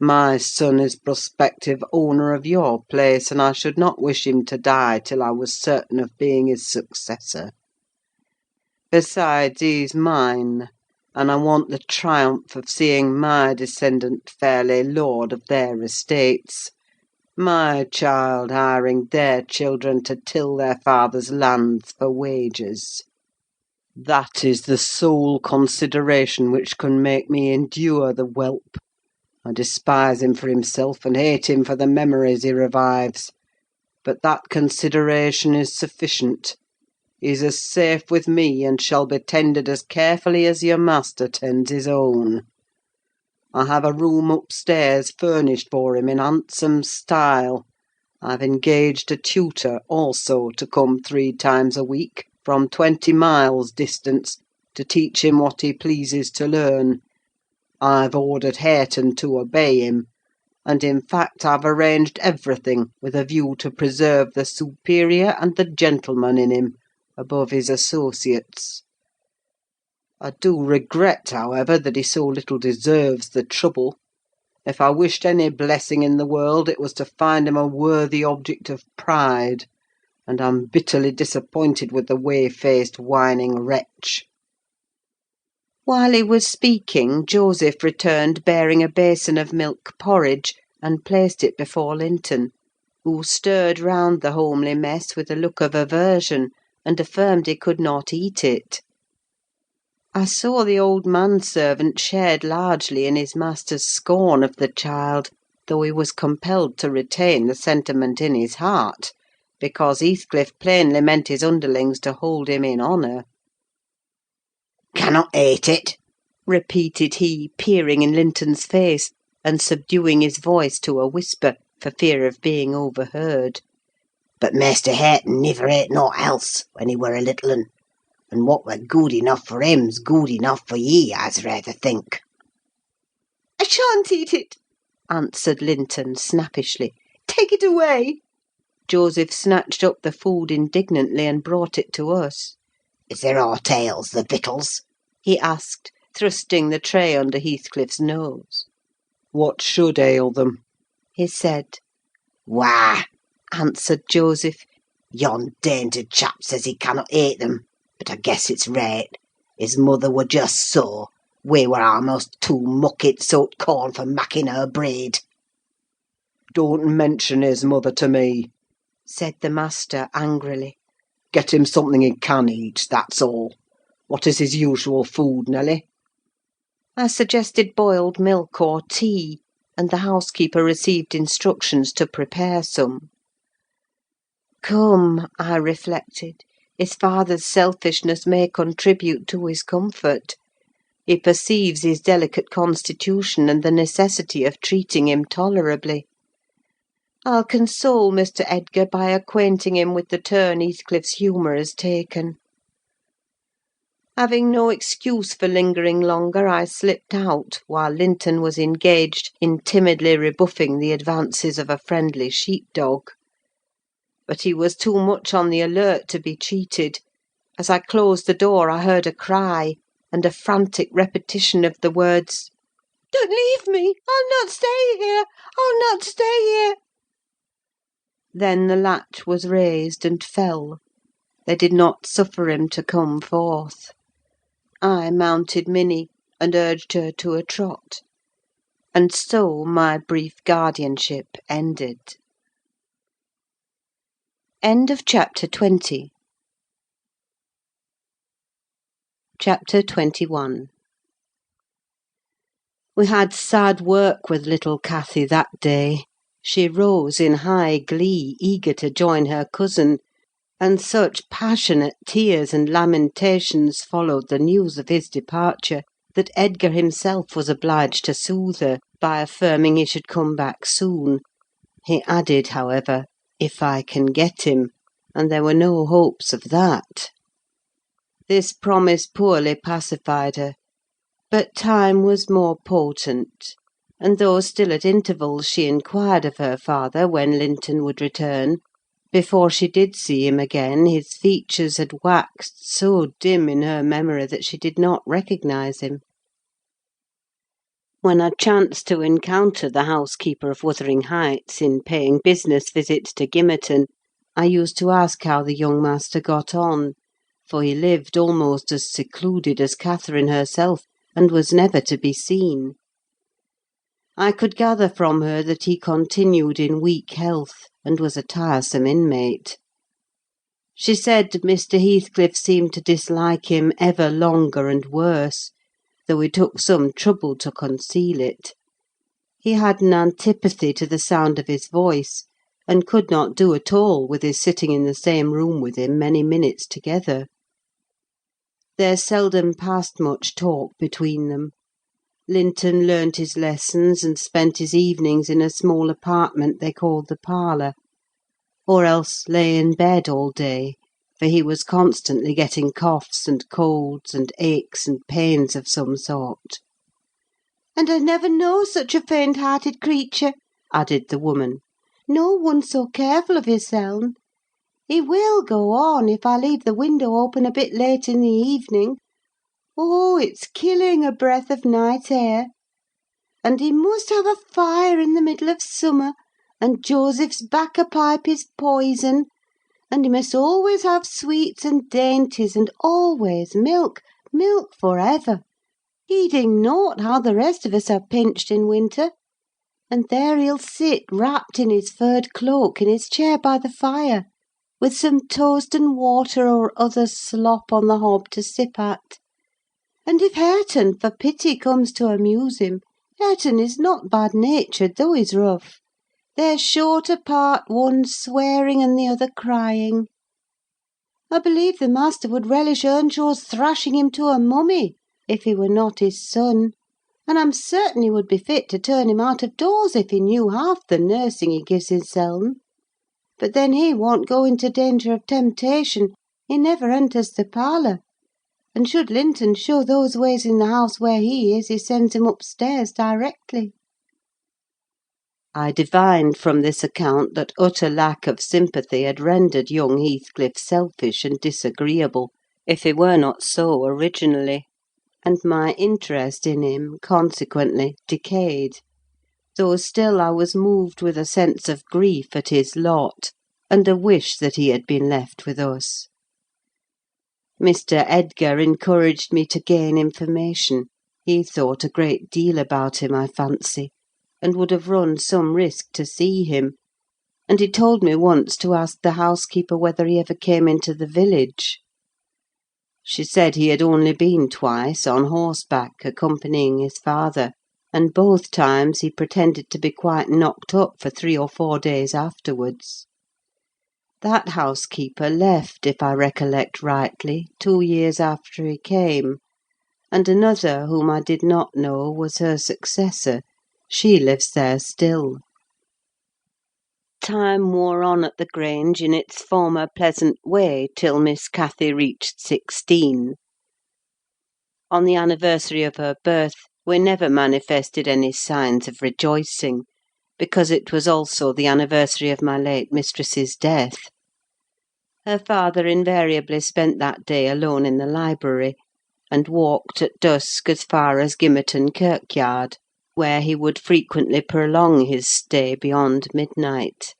Speaker 4: "my son is prospective owner of your place, and I should not wish him to die till I was certain of being his successor. Besides, he's mine, and I want the triumph of seeing my descendant fairly lord of their estates. My child hiring their children to till their father's lands for wages. That is the sole consideration which can make me endure the whelp. I despise him for himself, and hate him for the memories he revives; but that consideration is sufficient. He's as safe with me, and shall be tended as carefully as your master tends his own. I have a room upstairs furnished for him in handsome style. I've engaged a tutor, also, to come 3 times a week, from 20 miles distance, to teach him what he pleases to learn. I've ordered Hareton to obey him; and, in fact, I've arranged everything with a view to preserve the superior and the gentleman in him above his associates. I do regret, however, that he so little deserves the trouble. If I wished any blessing in the world, it was to find him a worthy object of pride; and I'm bitterly disappointed with the way-faced, whining wretch."
Speaker 2: While he was speaking, Joseph returned bearing a basin of milk porridge, and placed it before Linton, who stirred round the homely mess with a look of aversion, and affirmed he could not eat it. I saw the old manservant shared largely in his master's scorn of the child, though he was compelled to retain the sentiment in his heart, because Heathcliff plainly meant his underlings to hold him in honour.
Speaker 3: "Cannot ate it?"
Speaker 2: repeated he, peering in Linton's face, and subduing his voice to a whisper, for fear of being overheard.
Speaker 3: "But Maister Hareton niver ate nought else when he were a little un, and what were good enough for him's good enough for ye, I's rayther think."
Speaker 1: "I shan't eat it," answered Linton, snappishly. "Take it away."
Speaker 2: Joseph snatched up the food indignantly and brought it to us.
Speaker 3: "Is there aught ails the victuals?"
Speaker 2: he asked, thrusting the tray under Heathcliff's nose.
Speaker 4: What should ail them?
Speaker 2: He said.
Speaker 3: "Why,"
Speaker 2: answered Joseph,
Speaker 3: "yon dainty chap says he cannot ate them, but I guess it's right. His mother were just so. We were almost too muckit soaked corn for macking her bread."
Speaker 4: Don't mention his mother to me,
Speaker 2: said the master angrily.
Speaker 4: Get him something he can eat, that's all. What is his usual food, Nelly?
Speaker 2: I suggested boiled milk or tea, and the housekeeper received instructions to prepare some. Come, I reflected, his father's selfishness may contribute to his comfort. He perceives his delicate constitution and the necessity of treating him tolerably. I'll console Mr. Edgar by acquainting him with the turn Heathcliff's humour has taken. Having no excuse for lingering longer, I slipped out, while Linton was engaged in timidly rebuffing the advances of a friendly sheep-dog. But he was too much on the alert to be cheated. As I closed the door, I heard a cry, and a frantic repetition of the words,
Speaker 1: "Don't leave me! I'll not stay here! I'll not stay here!"
Speaker 2: Then the latch was raised and fell. They did not suffer him to come forth. I mounted Minnie, and urged her to a trot. And so my brief guardianship ended. End of chapter 20. Chapter 21. We had sad work with little Cathy that day. She rose in high glee, eager to join her cousin, and such passionate tears and lamentations followed the news of his departure, that Edgar himself was obliged to soothe her, by affirming he should come back soon. He added, however, if I can get him, and there were no hopes of that. This promise poorly pacified her, but time was more potent, and though still at intervals she inquired of her father when Linton would return, before she did see him again his features had waxed so dim in her memory that she did not recognise him. When I chanced to encounter the housekeeper of Wuthering Heights in paying business visits to Gimmerton, I used to ask how the young master got on, for he lived almost as secluded as Catherine herself, and was never to be seen. I could gather from her that he continued in weak health, and was a tiresome inmate. She said Mr. Heathcliff seemed to dislike him ever longer and worse, though he took some trouble to conceal it. He had an antipathy to the sound of his voice, and could not do at all with his sitting in the same room with him many minutes together. There seldom passed much talk between them. Linton learnt his lessons and spent his evenings in a small apartment they called the parlour, or else lay in bed all day, for he was constantly getting coughs and colds and aches and pains of some sort.
Speaker 1: "And I never know such a faint-hearted creature," added the woman. "No one so careful of hisseln. He will go on if I leave the window open a bit late in the evening. Oh, it's killing a breath of night air! And he must have a fire in the middle of summer, and Joseph's bacca pipe is poison, and he must always have sweets and dainties, and always milk, milk for ever, heeding nought how the rest of us are pinched in winter. And there he'll sit wrapped in his furred cloak in his chair by the fire, with some toast and water or other slop on the hob to sip at. And if Hareton, for pity, comes to amuse him, Hareton is not bad-natured, though he's rough. They're sure to part, one swearing and the other crying. I believe the master would relish Earnshaw's thrashing him to a mummy, if he were not his son; and I'm certain he would be fit to turn him out of doors if he knew half the nursing he gives hisseln. But then he won't go into danger of temptation: he never enters the parlour; and should Linton show those ways in the house where he is, he sends him upstairs directly." I divined from this account that utter lack of sympathy had rendered young Heathcliff selfish and disagreeable, if he were not so originally; and my interest in him, consequently, decayed; though still I was moved with a sense of grief at his lot, and a wish that he had been left with us. Mr. Edgar encouraged me to gain information: he thought a great deal about him, I fancy, and would have run some risk to see him; and he told me once to ask the housekeeper whether he ever came into the village. She said he had only been twice, on horseback, accompanying his father, and both times he pretended to be quite knocked up for 3 or 4 days afterwards. That housekeeper left, if I recollect rightly, 2 years after he came; and another, whom I did not know, was her successor. She lives there still. Time wore on at the Grange in its former pleasant way till Miss Cathy reached 16. On the anniversary of her birth we never manifested any signs of rejoicing, because it was also the anniversary of my late mistress's death. Her father invariably spent that day alone in the library, and walked at dusk as far as Gimmerton kirkyard, where he would frequently prolong his stay beyond midnight.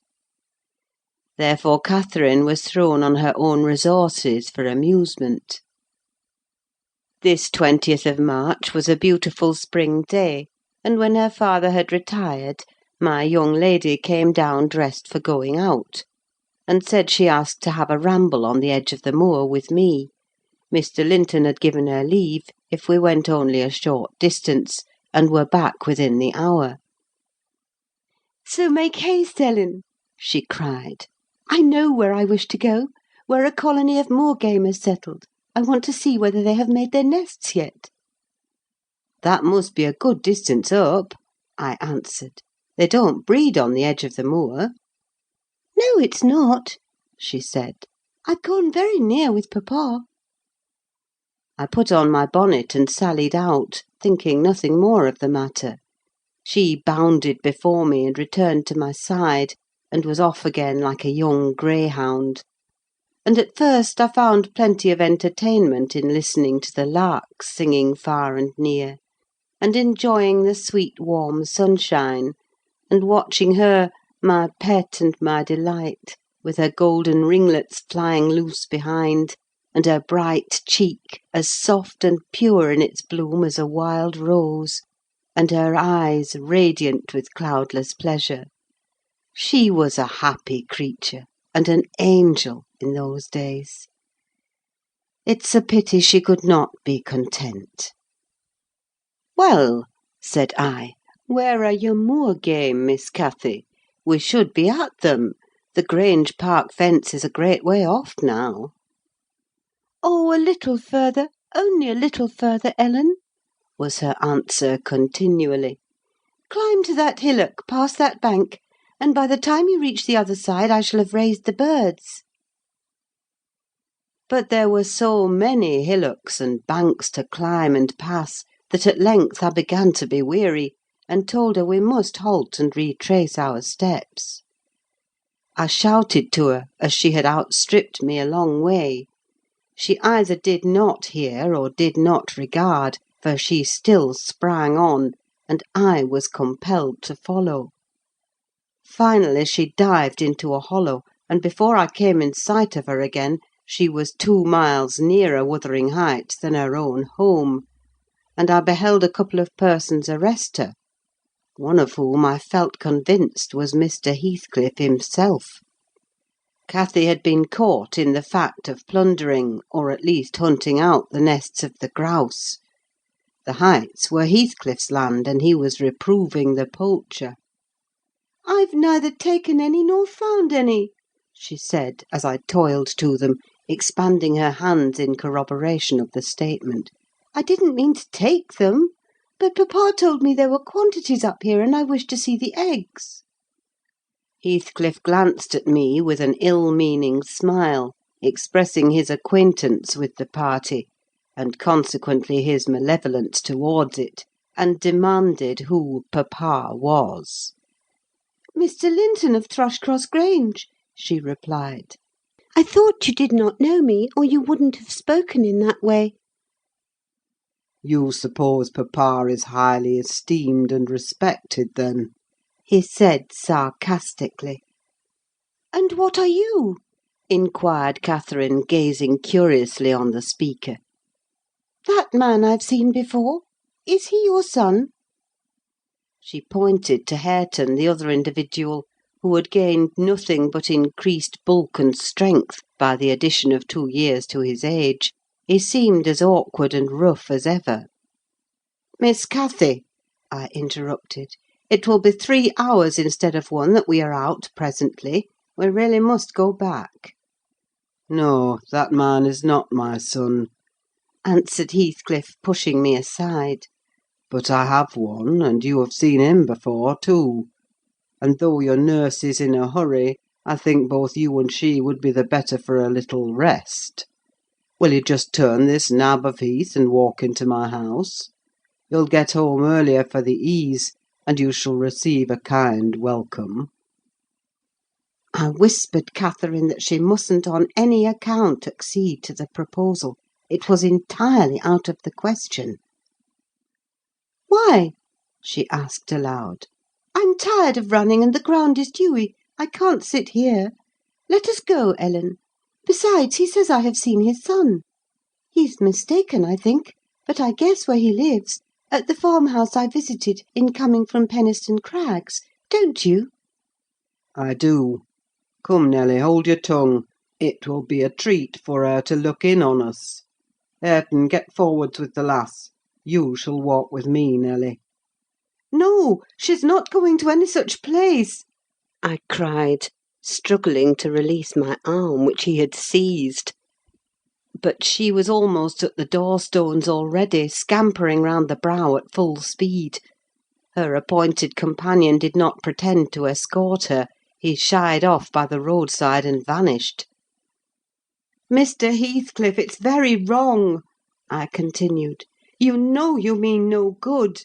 Speaker 1: Therefore Catherine was thrown on her own resources for amusement. This 20th of March was a beautiful spring day, and when her father had retired, my young lady came down dressed for going out, and said she asked to have a ramble on the edge of the moor with me. Mr. Linton had given her leave if we went only a short distance, and were back within the hour. "So make haste, Ellen," she cried. "I know where I wish to go: where a colony of moor game has settled. I want to see whether they have made their nests yet." "That must be a good distance up," I answered. "They don't breed on the edge of the moor." "No, it's not," she said. "I've gone very near with papa." I put on my bonnet and sallied out, thinking nothing more of the matter. She bounded before me, and returned to my side, and was off again like a young greyhound; and at first I found plenty of entertainment in listening to the larks singing far and near, and enjoying the sweet warm sunshine, and watching her, my pet and my delight, with her golden ringlets flying loose behind, and her bright cheek as soft and pure in its bloom as a wild rose, and her eyes radiant with cloudless pleasure. She was a happy creature, and an angel in those days. It's a pity she could not be content. "Well," said I, "where are your moor game, Miss Cathy? We should be at them. The Grange park fence is a great way off now." "Oh, a little further, only a little further, Ellen," was her answer continually. "Climb to that hillock, past that bank, and by the time you reach the other side I shall have raised the birds." But there were so many hillocks and banks to climb and pass that at length I began to be weary, and told her we must halt and retrace our steps. I shouted to her, as she had outstripped me a long way. She either did not hear or did not regard, for she still sprang on, and I was compelled to follow. Finally she dived into a hollow, and before I came in sight of her again, she was 2 miles nearer Wuthering Heights than her own home, and I beheld a couple of persons arrest her, one of whom I felt convinced was Mr. Heathcliff himself. Cathy had been caught in the fact of plundering, or at least hunting out, the nests of the grouse. The Heights were Heathcliff's land, and he was reproving the poacher. I've neither taken any nor found any," she said, as I toiled to them, expanding her hands in corroboration of the statement. "I didn't mean to take them, but papa told me there were quantities up here, and I wished to see the eggs." Heathcliff glanced at me with an ill-meaning smile, expressing his acquaintance with the party, and consequently his malevolence towards it, and demanded who papa was. "Mr. Linton of Thrushcross Grange," she replied. "I thought you did not know me, or you wouldn't have spoken in that way."
Speaker 4: You suppose papa is highly esteemed and respected, then?"
Speaker 1: he said sarcastically. "And what are you?" inquired Catherine, gazing curiously on the speaker. "That man I've seen before? Is he your son?" She pointed to Hareton, the other individual, who had gained nothing but increased bulk and strength by the addition of 2 years to his age. He seemed as awkward and rough as ever. "Miss Cathy," I interrupted, "it will be 3 hours instead of 1 that we are out presently. We really must go back."
Speaker 4: "No, that man is not my son,"
Speaker 1: answered Heathcliff, pushing me aside.
Speaker 4: "but I have one, and you have seen him before, too. And though your nurse is in a hurry, I think both you and she would be the better for a little rest. Will you just turn this nab of heath and walk into my house? You'll get home earlier for the ease, and you shall receive a kind welcome."
Speaker 1: I whispered Catherine that she mustn't on any account accede to the proposal. It was entirely out of the question. "Why?" she asked aloud. "I'm tired of running, and the ground is dewy. I can't sit here. Let us go, Ellen. Besides, he says I have seen his son. He's mistaken, I think, but I guess where he lives, at the farmhouse I visited in coming from Penistone Crags. Don't you?"
Speaker 4: "I do. Come, Nelly, hold your tongue. It will be a treat for her to look in on us. Hareton, get forwards with the lass. You shall walk with me, Nelly."
Speaker 1: "No, she's not going to any such place!" I cried, struggling to release my arm, which he had seized. But she was almost at the door-stones already, scampering round the brow at full speed. Her appointed companion did not pretend to escort her. He shied off by the roadside and vanished. "Mr. Heathcliff, it's very wrong," I continued. "You know you mean no good.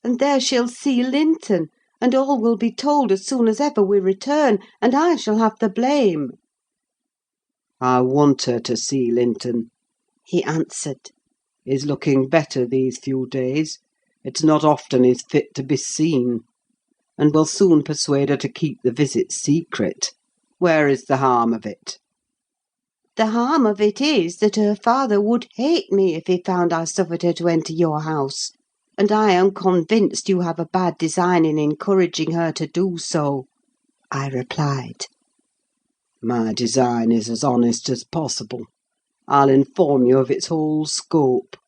Speaker 1: And there she'll see Linton, and all will be told as soon as ever we return, and I shall have the blame."
Speaker 4: "I want her to see Linton,"
Speaker 1: he answered.
Speaker 4: "He's looking better these few days. It's not often he's fit to be seen. And we'll soon persuade her to keep the visit secret. Where is the harm of it?"
Speaker 1: "The harm of it is that her father would hate me if he found I suffered her to enter your house; and I am convinced you have a bad design in encouraging her to do so," I replied.
Speaker 4: "My design is as honest as possible. I'll inform you of its whole scope,"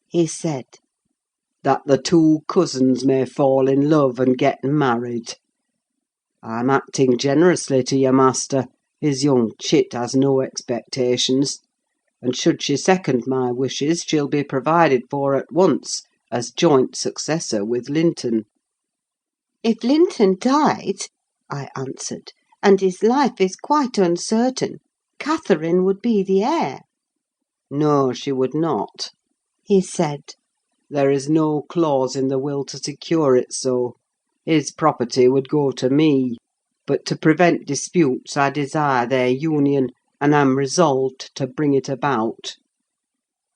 Speaker 1: he said.
Speaker 4: "That the 2 cousins may fall in love and get married. I'm acting generously to your master. His young chit has no expectations; and should she second my wishes, she'll be provided for at once as joint successor with Linton."
Speaker 1: "If Linton died," I answered, "and his life is quite uncertain, Catherine would be the heir."
Speaker 4: "No, she would not,"
Speaker 1: he said.
Speaker 4: "There is no clause in the will to secure it so. His property would go to me. But to prevent disputes, I desire their union, and am resolved to bring it about."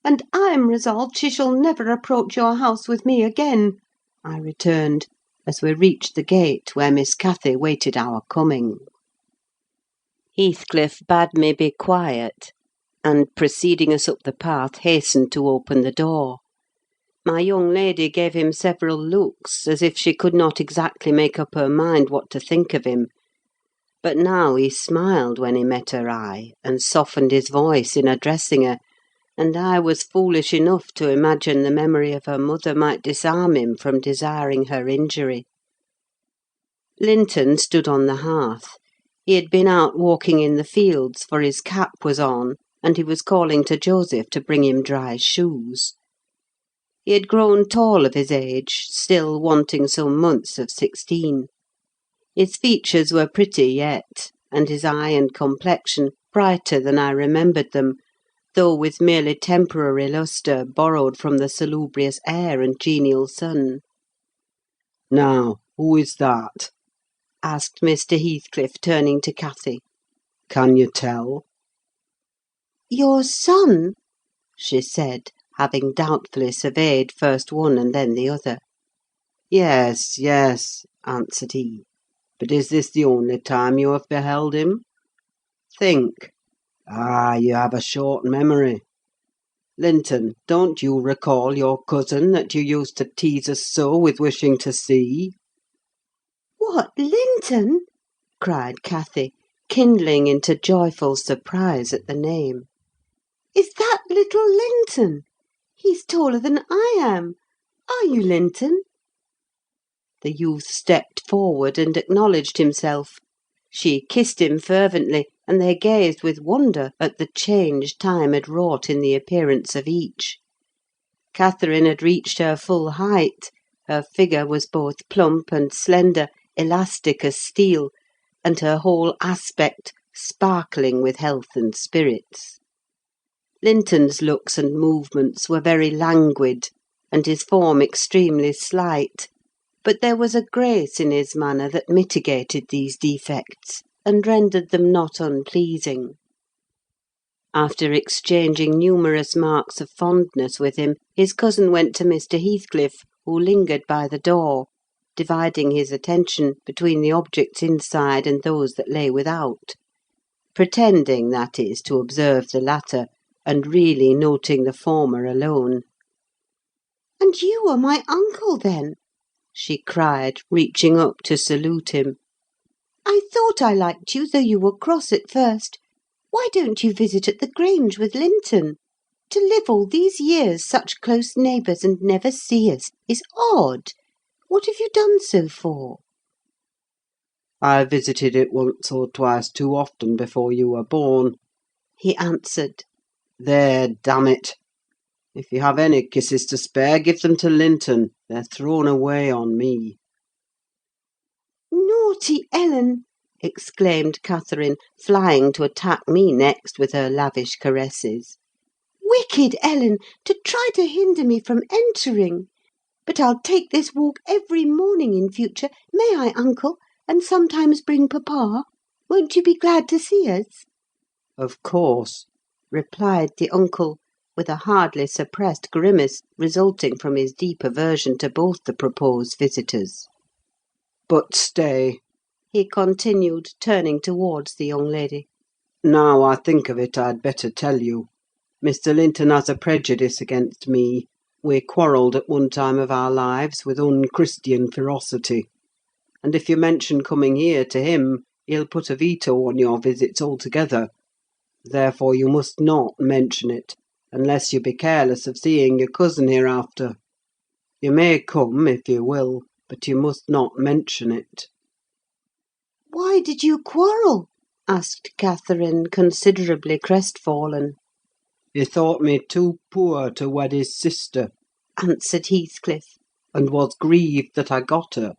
Speaker 1: "And I'm resolved she shall never approach your house with me again," I returned, as we reached the gate where Miss Cathy waited our coming. Heathcliff bade me be quiet, and, preceding us up the path, hastened to open the door. My young lady gave him several looks, as if she could not exactly make up her mind what to think of him; but now he smiled when he met her eye, and softened his voice in addressing her, and I was foolish enough to imagine the memory of her mother might disarm him from desiring her injury.
Speaker 2: Linton stood on the hearth. He had been out walking in the fields, for his cap was on, and he was calling to Joseph to bring him dry shoes. He had grown tall of his age, still wanting some months of 16. His features were pretty yet, and his eye and complexion brighter than I remembered them, though with merely temporary lustre borrowed from the salubrious air and genial sun.
Speaker 4: Now, who is that?
Speaker 2: Asked Mr. Heathcliff, turning to Cathy.
Speaker 4: Can you tell?
Speaker 2: "Your son?" she said, having doubtfully surveyed first one and then the other.
Speaker 4: Yes, yes, answered he. But is this the only time you have beheld him? Think. Ah, you have a short memory. Linton, don't you recall your cousin that you used to tease us so with wishing to see?
Speaker 2: "What, Linton?" cried Cathy, kindling into joyful surprise at the name. "Is that little Linton? He's taller than I am. Are you Linton?" The youth stepped forward and acknowledged himself. She kissed him fervently, and they gazed with wonder at the change time had wrought in the appearance of each. Catherine had reached her full height; her figure was both plump and slender, elastic as steel, and her whole aspect sparkling with health and spirits. Linton's looks and movements were very languid, and his form extremely slight; but there was a grace in his manner that mitigated these defects, and rendered them not unpleasing. After exchanging numerous marks of fondness with him, his cousin went to Mr. Heathcliff, who lingered by the door, dividing his attention between the objects inside and those that lay without; pretending, that is, to observe the latter, and really noting the former alone. "And you are my uncle, then?" she cried, reaching up to salute him. "I thought I liked you, though you were cross at first. Why don't you visit at the Grange with Linton? To live all these years such close neighbours and never see us is odd. What have you done so for?"
Speaker 4: I visited it once or twice too often before you were born,
Speaker 2: he answered.
Speaker 4: There, damn it! If you have any kisses to spare, give them to Linton. They're thrown away on me.
Speaker 2: "Naughty Ellen!" exclaimed Catherine, flying to attack me next with her lavish caresses. "Wicked Ellen, to try to hinder me from entering! But I'll take this walk every morning in future, may I, uncle? And sometimes bring papa? Won't you be glad to see us?"
Speaker 4: Of course,
Speaker 2: replied the uncle, with a hardly suppressed grimace resulting from his deep aversion to both the proposed visitors.
Speaker 4: but stay.
Speaker 2: He continued, turning towards the young lady.
Speaker 4: Now I think of it, I'd better tell you. Mr. Linton has a prejudice against me. We quarrelled at one time of our lives with unchristian ferocity; and if you mention coming here to him, he'll put a veto on your visits altogether. Therefore you must not mention it, unless you be careless of seeing your cousin hereafter. You may come, if you will, but you must not mention it.
Speaker 2: "Why did you quarrel?" asked Catherine, considerably crestfallen.
Speaker 4: He thought me too poor to wed his sister,
Speaker 2: answered Heathcliff.
Speaker 4: and was grieved that I got her.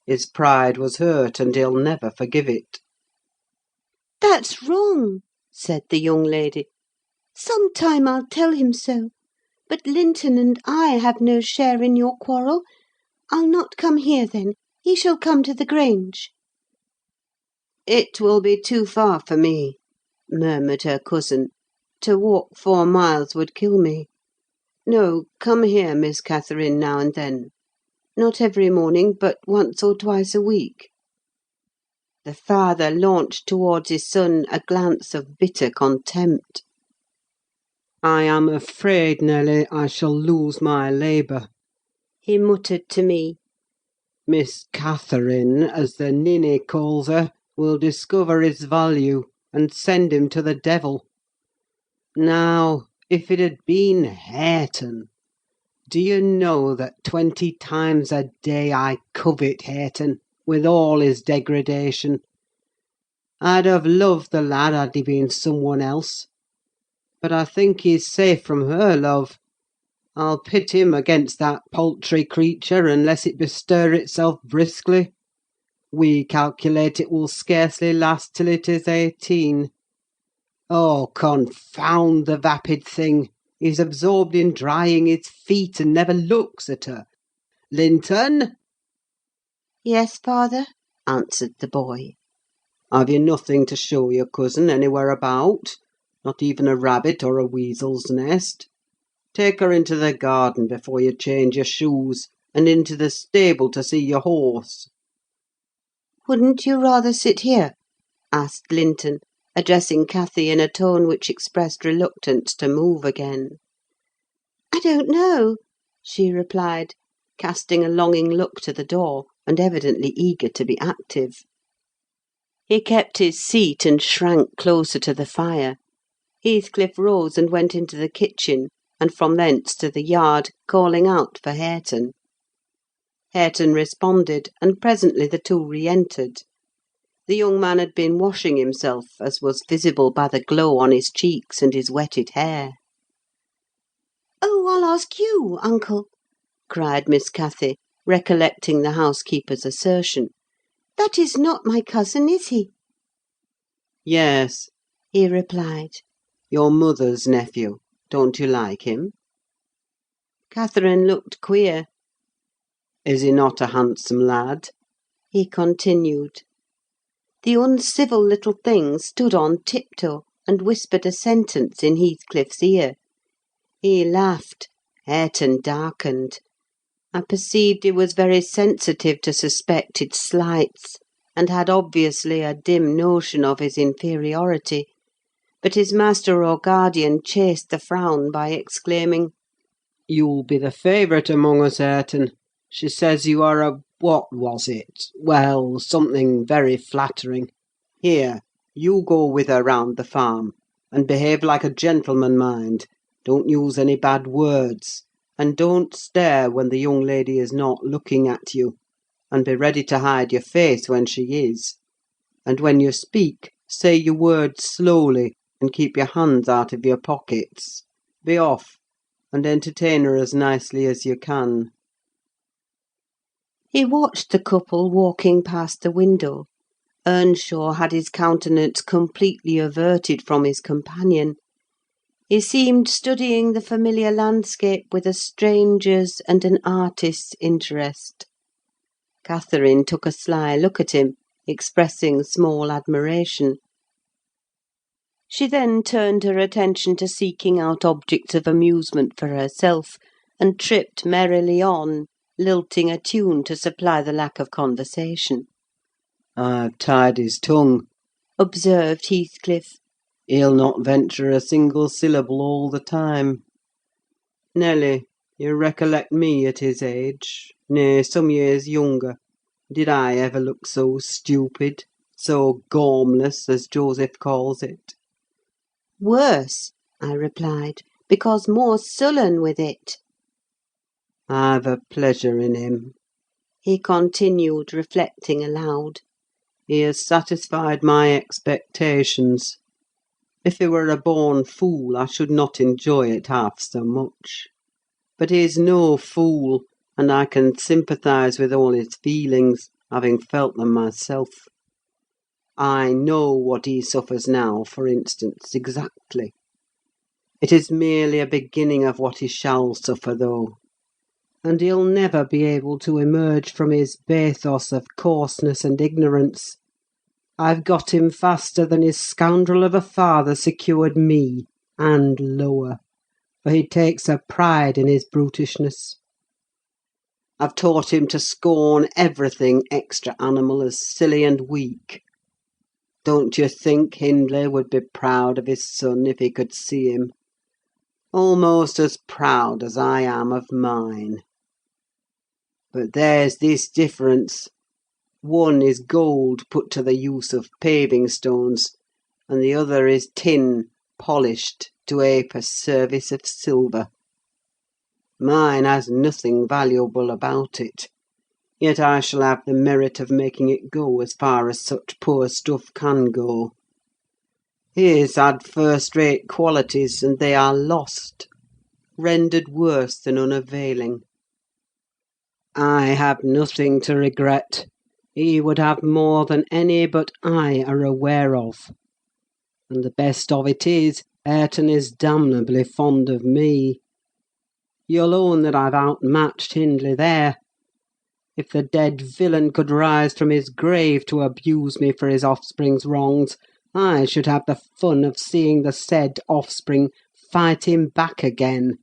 Speaker 4: His pride was hurt, and he'll never forgive it.
Speaker 2: "That's wrong," said the young lady. "Some time I'll tell him so. But Linton and I have no share in your quarrel. I'll not come here, then. He shall come to the Grange."
Speaker 1: "It will be too far for me," murmured her cousin. "To walk 4 miles would kill me. No, come here, Miss Catherine, now and then. Not every morning, but once or twice a week." The father launched towards his son a glance of bitter contempt.
Speaker 4: I am afraid, Nelly, I shall lose my labour.
Speaker 1: He muttered to me.
Speaker 4: Miss Catherine, as the ninny calls her, will discover his value, and send him to the devil. Now, if it had been Hareton! Do you know that 20 times a day I covet Hareton? with all his degradation. I'd have loved the lad had he been someone else. But I think he's safe from her love. I'll pit him against that paltry creature unless it bestir itself briskly. We calculate it will scarcely last till it is 18. Oh, confound the vapid thing! He's absorbed in drying his feet, and never looks at her. Linton!"
Speaker 2: "Yes, father," answered the boy.
Speaker 4: "Have you nothing to show your cousin anywhere about? Not even a rabbit or a weasel's nest? Take her into the garden before you change your shoes, and into the stable to see your horse."
Speaker 2: "Wouldn't you rather sit here?" asked Linton, addressing Cathy in a tone which expressed reluctance to move again. "I don't know," she replied, casting a longing look to the door, and evidently eager to be active. He kept his seat and shrank closer to the fire. Heathcliff rose and went into the kitchen, and from thence to the yard, calling out for Hareton. Hareton responded, and presently the two re-entered. The young man had been washing himself, as was visible by the glow on his cheeks and his wetted hair. "Oh, I'll ask you, uncle," cried Miss Cathy, recollecting the housekeeper's assertion. "That is not my cousin, is he?"
Speaker 4: "Yes," he replied. "Your mother's nephew. Don't you like him?"
Speaker 2: Catherine looked queer.
Speaker 4: "Is he not a handsome lad?"
Speaker 2: he continued. The uncivil little thing stood on tiptoe, and whispered a sentence in Heathcliff's ear. He laughed. Hareton darkened. I perceived he was very sensitive to suspected slights, and had obviously a dim notion of his inferiority; but his master or guardian chased the frown by exclaiming,
Speaker 4: "You'll be the favourite among us, Hareton. She says you are what was it? Well, something very flattering. Here, you go with her round the farm, and behave like a gentleman, mind. Don't use any bad words, and don't stare when the young lady is not looking at you, and be ready to hide your face when she is. And when you speak, say your words slowly, and keep your hands out of your pockets. Be off, and entertain her as nicely as you can."
Speaker 2: He watched the couple walking past the window. Earnshaw had his countenance completely averted from his companion. He seemed studying the familiar landscape with a stranger's and an artist's interest. Catherine took a sly look at him, expressing small admiration. She then turned her attention to seeking out objects of amusement for herself, and tripped merrily on, lilting a tune to supply the lack of conversation.
Speaker 4: "I've tied his tongue,"
Speaker 2: observed Heathcliff.
Speaker 4: "He'll not venture a single syllable all the time. Nelly, you recollect me at his age, nay, some years younger. Did I ever look so stupid, so gormless, as Joseph calls it?"
Speaker 2: "Worse," I replied, "because more sullen with it."
Speaker 4: "I've a pleasure in him,"
Speaker 2: he continued, reflecting aloud.
Speaker 4: "He has satisfied my expectations. If he were a born fool, I should not enjoy it half so much. But he's no fool, and I can sympathise with all his feelings, having felt them myself. I know what he suffers now, for instance, exactly. It is merely a beginning of what he shall suffer, though. And he'll never be able to emerge from his bathos of coarseness and ignorance. I've got him faster than his scoundrel of a father secured me, and lower, for he takes a pride in his brutishness. I've taught him to scorn everything extra-animal as silly and weak. Don't you think Hindley would be proud of his son if he could see him? Almost as proud as I am of mine. But there's this difference. One is gold put to the use of paving stones, and the other is tin polished to ape a service of silver. Mine has nothing valuable about it.
Speaker 2: Yet I shall have the merit of making it go as far as such poor stuff can go. His had first-rate qualities, and they are lost, rendered worse than unavailing. I have nothing to regret. He would have more than any but I are aware of. And the best of it is, Hareton is damnably fond of me. You'll own that I've outmatched Hindley there. If the dead villain could rise from his grave to abuse me for his offspring's wrongs, I should have the fun of seeing the said offspring fight him back again,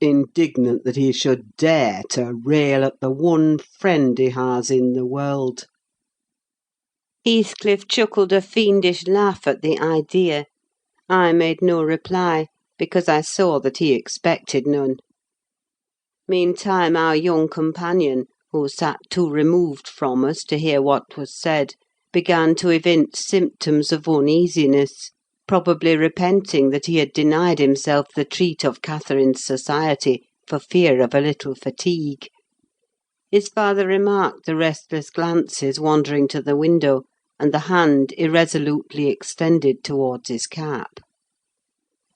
Speaker 2: indignant that he should dare to rail at the one friend he has in the world.
Speaker 1: Heathcliff chuckled a fiendish laugh at the idea. I made no reply, because I saw that he expected none. Meantime, our young companion, who sat too removed from us to hear what was said, began to evince symptoms of uneasiness, probably repenting that he had denied himself the treat of Catherine's society for fear of a little fatigue. His father remarked the restless glances wandering to the window, and the hand irresolutely extended towards his cap.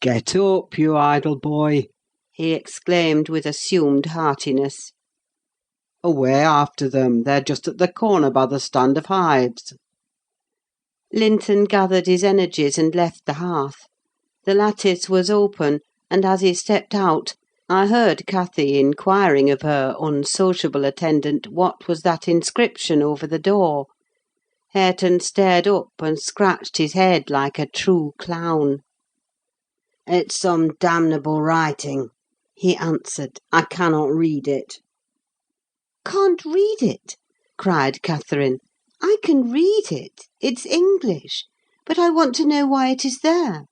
Speaker 2: "Get up, you idle boy!"
Speaker 1: he exclaimed with assumed heartiness.
Speaker 2: "Away after them! They're just at the corner by the stand of hives."
Speaker 1: Linton gathered his energies and left the hearth. The lattice was open, and as he stepped out, I heard Cathy inquiring of her unsociable attendant what was that inscription over the door. Hareton stared up and scratched his head like a true clown.
Speaker 3: "It's some damnable writing," he answered. "I cannot read it."
Speaker 1: "Can't read it?" cried Catherine. "I can read it. It's English. But I want to know why it is there."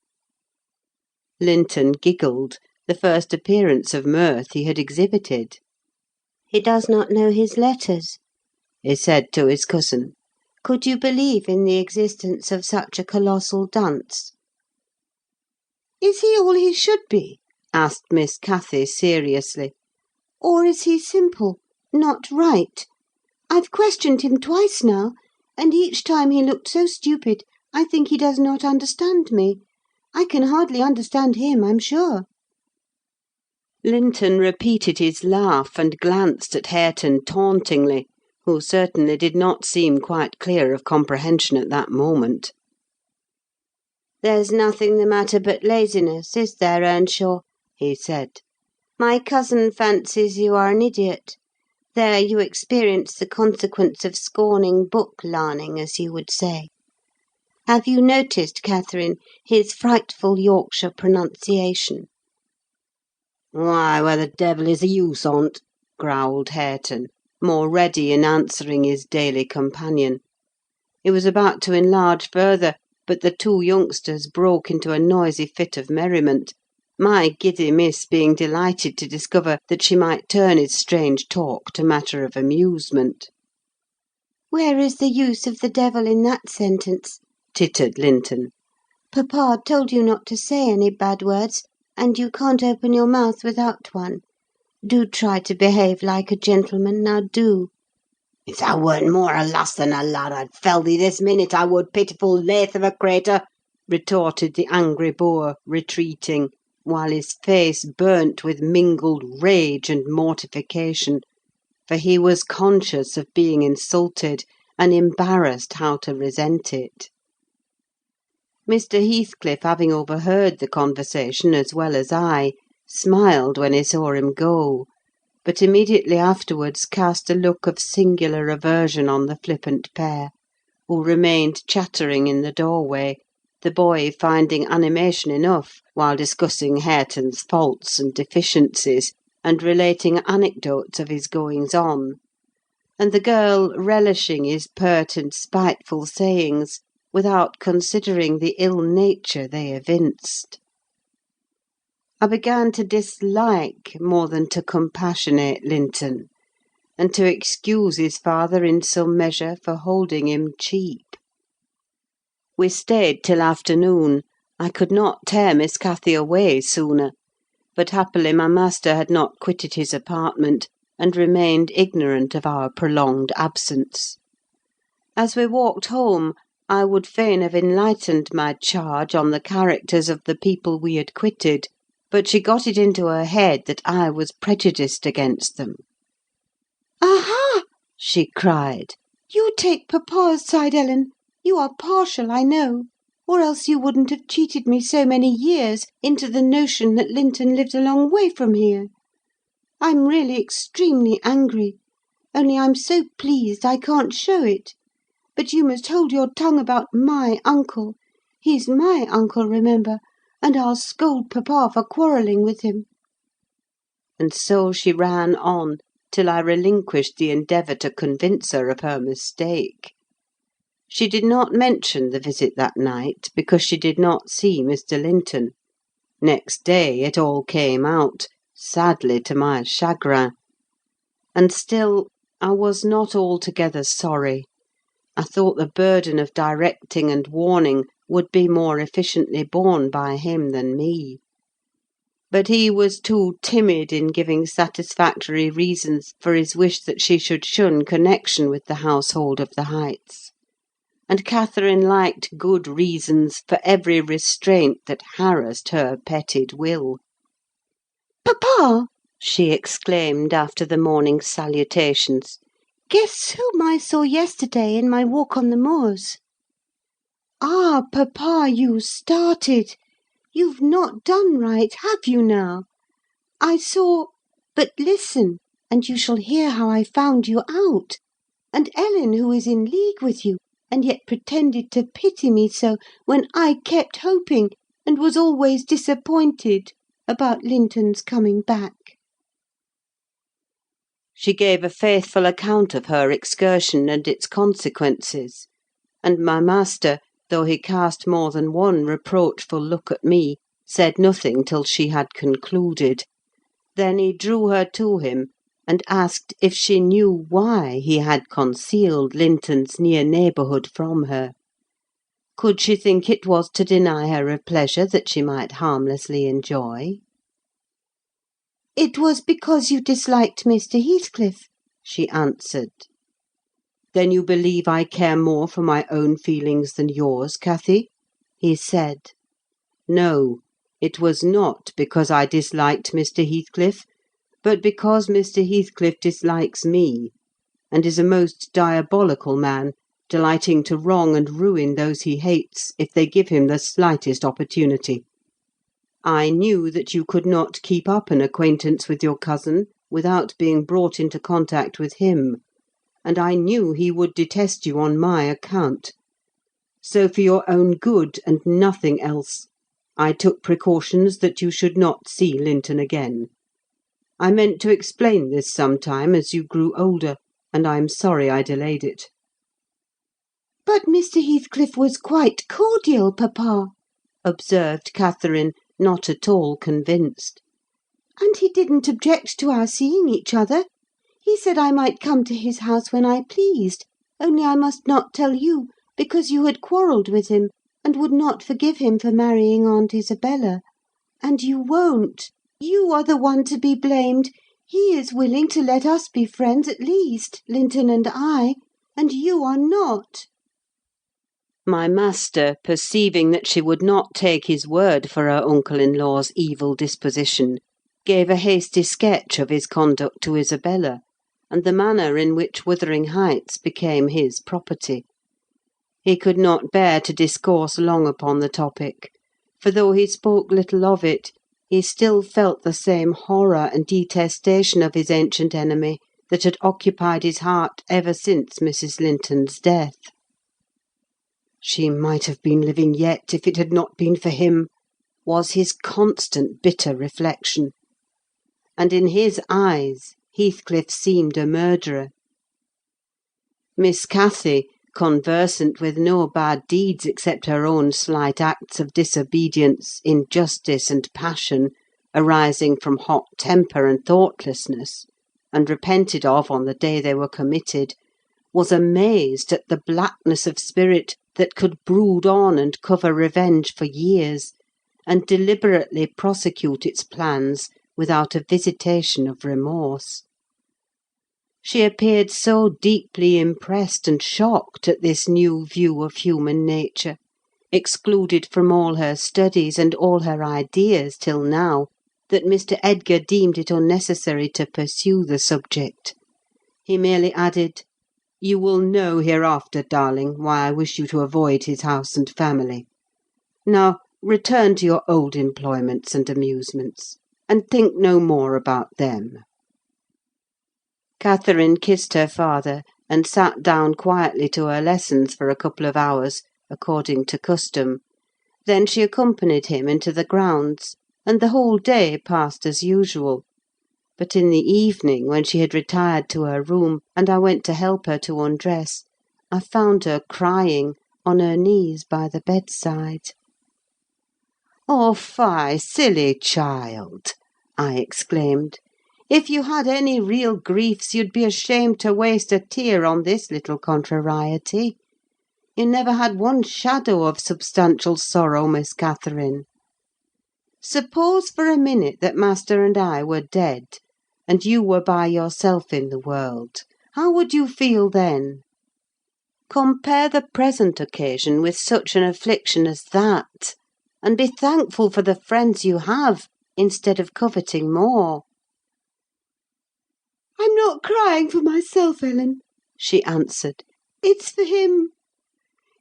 Speaker 1: Linton giggled, the first appearance of mirth he had exhibited. "He does not know his letters," he said to his cousin. "Could you believe in the existence of such a colossal dunce?" "Is he all he should be?" asked Miss Cathy seriously. "Or is he simple, not right? I've questioned him twice now, and each time he looked so stupid I think he does not understand me. I can hardly understand him, I'm sure." Linton repeated his laugh, and glanced at Hareton tauntingly, who certainly did not seem quite clear of comprehension at that moment. "There's nothing the matter but laziness, is there, Earnshaw?" he said. "My cousin fancies you are an idiot. There you experience the consequence of scorning book-larning, as you would say. Have you noticed, Catherine, his frightful Yorkshire pronunciation?"
Speaker 3: "Why, where the devil is the use on't?"
Speaker 1: growled Hareton, more ready in answering his daily companion. He was about to enlarge further, but the two youngsters broke into a noisy fit of merriment, my giddy miss being delighted to discover that she might turn his strange talk to matter of amusement. "Where is the use of the devil in that sentence?" tittered Linton. "Papa told you not to say any bad words, and you can't open your mouth without one. Do try to behave like a gentleman, now do."
Speaker 3: "If thou weren't more a lass than a lad, I'd fell thee this minute, I would, pitiful lath of a cratur!"
Speaker 1: retorted the angry boor, retreating, while his face burnt with mingled rage and mortification, for he was conscious of being insulted, and embarrassed how to resent it. Mr. Heathcliff, having overheard the conversation as well as I, smiled when he saw him go, but immediately afterwards cast a look of singular aversion on the flippant pair, who remained chattering in the doorway, the boy finding animation enough while discussing Hareton's faults and deficiencies, and relating anecdotes of his goings-on, and the girl relishing his pert and spiteful sayings, without considering the ill nature they evinced. I began to dislike more than to compassionate Linton, and to excuse his father in some measure for holding him cheap. We stayed till afternoon. I could not tear Miss Cathy away sooner; but happily my master had not quitted his apartment,
Speaker 2: and remained ignorant of our prolonged absence. As we walked home, I would fain have enlightened my charge on the characters of the people we had quitted, but she got it into her head that I was prejudiced against them.
Speaker 1: "Aha!"
Speaker 2: She cried.
Speaker 1: "You take papa's side, Ellen. You are partial, I know, or else you wouldn't have cheated me so many years into the notion that Linton lived a long way from here. I'm really extremely angry, only I'm so pleased I can't show it. But you must hold your tongue about my uncle. He's my uncle, remember, and I'll scold papa for quarrelling with him."
Speaker 2: And so she ran on, till I relinquished the endeavour to convince her of her mistake. She did not mention the visit that night, because she did not see Mr. Linton. Next day it all came out, sadly to my chagrin. And still I was not altogether sorry. I thought the burden of directing and warning would be more efficiently borne by him than me. But he was too timid in giving satisfactory reasons for his wish that she should shun connection with the household of the Heights; and Catherine liked good reasons for every restraint that harassed her petted will.
Speaker 1: "Papa,"
Speaker 2: she exclaimed after the morning salutations,
Speaker 1: "guess whom I saw yesterday in my walk on the moors?" "Ah, papa, you started! You've not done right, have you now? I saw—but listen, and you shall hear how I found you out. And Ellen, who is in league with you, and yet pretended to pity me so, when I kept hoping, and was always disappointed, about Linton's coming back."
Speaker 2: She gave a faithful account of her excursion and its consequences; and my master, though he cast more than one reproachful look at me, said nothing till she had concluded. Then he drew her to him, and asked if she knew why he had concealed Linton's near neighbourhood from her. Could she think it was to deny her a pleasure that she might harmlessly enjoy?
Speaker 1: "It was because you disliked Mr. Heathcliff," she answered.
Speaker 2: "Then you believe I care more for my own feelings than yours, Cathy?" he said. "No, it was not because I disliked Mr. Heathcliff, but because Mr. Heathcliff dislikes me, and is a most diabolical man, delighting to wrong and ruin those he hates, if they give him the slightest opportunity. I knew that you could not keep up an acquaintance with your cousin without being brought into contact with him, and I knew he would detest you on my account. So for your own good, and nothing else, I took precautions that you should not see Linton again. I meant to explain this sometime as you grew older, and I am sorry I delayed it."
Speaker 1: "But Mr. Heathcliff was quite cordial, papa," observed Catherine, not at all convinced. "And he didn't object to our seeing each other. He said I might come to his house when I pleased, only I must not tell you, because you had quarrelled with him, and would not forgive him for marrying Aunt Isabella. And you won't. You are the one to be blamed. He is willing to let us be friends at least, Linton and I, and you are not."
Speaker 2: My master, perceiving that she would not take his word for her uncle-in-law's evil disposition, gave a hasty sketch of his conduct to Isabella, and the manner in which Wuthering Heights became his property. He could not bear to discourse long upon the topic, for though he spoke little of it, he still felt the same horror and detestation of his ancient enemy that had occupied his heart ever since Mrs. Linton's death. "She might have been living yet, if it had not been for him," was his constant bitter reflection. And in his eyes Heathcliff seemed a murderer. Miss Cathy, conversant with no bad deeds except her own slight acts of disobedience, injustice, and passion, arising from hot temper and thoughtlessness, and repented of on the day they were committed, was amazed at the blackness of spirit that could brood on and cover revenge for years, and deliberately prosecute its plans without a visitation of remorse. She appeared so deeply impressed and shocked at this new view of human nature, excluded from all her studies and all her ideas till now, that Mr. Edgar deemed it unnecessary to pursue the subject. He merely added, "You will know hereafter, darling, why I wish you to avoid his house and family. Now, return to your old employments and amusements, and think no more about them." Catherine kissed her father, and sat down quietly to her lessons for a couple of hours, according to custom. Then she accompanied him into the grounds, and the whole day passed as usual. But in the evening, when she had retired to her room, and I went to help her to undress, I found her crying on her knees by the bedside. "Oh, fie, silly child!" I exclaimed. "If you had any real griefs, you'd be ashamed to waste a tear on this little contrariety. You never had one shadow of substantial sorrow, Miss Catherine. Suppose for a minute that master and I were dead, and you were by yourself in the world: how would you feel then? Compare the present occasion with such an affliction as that, and be thankful for the friends you have, instead of coveting more." "I'm not crying for myself, Ellen," she answered. "It's for him.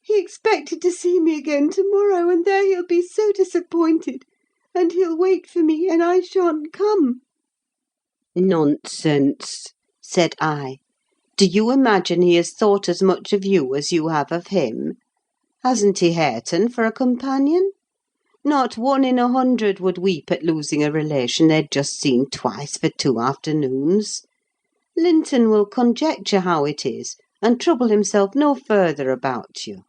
Speaker 2: He expected to see me again to-morrow, and there he'll be so disappointed, and he'll wait for me, and I shan't come." "Nonsense!" said I. "Do you imagine he has thought as much of you as you have of him? Hasn't he Hareton for a companion? Not 1 in 100 would weep at losing a relation they'd just seen twice for 2 afternoons. Linton will conjecture how it is, and trouble himself no further about you."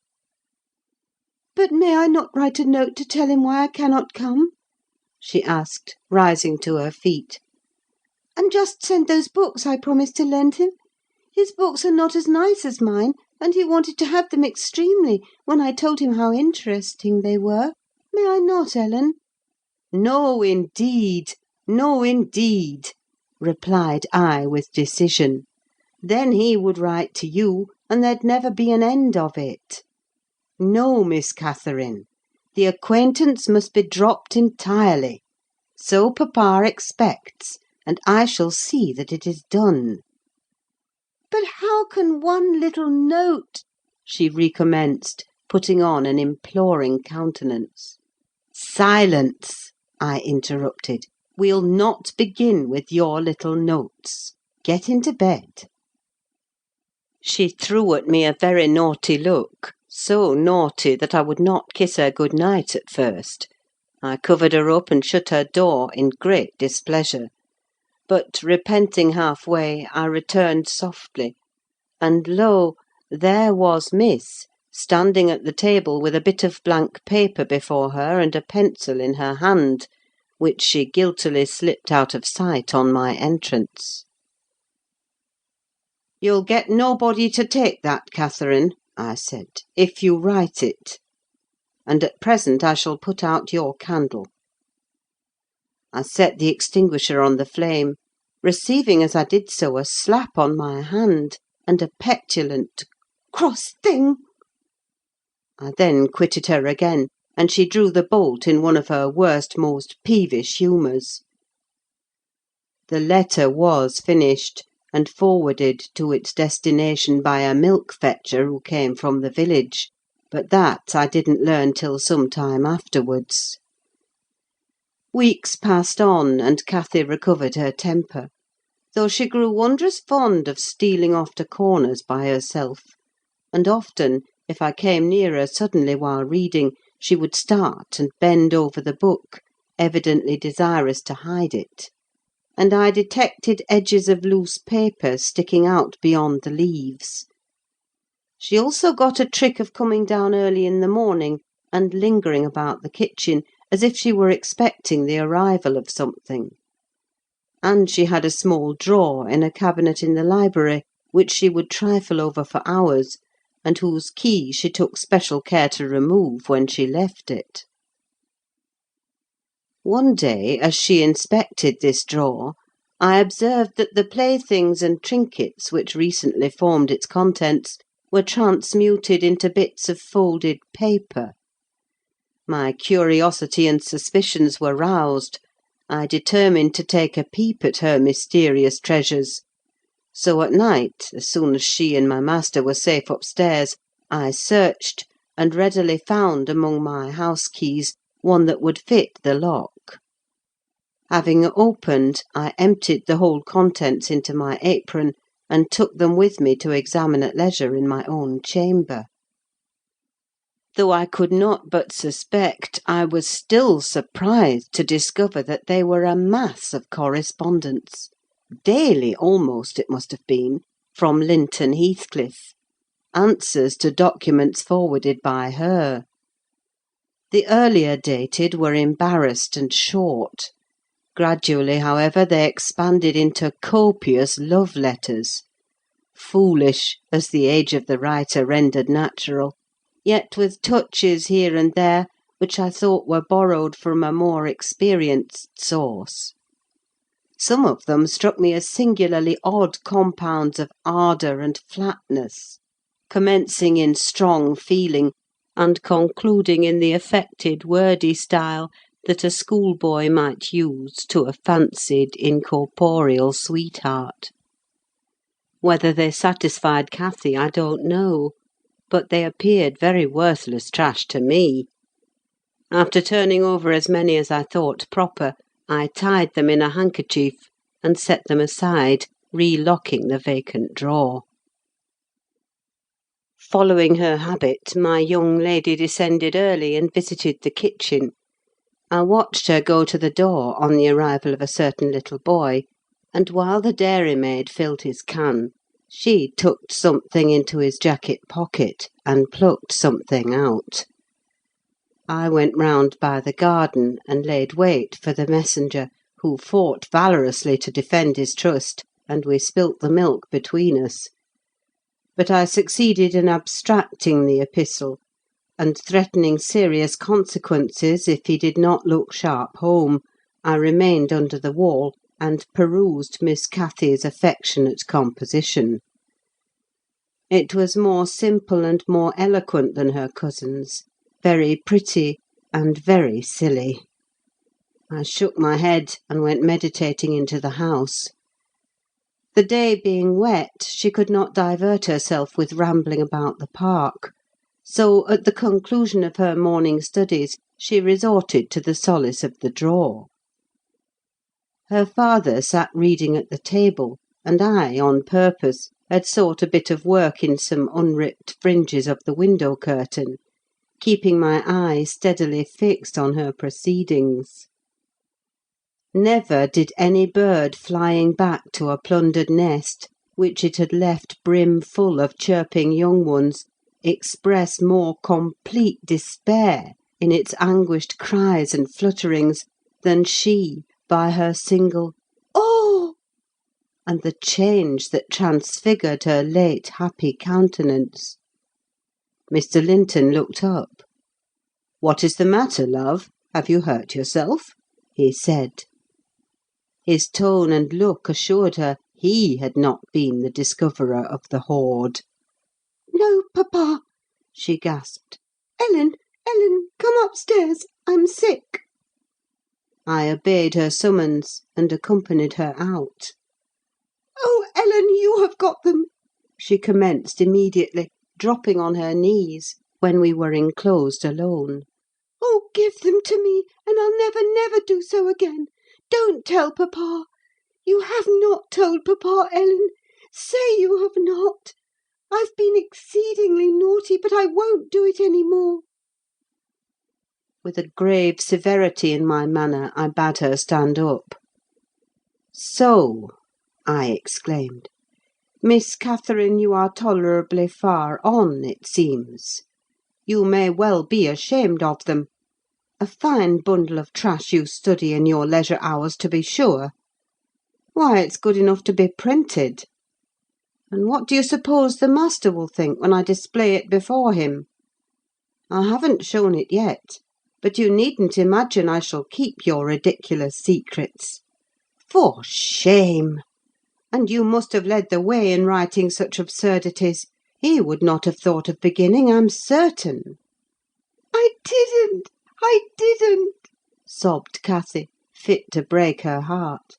Speaker 1: "But may I not write a note to tell him why I cannot come?" she asked, rising to her feet. "And just send those books I promised to lend him? His books are not as nice as mine, and he wanted to have them extremely, when I told him how interesting they were. May I not, Ellen?"
Speaker 2: "No, indeed! No, indeed!" replied I, with decision. "Then he would write to you, and there'd never be an end of it. No, Miss Catherine, the acquaintance must be dropped entirely. So papa expects, and I shall see that it is done."
Speaker 1: "But how can one little note—"
Speaker 2: she recommenced, putting on an imploring countenance. "Silence!" I interrupted. "We'll not begin with your little notes. Get into bed." She threw at me a very naughty look, so naughty that I would not kiss her good night at first. I covered her up and shut her door, in great displeasure; but, repenting half-way, I returned softly, and lo! there was Miss, standing at the table with a bit of blank paper before her and a pencil in her hand, which she guiltily slipped out of sight on my entrance. "You'll get nobody to take that, Catherine," I said, "if you write it. And at present I shall put out your candle." I set the extinguisher on the flame, receiving as I did so a slap on my hand, and a petulant
Speaker 1: "Cross thing!"
Speaker 2: I then quitted her again, and she drew the bolt in one of her worst, most peevish humours. The letter was finished, and forwarded to its destination by a milk–fetcher who came from the village; but that I didn't learn till some time afterwards. Weeks passed on, and Cathy recovered her temper, though she grew wondrous fond of stealing off to corners by herself; and often, if I came near her suddenly while reading, she would start and bend over the book, evidently desirous to hide it; and I detected edges of loose paper sticking out beyond the leaves. She also got a trick of coming down early in the morning, and lingering about the kitchen, as if she were expecting the arrival of something; and she had a small drawer in a cabinet in the library, which she would trifle over for hours, and whose key she took special care to remove when she left it. One day, as she inspected this drawer, I observed that the playthings and trinkets which recently formed its contents were transmuted into bits of folded paper. My curiosity and suspicions were roused. I determined to take a peep at her mysterious treasures. So at night, as soon as she and my master were safe upstairs, I searched, and readily found among my house keys one that would fit the lock. Having opened, I emptied the whole contents into my apron, and took them with me to examine at leisure in my own chamber. Though I could not but suspect, I was still surprised to discover that they were a mass of correspondence, daily almost it must have been, from Linton Heathcliff, answers to documents forwarded by her. The earlier dated were embarrassed and short. Gradually, however, they expanded into copious love letters, foolish, as the age of the writer rendered natural, yet with touches here and there which I thought were borrowed from a more experienced source. Some of them struck me as singularly odd compounds of ardour and flatness, commencing in strong feeling, and concluding in the affected, wordy style that a schoolboy might use to a fancied, incorporeal sweetheart. Whether they satisfied Cathy, I don't know, but they appeared very worthless trash to me. After turning over as many as I thought proper, I tied them in a handkerchief, and set them aside, relocking the vacant drawer. Following her habit, my young lady descended early and visited the kitchen. I watched her go to the door on the arrival of a certain little boy, and while the dairymaid filled his can, she tucked something into his jacket pocket and plucked something out. I went round by the garden and laid wait for the messenger, who fought valorously to defend his trust, and we spilt the milk between us. But I succeeded in abstracting the epistle, and threatening serious consequences if he did not look sharp home, I remained under the wall, and perused Miss Cathy's affectionate composition. It was more simple and more eloquent than her cousin's, very pretty and very silly. I shook my head, and went meditating into the house. The day being wet, she could not divert herself with rambling about the park, so at the conclusion of her morning studies she resorted to the solace of the drawer. Her father sat reading at the table, and I, on purpose, had sought a bit of work in some unripped fringes of the window curtain, keeping my eye steadily fixed on her proceedings. Never did any bird flying back to a plundered nest, which it had left brim-full of chirping young ones, express more complete despair in its anguished cries and flutterings than she by her single "Oh!" and the change that transfigured her late happy countenance. Mr. Linton looked up. "What is the matter, love? Have you hurt yourself?" he said. His tone and look assured her he had not been the discoverer of the hoard.
Speaker 1: "No, papa," she gasped. Ellen, come upstairs. I'm sick."
Speaker 2: I obeyed her summons, and accompanied her out.
Speaker 1: "Oh, Ellen, you have got them!"
Speaker 2: she commenced immediately, dropping on her knees when we were enclosed alone.
Speaker 1: "Oh, give them to me, and I'll never, never do so again. Don't tell papa. You have not told papa, Ellen. Say you have not. I've been exceedingly naughty, but I won't do it any more."
Speaker 2: With a grave severity in my manner, I bade her stand up. "So," I exclaimed, "Miss Catherine, you are tolerably far on, it seems. You may well be ashamed of them. A fine bundle of trash you study in your leisure hours, to be sure. Why, it's good enough to be printed. And what do you suppose the master will think when I display it before him? I haven't shown it yet, but you needn't imagine I shall keep your ridiculous secrets.
Speaker 1: For shame! And you must have led the way in writing such absurdities. He would not have thought of beginning, I'm certain." "I didn't," sobbed Cathy, fit to break her heart.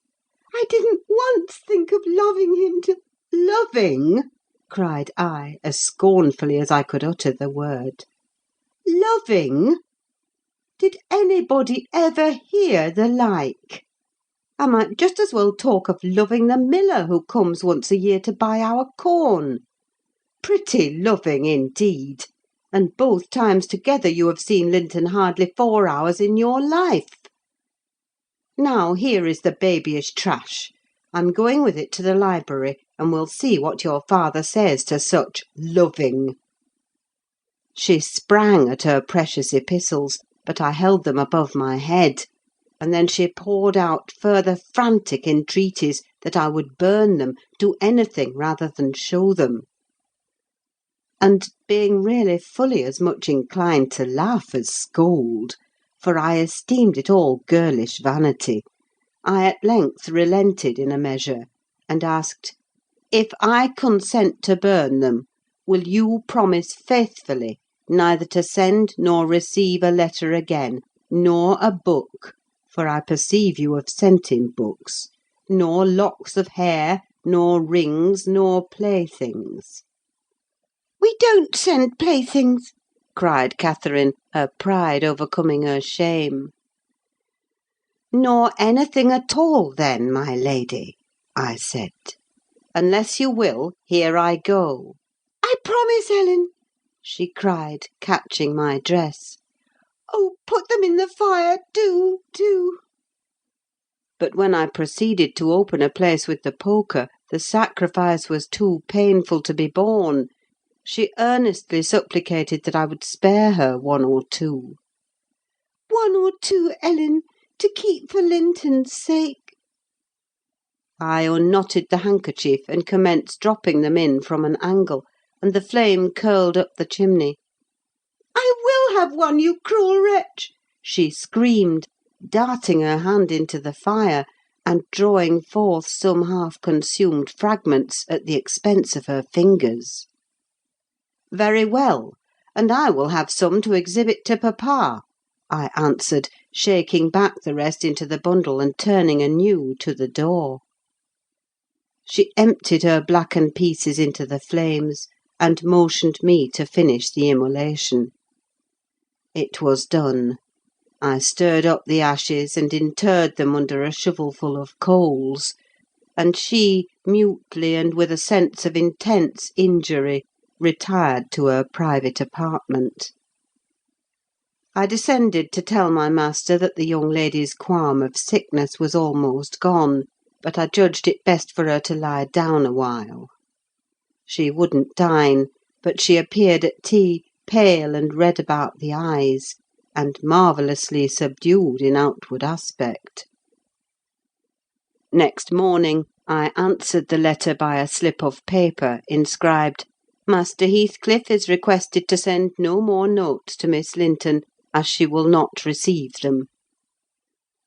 Speaker 1: "I didn't once think of loving him till—" "Loving!" cried I, as scornfully as I could utter the word. "Loving! Did anybody ever hear the like? I might just as well talk of loving the miller who comes once a year to buy our corn. Pretty loving, indeed! And both times together you have seen Linton hardly 4 hours in your life. Now, here is the babyish trash. I'm going with it to the library, and we'll see what your father says to such loving." She sprang at her precious epistles, but I held them above my head, and then she poured out further frantic entreaties that I would burn them, do anything rather than show them. And being really fully as much inclined to laugh as scold, for I esteemed it all girlish vanity, I at length relented in a measure, and asked, "If I consent to burn them, will you promise faithfully neither to send nor receive a letter again, nor a book, for I perceive you have sent him books, nor locks of hair, nor rings, nor playthings?" "We don't send playthings," cried Catherine, her pride overcoming her shame. "Nor anything at all, then, my lady," I said. "Unless you will, here I go." "I promise, Ellen!" she cried, catching my dress. "Oh, put them in the fire, do, do!" But when I proceeded to open a place with the poker, the sacrifice was too painful to be borne. She earnestly supplicated that I would spare her 1 or 2. "1 or 2, Ellen, to keep for Linton's sake." I unknotted the handkerchief, and commenced dropping them in from an angle, and the flame curled up the chimney. "I will have 1, you cruel wretch!" she screamed, darting her hand into the fire, and drawing forth some half-consumed fragments at the expense of her fingers. "Very well, and I will have some to exhibit to papa," I answered, shaking back the rest into the bundle, and turning anew to the door. She emptied her blackened pieces into the flames, and motioned me to finish the immolation. It was done. I stirred up the ashes, and interred them under a shovelful of coals, and she, mutely and with a sense of intense injury, retired to her private apartment. I descended to tell my master that the young lady's qualm of sickness was almost gone, but I judged it best for her to lie down a while. She wouldn't dine, but she appeared at tea, pale and red about the eyes, and marvellously subdued in outward aspect. Next morning I answered the letter by a slip of paper inscribed, "Master Heathcliff is requested to send no more notes to Miss Linton, as she will not receive them."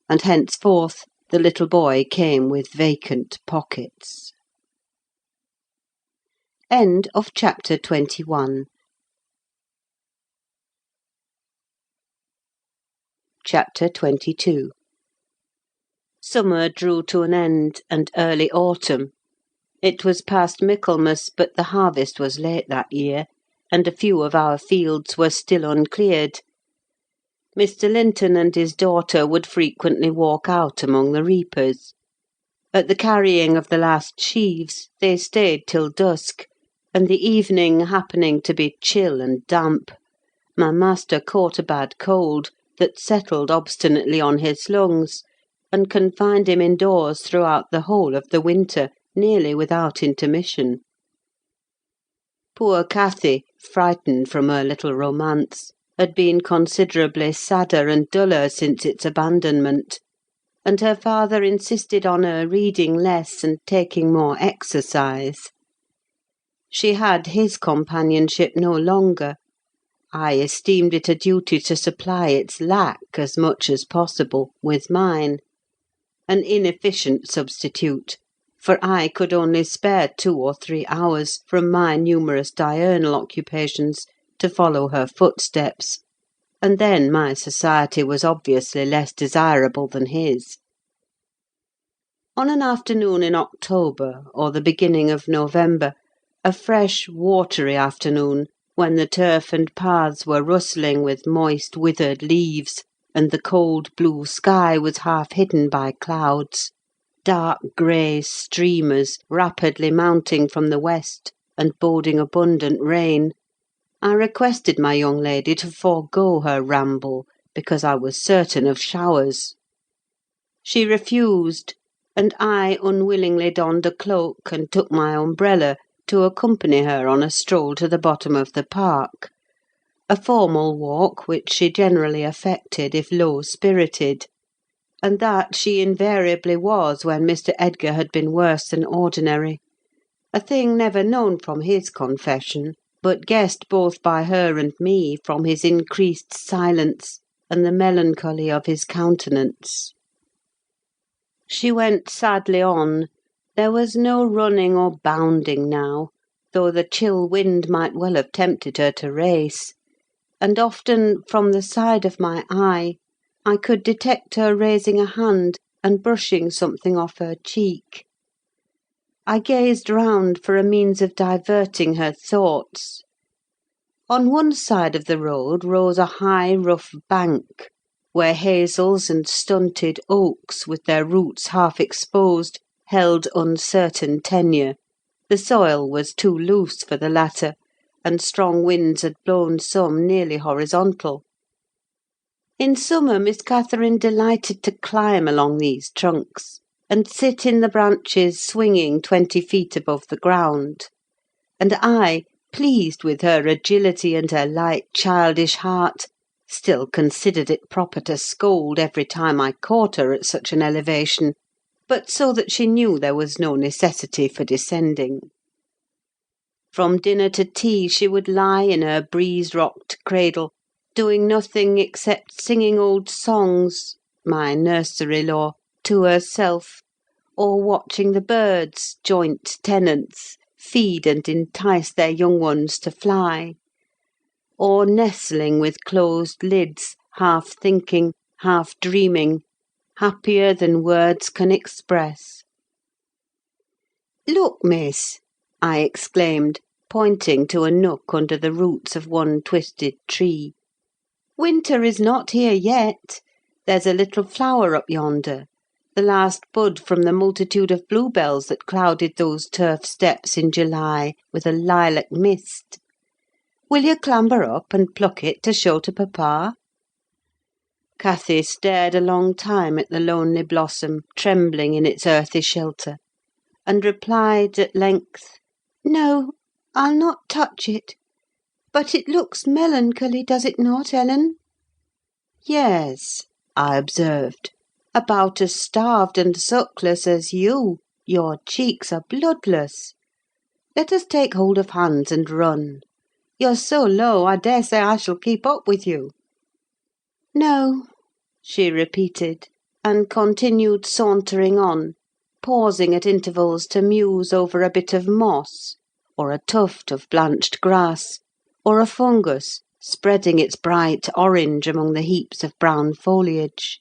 Speaker 1: And henceforth the little boy came with vacant pockets. End of chapter 21. Chapter 22. Summer drew to an end, and early autumn. It was past Michaelmas, but the harvest was late that year, and a few of our fields were still uncleared. Mr. Linton and his daughter would frequently walk out among the reapers. At the carrying of the last sheaves they stayed till dusk, and the evening happening to be chill and damp, my master caught a bad cold that settled obstinately on his lungs, and confined him indoors throughout the whole of the winter, nearly without intermission. Poor Cathy, frightened from her little romance, had been considerably sadder and duller since its abandonment, and her father insisted on her reading less and taking more exercise. She had his companionship no longer. I esteemed it a duty to supply its lack, as much as possible, with mine.
Speaker 2: an inefficient substitute, for I could only spare 2 or 3 hours from my numerous diurnal occupations to follow her footsteps, and then my society was obviously less desirable than his. On an afternoon in October, or the beginning of November, a fresh, watery afternoon, when the turf and paths were rustling with moist, withered leaves, and the cold blue sky was half hidden by clouds, dark grey streamers rapidly mounting from the west, and boding abundant rain, I requested my young lady to forego her ramble, because I was certain of showers. She refused, and I unwillingly donned a cloak and took my umbrella to accompany her on a stroll to the bottom of the park, a formal walk which she generally affected if low-spirited, and that she invariably was when Mr. Edgar had been worse than ordinary, a thing never known from his confession, but guessed both by her and me from his increased silence and the melancholy of his countenance. She went sadly on. There was no running or bounding now, though the chill wind might well have tempted her to race; and often, from the side of my eye, I could detect her raising a hand and brushing something off her cheek. I gazed round for a means of diverting her thoughts. On one side of the road rose a high, rough bank, where hazels and stunted oaks, with their roots half exposed, held uncertain tenure. The soil was too loose for the latter, and strong winds had blown some nearly horizontal. In summer Miss Catherine delighted to climb along these trunks, and sit in the branches swinging 20 feet above the ground; and I, pleased with her agility and her light childish heart, still considered it proper to scold every time I caught her at such an elevation, but so that she knew there was no necessity for descending. From dinner to tea she would lie in her breeze-rocked cradle, doing nothing except singing old songs, my nursery lore, to herself, or watching the birds, joint tenants, feed and entice their young ones to fly; or nestling with closed lids, half thinking, half dreaming, happier than words can express. "Look, miss!" I exclaimed, pointing to a nook under the roots of one twisted tree. "Winter is not here yet. There's a little flower up yonder, the last bud from the multitude of bluebells that clouded those turf steps in July with a lilac mist. Will you clamber up and pluck it to show to papa?" Cathy stared a long time at the lonely blossom trembling in its earthy shelter, and replied at length, "No, I'll not touch it. But it looks melancholy, does it not, Ellen?" "Yes," I observed, "about as starved and suckless as you. Your cheeks are bloodless. Let us take hold of hands and run. You're so low, I daresay I shall keep up with you." "No," she repeated, and continued sauntering on, pausing at intervals to muse over a bit of moss, or a tuft of blanched grass, or a fungus spreading its bright orange among the heaps of brown foliage;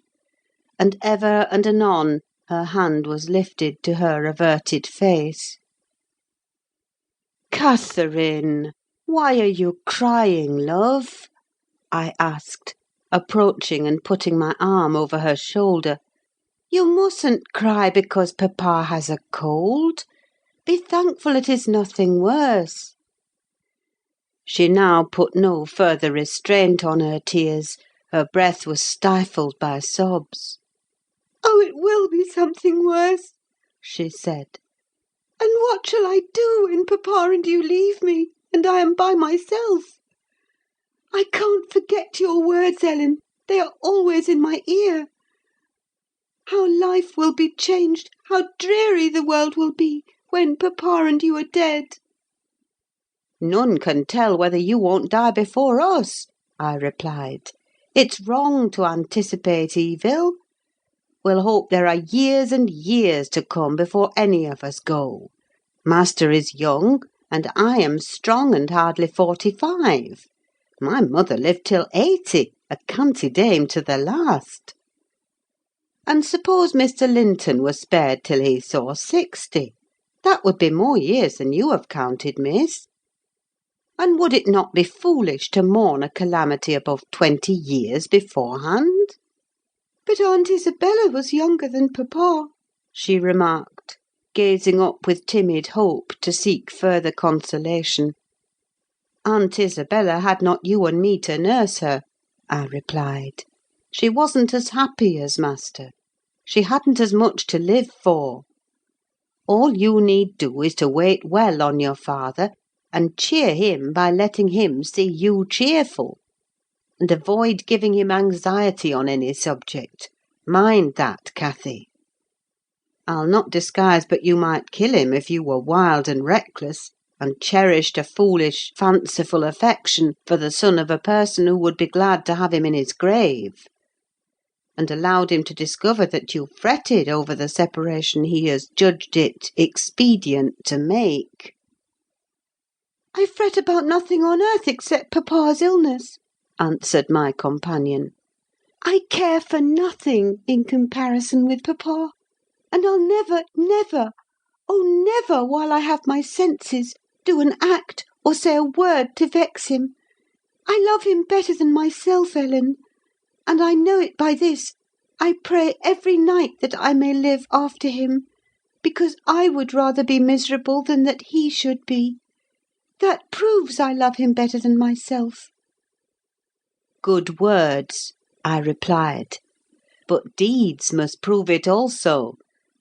Speaker 2: and ever and anon her hand was lifted to her averted face. "Catherine, why are you crying, love?" I asked, approaching and putting my arm over her shoulder. "You mustn't cry because papa has a cold. Be thankful it is nothing worse." She now put no further restraint on her tears; her breath was stifled by sobs. "Oh, it will be something worse," she said. "And what shall I do when papa and you leave me, and I am by myself? I can't forget your words, Ellen; they are always in my ear. How life will be changed, how dreary the world will be, when papa and you are dead!" "None can tell whether you won't die before us," I replied. "It's wrong to anticipate evil.
Speaker 1: We'll hope there are years and years to come before any of us go. Master is young, and I am strong and hardly 45. My mother lived till 80, a canty dame to the last. And suppose Mr. Linton was spared till he saw 60. That would be more years than you have counted, miss. And would it not be foolish to mourn a calamity above 20 years beforehand? But Aunt Isabella was younger than papa, she remarked, gazing up with timid hope to seek further consolation. Aunt Isabella had not you and me to nurse her, I replied. She wasn't as happy as master. She hadn't as much to live for. All you need do is to wait well on your father, and cheer him by letting him see you cheerful. And avoid giving him anxiety on any subject. Mind that, Cathy. I'll not disguise but you might kill him if you were wild and reckless, and cherished a foolish, fanciful affection for the son of a person who would be glad to have him in his grave, and allowed him to discover that you fretted over the separation he has judged it expedient to make. I fret about nothing on earth except papa's illness, answered my companion. I care for nothing in comparison with papa, and I'll never, never, oh, never, while I have my senses, do an act or say a word to vex him. I love him better than myself, Ellen, and I know it by this: I pray every night that I may live after him, because I would rather be miserable than that he should be. That proves I love him better than myself. Good words, I replied, but deeds must prove it also,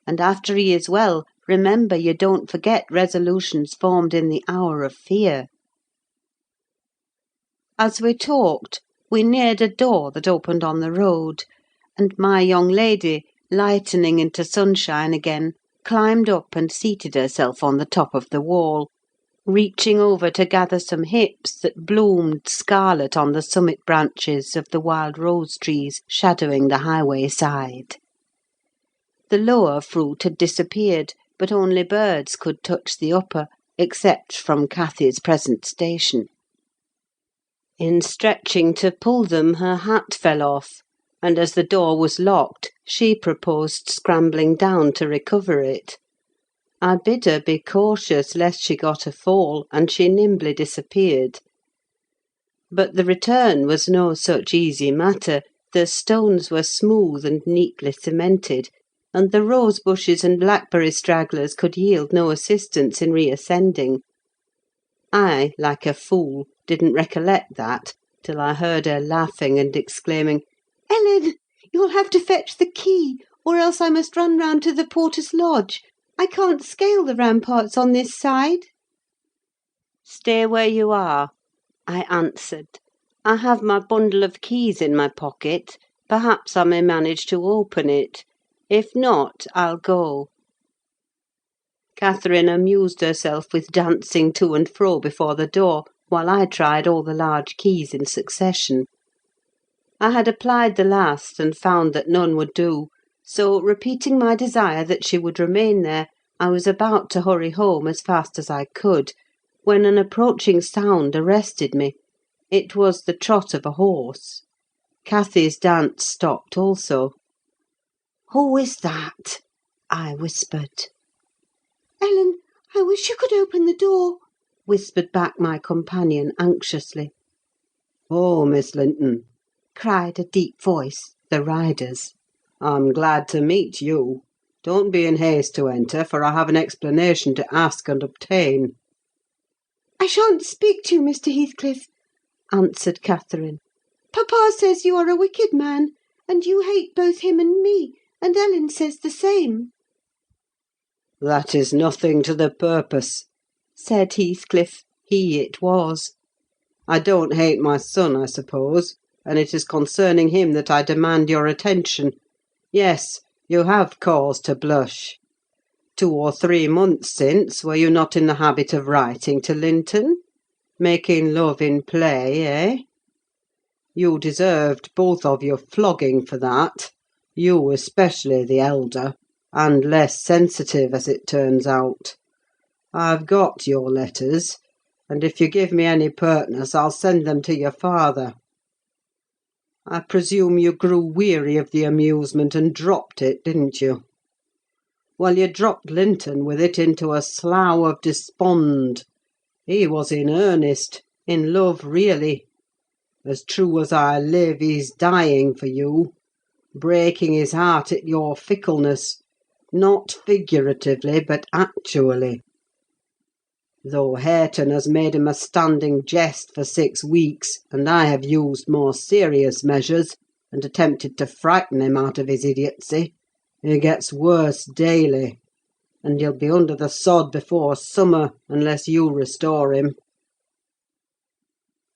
Speaker 1: and after he is well, remember you don't forget resolutions formed in the hour of fear. As we talked, we neared a door that opened on the road, and my young lady, lightening into sunshine again, climbed up and seated herself on the top of the wall, reaching over to gather some hips that bloomed scarlet on the summit branches of the wild rose trees shadowing the highway side. The lower fruit had disappeared, but only birds could touch the upper, except from Cathy's present station. In stretching to pull them, her hat fell off, and as the door was locked, she proposed scrambling down to recover it. I bid her be cautious lest she got a fall, and she nimbly disappeared. But the return was no such easy matter. The stones were smooth and neatly cemented, and the rose bushes and blackberry stragglers could yield no assistance in reascending. I, like a fool, didn't recollect that, till I heard her laughing and exclaiming, "Ellen, you'll have to fetch the key, or else I must run round to the porter's lodge. I can't scale the ramparts on this side." "Stay where you are," I answered. "I have my bundle of keys in my pocket. Perhaps I may manage to open it. If not, I'll go." Catherine amused herself with dancing to and fro before the door, while I tried all the large keys in succession. I had applied the last, and found that none would do; so, repeating my desire that she would remain there, I was about to hurry home as fast as I could, when an approaching sound arrested me. It was the trot of a horse. Cathy's dance stopped also. "Who is that?" I whispered. "Ellen, I wish you could open the door," whispered back my companion anxiously.
Speaker 4: "Oh, Miss Linton,"
Speaker 1: cried a deep voice, the rider's.
Speaker 4: "I'm glad to meet you. Don't be in haste to enter, for I have an explanation to ask and obtain."
Speaker 1: "I shan't speak to you, Mr. Heathcliff," answered Catherine. "Papa says you are a wicked man, and you hate both him and me, and Ellen says the same."
Speaker 4: "That is nothing to the purpose,"
Speaker 1: said Heathcliff. He it was.
Speaker 4: "I don't hate my son, I suppose, and it is concerning him that I demand your attention. Yes, you have cause to blush. 2 or 3 months since, were you not in the habit of writing to Linton? Making love in play, eh? You deserved, both of you, flogging for that.
Speaker 2: You especially the elder, and less sensitive, as it turns out. I've got your letters, and if you give me any pertness, I'll send them to your father. I presume you grew weary of the amusement and dropped it, didn't you? Well, you dropped Linton with it into a slough of despond. He was in earnest, in love really. As true as I live, he's dying for you, breaking his heart at your fickleness, not figuratively, but actually. Though Hareton has made him a standing jest for 6 weeks, and I have used more serious measures, and attempted to frighten him out of his idiocy, he gets worse daily, and he'll be under the sod before summer, unless you restore him.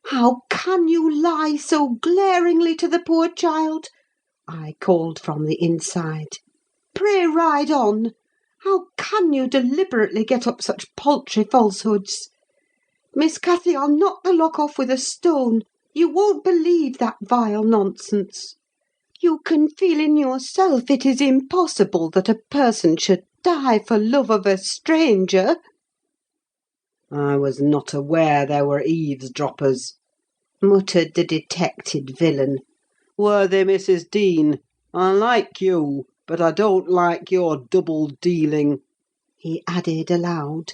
Speaker 1: "How can you lie so glaringly to the poor child?" I called from the inside. "Pray ride on. How can you deliberately get up such paltry falsehoods? Miss Cathy, I'll knock the lock off with a stone. You won't believe that vile nonsense. You can feel in yourself it is impossible that a person should die for love of a stranger."
Speaker 2: I was not aware there were eavesdroppers, muttered the detected villain. Worthy Mrs. Dean, I like you, but I don't like your double-dealing, he added aloud.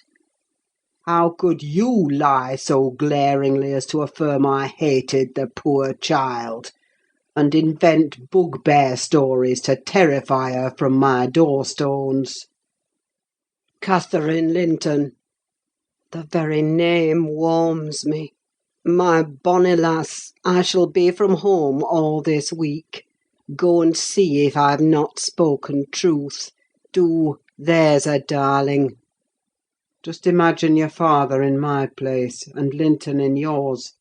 Speaker 2: How could you lie so glaringly as to affirm I hated the poor child, and invent bugbear stories to terrify her from my door-stones? Catherine Linton. The very name warms me. My bonny lass, I shall be from home all this week. Go and see if I've not spoken truth. Do, there's a darling. Just imagine your father in my place, and Linton in yours.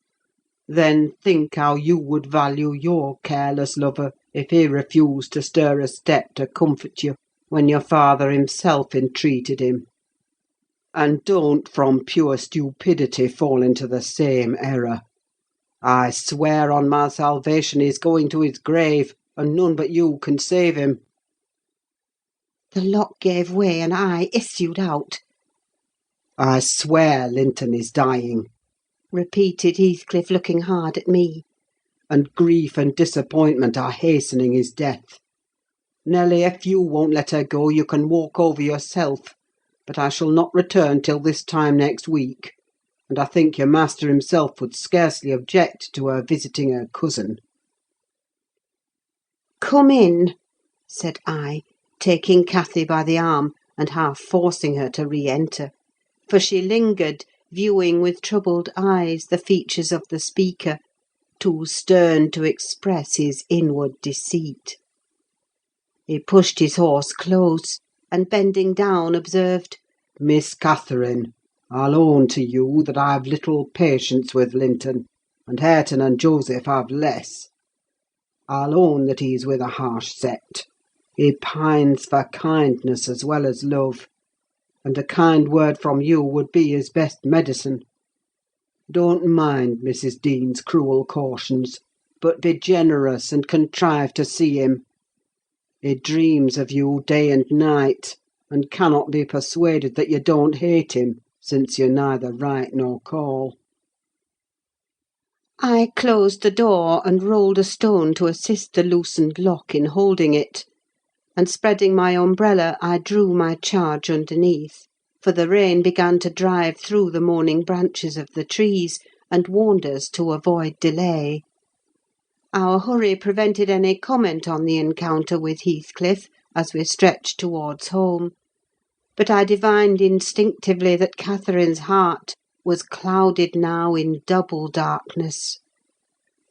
Speaker 2: Then think how you would value your careless lover if he refused to stir a step to comfort you, when your father himself entreated him. And don't from pure stupidity fall into the same error. I swear on my salvation he's going to his grave, and none but you can save him.
Speaker 1: The lock gave way, and I issued out.
Speaker 2: I swear Linton is dying,
Speaker 1: repeated Heathcliff, looking hard at me.
Speaker 2: And grief and disappointment are hastening his death. Nelly, if you won't let her go, you can walk over yourself. But I shall not return till this time next week, and I think your master himself would scarcely object to her visiting her cousin.
Speaker 1: "Come in," said I, taking Cathy by the arm, and half forcing her to re-enter; for she lingered, viewing with troubled eyes the features of the speaker, too stern to express his inward deceit. He pushed his horse close, and bending down, observed, "Miss Catherine, I'll own to you that I've little patience with Linton, and Hareton and Joseph have less. I'll own that he's with a harsh set. He pines for kindness as well as love, and a kind word from you would be his best medicine. Don't mind Mrs. Dean's cruel cautions, but be generous and contrive to see him. He dreams of you day and night, and cannot be persuaded that you don't hate him, since you neither write nor call." I closed the door, and rolled a stone to assist the loosened lock in holding it; and spreading my umbrella, I drew my charge underneath, for the rain began to drive through the moaning branches of the trees, and warned us to avoid delay. Our hurry prevented any comment on the encounter with Heathcliff, as we stretched towards home; but I divined instinctively that Catherine's heart was clouded now in double darkness.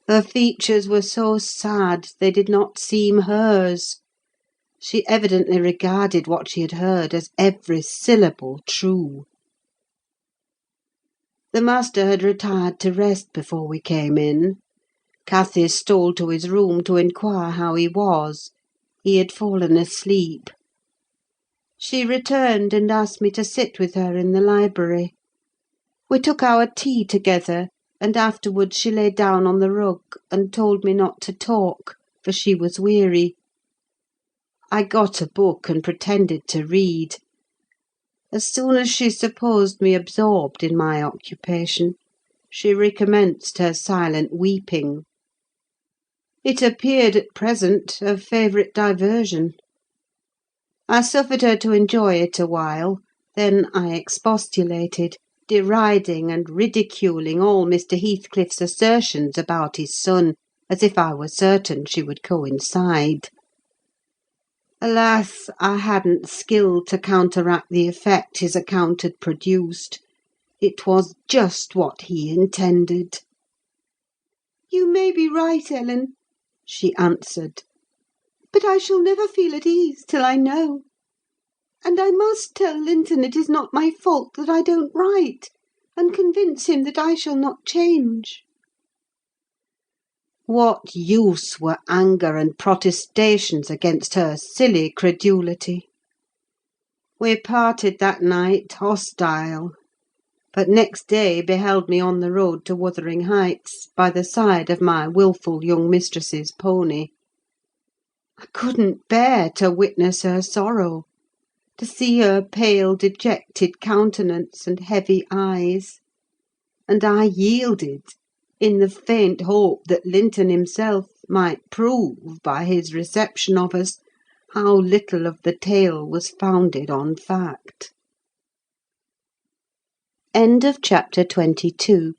Speaker 1: Her features were so sad they did not seem hers. She evidently regarded what she had heard as every syllable true. The master had retired to rest before we came in. Cathy stole to his room to inquire how he was. He had fallen asleep. She returned and asked me to sit with her in the library. We took our tea together, and afterwards she lay down on the rug, and told me not to talk, for she was weary.
Speaker 2: I got a book and pretended to read. As soon as she supposed me absorbed in my occupation, she recommenced her silent weeping. It appeared at present her favourite diversion. I suffered her to enjoy it a while, then I expostulated, deriding and ridiculing all Mr. Heathcliff's assertions about his son, as if I were certain she would coincide. Alas, I hadn't skill to counteract the effect his account had produced. It was just what he intended. "You may be right, Ellen," she answered, "but I shall never feel at ease till I know. And I must tell Linton it is not my fault that I don't write, and convince him that I shall not change." What use were anger and protestations against her silly credulity? We parted that night hostile, but next day beheld me on the road to Wuthering Heights, by the side of my wilful young mistress's pony. I couldn't bear to witness her sorrow, to see her pale, dejected countenance and heavy eyes; and I yielded, in the faint hope that Linton himself might prove, by his reception of us, how little of the tale was founded on fact. Chapter 23.